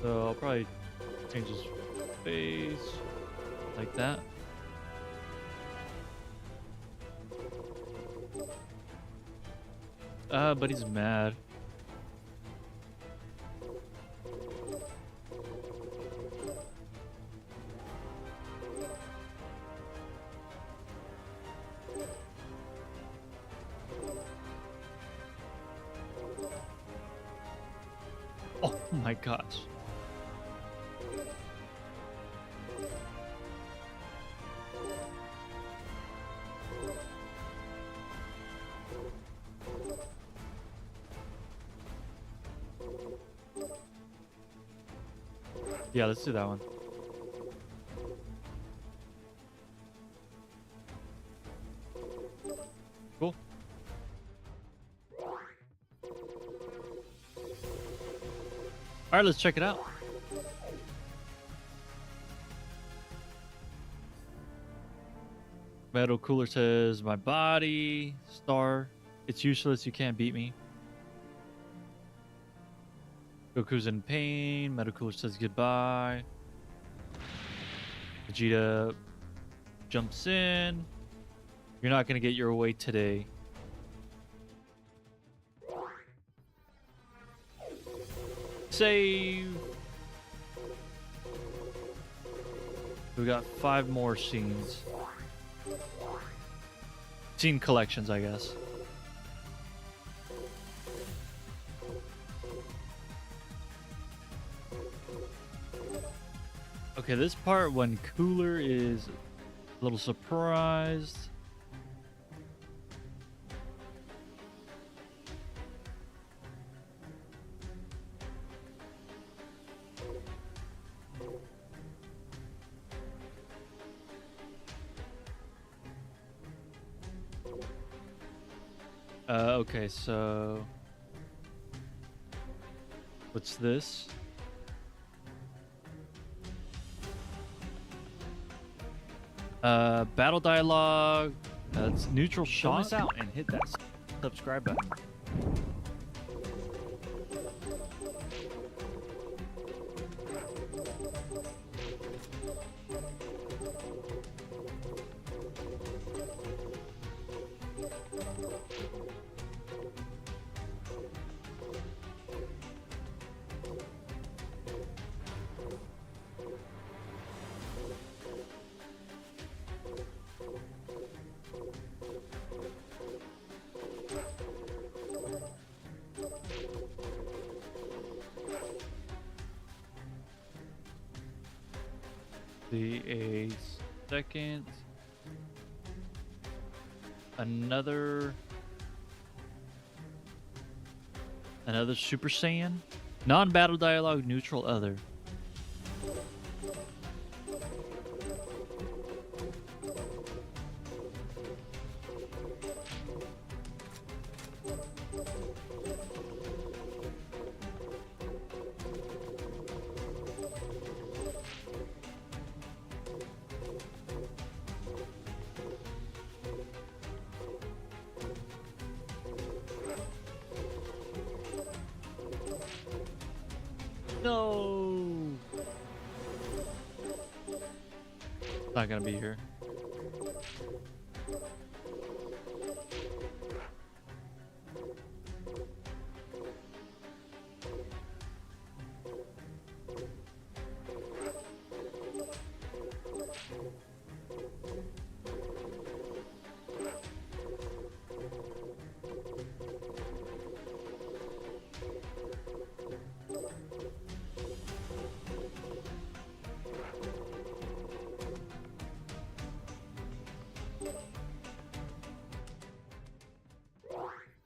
So I'll probably change his face. Like that. But he's mad. Oh my gosh. Yeah, let's do that one. Cool. All right, let's check it out. Metal Cooler says, my body, star, it's useless, you can't beat me. Goku's in pain, Metal Cooler says goodbye. Vegeta jumps in. You're not gonna get your way today. Save. We got 5 more scenes. Scene collections, I guess. Okay, this part when Cooler is a little surprised. Okay, so what's this? Battle dialogue. That's neutral Don't shot. miss out and hit that subscribe button. See a second. Another Super Saiyan. Non-battle dialogue, neutral other. No. Not gonna be here.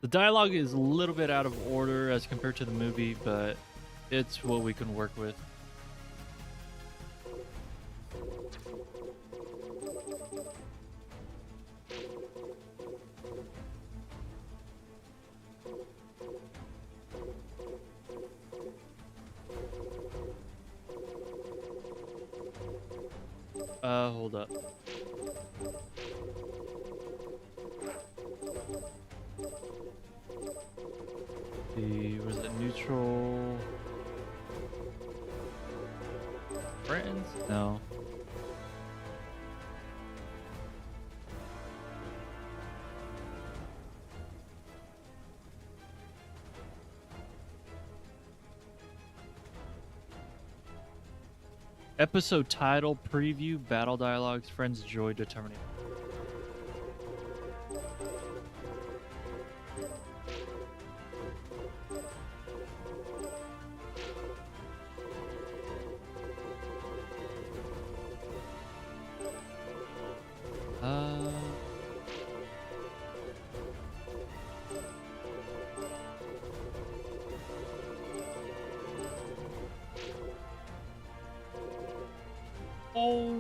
The dialogue is a little bit out of order as compared to the movie, but it's what we can work with. Hold up. Was it neutral? Friends? No. Episode title, preview, battle dialogues, friends, joy, determination. Oh,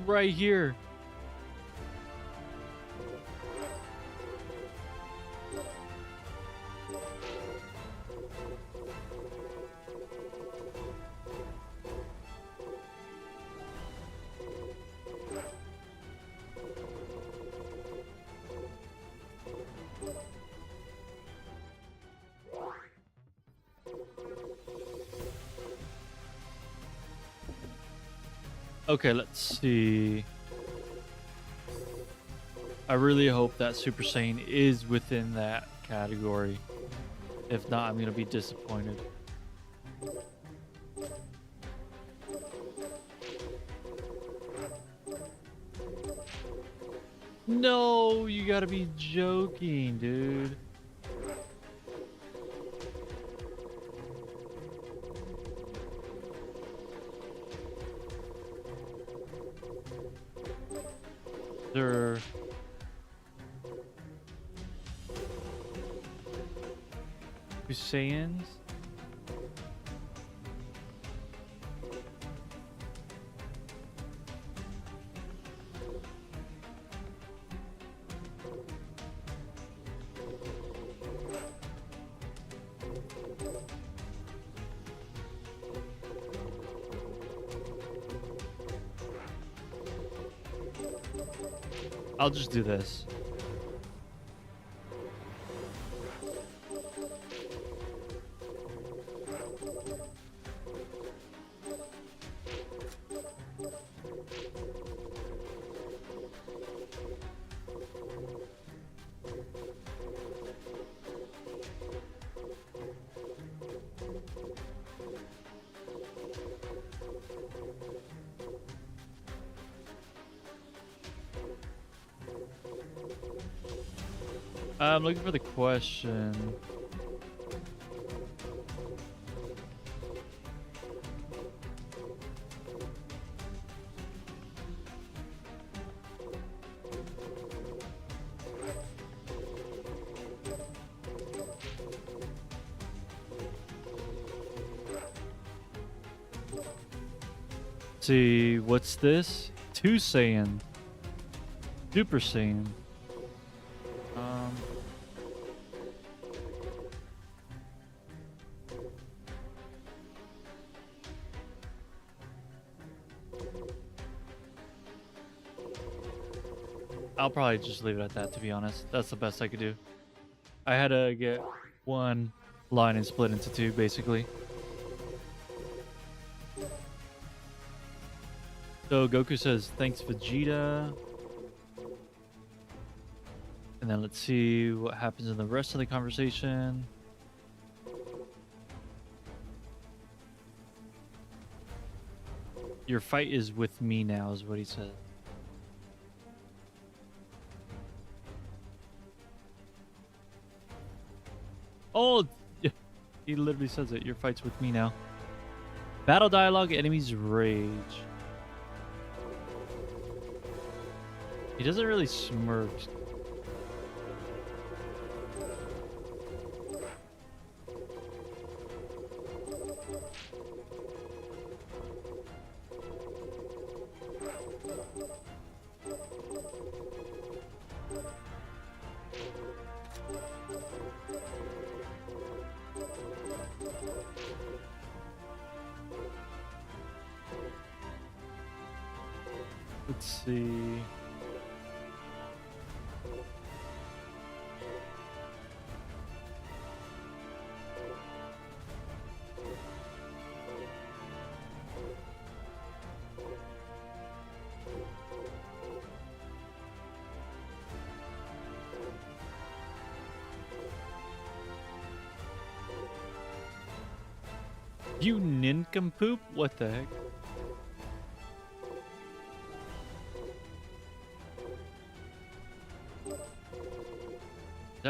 right here. Okay, let's see. I really hope that Super Saiyan is within that category. If not, I'm gonna be disappointed. No, you gotta be joking, dude. They're Saiyans. I'll just do this. I'm looking for the question. See, what's this? 2 Saiyan. Super Saiyan. I'll probably just leave it at that, to be honest. That's the best I could do. I had to get one line and split into 2, basically. So Goku says, thanks, Vegeta. And then let's see what happens in the rest of the conversation. Your fight is with me now, is what he said. Oh, he literally says it. Your fight's with me now. Battle dialogue, enemies rage. He doesn't really smirk. Let's see. You nincompoop? What the heck?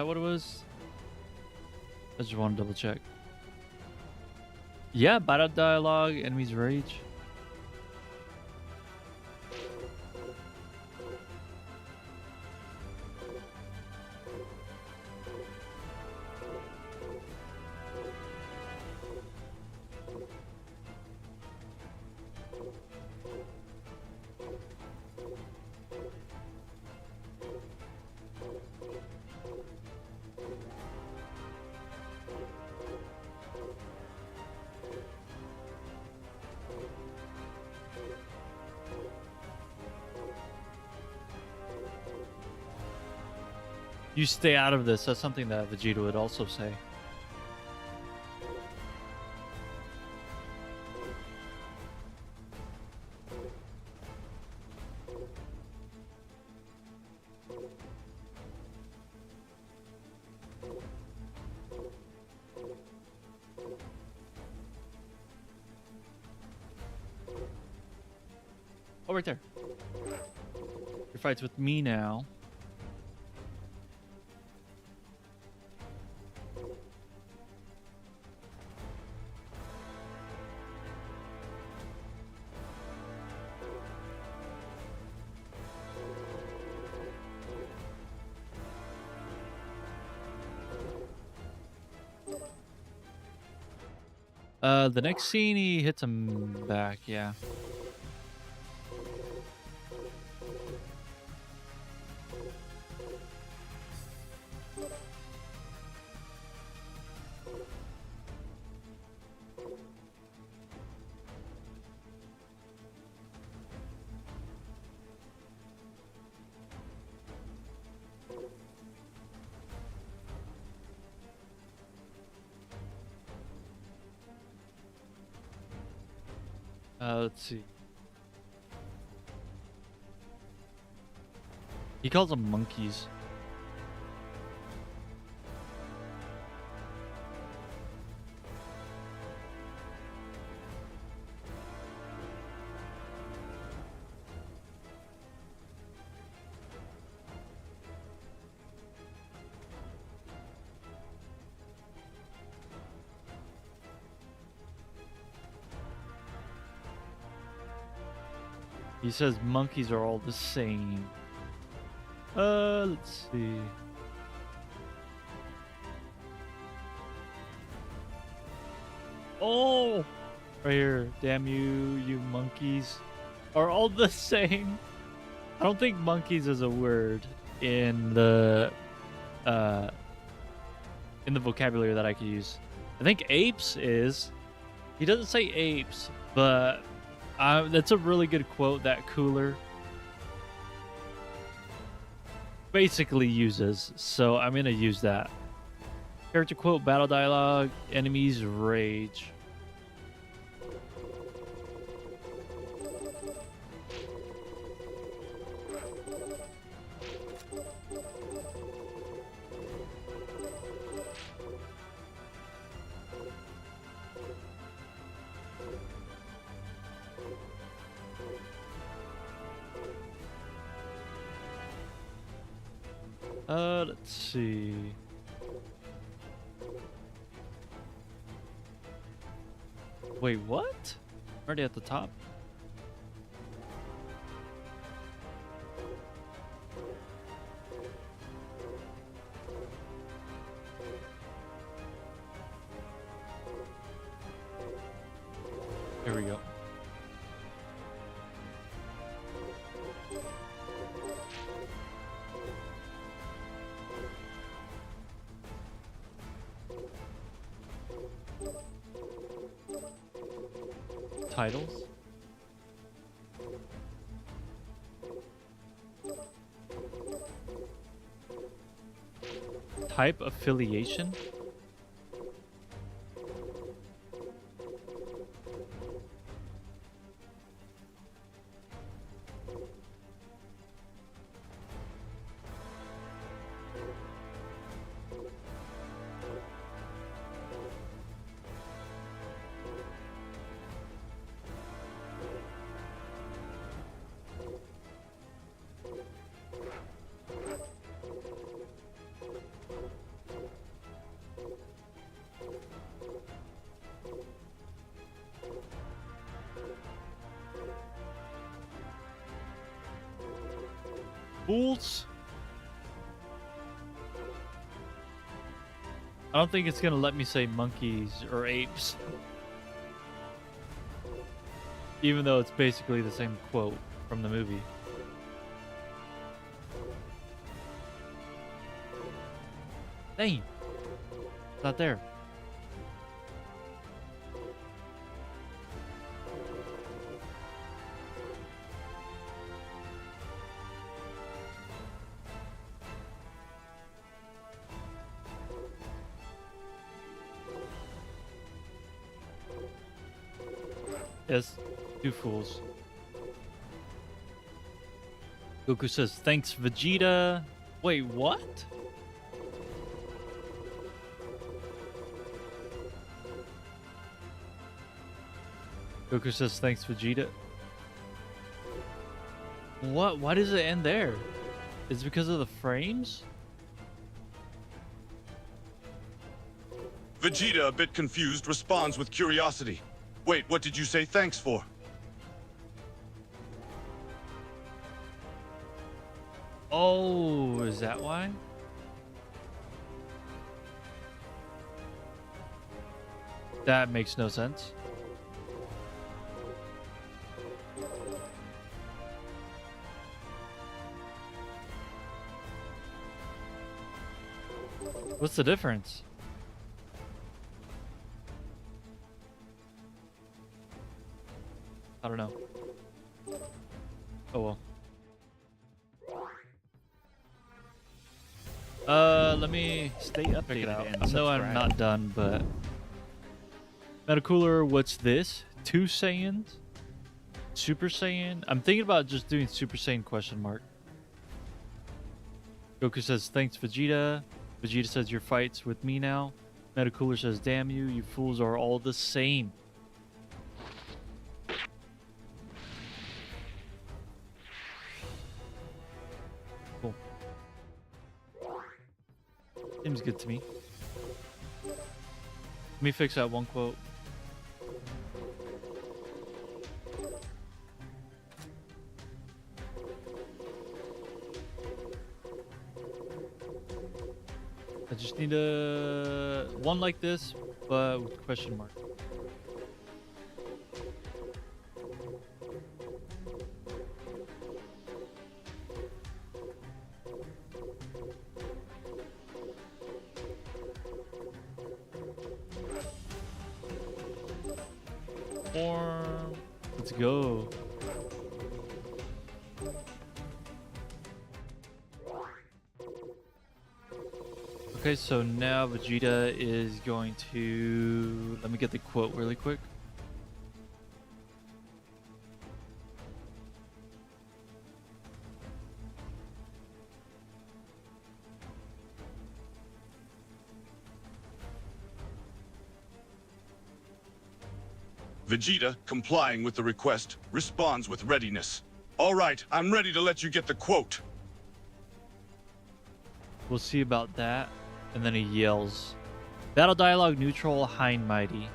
that what it was? I just want to double check. Yeah, battle dialogue, enemies rage. You stay out of this. That's something that Vegeta would also say. Oh, right there. Your fight's with me now. The next scene, he hits him back, yeah. Let's see. He calls them monkeys. He says monkeys are all the same. Let's see. Oh! Right here. Damn you, you monkeys are all the same. I don't think monkeys is a word in the vocabulary that I could use. I think apes is. He doesn't say apes, but that's a really good quote that Cooler basically uses, so I'm gonna use that. Character quote, battle dialogue, enemies rage. Let's see. Wait, what? Already at the top? Here we go. Titles. Type affiliation. fools. I don't think it's gonna let me say monkeys or apes. Even though it's basically the same quote from the movie. Dang. It's not there. Yes, two fools. Goku says, thanks, Vegeta. Wait, what? Goku says, thanks, Vegeta. What? Why does it end there? Is it because of the frames? Vegeta, a bit confused, responds with curiosity. Wait, what did you say thanks for? Oh, is that why? That makes no sense. What's the difference? I don't know. Oh well. Let me Stay updated and No, I'm subscribe. not done, but Metacooler, what's this? 2 Saiyans? Super Saiyan? I'm thinking about just doing Super Saiyan question mark. Goku says, thanks, Vegeta. Vegeta says, your fight's with me now. Metacooler says, damn you, you fools are all the same. Cool. Seems good to me. Let me fix that one quote. I just need a one like this, but with question mark. Form. Let's go. Okay, so now Vegeta is going to... Let me get the quote really quick. Vegeta, complying with the request, responds with readiness. All right, I'm ready to let you get the quote. We'll see about that. And then he yells, battle dialogue neutral, Hein Mighty.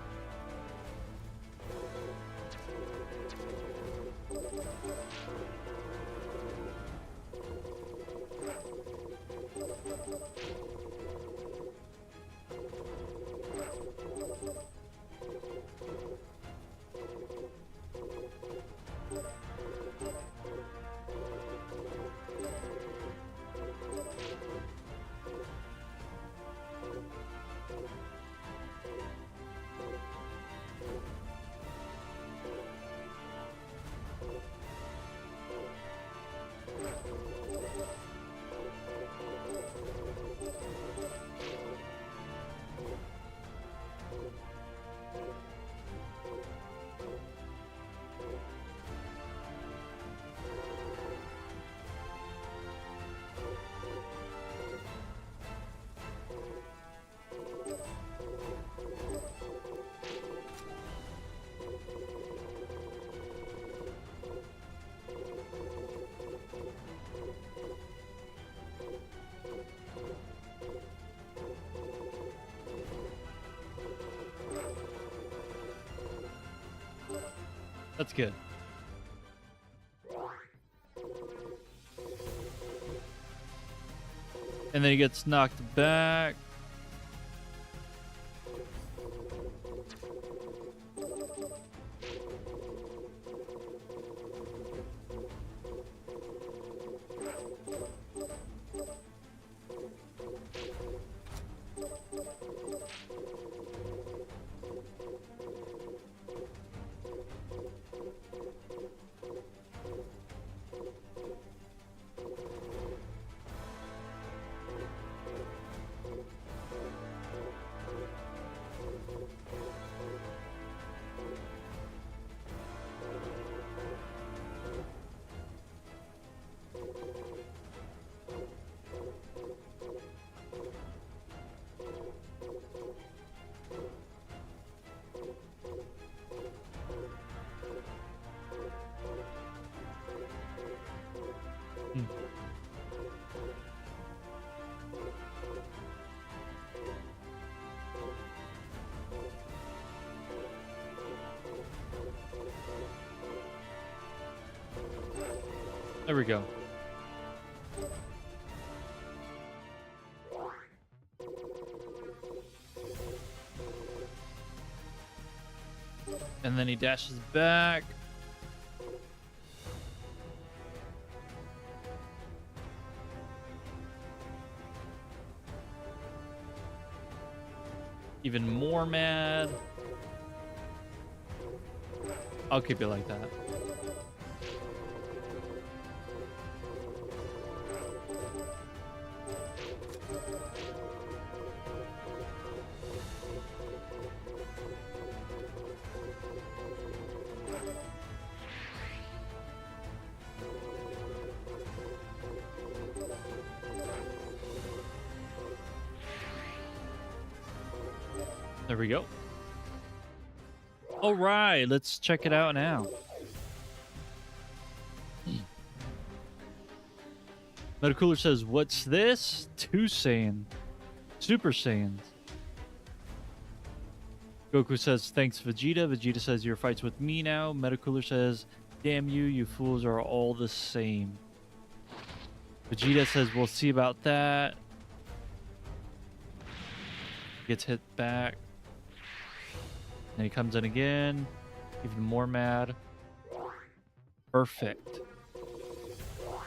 That's good. And then he gets knocked back. There we go. And then he dashes back. Even more mad. I'll keep it like that. There we go. All right, let's check it out now. Metacooler says, "What's this? 2 Saiyan, Super Saiyans." Goku says, "Thanks, Vegeta." Vegeta says, "Your fight's with me now." Metacooler says, "Damn you, you fools are all the same." Vegeta says, "We'll see about that." Gets hit back. Then he comes in again. Even more mad. Perfect.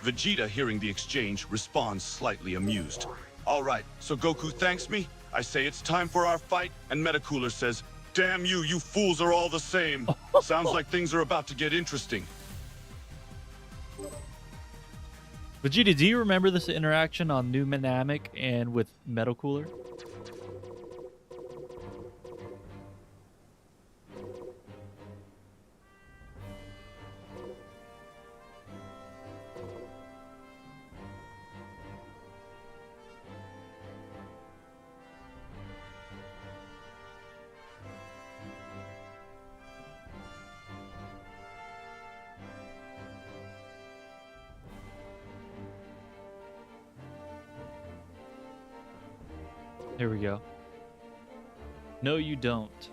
Vegeta, hearing the exchange, responds slightly amused. All right, so Goku thanks me. I say it's time for our fight, and Metacooler says, "Damn you, you fools are all the same." Sounds like things are about to get interesting. Vegeta, do you remember this interaction on New Namek and with Metacooler? Here we go. No, you don't.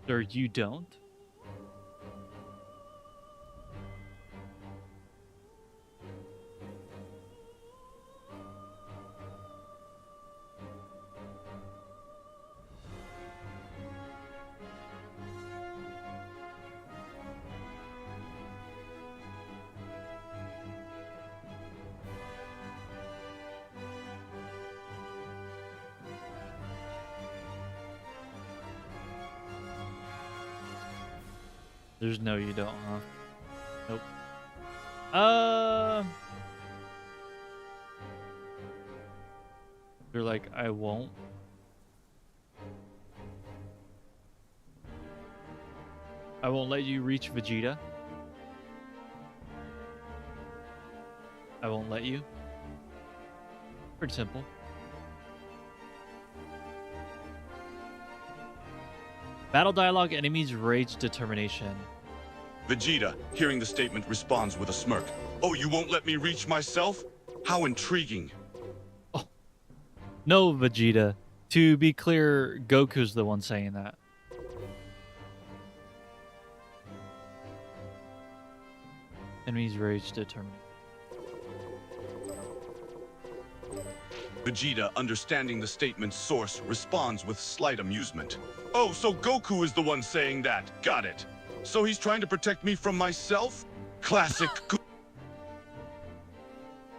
Or you don't? There's no you don't, huh? Nope. They're like, I won't. I won't let you reach Vegeta. I won't let you. Pretty simple. Battle dialogue, enemies, rage, determination. Vegeta, hearing the statement, responds with a smirk. Oh, you won't let me reach myself? How intriguing. No, Vegeta. To be clear, Goku's the one saying that. Enemy's rage determined. Vegeta, understanding the statement's source, responds with slight amusement. Oh, so Goku is the one saying that. Got it. So he's trying to protect me from myself? Classic.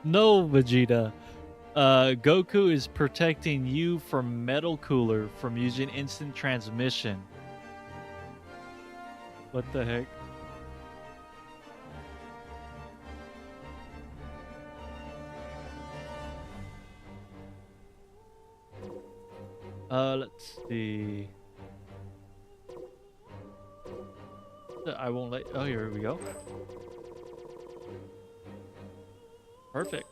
No, Vegeta. Goku is protecting you from Metal Cooler from using instant transmission. What the heck? Let's see. I won't let. Oh, here we go. Perfect.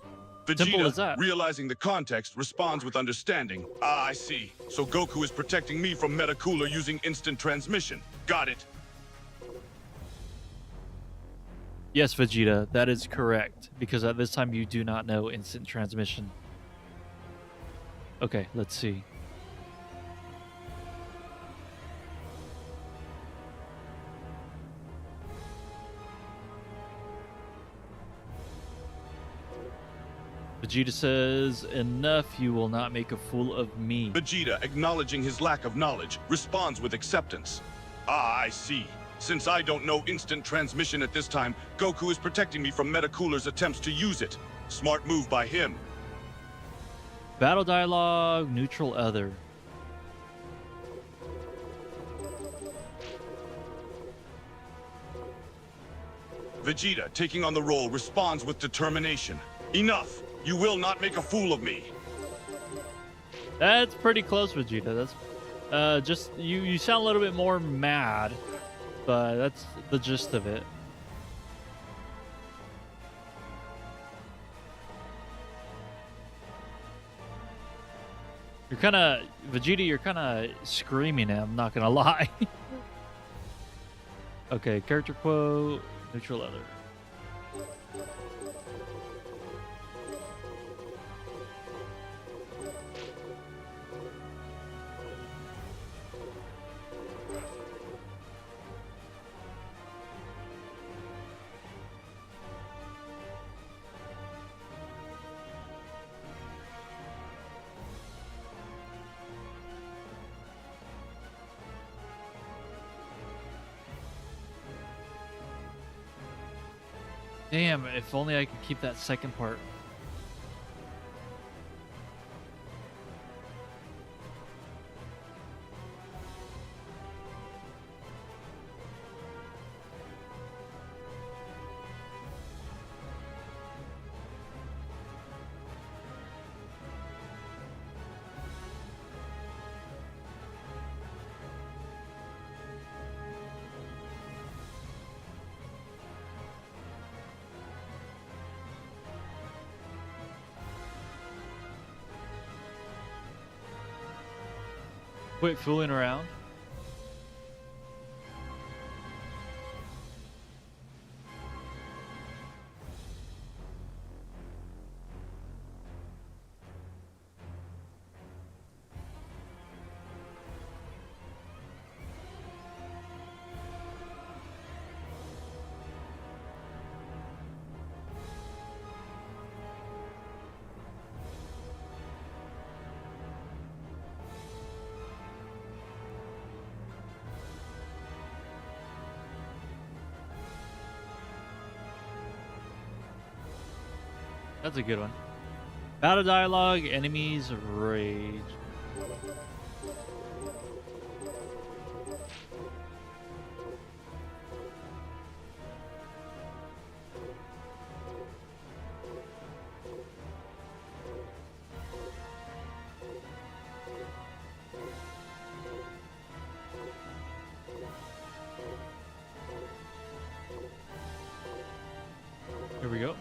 Simple as that. Vegeta, realizing the context, responds with understanding. Ah, I see. So Goku is protecting me from Meta Cooler using instant transmission. Got it. Yes, Vegeta, that is correct. Because at this time you do not know instant transmission. Okay, let's see. Vegeta says, enough, you will not make a fool of me. Vegeta, acknowledging his lack of knowledge, responds with acceptance. Ah, I see. Since I don't know instant transmission at this time, Goku is protecting me from Meta Cooler's attempts to use it. Smart move by him. Battle dialogue, neutral other. Vegeta, taking on the role, responds with determination. Enough! You will not make a fool of me. That's pretty close, Vegeta. That's just you sound a little bit more mad, but that's the gist of it. You're kind of Vegeta. You're kind of screaming it. I'm not gonna lie. Okay, character quote, neutral other. Damn, if only I could keep that second part. Quit fooling around. That's a good one. Battle dialogue, enemies rage. Here we go.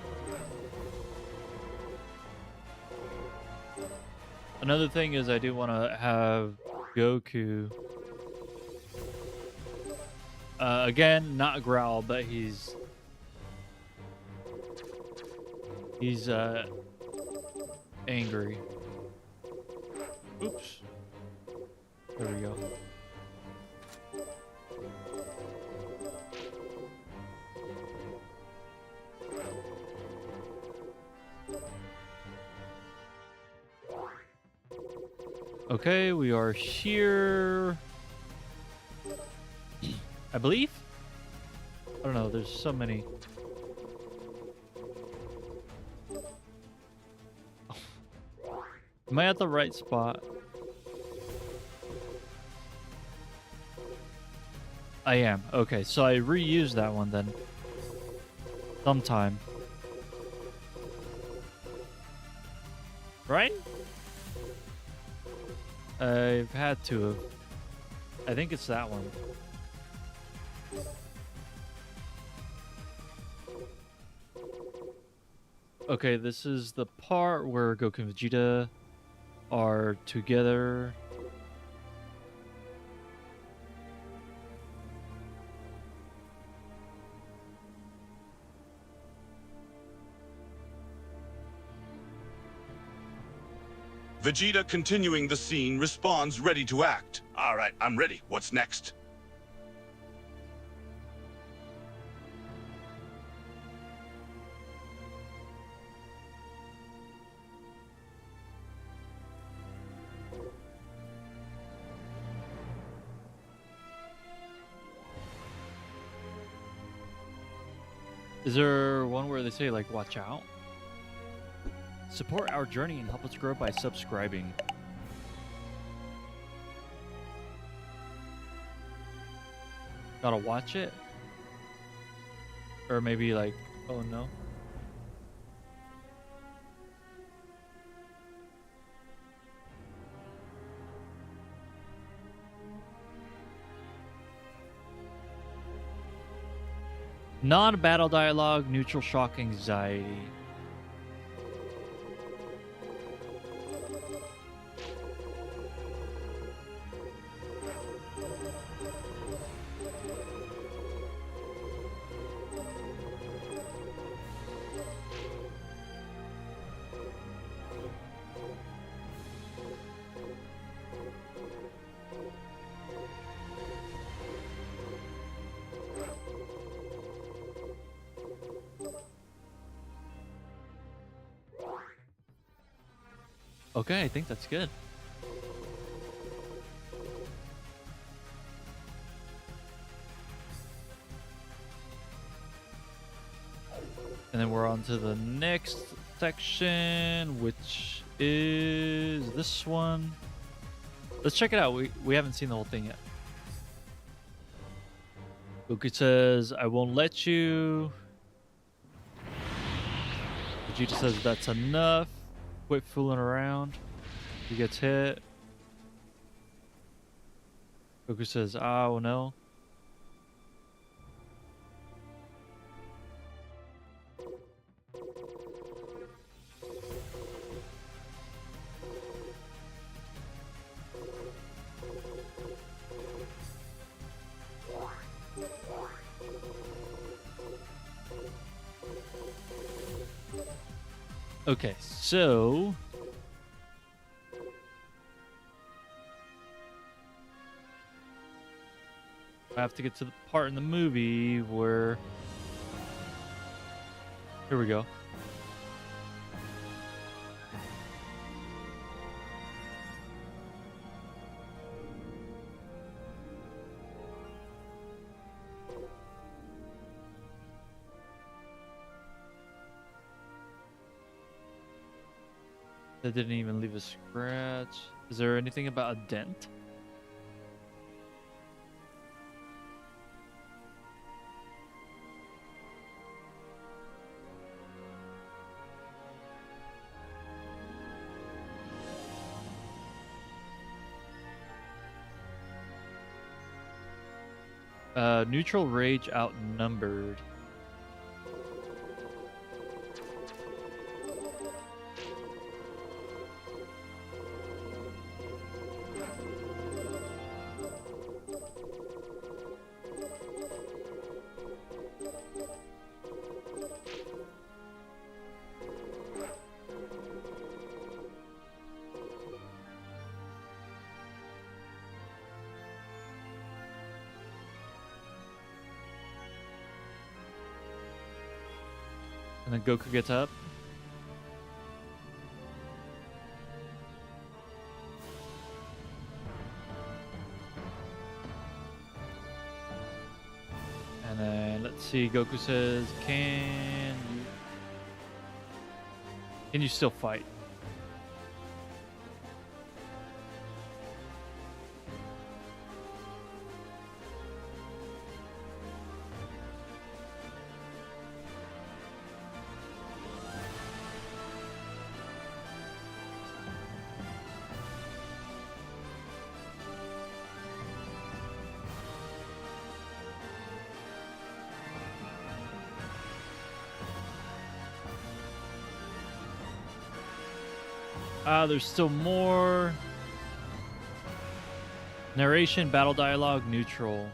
Another thing is I do want to have Goku. Again, not growl, but he's angry. Oops. There we go. Okay, we are here. I believe? I don't know, there's so many. Am I at the right spot? I am. Okay, so I reused that one then. Sometime. Right? I've had to have. I think it's that one. Okay, this is the part where Goku and Vegeta are together. Vegeta, continuing the scene, responds ready to act. All right, I'm ready. What's next? Is there one where they say, like, watch out? Support our journey and help us grow by subscribing. Gotta watch it? Or maybe, like, oh no. Non-battle dialogue, neutral shock anxiety. Okay, I think that's good. And then we're on to the next section, which is this one. Let's check it out. We haven't seen the whole thing yet. Goku says, I won't let you. Vegeta says, that's enough. Quit fooling around. He gets hit. Goku says, oh no. Okay, so I have to get to the part in the movie where here we go. That didn't even leave a scratch. Is there anything about a dent? Neutral rage outnumbered. And then Goku gets up. And then let's see, Goku says, can you still fight? There's still more. Narration, battle dialogue, neutral.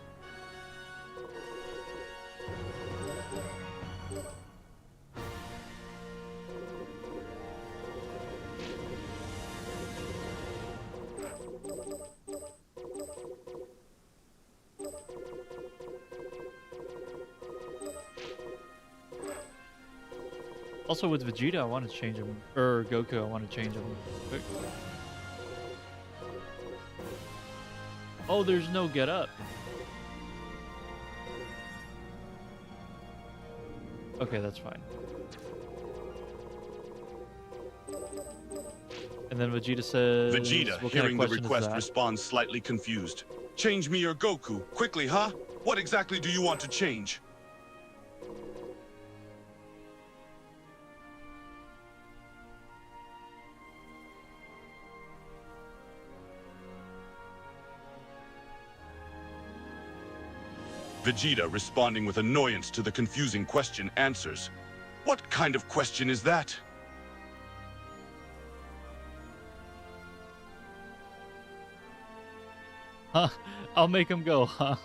Also with Vegeta, I want to change him, or Goku, I want to change him quick. Oh, there's no get up. Okay, that's fine. And then Vegeta says, Vegeta, what hearing the kind of question is request, that? responds slightly confused. Change me your Goku. Quickly, huh? What exactly do you want to change? Vegeta, responding with annoyance to the confusing question, answers. What kind of question is that? Huh? I'll make him go, huh?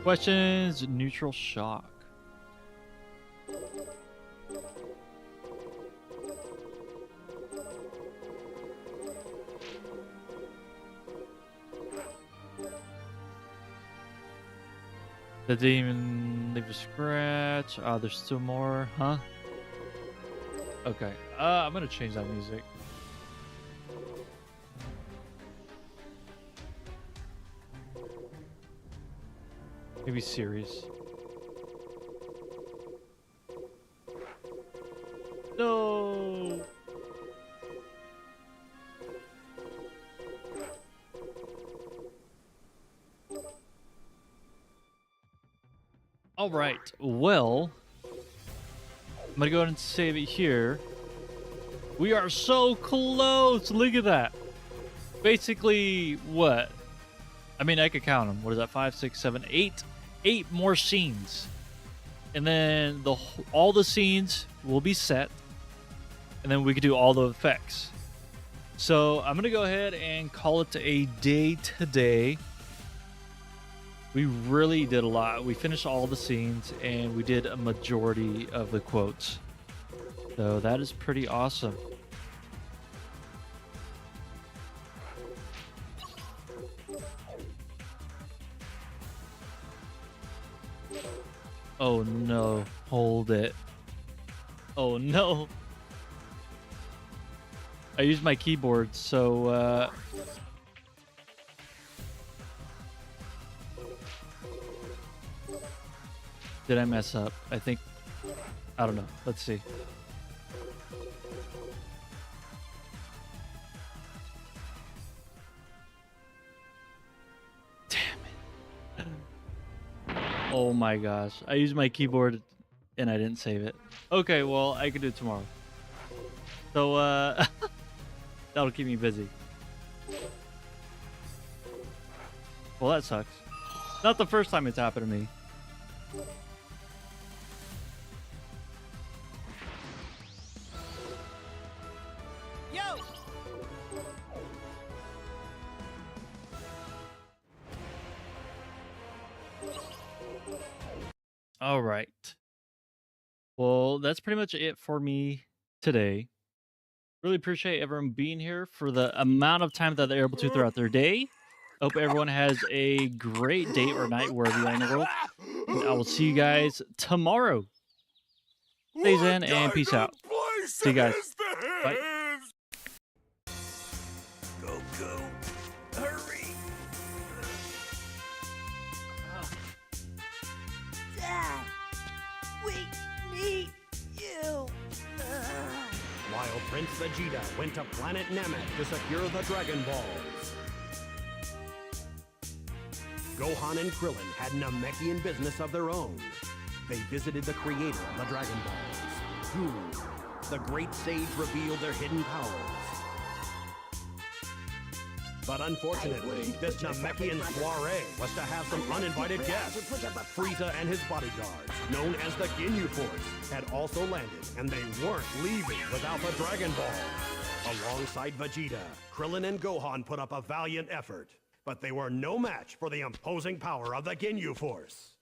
Questions, neutral shock. That didn't even leave a scratch. There's still more, huh? Okay. I'm gonna change that music. Maybe serious. No. All right. Well, I'm gonna go ahead and save it here. We are so close. Look at that. Basically, what? I mean, I could count them. What is that? 5, 6, 7, 8. 8 more scenes, and then all the scenes will be set, and then we could do all the effects. So I'm gonna go ahead and call it a day today. We really did a lot. We finished all the scenes, and we did a majority of the quotes. So that is pretty awesome. Oh no, hold it. Oh no. I used my keyboard, so did I mess up? I think, I don't know. Let's see. Oh my gosh. I used my keyboard and I didn't save it. Okay, well, I can do it tomorrow. So, that'll keep me busy. Well, that sucks. Not the first time it's happened to me. Yo! All right. Well, that's pretty much it for me today. Really appreciate everyone being here for the amount of time that they're able to throughout their day. Hope everyone has a great day or night wherever you are in the world. And I will see you guys tomorrow. Stay zen and peace out. See you guys. Bye. Go, go. Hurry. Dad, we need you. While Prince Vegeta went to planet Namek to secure the Dragon Balls. Gohan and Krillin had Namekian business of their own. They visited the creator of the Dragon Balls, who, the great sage, revealed their hidden powers. But unfortunately, this Namekian soiree was to have some uninvited guests. Frieza and his bodyguards, known as the Ginyu Force, had also landed, and they weren't leaving without the Dragon Ball. Alongside Vegeta, Krillin and Gohan put up a valiant effort, but they were no match for the imposing power of the Ginyu Force.